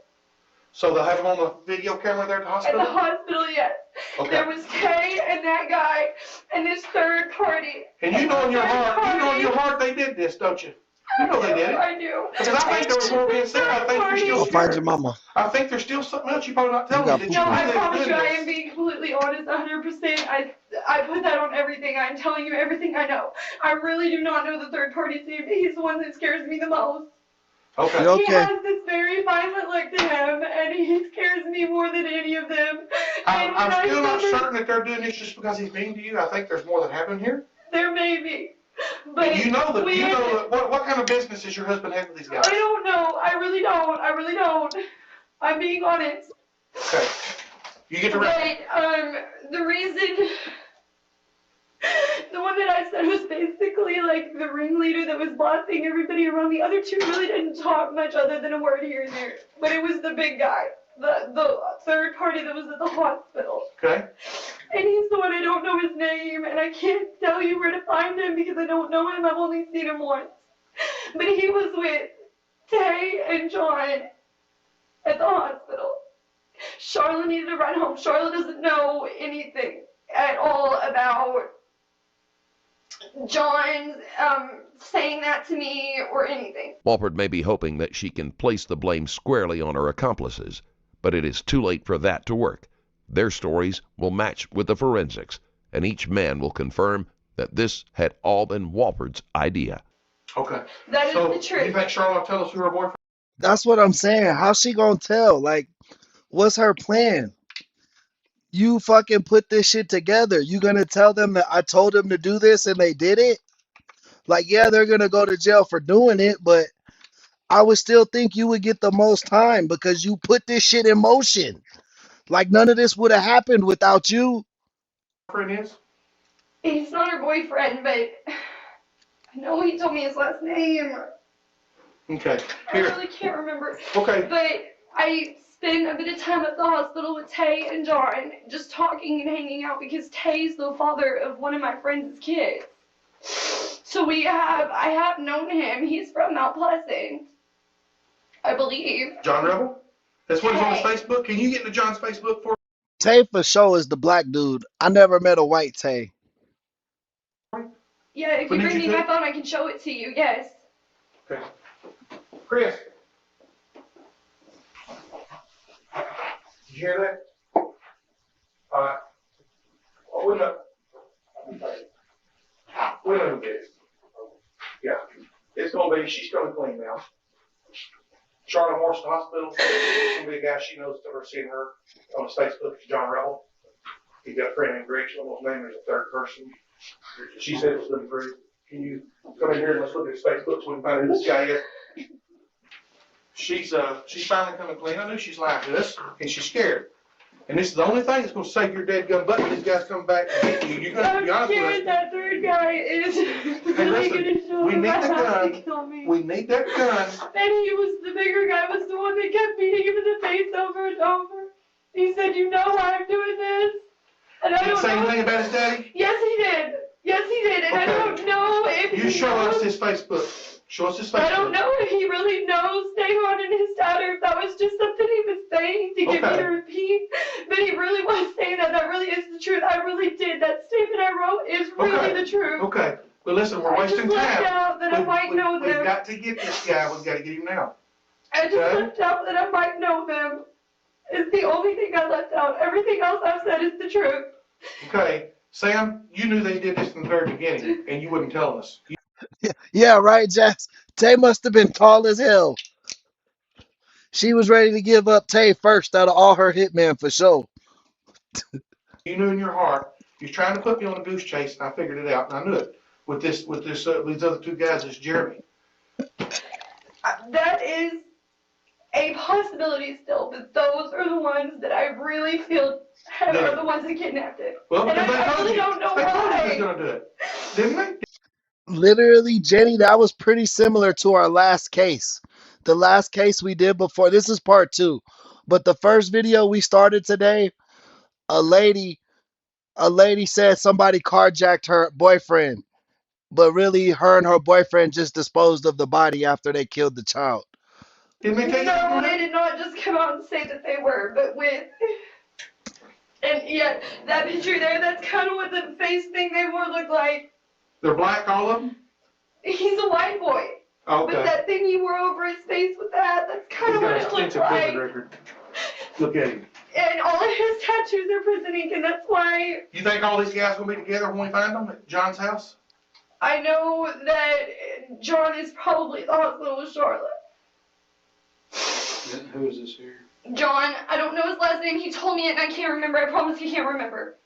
So they'll have them on the video camera there at the hospital? At the hospital, yes. Okay. There was Tay and that guy and this third party. And you know in your heart they did this, don't you? You know they did it. I do. Because I think there was more being said. I think you're still Go find scared. your mama. I think there's still something else you're probably not telling got me. No, I That you promise really you, I doing am this. being completely honest, 100%. I put that on everything. I'm telling you everything I know. I really do not know the third party's name. He's the one that scares me the most. Okay. You're He okay. has this very violent look to him, and he scares me more than any of them. And when I'm still not started- certain that they're doing this just because he's mean to you. I think there's more that happened here. There may be. But You know what kind of business is your husband having with these guys? I don't know. I really don't. I really don't. I'm being honest. Okay. You get to But the reason, the one that I said was basically like the ringleader that was bossing everybody around. The other two really didn't talk much other than a word here and there. But it was the big guy, the third party that was at the hospital. Okay. And he's the one, I don't know his name, and I can't tell you where to find him because I don't know him. I've only seen him once. But he was with Tay and John at the hospital. Charlotte needed to run home. Charlotte doesn't know anything at all about John saying that to me or anything. Walford may be hoping that she can place the blame squarely on her accomplices, but it is too late for that to work. Their stories will match with the forensics, and each man will confirm that this had all been Walford's idea. Okay. That is the truth. You think Charlotte will tell us who her boyfriend? That's what I'm saying. How's she gonna tell? Like, what's her plan? You fucking put this shit together. You gonna tell them that I told them to do this and they did it? Like, yeah, they're gonna go to jail for doing it, but I would still think you would get the most time because you put this shit in motion. Like, none of this would have happened without you. Boyfriend is? He's not her boyfriend, but I know he told me his last name. Okay. I Here. really can't remember. Okay. But I spent a bit of time at the hospital with Tay and John, just talking and hanging out because Tay's the father of one of my friend's kids. So I have known him. He's from Mount Pleasant, I believe. John Rebel? That's what he's on his Facebook. Can you get into John's Facebook for me? Tay for sure is the black dude. I never met a white Tay. Yeah, if you bring me my phone, I can show it to you. Yes. Okay. Chris. Did you hear that? Alright. Oh, we know. We know who it is. Yeah. It's gonna be, she's gonna clean now. Charlotte Morrison Hospital. It's gonna be a guy she knows to her seeing her on his Facebook. It's John Rebel. He got a friend named Greg. She almost named her as a third person. She said it was looking through. Can you come in here and let's look at his Facebook so we can find who this guy is? She's finally coming clean. I knew she's lying to us, and she's scared. And this is the only thing that's going to save your dead gun butt when these guys come back and get you. You're going to be honest with us. I'm scared that third guy is really going to show we up need my the house gun. and kill me. We need that gun. And he was, the bigger guy was the one that kept beating him in the face over and over. He said, you know why I'm doing this? And I Did he don't say know. anything about his daddy? Yes, he did. Yes, he did. And I don't know if You he show knows. us his Facebook. Show us his Facebook. I don't know if he really knows Dagon and his dad, or if that was just something he was saying to get me to repeat. But he really was saying that. That really is the truth. I really did. That statement I wrote is really the truth. Okay. But listen, we're I wasting just left time. out that I might know them. We've got to get this guy. We've got to get him now. I just left out that I might know them. It's the only thing I left out. Everything else I've said is the truth. Okay. Sam, you knew they did this from the very beginning, and you wouldn't tell us. Yeah, right, Jess. Tay must have been tall as hell. She was ready to give up Tay first out of all her hitmen for sure. You knew in your heart you're trying to put me on a goose chase, and I figured it out, and I knew it. With these other two guys, it's Jeremy. That is a possibility still, but those are the ones that I really feel are the ones that kidnapped it. Well, and because I really don't know they told you why. he was going to do it, didn't they? Literally, Jenny, that was pretty similar to our last case. The last case we did before, this is part 2. But the first video we started today, a lady said somebody carjacked her boyfriend. But really, her and her boyfriend just disposed of the body after they killed the child. Didn't they tell you? No, they did not just come out and say that they were, but with... And yeah, that picture there, that's kind of what the face thing they wore looked like. They're black, all of them? He's a white boy. Okay. But that thing he wore over his face with that's kind of what it looked like. Record. Look at him. And all of his tattoos are prison ink, and that's why. You think all these guys will be together when we find them at John's house? I know that John is probably at the hospital with Charlotte. Who is this here? John, I don't know his last name. He told me it and I can't remember. I promise he can't remember.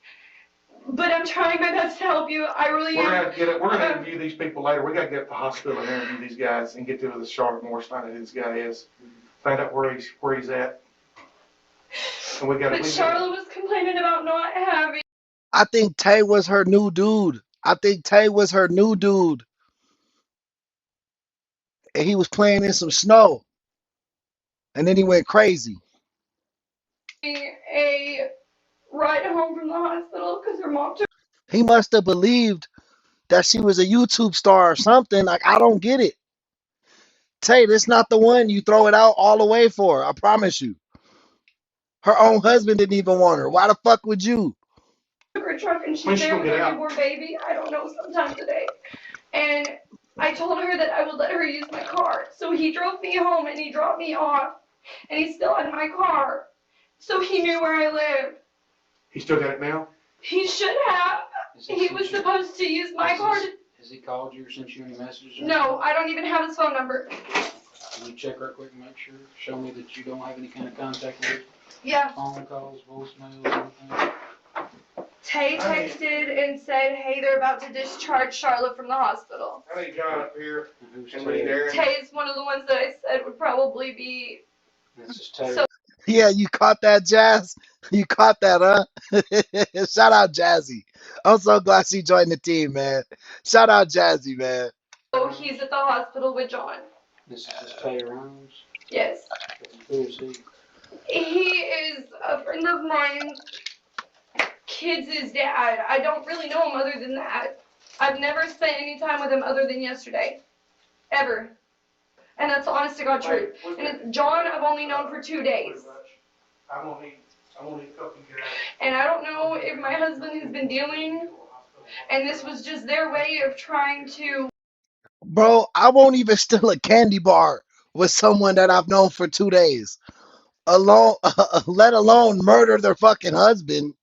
But I'm trying my best to help you. I really am. We're gonna interview these people later. We gotta get to the hospital and interview these guys and get to the Charlotte Morris, find out who this guy is, find out where he's at. And But Charlotte was complaining about not having. I think Tay was her new dude. And he was playing in some snow. And then he went crazy. A ride home from the hospital because her mom took. He must have believed that she was a YouTube star or something. Like, I don't get it. Tay, this not the one you throw it out all the way for. I promise you. Her own husband didn't even want her. Why the fuck would you? Took her truck and she's there with her newborn baby. I don't know, sometime today. And I told her that I would let her use my car. So he drove me home and he dropped me off. And he still had my car. So he knew where I lived. He still got it now? He should have. He was supposed to use my car to. Has he called you or sent you any messages? No, I don't even have his phone number. Can you check right quick and make sure? Show me that you don't have any kind of contact with it? Yeah. Phone calls, voicemails, anything? Tay texted and said, hey, they're about to discharge Charlotte from the hospital. I need John up here. And we need Aaron. Tay is one of the ones that I said would probably be. This is Tay. So, Yeah, you caught that, Jazz? You caught that, huh? Shout out Jazzy. I'm so glad she joined the team, man. Shout out Jazzy, man. so he's at the hospital with John. This is Tay Rhymes. Yes. Who is he? He is a friend of mine. Kids' dad. I don't really know him other than that. I've never spent any time with him other than yesterday. Ever. And that's the honest to God truth. And it's John I've only known for 2 days. I'm gonna need a couple of guys. And I don't know if my husband has been dealing, and this was just their way of trying to. Bro, I won't even steal a candy bar with someone that I've known for 2 days. Let alone murder their fucking husband.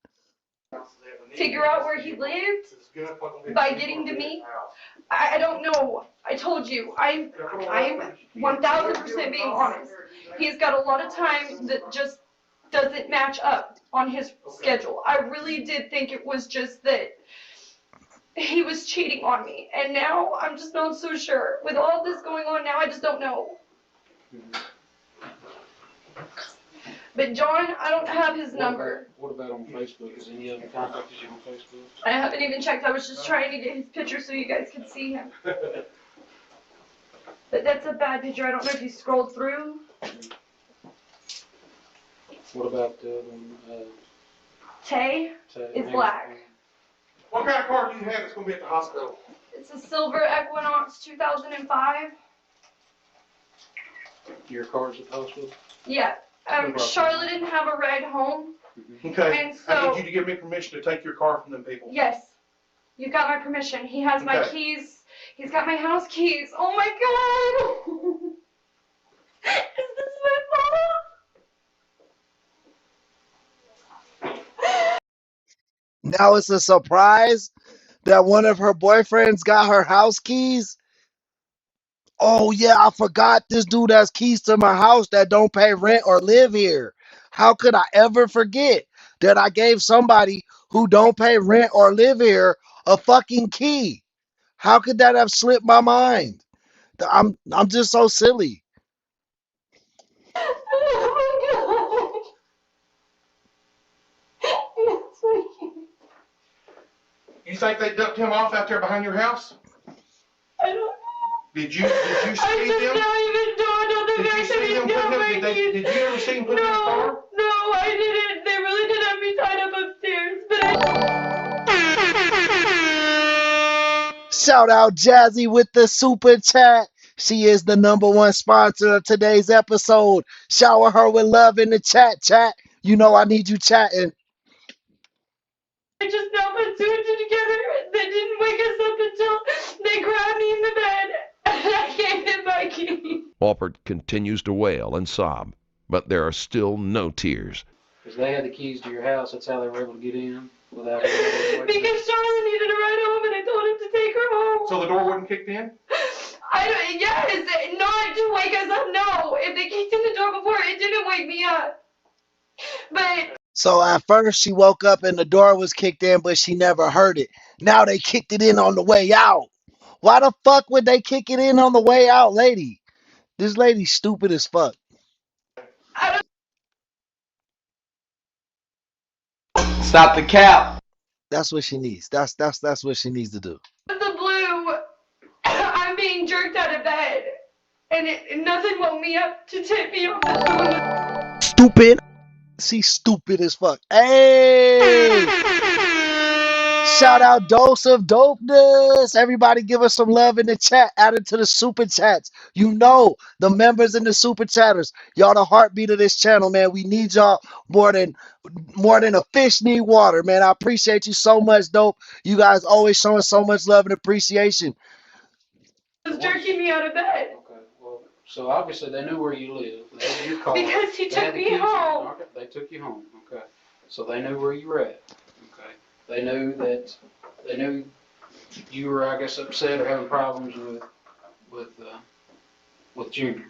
Figure out where he lived by getting to me. I don't know. I told you. I'm 1000% being honest. He's got a lot of time that just doesn't match up on his schedule. I really did think it was just that he was cheating on me. And now I'm just not so sure. With all this going on now, I just don't know. But John, I don't have his number. What about on Facebook? Is any of them contacted you on Facebook? I haven't even checked. I was just trying to get his picture so you guys could see him. But that's a bad picture. I don't know if you scrolled through. What about the other one? Tay is black. What kind of car do you have that's gonna be at the hospital? It's a silver Equinox 2005. Your car's at the hospital? Yeah. Charlotte didn't have a ride home. Okay. And so, I need you to give me permission to take your car from them people. Yes. You got my permission. He has my Okay. keys. He's got my house keys. Oh my God. Is this my fault? Now it's a surprise that one of her boyfriends got her house keys. Oh yeah, I forgot this dude has keys to my house that don't pay rent or live here. How could I ever forget that I gave somebody who don't pay rent or live here a fucking key? How could that have slipped my mind? I'm just so silly. Oh my God. You think they dumped him off out there behind your house? I don't know. Did you see them? I just not even dawned on the fact that he's got my keys. Did you ever see him put him in his car? No, I didn't. They really did have me tied up upstairs, but Shout out Jazzy with the super chat. She is the #1 sponsor of today's episode. Shower her with love in the chat. You know I need you chatting. I just now put 2 and 2 together. They didn't wake us up until they grabbed me in the bed. And I gave them my Walpert continues to wail and sob, but there are still no tears. Because they had the keys to your house, that's how they were able to get in without. Because Charlotte needed a ride home, and I told him to take her home. So the door wasn't kicked in? Yes, not to wake us up. No, if they kicked in the door before, it didn't wake me up. But So at first she woke up and the door was kicked in, but she never heard it. Now they kicked it in on the way out. Why the fuck would they kick it in on the way out, lady? This lady's stupid as fuck. Stop the cap. That's what she needs. That's what she needs to do. the blue, I'm being jerked out of bed, and nothing woke me up to tip me off the Stupid. She's stupid as fuck. Hey! Shout out Dose of Dopeness. Everybody give us some love in the chat. Add it to the super chats. You know, the members and the super chatters. Y'all the heartbeat of this channel, man. We need y'all more than a fish need water, man. I appreciate you so much, Dope. You guys always showing so much love and appreciation. was jerking me out of bed. Okay, well, so obviously they knew where you lived. They had your car. Because he They took had the me keys. home. Okay, they took you home. Okay, so they knew where you were at. Okay, they knew you were, I guess, upset or having problems with Junior.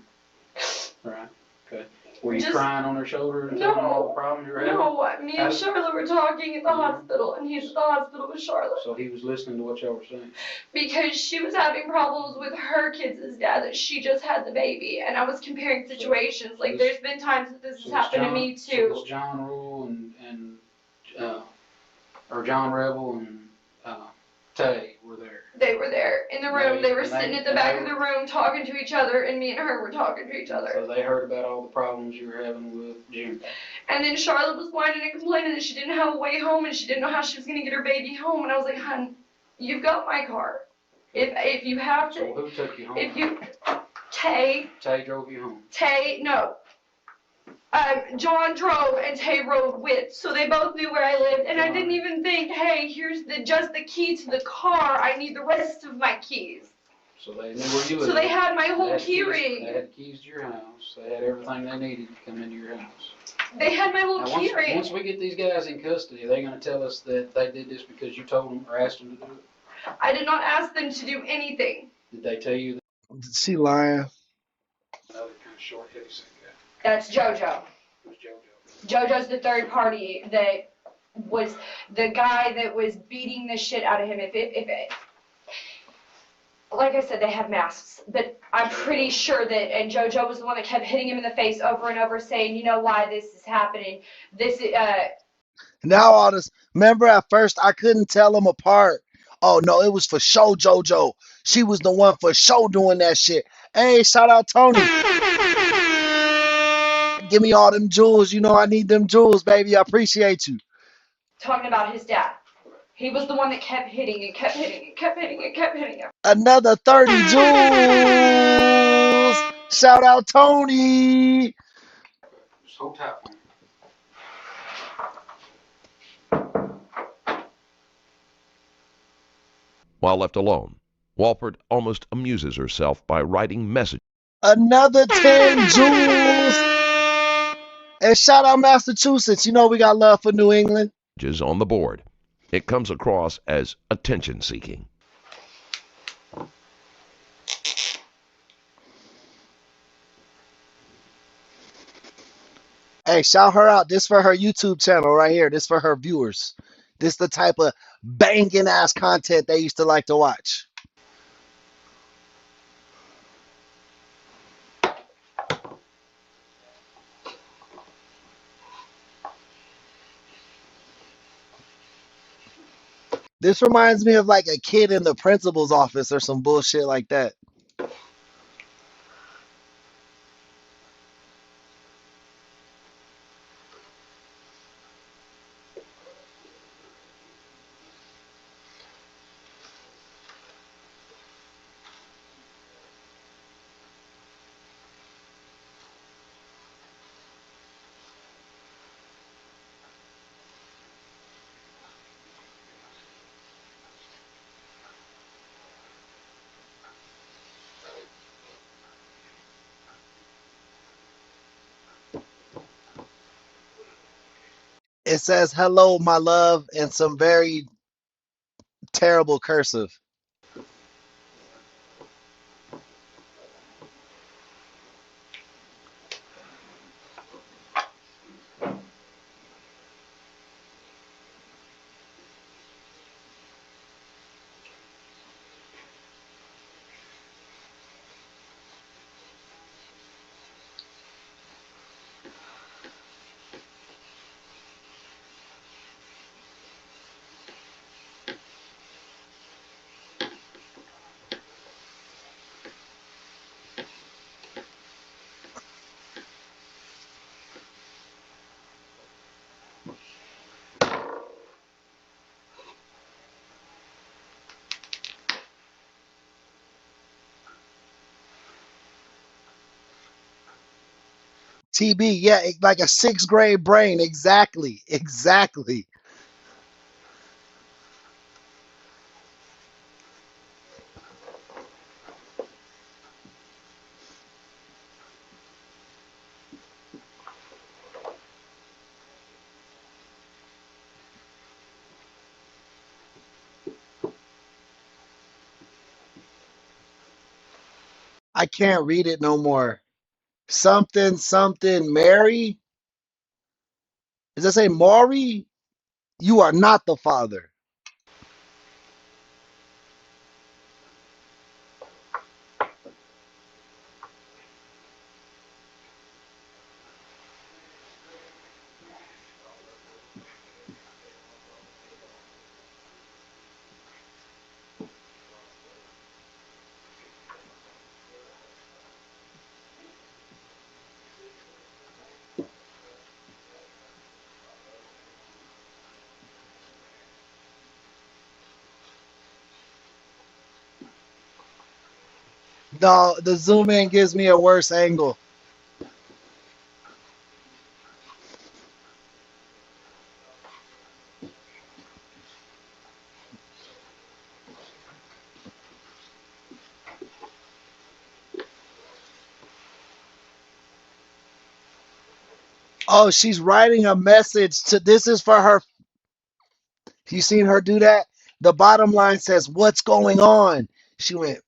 Right. Okay. Were you crying on her shoulder and telling her all the problems you were having? No, me and Charlotte were talking at the hospital, and he's at the hospital with Charlotte. So he was listening to what y'all were saying. Because she was having problems with her kids' dad, that she just had the baby, and I was comparing situations. Like, there's been times that this has happened to me too. So was John Rule or John Rebel and Tay were there. They were there in the room. They were sitting at the back of the room talking to each other, and me and her were talking to each other. So they heard about all the problems you were having with Junior. And then Charlotte was whining and complaining that she didn't have a way home, and she didn't know how she was going to get her baby home. And I was like, hon, you've got my car. If you have to. So who took you home? Tay drove you home. No. John drove and Tay rode with, so they both knew where I lived, and I didn't even think, hey, here's just the key to the car, I need the rest of my keys. So they knew where you lived. So they had my whole key ring. They had keys to your house. They had everything they needed to come into your house. They had my whole key ring. Once we get these guys in custody, are they going to tell us that they did this because you told them or asked them to do it? I did not ask them to do anything. Did they tell you that? She lying. Another kind of short, heavy set guy. That's JoJo. Who's JoJo? JoJo's the third party that was the guy that was beating the shit out of him. If it, like I said, they had masks, but I'm pretty sure that, and JoJo was the one that kept hitting him in the face over and over, saying, you know why this is happening. Now all this. Remember at first I couldn't tell them apart. Oh no, it was for show JoJo. She was the one for show doing that shit. Hey, shout out Tony. Give me all them jewels. You know I need them jewels, baby. I appreciate you. Talking about his dad. He was the one that kept hitting and kept hitting and kept hitting and kept hitting him. Another 30 jewels. Shout out Tony. Just hold tight for me. While left alone, Walpert almost amuses herself by writing messages. Another 10 jewels. And shout out Massachusetts. You know we got love for New England. On the board. It comes across as attention-seeking. Hey, shout her out. This for her YouTube channel right here. This for her viewers. This the type of banging ass content they used to like to watch. This reminds me of like a kid in the principal's office or some bullshit like that. It says hello, my love, in some very terrible cursive. TB, yeah, like a sixth grade brain. Exactly. Exactly. I can't read it no more. Something, something, Mary? Does that say Maury? You are not the father. No, the zoom in gives me a worse angle. Oh, she's writing a message to this is for her. You seen her do that? The bottom line says, "What's going on?" She went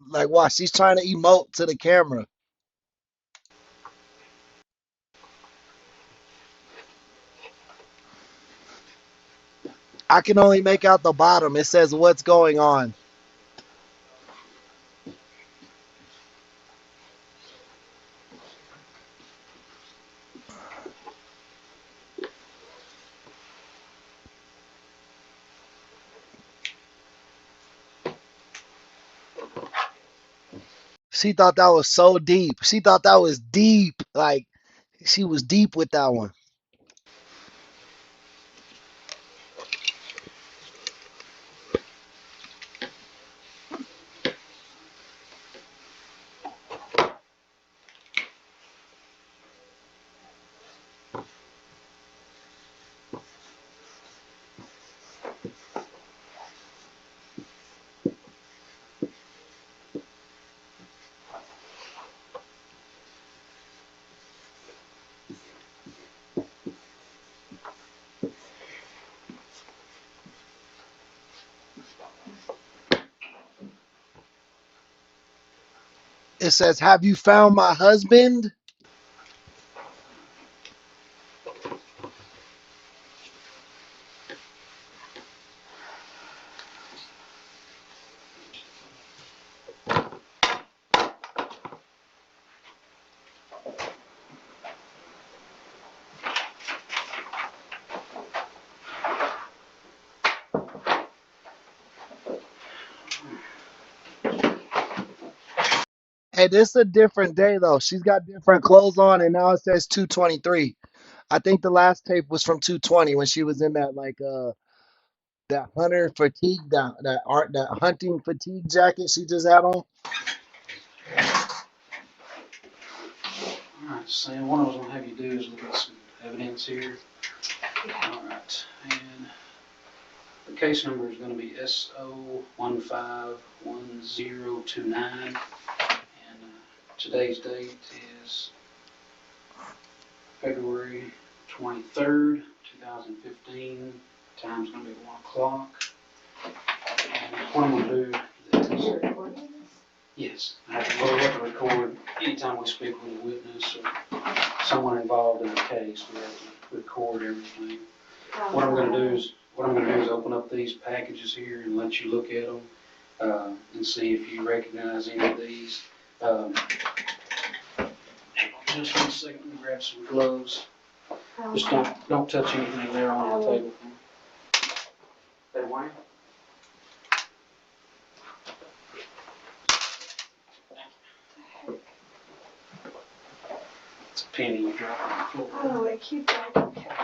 like, "Watch." She's trying to emote to the camera. I can only make out the bottom. It says, "What's going on?" She thought that was so deep. She thought that was deep. Like she was deep with that one. It says, "Have you found my husband?" Hey, this is a different day though. She's got different clothes on, and now it says 223. I think the last tape was from 220 when she was in that like that hunter fatigue that hunting fatigue jacket she just had on. Alright, Sam, what I was gonna have you do is look at some evidence here. Alright, and the case number is gonna be SO151029, and today's date is February 23rd, 2015. Time's gonna be 1 o'clock. And what I'm gonna do is, yes, I have to record anytime we speak with a witness or someone involved in the case. We have to record everything. What I'm gonna do is open up these packages here and let you look at them and see if you recognize any of these. Just 1 second, let me grab some gloves. Just don't touch anything there on the table. Hey, Wayne? It's a penny you dropped on the floor. Oh, I keep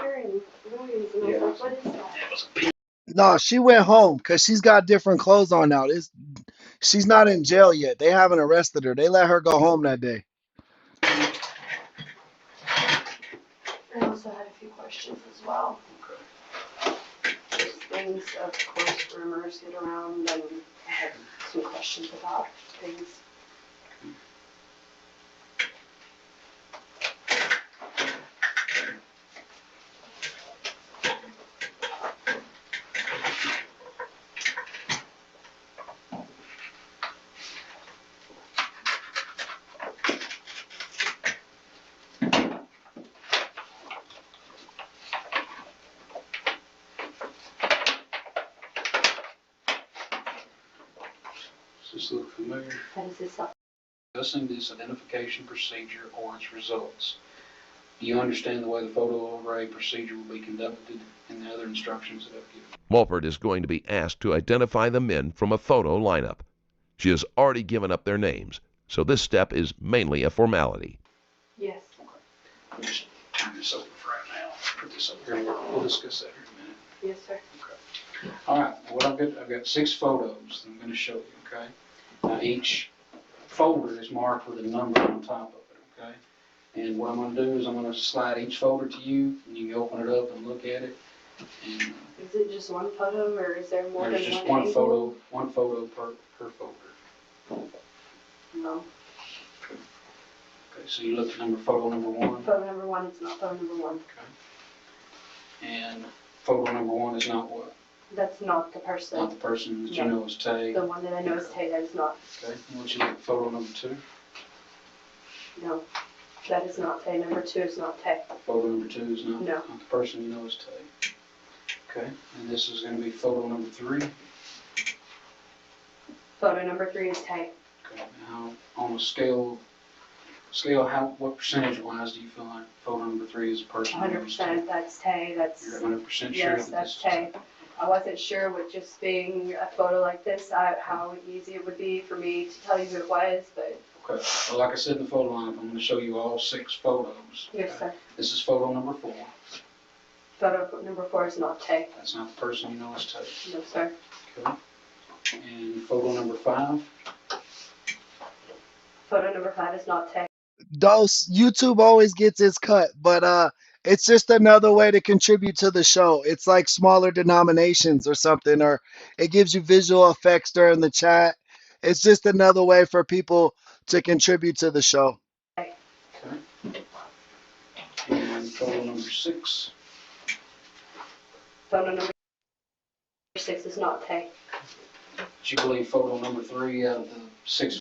hearing noise, and I was like, what is that? That was a penny. No, she went home because she's got different clothes on now. She's not in jail yet. They haven't arrested her. They let her go home that day. I also had a few questions as well. Just things, of course, rumors get around, and I had some questions about things. Does this look familiar? How does this up? Discussing this identification procedure or its results. Do you understand the way the photo array procedure will be conducted and the other instructions that I've given? Walpert is going to be asked to identify the men from a photo lineup. She has already given up their names, so this step is mainly a formality. Yes. I'll just turn this over for right now. Put this over here. We'll discuss that here in a minute. Yes, sir. Okay. All right. What I've got 6 photos that I'm going to show you. Okay. Now each folder is marked with a number on top of it. Okay. And what I'm going to do is I'm going to slide each folder to you, and you can open it up and look at it. And Is it just one photo, or is there more there's than just one one photo per folder. No. Okay, so you look at photo number 1. Photo number 1 is not photo number 1. Okay. And photo number 1 is not what? That's not the person. Not the person that you know is Tay. The one that I know is Tay, that is not. Okay. And once you look at photo number 2? No. That is not Tay. Number 2 is not Tay. Photo number 2 is not, No. not the person you know is Tay. Okay. And this is going to be photo number 3. Photo number 3 is Tay. Okay. Now, on a scale, what percentage wise do you feel like photo number 3 is a person? 100%. That's Tay. That's. You're 100% sure. Yes, that's Tay. I wasn't sure with just being a photo like this, how easy it would be for me to tell you who it was, but. Okay. Well, like I said in the photo lineup, I'm going to show you all 6 photos. Yes, sir. This is photo number 4. Photo number 4 is not Tay. That's not the person you know is Tay. No, sir. Okay. And photo number 5. Photo number 5 is not Tay. YouTube always gets its cut, but it's just another way to contribute to the show. It's like smaller denominations or something, or it gives you visual effects during the chat. It's just another way for people to contribute to the show. Okay. And photo number 6. Photo number 6 is not Tay. Do you believe photo number 3 out of the 6?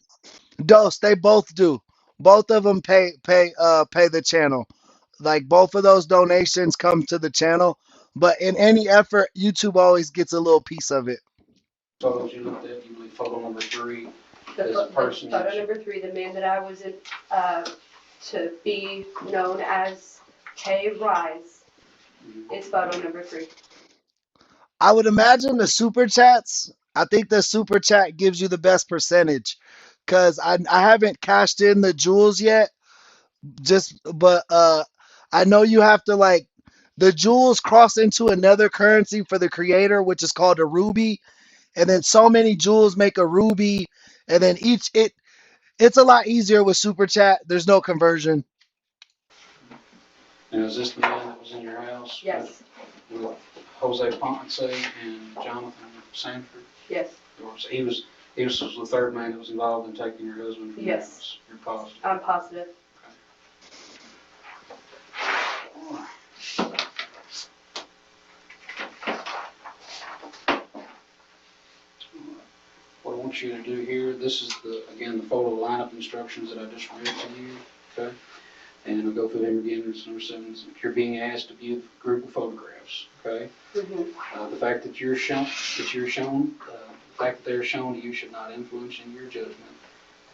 They both do. Both of them pay the channel. Like both of those donations come to the channel, but in any effort, YouTube always gets a little piece of it. Photos you looked at, you believe photo number 3 is The the person. photo number 3, the man that I was in, to be known as Tay Rise, is photo number 3. I would imagine the super chats. I think the super chat gives you the best percentage, because I haven't cashed in the jewels yet. But I know you have to, like, the jewels cross into another currency for the creator, which is called a ruby, and then so many jewels make a ruby, and then it's a lot easier with super chat. There's no conversion. Now, is this the man that was in your house? Yes. With Jose Ponce and Jonathan Sanford? Yes. He was the third man that was involved in taking your husband from your house. You're positive? I'm positive. Okay. what I want you to do here, this is again, the photo lineup instructions that I just read to you, okay? And I'll go through them again. It's number 7. You're being asked to view a group of photographs, okay? The fact that you're shown, the fact that they're shown to you should not influence in your judgment.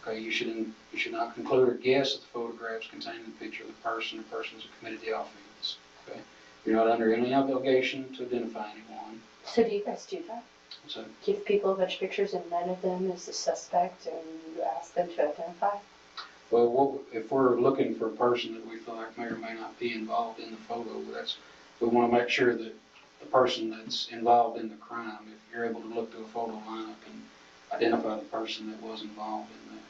Okay, you should not conclude or guess that the photographs contain the picture of the person or persons who committed the offense. Okay, you're not under any obligation to identify anyone. So do you guys do that? So, Give people a bunch of pictures and none of them is the suspect, and you ask them to identify? well, if we're looking for a person that we feel like may or may not be involved in the photo, we want to make sure that the person that's involved in the crime, if you're able to look through a photo lineup and identify the person that was involved in that.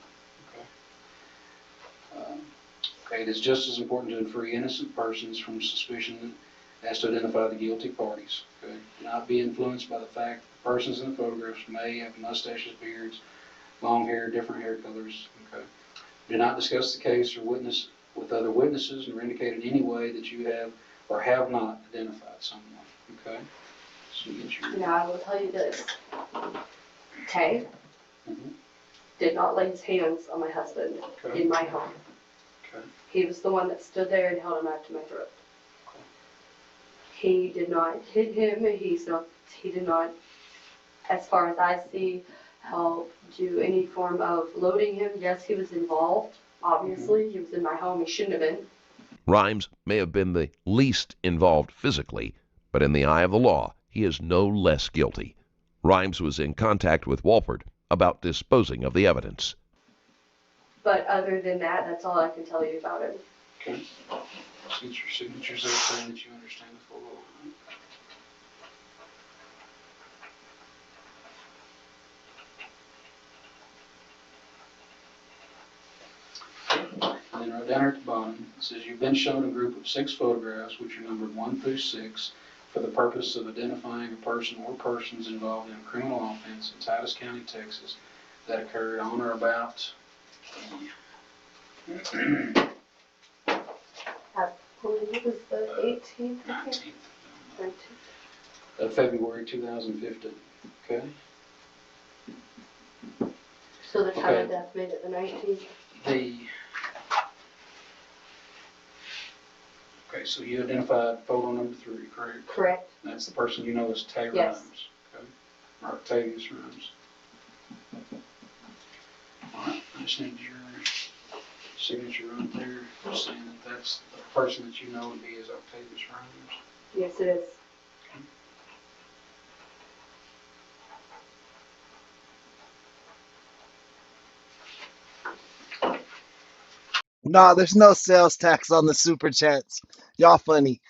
Okay, it is just as important to free innocent persons from suspicion as to identify the guilty parties. Okay, do not be influenced by the fact that the persons in the photographs may have mustaches, beards, long hair, different hair colors. Okay, do not discuss the case or witness with other witnesses, nor indicate in any way that you have or have not identified someone. Okay, so you get your. Now I will tell you this. Tay did not lay his hands on my husband in my home. Okay. He was the one that stood there and held a knife to my throat. He did not hit him. He did not, as far as I see, help do any form of loading him. Yes, he was involved. Obviously, he was in my home. He shouldn't have been. Rhymes may have been the least involved physically, but in the eye of the law, he is no less guilty. Rhymes was in contact with Walford about disposing of the evidence. But other than that, that's all I can tell you about him. Okay. Let's get your signatures there saying that you understand the full law. And then right down here at the bottom, it says you've been shown a group of 6 photographs, which are numbered 1 through 6, for the purpose of identifying a person or persons involved in a criminal offense in Titus County, Texas, that occurred on or about I believe it was the 18th. 19th. Of February 2015. Okay. So the time of death made it the 19th. Okay, so you identified photo number 3, correct? Correct. And that's the person you know as Tay Yes. Rhymes. Okay. Or Octavius Rhymes. Alright, I just need your signature right there, saying that that's the person that you know to be as Octavius Rhymes. Yes, it is. Nah, there's no sales tax on the super chats. Y'all funny.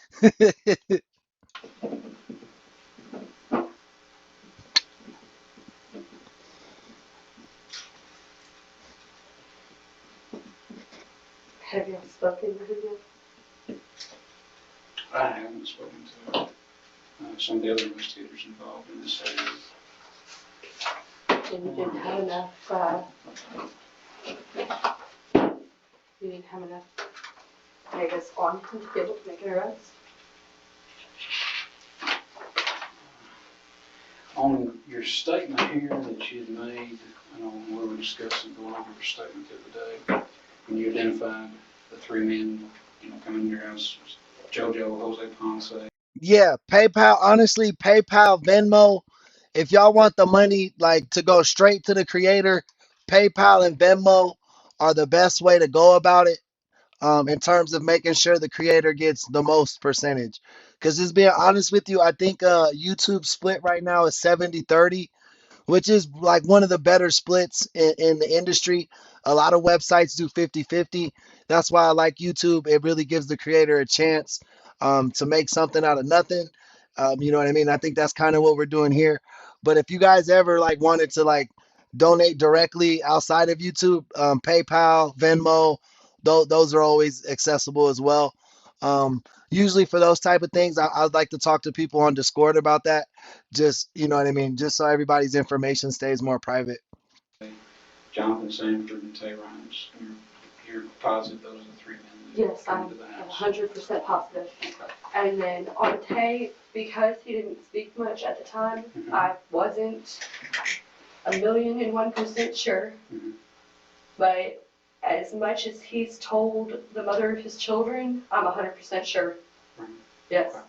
Have you spoken to him yet? I haven't spoken to some of the other investigators involved in this area. And you didn't have enough, you didn't have enough, I guess, on him to be able to make an arrest? On your statement here that you had made, I know when we were discussing going over your statement the other day, when you identified the 3 men, coming to your house, JoJo, Jose Ponce. Yeah, PayPal, honestly, PayPal, Venmo, if y'all want the money like to go straight to the creator, PayPal and Venmo are the best way to go about it in terms of making sure the creator gets the most percentage. Because just being honest with you, I think YouTube split right now is 70-30, which is like one of the better splits in the industry. A lot of websites do 50-50. That's why I like YouTube. It really gives the creator a chance to make something out of nothing. You know what I mean? I think that's kind of what we're doing here. But if you guys ever like wanted to like donate directly outside of YouTube, PayPal, Venmo, those are always accessible as well. Usually for those type of things, I'd like to talk to people on Discord about that. Just, you know what I mean? Just so everybody's information stays more private. Jonathan Sanford and Tay Rhymes. You're positive those are the 3 men that Yes, came I'm to the house? 100% positive. And then on Tay, because he didn't speak much at the time, I wasn't 1,001% sure. But as much as he's told the mother of his children, I'm 100% sure. Yes. Okay.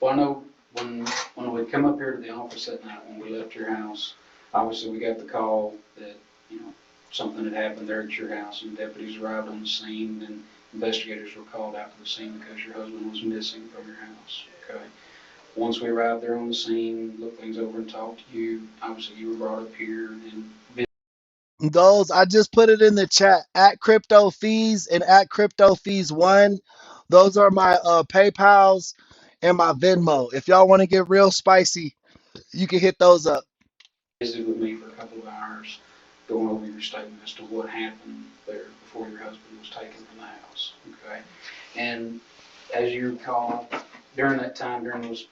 Well, I know when we come up here to the office that night when we left your house, obviously we got the call that, something had happened there at your house, and deputies arrived on the scene, and investigators were called out to the scene because your husband was missing from your house. Okay. Once we arrived there on the scene, looked things over and talked to you, obviously you were brought up here and Those, I just put it in the chat, at crypto fees and at crypto fees one. Those are my PayPals and my Venmo. If y'all want to get real spicy, you can hit those up. visited with me for a couple of hours, going over your statement as to what happened there before your husband was taken from the house. Okay. And as you recall, during that time, during those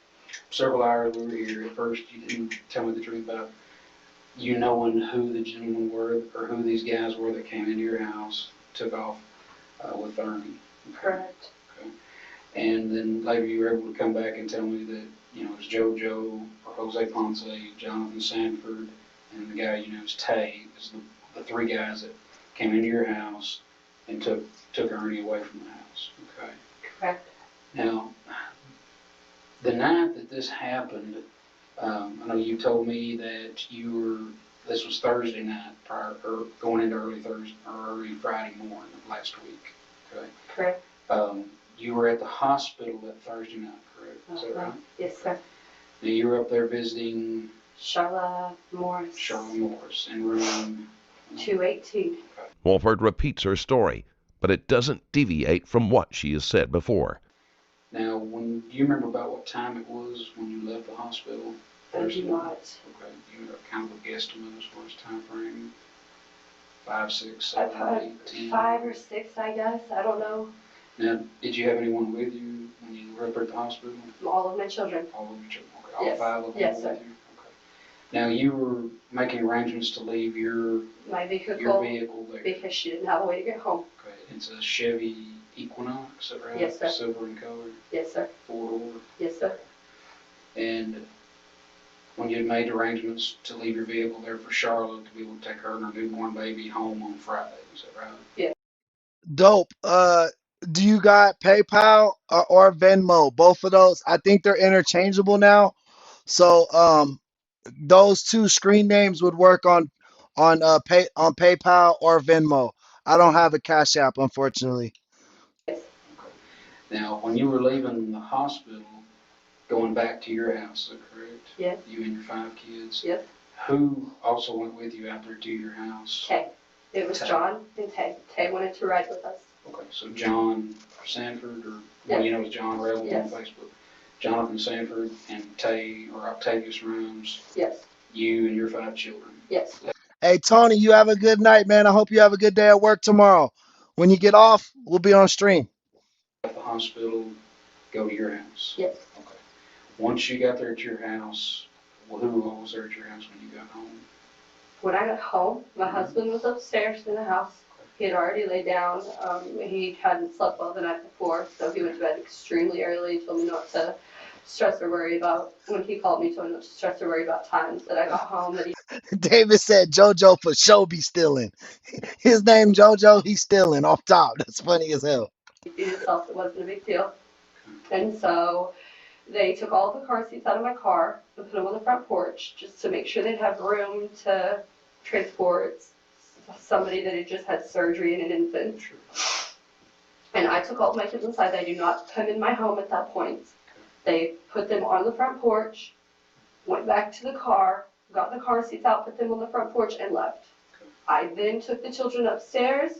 several hours we were here, at first you didn't tell me the truth about you knowing who the gentlemen were or who these guys were that came into your house, took off with Ernie. Correct. Okay. And then later you were able to come back and tell me that, it was JoJo, or Jose Ponce, Jonathan Sanford, and the guy you know is Tay, is the three guys that came into your house and took Ernie away from the house. Okay. Correct. Now, the night that this happened, I know you told me that this was Thursday night prior, or going into early Thursday or early Friday morning of last week. Okay. Correct. You were at the hospital that Thursday night, correct? Is that right? Yes, sir. Now you were up there visiting Charlotte Morris. Charlotte Morris in room 218. Walford repeats her story, but it doesn't deviate from what she has said before. Now, do you remember about what time it was when you left the hospital? I do not. Okay. You have kind of a guesstimate as far as time frame? 5, 6, 7, 8, 10? 5 or 6, I guess. I don't know. Now, did you have anyone with you when you were up at the hospital? All of my children. All of your children. Okay. All Yes. 5 of them Yes, were sir. with you? Okay. Now, you were making arrangements to leave your vehicle there. Because she didn't have a way to get home. Okay. It's a Chevy Equinox, is that right? Yes, sir. Silver in color? Yes, sir. 4-door? Yes, sir. And when you had made arrangements to leave your vehicle there for Charlotte to be able to take her and her newborn baby home on Friday, is that right? Yes. Dope. Do you got PayPal or Venmo? Both of those. I think they're interchangeable now. So those two screen names would work on PayPal or Venmo. I don't have a Cash App, unfortunately. Now, when you were leaving the hospital, going back to your house, is that correct? Yes. You and your 5 kids? Yes. Who also went with you out there to your house? Tay. It was Tay. John and Tay. Tay wanted to ride with us. Okay, so John Sanford, or Yes. you know as John Rail Yes. on Facebook. Jonathan Sanford and Tay, or Octavius Rooms, Yes. you and your 5 children. Yes. Hey, Tony, you have a good night, man. I hope you have a good day at work tomorrow. When you get off, we'll be on stream. At the hospital, go to your house. Yes. Okay. Once you got there at your house, well, who all was there at your house when you got home? When I got home, my husband was upstairs in the house. He had already laid down. He hadn't slept well the night before, so he went to bed extremely early. He told me not to stress or worry about, when he called me, told me not to stress or worry about times that I got home. That he David said JoJo for sure be stealing. His name JoJo, he's stealing off top. That's funny as hell. beat himself. It wasn't a big deal. And so they took all the car seats out of my car and put them on the front porch just to make sure they'd have room to transport somebody that had just had surgery and an infant. And I took all of my kids inside. They do not come in my home at that point. They put them on the front porch, went back to the car, got the car seats out, put them on the front porch, and left. I then took the children upstairs,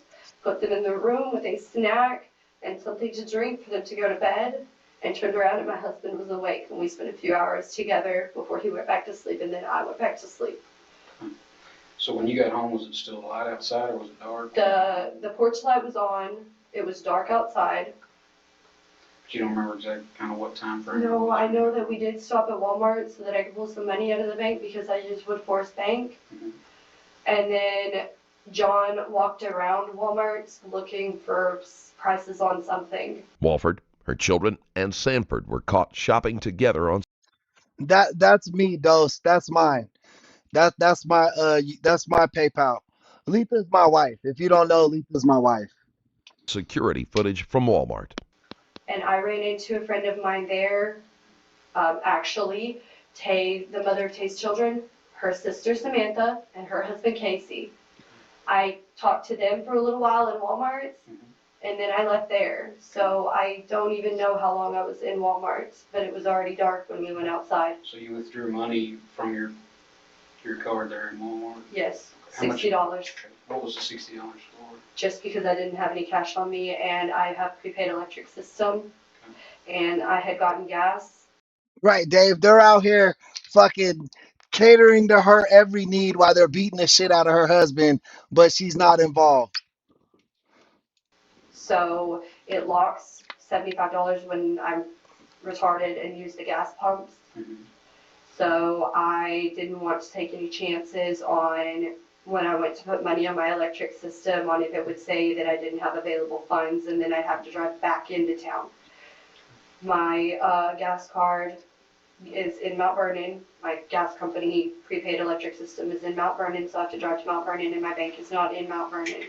put them in the room with a snack and something to drink for them to go to bed, and turned around and my husband was awake, and we spent a few hours together before he went back to sleep, and then I went back to sleep. So when you got home, was it still light outside or was it dark? The porch light was on. It was dark outside. But you don't remember exactly kind of what time frame? No, I know that we did stop at Walmart so that I could pull some money out of the bank because I used Wood Forest Bank. And then John walked around Walmart looking for prices on something. Walford, her children, and Sanford were caught shopping together on. That's me, Dose. That's mine. That's my PayPal. Letha's my wife. If you don't know, Letha's my wife. Security footage from Walmart. And I ran into a friend of mine there, actually, Tay, the mother of Tay's children, her sister Samantha, and her husband Casey. I talked to them for a little while in Walmart, and then I left there. So I don't even know how long I was in Walmart, but it was already dark when we went outside. So you withdrew money from your card there in Walmart? Yes, How much? $60. What was the $60 for? Just because I didn't have any cash on me, and I have prepaid electric system, and I had gotten gas. Right, Dave. They're out here fucking catering to her every need while they're beating the shit out of her husband, but she's not involved. So it locks $75 when I'm retarded and use the gas pumps. So I didn't want to take any chances on when I went to put money on my electric system on if it would say that I didn't have available funds, and then I'd have to drive back into town. My gas card is in Mount Vernon. My gas company prepaid electric system is in Mount Vernon, so I have to drive to Mount Vernon, and my bank is not in Mount Vernon.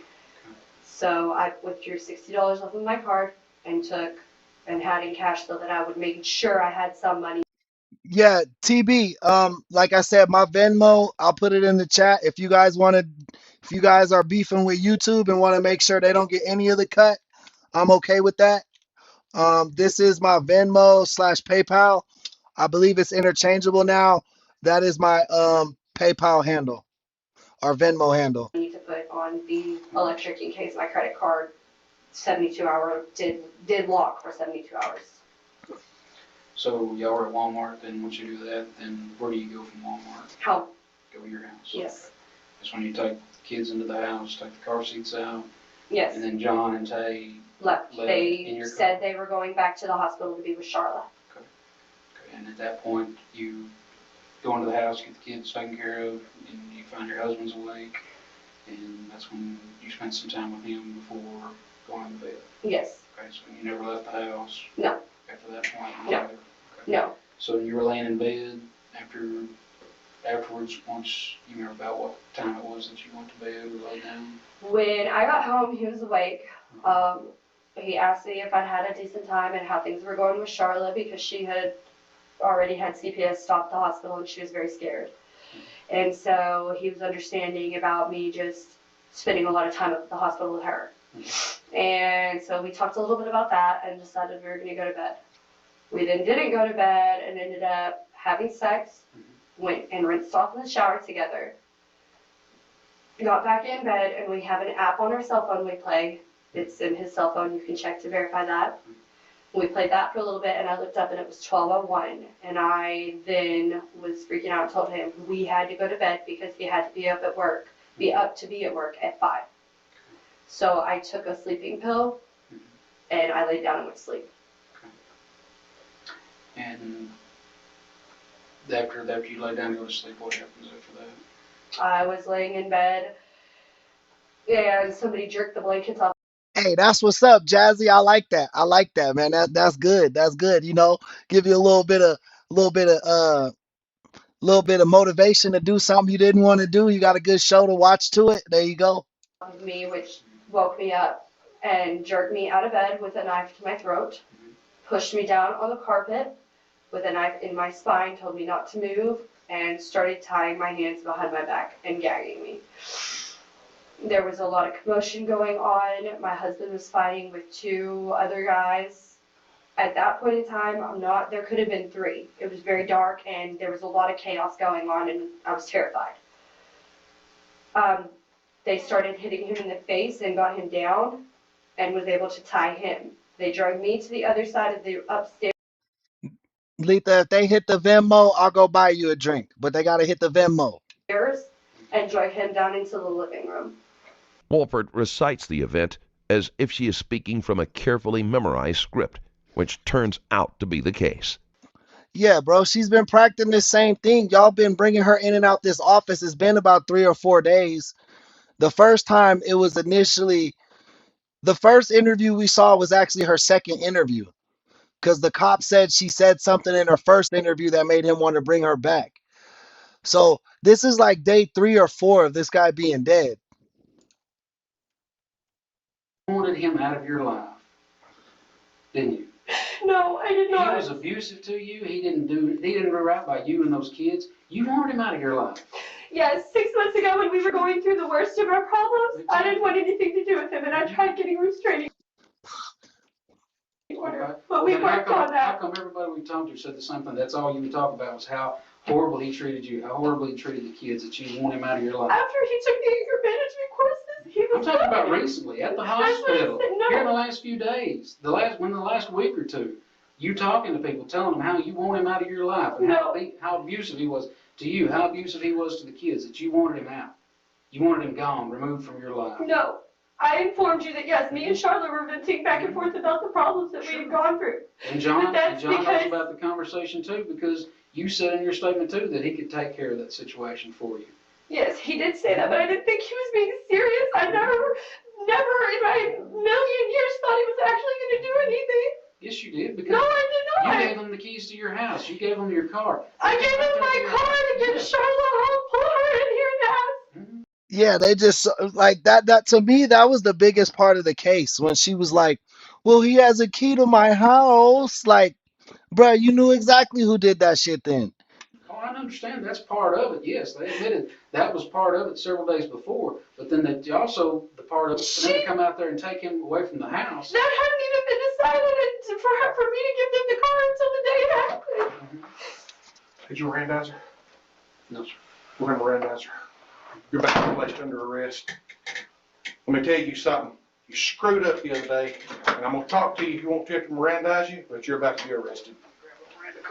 So I withdrew $60 off of my card and took and had in cash so that I would make sure I had some money. Yeah, TB. Like I said, my Venmo, I'll put it in the chat. If you guys are beefing with YouTube and want to make sure they don't get any of the cut, I'm okay with that. This is my Venmo / PayPal. I believe it's interchangeable now. That is my PayPal handle or Venmo handle. I need to put on the electric in case my credit card 72-hour did lock for 72 hours. So y'all were at Walmart, then once you do that, then where do you go from Walmart? Home. Go to your house? Yes. That's when you take the kids into the house, take the car seats out? Yes. And then John and Tay left. in They your said they were going back to the hospital to be with Charlotte. Okay. And at that point, you go into the house, get the kids taken care of, and you find your husband's awake, and that's when you spent some time with him before going to bed? Yes. Okay, so you never left the house? No. After that point? No. Okay. No. So you were laying in bed afterwards, once you remember about what time it was that you went to bed or lay down? When I got home, he was awake. He asked me if I'd had a decent time and how things were going with Charlotte, because she had already had CPS stop at the hospital and she was very scared. And so he was understanding about me just spending a lot of time at the hospital with her. And so we talked a little bit about that and decided we were going to go to bed. We then didn't go to bed and ended up having sex, went and rinsed off in the shower together, got back in bed, and we have an app on our cell phone we play. It's in his cell phone. You can check to verify that. We played that for a little bit, and I looked up, and it was 12:01. And I then was freaking out and told him we had to go to bed because he had to be up to be at work at 5. So I took a sleeping pill, and I laid down and went to sleep. And after you lay down and go to sleep, what happens after that? I was laying in bed, and somebody jerked the blankets off. Hey, that's what's up, Jazzy. I like that, man. That's good. That's good. Give you a little bit of motivation to do something you didn't want to do. You got a good show to watch to it. There you go. Of me, which woke me up and jerked me out of bed with a knife to my throat, pushed me down on the carpet with a knife in my spine, told me not to move, and started tying my hands behind my back and gagging me. There was a lot of commotion going on. My husband was fighting with 2 other guys. At that point in time, there could have been 3. It was very dark and there was a lot of chaos going on and I was terrified. They started hitting him in the face and got him down and was able to tie him. They drug me to the other side of the upstairs. Letha, if they hit the Venmo, I'll go buy you a drink. But they got to hit the Venmo. And drug him down into the living room. Wolford recites the event as if she is speaking from a carefully memorized script, which turns out to be the case. Yeah, bro, she's been practicing the same thing. Y'all been bringing her in and out this office. It's been about 3 or 4 days. The first time it was the first interview we saw was actually her second interview, because the cop said she said something in her first interview that made him want to bring her back. So this is like day 3 or 4 of this guy being dead. You wanted him out of your life, didn't you? No, I did not. He was abusive to you. He didn't do right by you and those kids. You wanted him out of your life. Yes, 6 months ago when we were going through the worst of our problems, I didn't want anything to do with him, and I tried getting restraining order. Okay. But we Then worked on How that. come everybody we talked to said the same thing? That's all you would talk about was how horrible he treated you, how horrible he treated the kids, that you want him out of your life. After he took the anger management courses, he was I'm talking about fine. recently at the That's what I hospital. said, no. Here in the last few days, the last week or two, you talking to people, telling them how you want him out of your life and how abusive he was to you, how abusive he was to the kids, that you wanted him out. You wanted him gone, removed from your life. No. I informed you that yes, me and Charlotte were venting back and forth about the problems that we had gone through. And John knows because about the conversation too, because you said in your statement too that he could take care of that situation for you. yes, he did say that, but I didn't think he was being serious. I never in my million years thought he was actually going to do anything. Yes, you did, because No, I did not. you gave him the keys to your house. You gave him your car. I gave him my car to get Charlotte home, pull her in here and ask. Yeah, they just like that to me, that was the biggest part of the case when she was like, well, he has a key to my house. Like, bruh, you knew exactly who did that shit then. Oh, I understand that's part of it. Yes, they admitted that was part of it several days before. But then they also the part of it for them to come out there and take him away from the house. That hadn't even been decided for me to give them the car until the day it happened. Did you Mirandize her? No, sir. We're going to Mirandize her. You're about to be placed under arrest. Let me tell you something. You screwed up the other day, and I'm going to talk to you if you want to have to Mirandize you, but you're about to be arrested.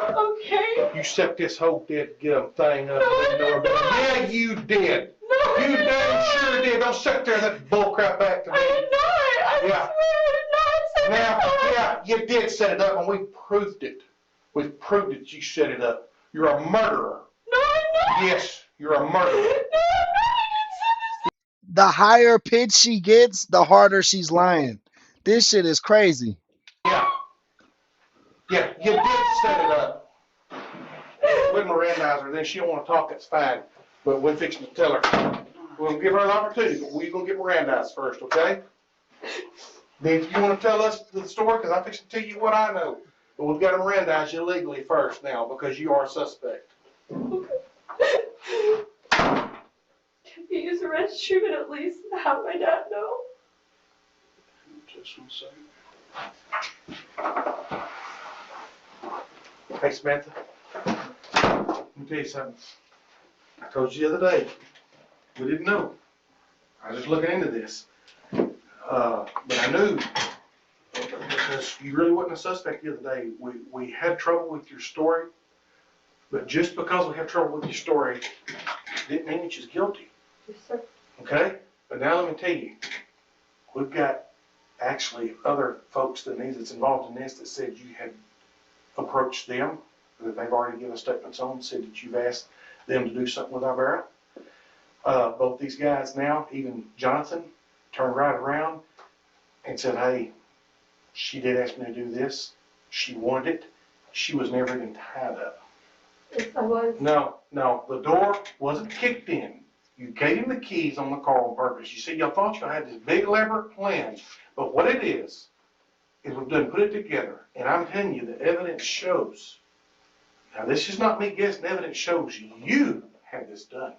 Okay. You set this whole dead thing up. No, yeah, you did. No, you damn sure did. Don't sit there and that bullcrap back to me. I did not. I swear I did not set it up. Yeah, you did set it up, and we proved it. We proved that you set it up. You're a murderer. No, I'm not. Yes, you're a murderer. The higher pitch she gets, the harder she's lying. This shit is crazy. Yeah, you did set it up. With Mirandize her, then she don't want to talk, that's fine. But we're fixing to tell her. We're going to give her an opportunity, but we're going to get Mirandized first, okay? Then if you want to tell us the story, because I'm fixing to tell you what I know. But we've got to Mirandize you legally first now, because you are a suspect. Can we use the restroom and at least have my dad know? Just 1 second. Hey, Samantha. Let me tell you something. I told you the other day, we didn't know. I was just looking into this. But I knew, because you really wasn't a suspect the other day. We had trouble with your story, but just because we have trouble with your story didn't mean that you're guilty. Yes, sir. Okay? But now let me tell you, we've got actually other folks than these that's involved in this that said you had approached them, that they've already given statements on, said that you've asked them to do something with our barrel. Both these guys now, even Jonathan, turned right around and said, hey, she did ask me to do this. She wanted it. She was never even tied up. Yes, I was. No, the door wasn't kicked in. You gave him the keys on the car on purpose. You see, y'all thought y'all had this big elaborate plan, but what it is we've done put it together, and I'm telling you, the evidence shows. Now, this is not me guessing. Evidence shows you had this done.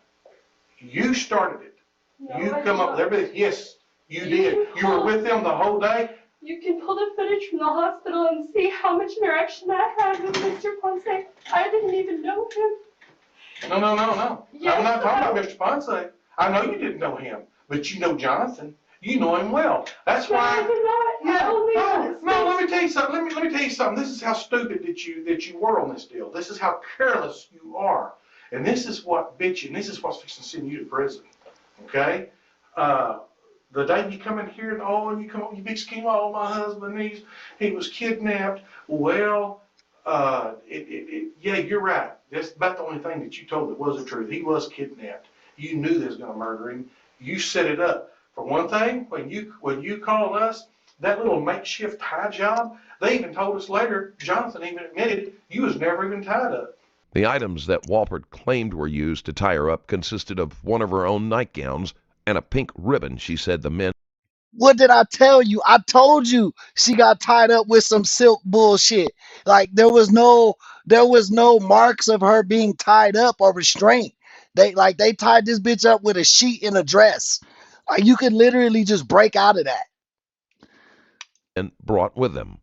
You started it. No, You I come did up with not. everything. Yes, you did. You were with them the whole day. You can pull the footage from the hospital and see how much interaction I had with Mr. Ponce. I didn't even know him. No. Yes, I'm not talking about Mr. Ponce. I know you didn't know him, but you know Jonathan. You know him well. That's No, I why. did not. I only No, let me tell you something. Let me tell you something. This is how stupid that you were on this deal. This is how careless you are. And this is what bit you, and this is what's fixing to send you to prison. Okay? The day you come in here and you come up with your big scheme, oh, my husband, he was kidnapped. Well, yeah, you're right. That's about the only thing that you told that was the truth. He was kidnapped. You knew they was going to murder him. You set it up. For one thing, when you called us, that little makeshift tie job, they even told us later, Jonathan even admitted, you was never even tied up. The items that Walpert claimed were used to tie her up consisted of one of her own nightgowns and a pink ribbon she said the men. What did I tell you? I told you she got tied up with some silk bullshit. Like there was no marks of her being tied up or restraint. They tied this bitch up with a sheet and a dress. Like you could literally just break out of that. And brought with them.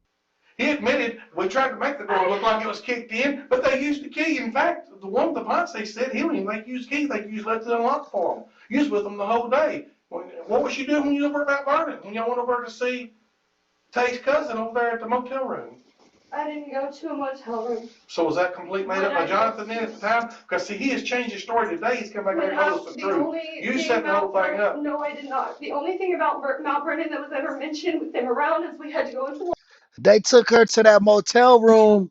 He admitted we tried to make the door look like it was kicked in, but they used the key. In fact, the one of the punts they said he wouldn't even use the key. They used let it unlock for him. You was with them the whole day. What was she doing when you were over at Mount Vernon? When y'all went over to see Tay's cousin over there at the motel room? I didn't go to a motel room. So was that complete made up by Jonathan then at the time? Because see, he has changed his story today. He's come back here and told us the truth. You set the whole thing up. No, I did not. The only thing about Mount Vernon that was ever mentioned with them around is we had to go into They took her to that motel room,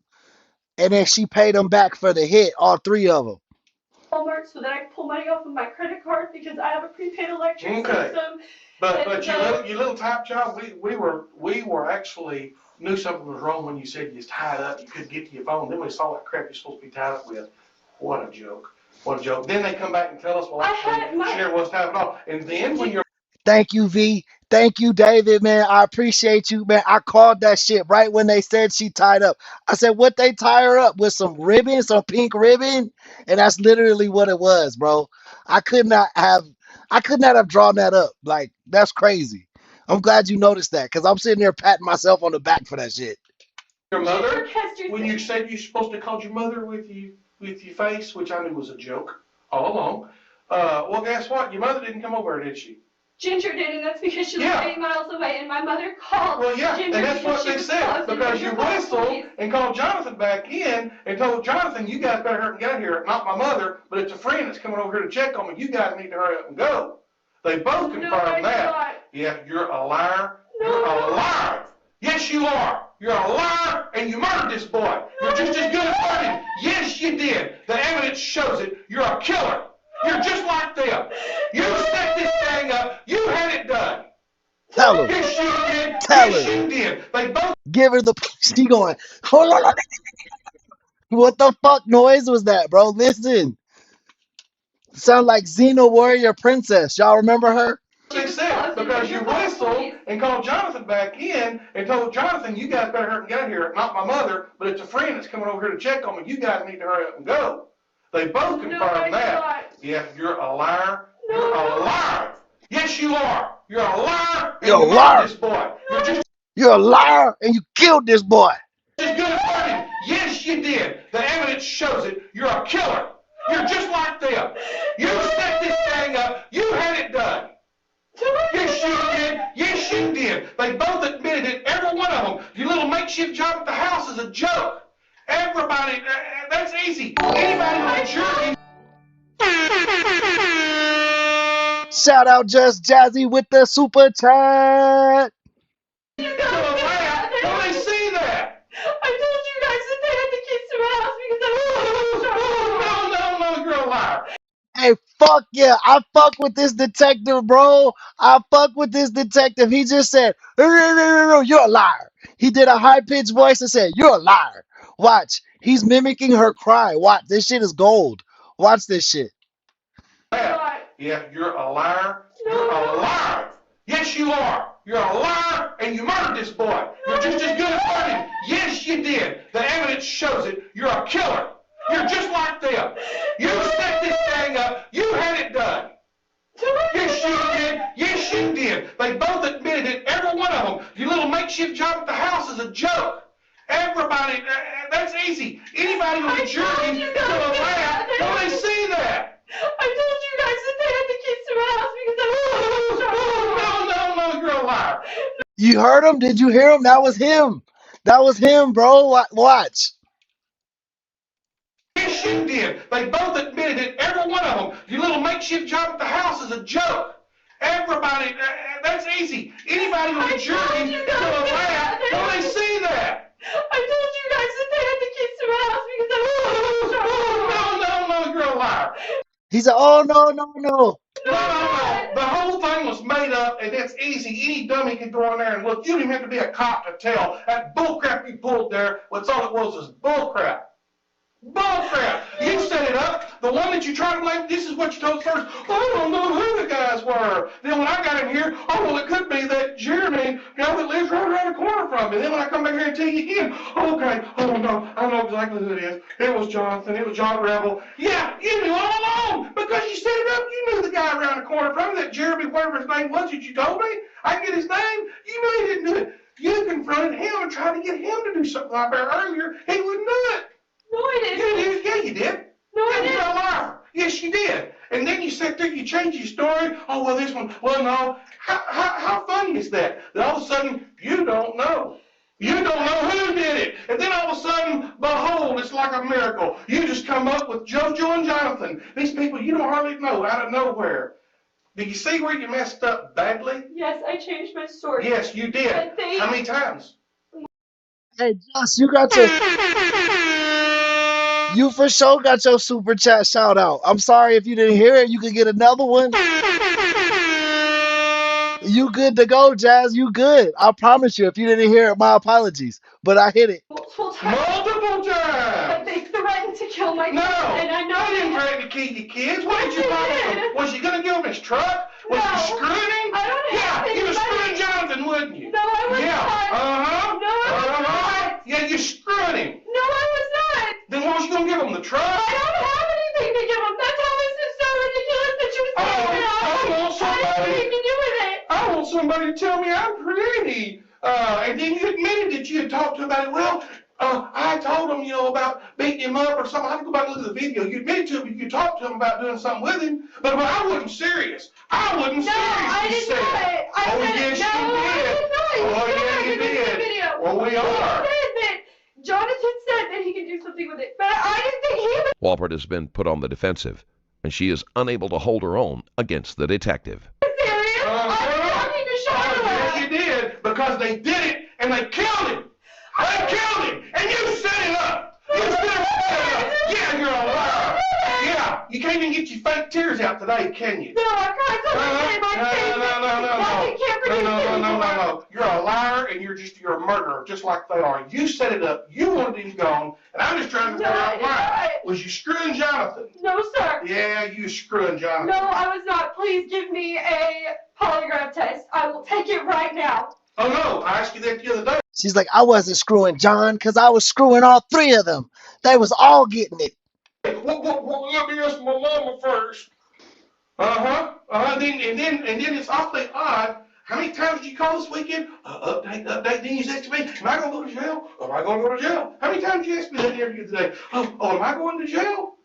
and then she paid them back for the hit, all three of them. Walmart so that I could pull money off of my credit card because I have a prepaid electric system. But you little type job, we were actually knew something was wrong when you said you was tied up, you couldn't get to your phone. Then we saw that crap you're supposed to be tied up with. What a joke. What a joke. Then they come back and tell us, well, actually, she never was tied at all. And then when you're... Thank you, V. Thank you, David, man. I appreciate you, man. I called that shit right when they said she tied up. I said, what they tie her up with? Some ribbon, some pink ribbon? And that's literally what it was, bro. I could not have drawn that up. Like, that's crazy. I'm glad you noticed that, because I'm sitting there patting myself on the back for that shit. Your mother, when you said you're supposed to call your mother with your face, which I knew was a joke all along, well, guess what? Your mother didn't come over, did she? Ginger did, and that's because she lived 8 miles away, and my mother called Ginger and that's what they said, because you whistled and called Jonathan back in and told Jonathan, you guys better hurry and get here. Not my mother, but it's a friend that's coming over here to check on me. You guys need to hurry up and go. They both confirmed that. Yeah, you're a liar. You're a liar. Yes, you are. You're a liar, and you murdered this boy. You're just as good as murdered. Yes, you did. The evidence shows it. You're a killer. You're just like them. You set this thing up. You had it done. Tell her. Yes, you did. Tell yes, her. you did. They both... Give her the... She going, hold on. What the fuck noise was that, bro? Listen. Sound like Xena Warrior Princess. Y'all remember her? They said, because you whistled and called Jonathan back in and told Jonathan, you guys better hurry and get here. Not my mother, but it's a friend that's coming over here to check on me. You guys need to hurry up and go. They both confirmed that. Yeah, you're a liar. You're a liar. Yes, you are. You're a liar. And You're a you liar. This boy. You're a liar, and you killed this boy. Just good as murdered. Yes, you did. The evidence shows it. You're a killer. You're just like them. You set this thing up. You had it done. Yes, you did. Yes, you did. They both admitted it, every one of them. Your little makeshift job at the house is a joke. Everybody, that's easy. Anybody with a jury. Shout out Just Jazzy with the super chat. You gotta laugh. Don't they see that? I told you guys that they had the keys to my house because No, you're a liar. Hey, fuck yeah. I fuck with this detective, bro. I fuck with this detective. He just said, you're a liar. He did a high-pitched voice and said, you're a liar. Watch. He's mimicking her cry. Watch. This shit is gold. Watch this shit. Yeah, you're a liar. You're a liar. Yes, you are. You're a liar, and you murdered this boy. You're just as good as murdered. Yes, you did. The evidence shows it. You're a killer. You're just like them. You set this thing up. You had it done. Yes, you did. Yes, you did. They both admitted it, every one of them. Your little makeshift job at the house is a joke. Everybody, that's easy. Anybody with a jury is gonna laugh. Don't they see that? I told you guys that they had the keys to my house because No, you're a liar. You heard him? Did you hear him? That was him. That was him, bro. Watch. Yes, you did. They both admitted it, every one of them. Your little makeshift job at the house is a joke. Everybody, that's easy. Anybody with a jury is gonna laugh. Don't they see that? I told you guys that they had the keys to my house because No, you're a liar. He said, oh, no. No. The whole thing was made up, and it's easy. Any dummy can go in there and look. You don't even have to be a cop to tell. That bullcrap you pulled there, what's all it was bullcrap. Bullcrap. You set it up. The one that you try to blame, this is what you told first. I don't know who the guys were. Then when I got in here, oh, well, it could be that Jeremy, guy that lives right around the corner from me. Then when I come back here and tell you again, okay, oh, no, I know exactly who it is. It was Jonathan. It was John Rebel. Yeah, you knew all along because you set it up. You knew the guy around the corner from me, that Jeremy, whatever his name was that you told me. I can get his name. You knew he didn't do it. You confronted him and tried to get him to do something like that earlier. He wouldn't do it. No, I didn't. You did. Yeah, you did. No, I didn't. You're a liar. Yes, you did. And then you sit there, you change your story. Oh, well, this one, well, no. How funny is that? That all of a sudden, you don't know. You don't know who did it. And then all of a sudden, behold, it's like a miracle. You just come up with JoJo and Jonathan. These people you don't hardly know out of nowhere. Did you see where you messed up badly? Yes, I changed my story. Yes, you did. But they... How many times? Hey, Josh, you for sure got your super chat shout out. I'm sorry if you didn't hear it. You could get another one. You good to go, Jazz. You good. I promise you. If you didn't hear it, my apologies. But I hit it. Multiple times. But they threatened to kill my kids. And I know they didn't threaten to kill your kids. What did you promise? Was you going to give him his truck? Was you screwing him? I don't have you were screwing Jonathan, wouldn't you? No, I was not. No, I was not. Yeah, you screwing him. No, I was not. Then what was you going to give him, the truck? I don't have anything to give him. That's how this is so ridiculous that you say I want somebody. I have anything to do with it. I want somebody to tell me I'm pretty. And then you admitted that you had talked to him about it. Well, I told him, about beating him up or something. I have to go back and look at the video. You admitted to him, you talked to him about doing something with him, but I wasn't serious. I wasn't serious. I didn't do it. Yes, you did. Oh, yeah, you did. Well, we are. Jonathan said that he could do something with it, but I didn't think he would. Walpert has been put on the defensive, and she is unable to hold her own against the detective. Serious? I'm talking to Charlotte. Yes, you did, because they did it, and they killed him. They killed him, and you set it up. You set it up. Yeah, you're a liar. Yeah, you can't even get your fake tears out today, can you? No, I cried so much in my face. No. You're a liar, and you're a murderer, just like they are. You set it up. You wanted him gone, and I'm just trying to figure out why. Was you screwing Jonathan? No, sir. Yeah, you screwing Jonathan. No, I was not. Please give me a polygraph test. I will take it right now. Oh, no, I asked you that the other day. She's like, I wasn't screwing John because I was screwing all three of them. They was all getting it. Well, let me ask my mama first. And then it's awfully odd. How many times did you call this weekend? Update. Then you said to me, am I going to go to jail? Am I going to go to jail? How many times did you ask me that interview today? Oh, am I going to jail?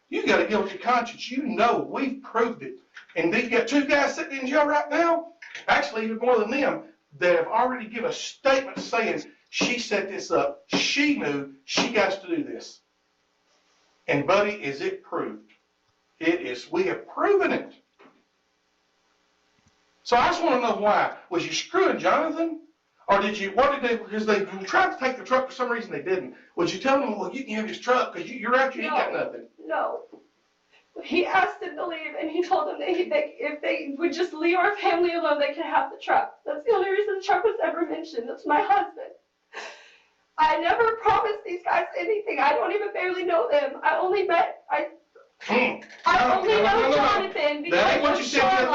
You got a guilty conscience. You know we've proved it. And you got two guys sitting in jail right now, actually even more than them, that have already given a statement saying she set this up. She knew she got to do this. And buddy, is it proved? It is. We have proven it. So I just want to know why. Was you screwing Jonathan? Or did you, what did they, because they tried to take the truck for some reason they didn't. Was you telling them, well, you can have his truck because you're out, you ain't got nothing? No. He asked them to leave, and he told them that if they would just leave our family alone, they could have the truck. That's the only reason the truck was ever mentioned. That's my husband. I never promised these guys anything. I don't even barely know them. I only met, I only know Jonathan because that ain't what you said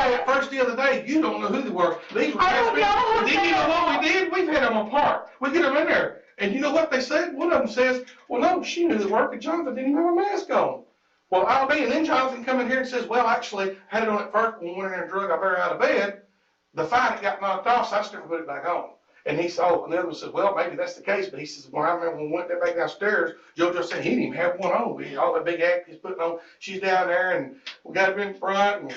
the other day. You don't know who they were. These were I don't know who they you know what we did? We've had them apart. We get them in there. And you know what they said? One of them says, well, no, she knew the work, and Jonathan didn't even have a mask on. Well, I'll be. And then Jonathan come in here and says, well, actually, I had it on at first when we went in there and drug our bear out of bed. The fight got knocked off, so I just never put it back on. And he said, oh, and the other one said, well, maybe that's the case. But he says, well, I remember when we went back downstairs, JoJo said he didn't even have one on. All that big act he's putting on, she's down there, and we got him in front.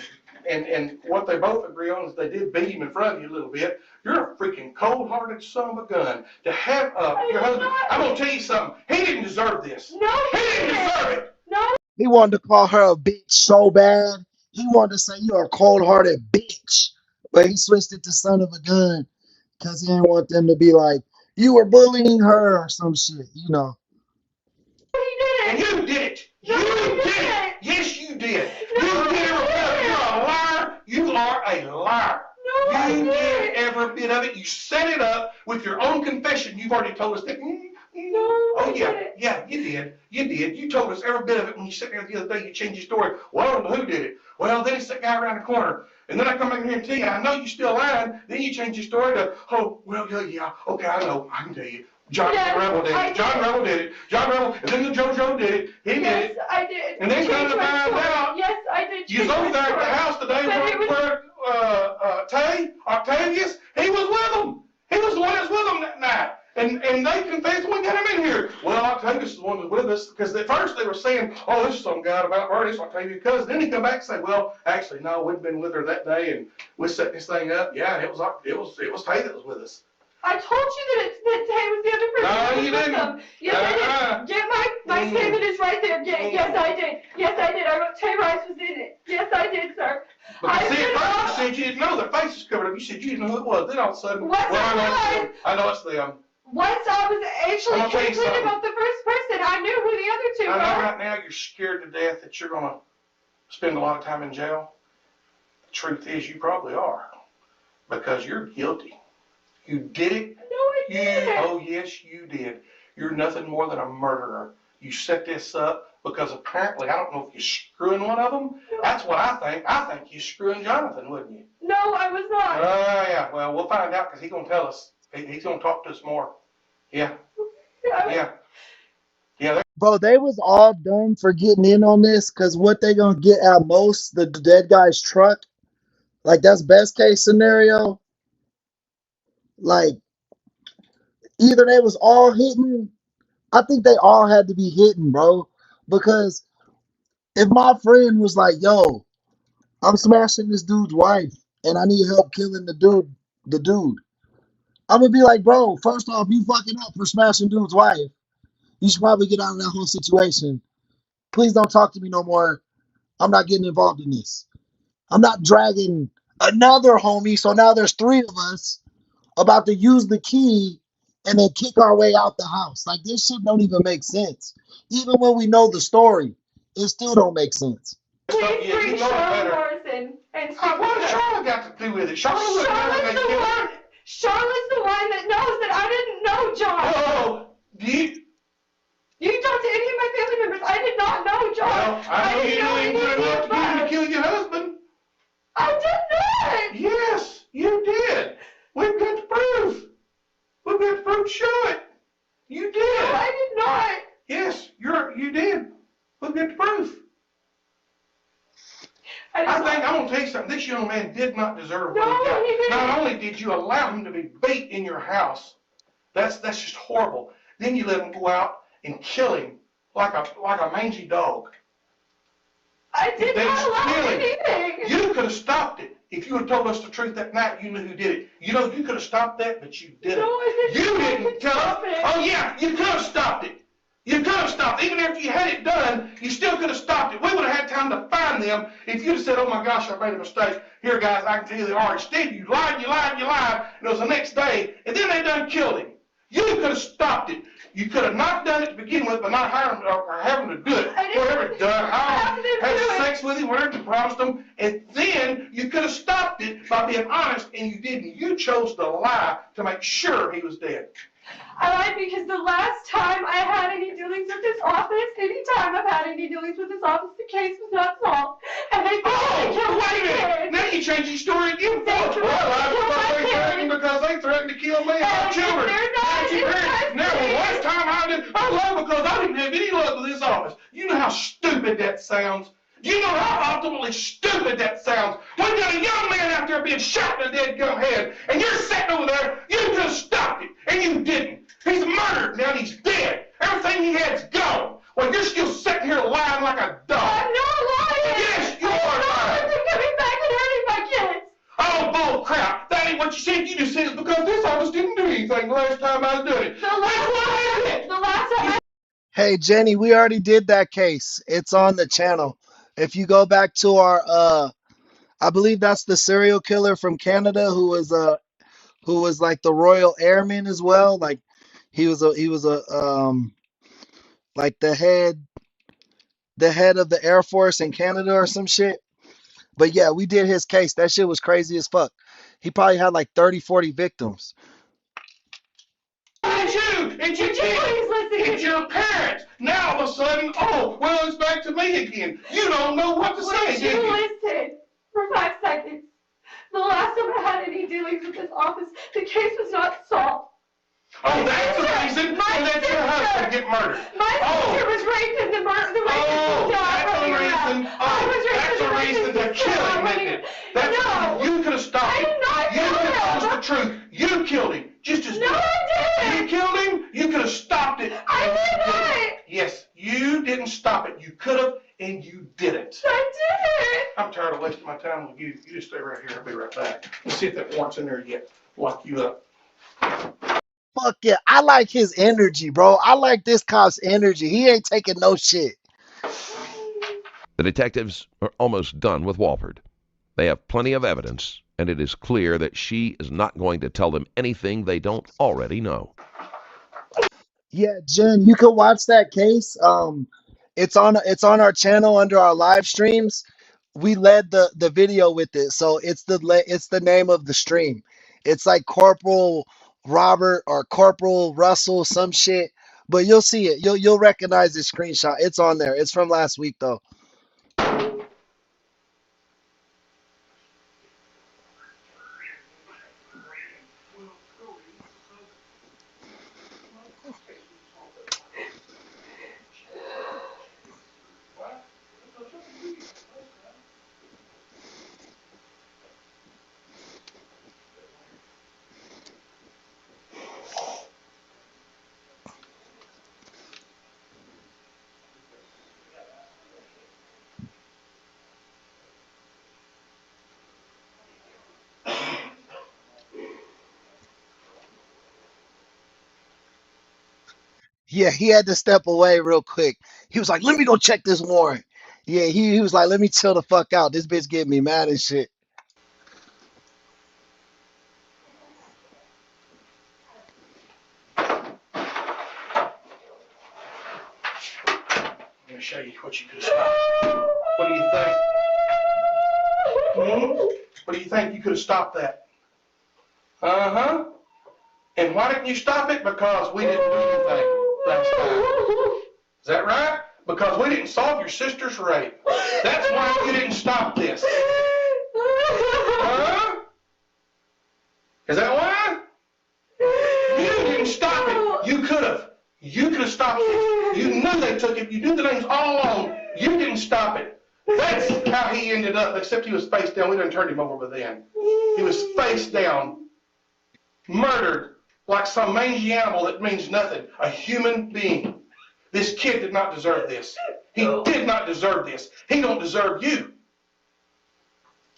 And what they both agree on is they did beat him in front of you a little bit. You're a freaking cold-hearted son of a gun. To have your husband, I'm going to tell you something. He didn't deserve this. No, he didn't deserve it. No. He wanted to call her a bitch so bad. He wanted to say you're a cold-hearted bitch. But he switched it to son of a gun because he didn't want them to be like, you were bullying her or some shit, you know. He did it. And you did it. You did it. Yes, you did. You did it. You're a liar. You are a liar. No, you did every bit of it. You set it up with your own confession. You've already told us that. No. Oh, yeah, you did. You did. You told us every bit of it when you sat there the other day. You changed your story. Well, I don't know who did it. Well, then it's that guy around the corner. And then I come back here and tell you, I know you're still lying. Then you change your story to, oh, well, yeah, okay, I know. I can tell you. John Rebel did it. John Rebel did it. John Rebel, and then the JoJo did it. He did it. Yes, I did. And then come to find out, Yes, I did. you was over there at the house today where Octavius, he was with them. He was the one that was with them that night. And they confessed when we got him in here. Well, Octavius is the one that was with us, because at first they were saying, oh, this is some guy about her, this Octavius' cousin. Then he come back and say, well, actually, no, we'd been with her that day, and we set this thing up. Yeah, and it was Tay that was with us. I told you that Tay was the other person. No, you didn't. Them. Yes, I did. Get my statement is right there. Yes, I did. Yes, I did. I wrote Tay Rice was in it. Yes, I did, sir. But you said you didn't know their faces covered up. You said you didn't know who it was. Then all of a sudden, I know it's them. Once I was actually complete about the first person, I knew who the other two were. I know right now you're scared to death that you're going to spend a lot of time in jail. The truth is you probably are, because you're guilty. You did it. No, I didn't. Oh, yes, you did. You're nothing more than a murderer. You set this up because apparently, I don't know if you're screwing one of them. No. That's what I think. I think you're screwing Jonathan, wouldn't you? No, I was not. Yeah. Well, we'll find out, because he's going to tell us. He's going to talk to us more. Yeah. Bro, they was all done for getting in on this, because what they going to get at most, the dead guy's truck. Like, that's best case scenario. Like, either they was all hitting. I think they all had to be hitting, bro. Because if my friend was like, yo, I'm smashing this dude's wife and I need help killing the dude, I'm gonna be like, bro, first off, you fucking up for smashing dude's wife. You should probably get out of that whole situation. Please don't talk to me no more. I'm not getting involved in this. I'm not dragging another homie, so now there's three of us about to use the key and then kick our way out the house. Like, this shit don't even make sense. Even when we know the story, it still don't make sense. Please bring Charlotte Morrison and what has Charlotte got to do with it? Charlotte's the one that knows that I didn't know John. Oh, you can talk to any of my family members. I did not know John. Well, I know you didn't put enough to get him to kill your husband. I did not. Yes, you did. We've got the proof. We've got the proof to show it. You did. No, I did not. Yes, you did. We've got the proof. I think I'm gonna tell you something. This young man did not deserve what he got. He didn't. Not only did you allow him to be beat in your house, that's just horrible. Then you let him go out and kill him like a mangy dog. I did not allow anything. You could have stopped it. If you had told us the truth that night, you knew who did it. You know, you could have stopped that, but you didn't. No, I didn't. You didn't stop it. Oh, yeah, you could have stopped it. You could have stopped it. Even after you had it done, you still could have stopped it. We would have had time to find them if you'd have said, oh, my gosh, I made a mistake. Here, guys, I can tell you they are. Instead, you lied, and it was the next day, and then they done killed him. You could have stopped it. You could have not done it to begin with, but not hiring or having to do it. Whatever done, had sex with him, whatever you promised him, and then you could have stopped it by being honest, and you didn't. You chose to lie to make sure he was dead. I lied because the last time I had any dealings with this office, any time I've had any dealings with this office, the case was not solved. And they wait a minute. Now you change your story again. Because they threatened to kill me and my children. Now, the last time I lied because I didn't have any luck with this office. You know how stupid that sounds? Do you know how ultimately stupid that sounds? We've got a young man out there being shot in the dead gum head, and you're sitting over there, you could have stopped it, and you didn't. He's murdered, now he's dead. Everything he had's gone. Well, you're still sitting here lying like a dog. I'm not lying. Yes, you are lying. I'm coming back and hurting my kids. Oh, bull crap. That ain't what you said. You just said it's because this office didn't do anything the last time I was doing it. The last time Hey, Jenny, we already did that case. It's on the channel. If you go back to our, I believe that's the serial killer from Canada who was like the Royal Airman as well. Like he was like the head of the Air Force in Canada or some shit. But yeah, we did his case. That shit was crazy as fuck. He probably had like 30, 40 victims. And And you can't. It's your parents. Now all of a sudden, oh, well, it's back to me again. You don't know what to say, Would do you? you listen for 5 seconds? The last time I had any dealings with this office, the case was not solved. Oh, that's the reason you let your husband get murdered. My sister was raped and the rapist was that's the reason. That's the reason to kill him, isn't it? That's you could have stopped him. You could have told the truth. You killed him. Just as good. I didn't. You killed him. You could have stopped it. I did not. Yes, you didn't stop it. You could have, and you didn't. I didn't. I'm tired of wasting my time with you. You just stay right here. I'll be right back. Let's see if that warrant's in there yet. Lock you up. Fuck yeah. I like his energy, bro. I like this cop's energy. He ain't taking no shit. The detectives are almost done with Walford. They have plenty of evidence, and it is clear that she is not going to tell them anything they don't already know. Yeah, Jen, you can watch that case. It's on our channel under our live streams. We led the video with it, so it's the name of the stream. It's like Corporal Robert or Corporal Russell, some shit. But you'll see it. You'll recognize the screenshot. It's on there. It's from last week though. Yeah, he had to step away real quick. He was like, "Let me go check this warrant." Yeah, he was like, "Let me chill the fuck out. This bitch getting me mad and shit." I'm going to show you what you could have stopped. What do you think? What do you think? You could have stopped that. Uh-huh. And why didn't you stop it? Because we didn't do anything last time. Is that right? Because we didn't solve your sister's rape. That's why you didn't stop this. Huh? Is that why? You didn't stop it. You could have. You could have stopped it. You knew they took it. You knew the names all along. You didn't stop it. That's how he ended up, except he was face down. We done turned him over by then. He was face down, murdered like some mangy animal that means nothing. A human being. This kid did not deserve this. He did not deserve this. He don't deserve you.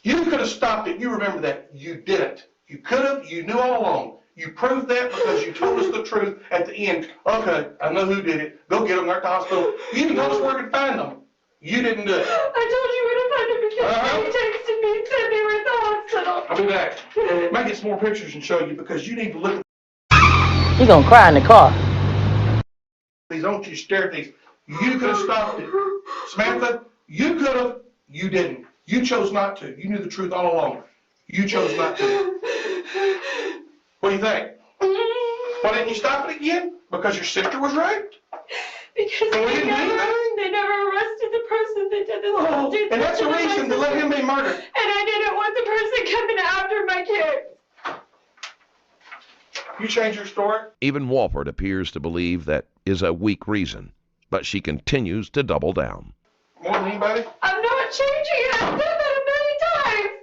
You could have stopped it. You remember that. You didn't. You could have. You knew all along. You proved that because you told us the truth at the end. Okay, I know who did it. Go get them. They're at the hospital. You even told us where to find them. You didn't do it. I told you where to find them because they texted me and said they were at the hospital. I'll be back. Might get some more pictures and show you because you need to look at You're gonna cry in the car. these. Don't you stare at these. You could have stopped it. Samantha, you could have. You didn't. You chose not to. You knew the truth all along. You chose not to. What do you think? Why didn't you stop it again? Because your sister was raped? Because And we didn't do anything? they never arrested the person that did this. Oh, and that's the reason to let him be murdered. And I didn't want the person coming after my kids. You change your story? Even Walford appears to believe that is a weak reason, but she continues to double down. More than anybody? I'm not changing it. I've said that a million times.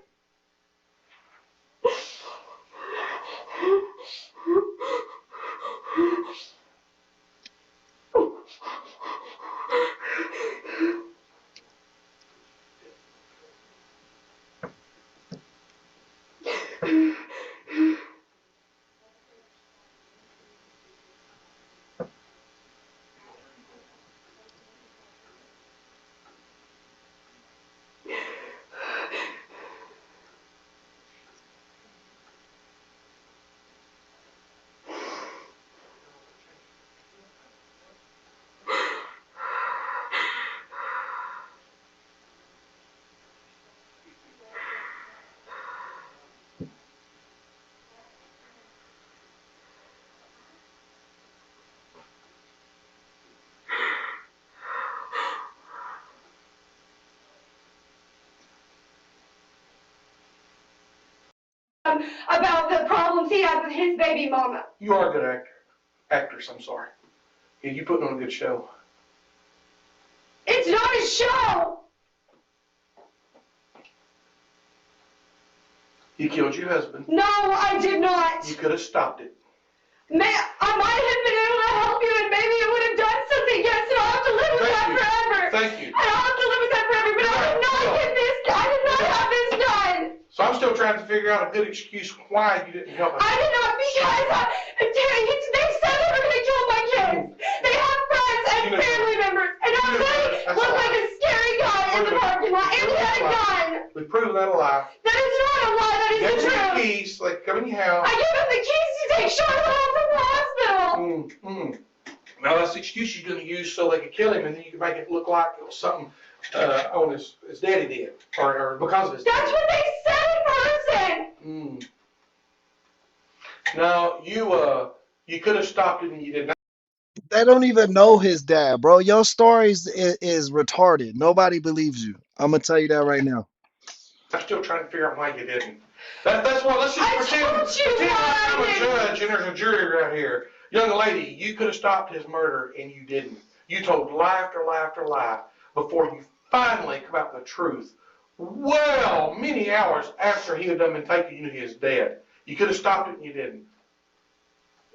him about the problems he had with his baby mama. You are a good actress, I'm sorry. Yeah, you putting on a good show. It's not a show! You killed your husband. No, I did not. You could have stopped it. Man, I might have been able to help you and maybe it would have done something, yes, and I'll have to live with that forever. Thank you. And I'll have to live with that forever, but I did not get this, I did not have this done. So I'm still trying to figure out a good excuse why you didn't help us. I did not because they said they were going to kill my kids. They have friends and family members. And I looked like a scary guy in the parking lot and he had a gun. We've proven that a lie. That is not a lie, that is the truth. Get the keys, like come in your house. I gave him the keys to take Charlotte home from the hospital. Now that's the excuse you're going to use so they could kill him and then you can make it look like it was something on his daddy did. Or because of his That's daddy. what they said in person. No, you could have stopped it and you did not. They don't even know his dad, bro. Your story is retarded. Nobody believes you. I'm gonna tell you that right now. I'm still trying to figure out why you didn't. That's why. Let's just pretend like I'm a judge and there's a jury right here. Young lady, you could have stopped his murder and you didn't. You told lie after lie after lie before you finally come out with the truth. Well, many hours after he had done been taken, you knew he was dead. You could have stopped it and you didn't.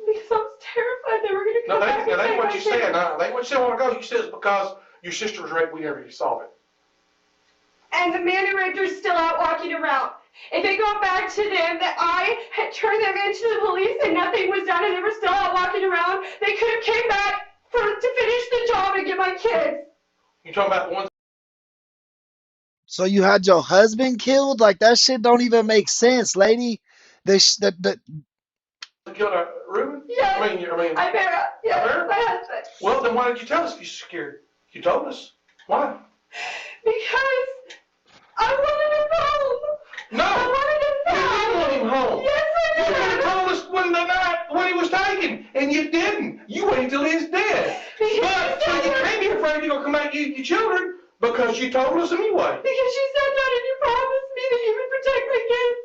Because I was terrified they were going to come back and that ain't take what my you said. kids. No, that ain't what you said a while ago. You said it's because your sister was raped. We never saw it. And the man who raped her is still out walking around. If it got back to them that I had turned them into the police and nothing was done and they were still out walking around, they could have came back to finish the job and get my kids. You talking about the ones? So you had your husband killed? Like that shit don't even make sense, lady. Killed Reuben? Yes. I mean. Ibera. Yes, my husband. Well, then why did you tell us if you're scared? You told us. Why? Because I wanted him home. No. I wanted him You didn't want him home. Yes, I did. You could have told us when the night when he was taken, and you didn't. You waited till he was dead. But so you can't be afraid he's gonna come back and eat your children because you told us anyway. Because you said that and you promised me that you would protect my kids.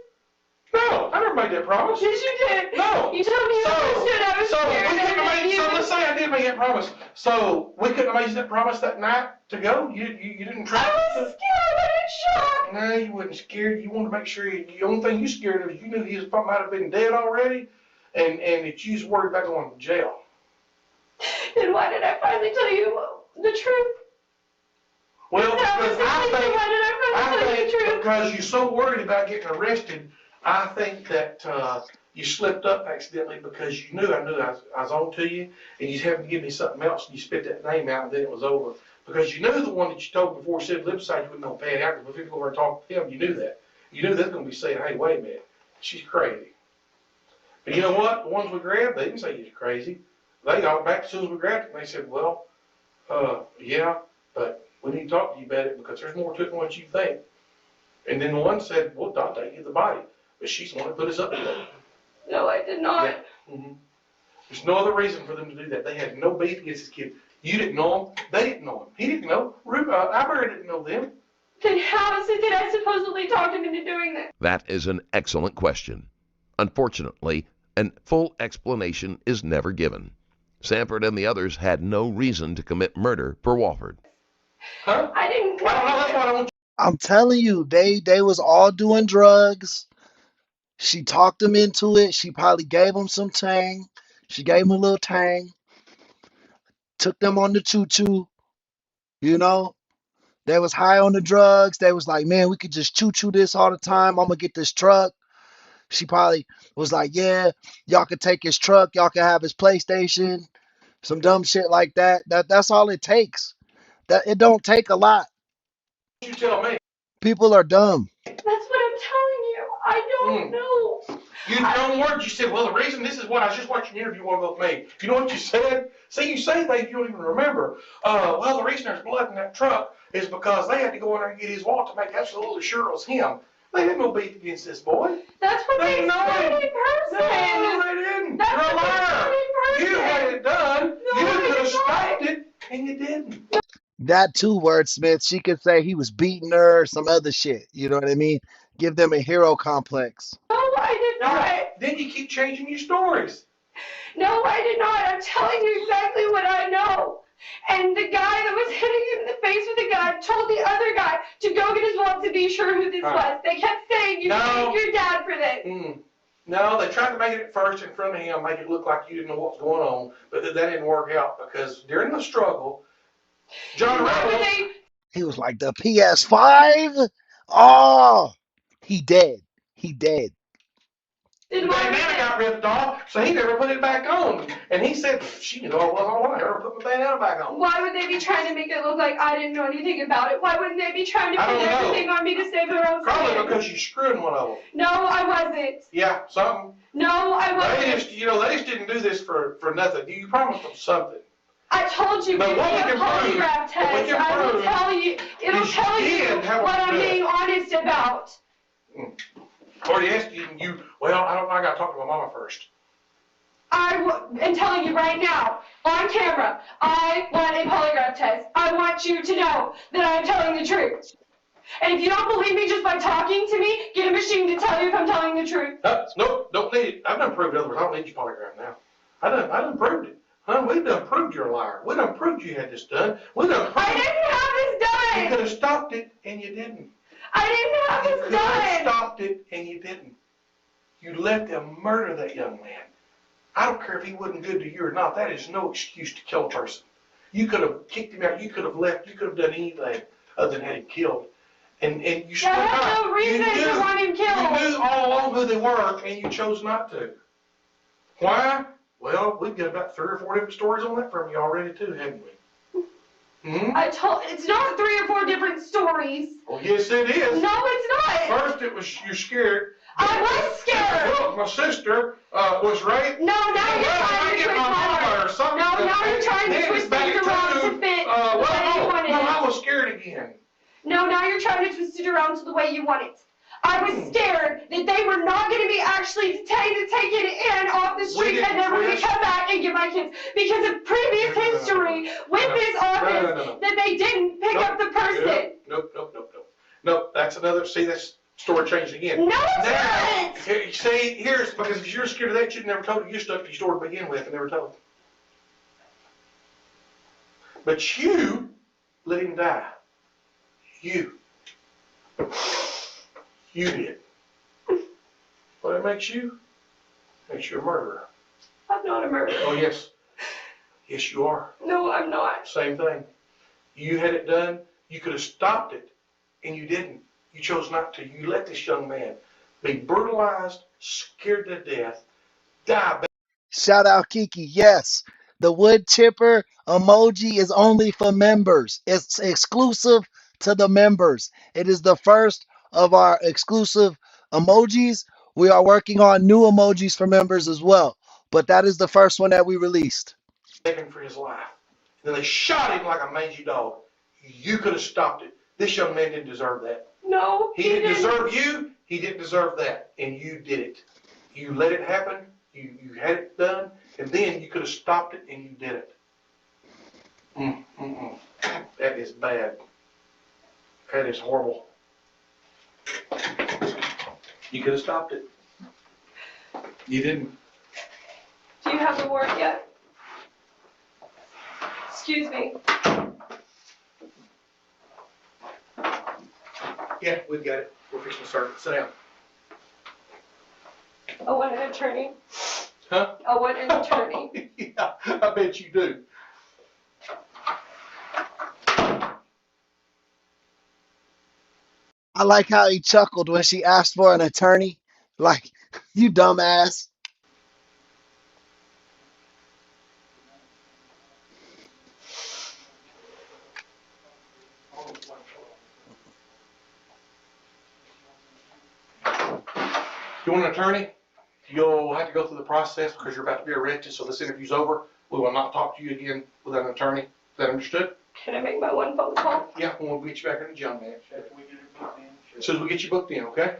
No, I never made that promise. Yes, you did. No. You told me you understood. I was scared. So let's say I did make that promise. So we couldn't have made that promise that night to go. You didn't try. I was scared. I was shocked. No, you wasn't scared. You wanted to make sure. The only thing you scared of is you knew he might have been dead already, and that you was worried about going to jail. Then why did I finally tell you the truth? Well, I think because you're so worried about getting arrested, I think that you slipped up accidentally because you knew I was on to you, and you happened to give me something else, and you spit that name out, and then it was over. Because you knew the one that you told before said lip side, you wouldn't know bad actors. But if you go over and talk to him, you knew that. You knew that's going to be saying, hey, wait a minute, she's crazy. But you know what? The ones we grabbed, they didn't say you're crazy. They got back as soon as we grabbed it, and they said, well, yeah, but we need to talk to you about it because there's more to it than what you think. And then the one said, well, I'll take you the body. But she's the one that put us up to that. No, I did not. Yeah. There's no other reason for them to do that. They had no beef against this kid. You didn't know him. They didn't know him. He didn't know. Ibera didn't know them. Then how did I supposedly talk him into doing this? That is an excellent question. Unfortunately, a full explanation is never given. Sanford and the others had no reason to commit murder for Wofford. Huh? I didn't. That's what I want. I'm telling you, they was all doing drugs. She talked them into it. She probably gave them some tang. She gave them a little tang. Took them on the choo-choo. You know, they was high on the drugs. They was like, man, we could just choo-choo this all the time. I'm gonna get this truck. She probably was like, yeah, y'all could take his truck. Y'all can have his PlayStation. Some dumb shit like that. That's all it takes. That it don't take a lot. You tell me. People are dumb. That's what I'm telling you. I don't know. You don't words. You said, well, the reason this is what I was just watching an interview one with me. You know what you said? See, you say things you don't even remember. Well, the reason there's blood in that truck is because they had to go in there and get his wallet to make absolutely sure it was him. They had no beef against this boy. That's what they said in person. No, they didn't. That's You're a what they liar. said in person. You had it done. No, You I could have did not. stopped it, and you didn't. That too, wordsmith. She could say he was beating her or some other shit. You know what I mean? Give them a hero complex. No, I did did not. Then you keep changing your stories. No, I did not. I'm telling you exactly what I know. And the guy that was hitting him in the face with the gun told the other guy to go get his wallet to be sure who this was. They kept saying, you thank your dad for this. No, they tried to make it at first in front of him, make it look like you didn't know what was going on, but that didn't work out because during the struggle, John Rebels... He was like, the PS5? Oh, he dead. He dead. The bandana got ripped off, so he never put it back on. And he said, she knew I wasn't ever put my bandana back on. Why would they be trying to make it look like I didn't know anything about it? Why wouldn't they be trying to put everything on me to save their own skin? Probably because you screwed one of them. No, I wasn't. Yeah, something. No, I wasn't. They just didn't do this for nothing. You promised them something. I told you, give me a polygraph test. I will tell you, it'll tell you what I'm being honest about. Already asked you, well, I don't know, I got to talk to my mama first. I am telling you right now, on camera, I want a polygraph test. I want you to know that I am telling the truth. And if you don't believe me just by talking to me, get a machine to tell you if I'm telling the truth. Nope, don't need it. I've done proved it. I don't need your polygraph now. I done proved it. We done proved you're a liar. We done proved you had this done. We done proved I didn't have this done. You could have stopped it, and you didn't. I didn't have this done. You could have stopped it, and you didn't. You let them murder that young man. I don't care if he wasn't good to you or not. That is no excuse to kill a person. You could have kicked him out. You could have left. You could have done anything other than had him killed. And you still had no reason to want him killed. You knew all along who they were, and you chose not to. Why? Well, we've got about 3 or 4 different stories on that from you already, too, haven't we? It's not 3 or 4 different stories. Oh, yes, it is. No, it's not. First, it was you're scared. I was scared. Well, my sister was raped. No, now you're trying to twist my arm. No, now you're trying to twist things around to fit the way you want it. No, I was scared again. No, now you're trying to twist it around to the way you want it. I was scared that they were not going to be actually detained and taken in off the street and then we're going to come back and get my kids. Because of previous history with this office that they didn't pick up the person. Nope, that's another, see, that's story changed again. No, it's not. See, here's, because if you're scared of that, you'd never told your stuff you stored to begin with and never told. But you let him die. You did. What it makes you? Makes you a murderer. I'm not a murderer. Oh, yes. Yes, you are. No, I'm not. Same thing. You had it done. You could have stopped it, and you didn't. You chose not to. You let this young man be brutalized, scared to death, die. Shout out Kiki. Yes, the wood chipper emoji is only for members. It's exclusive to the members. It is the first of our exclusive emojis. We are working on new emojis for members as well, but that is the first one that we released. Begging for his life. Then they shot him like a mangy dog. You could have stopped it. This young man didn't deserve that. No, he didn't deserve you. He didn't deserve that, and you did it. You let it happen. You had it done, and then you could have stopped it, and you did it. That is bad. That is horrible. You could have stopped it. You didn't. Do you have the warrant yet? Excuse me. Yeah, we've got it. We're fixing to start. Sit down. I want an attorney. Huh? I want an attorney. Yeah, I bet you do. I like how he chuckled when she asked for an attorney. Like, you dumbass. You want an attorney? You'll have to go through the process because you're about to be arrested, so this interview's over. We will not talk to you again without an attorney. Is that understood? Can I make my one phone call? Yeah, we'll get you back in the jail, man. As soon as we get you booked in, okay?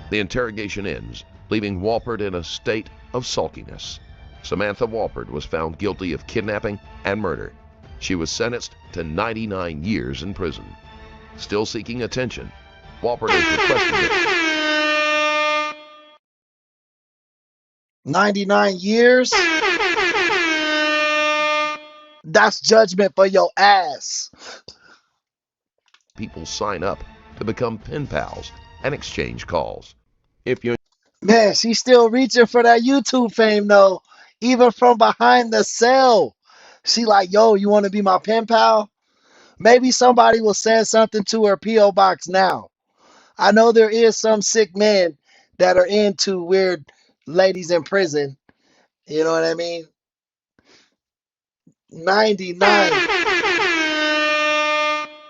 The interrogation ends, leaving Walpert in a state of sulkiness. Samantha Walpert was found guilty of kidnapping and murder. She was sentenced to 99 years in prison. Still seeking attention, Walpert has requested it. 99 years? That's judgment for your ass. People sign up to become pen pals and exchange calls. If you Man, she's still reaching for that YouTube fame though, even from behind the cell. She like, yo, you want to be my pen pal? Maybe somebody will send something to her P.O. box now. I know there is some sick men that are into weird ladies in prison. You know what I mean? 99,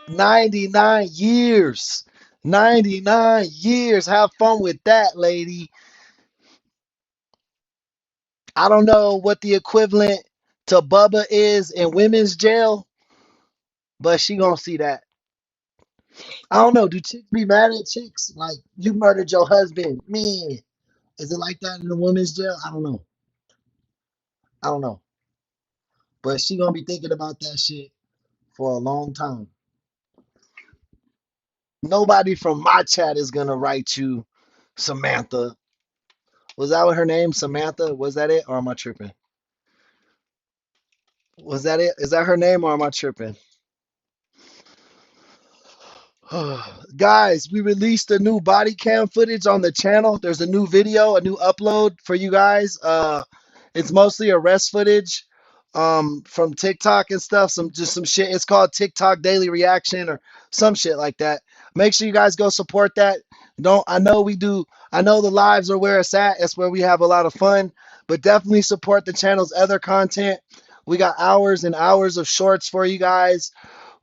99 years. 99 years. Have fun with that, lady. I don't know what the equivalent to Bubba is in women's jail, but she gonna see that. I don't know. Do chicks be mad at chicks? Like, you murdered your husband. Man, is it like that in the women's jail? I don't know. I don't know. But she gonna be thinking about that shit for a long time. Nobody from my chat is gonna write you, Samantha. Was that what her name? Samantha? Was that it? Or am I tripping? Was that it? Is that her name or am I tripping? Guys, we released a new body cam footage on the channel. There's a new video, a new upload for you guys. It's mostly arrest footage from TikTok and stuff. Some shit. It's called TikTok Daily Reaction or some shit like that. Make sure you guys go support that. Don't I know we do. I know the lives are where it's at. It's where we have a lot of fun. But definitely support the channel's other content. We got hours and hours of shorts for you guys.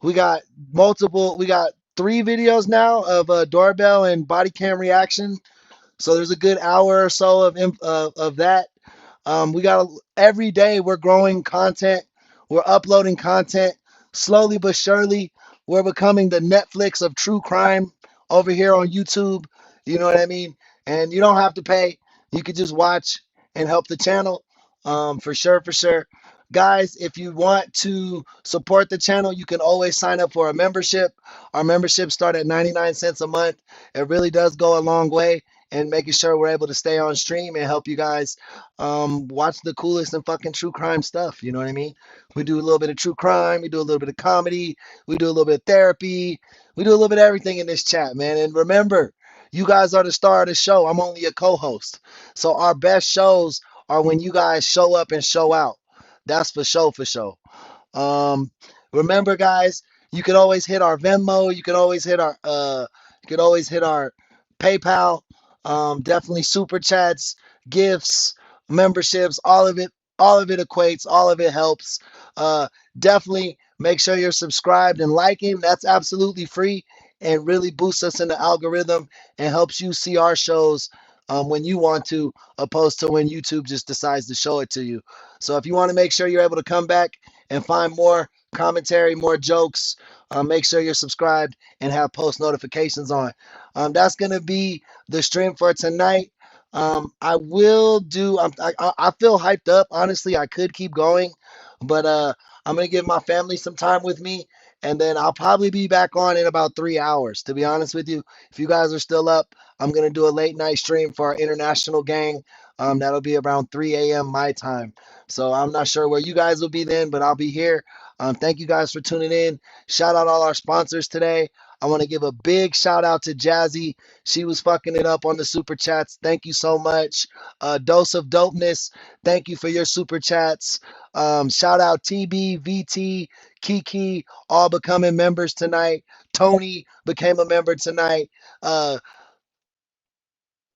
We got we got 3 videos now of doorbell and body cam reaction. So there's a good hour or so of that. We got every day we're growing content. We're uploading content slowly but surely. We're becoming the Netflix of true crime over here on YouTube. You know what I mean? And you don't have to pay. You could just watch and help the channel. For sure, for sure. Guys, if you want to support the channel, you can always sign up for a membership. Our memberships start at 99 cents a month. It really does go a long way in making sure we're able to stay on stream and help you guys watch the coolest and fucking true crime stuff. You know what I mean? We do a little bit of true crime. We do a little bit of comedy. We do a little bit of therapy. We do a little bit of everything in this chat, man. And remember, you guys are the star of the show. I'm only a co-host. So our best shows are when you guys show up and show out. That's for sure, for sure. Um, remember, guys, you can always hit our Venmo. You can always hit our PayPal. Definitely super chats, gifts, memberships, all of it equates, all of it helps. Definitely make sure you're subscribed and liking. That's absolutely free and really boosts us in the algorithm and helps you see our shows when you want to, opposed to when YouTube just decides to show it to you. So if you want to make sure you're able to come back and find more commentary, more jokes, make sure you're subscribed and have post notifications on. That's going to be the stream for tonight. I will do, I feel hyped up. Honestly, I could keep going, but I'm going to give my family some time with me. And then I'll probably be back on in about 3 hours, to be honest with you. If you guys are still up, I'm going to do a late night stream for our international gang. That'll be around 3 a.m. my time. So I'm not sure where you guys will be then, but I'll be here. Thank you guys for tuning in. Shout out all our sponsors today. I want to give a big shout out to Jazzy. She was fucking it up on the super chats. Thank you so much. Dose of Dopeness. Thank you for your super chats. Shout out TB, VT, Kiki, all becoming members tonight. Tony became a member tonight.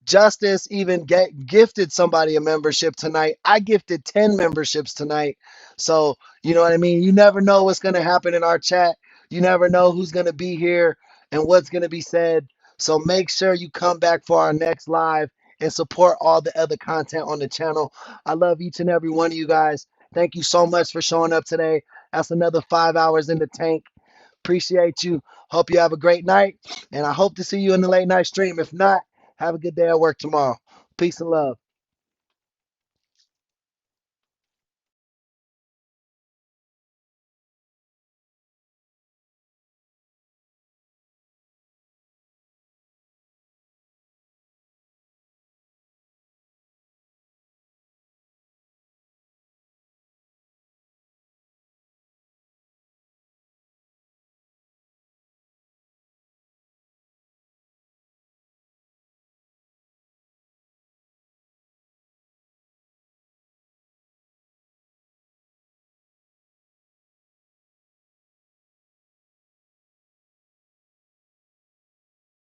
Justice even gifted somebody a membership tonight. I gifted 10 memberships tonight. So, you know what I mean? You never know what's going to happen in our chat. You never know who's going to be here and what's going to be said. So make sure you come back for our next live and support all the other content on the channel. I love each and every one of you guys. Thank you so much for showing up today. That's another 5 hours in the tank. Appreciate you. Hope you have a great night. And I hope to see you in the late night stream. If not, have a good day at work tomorrow. Peace and love.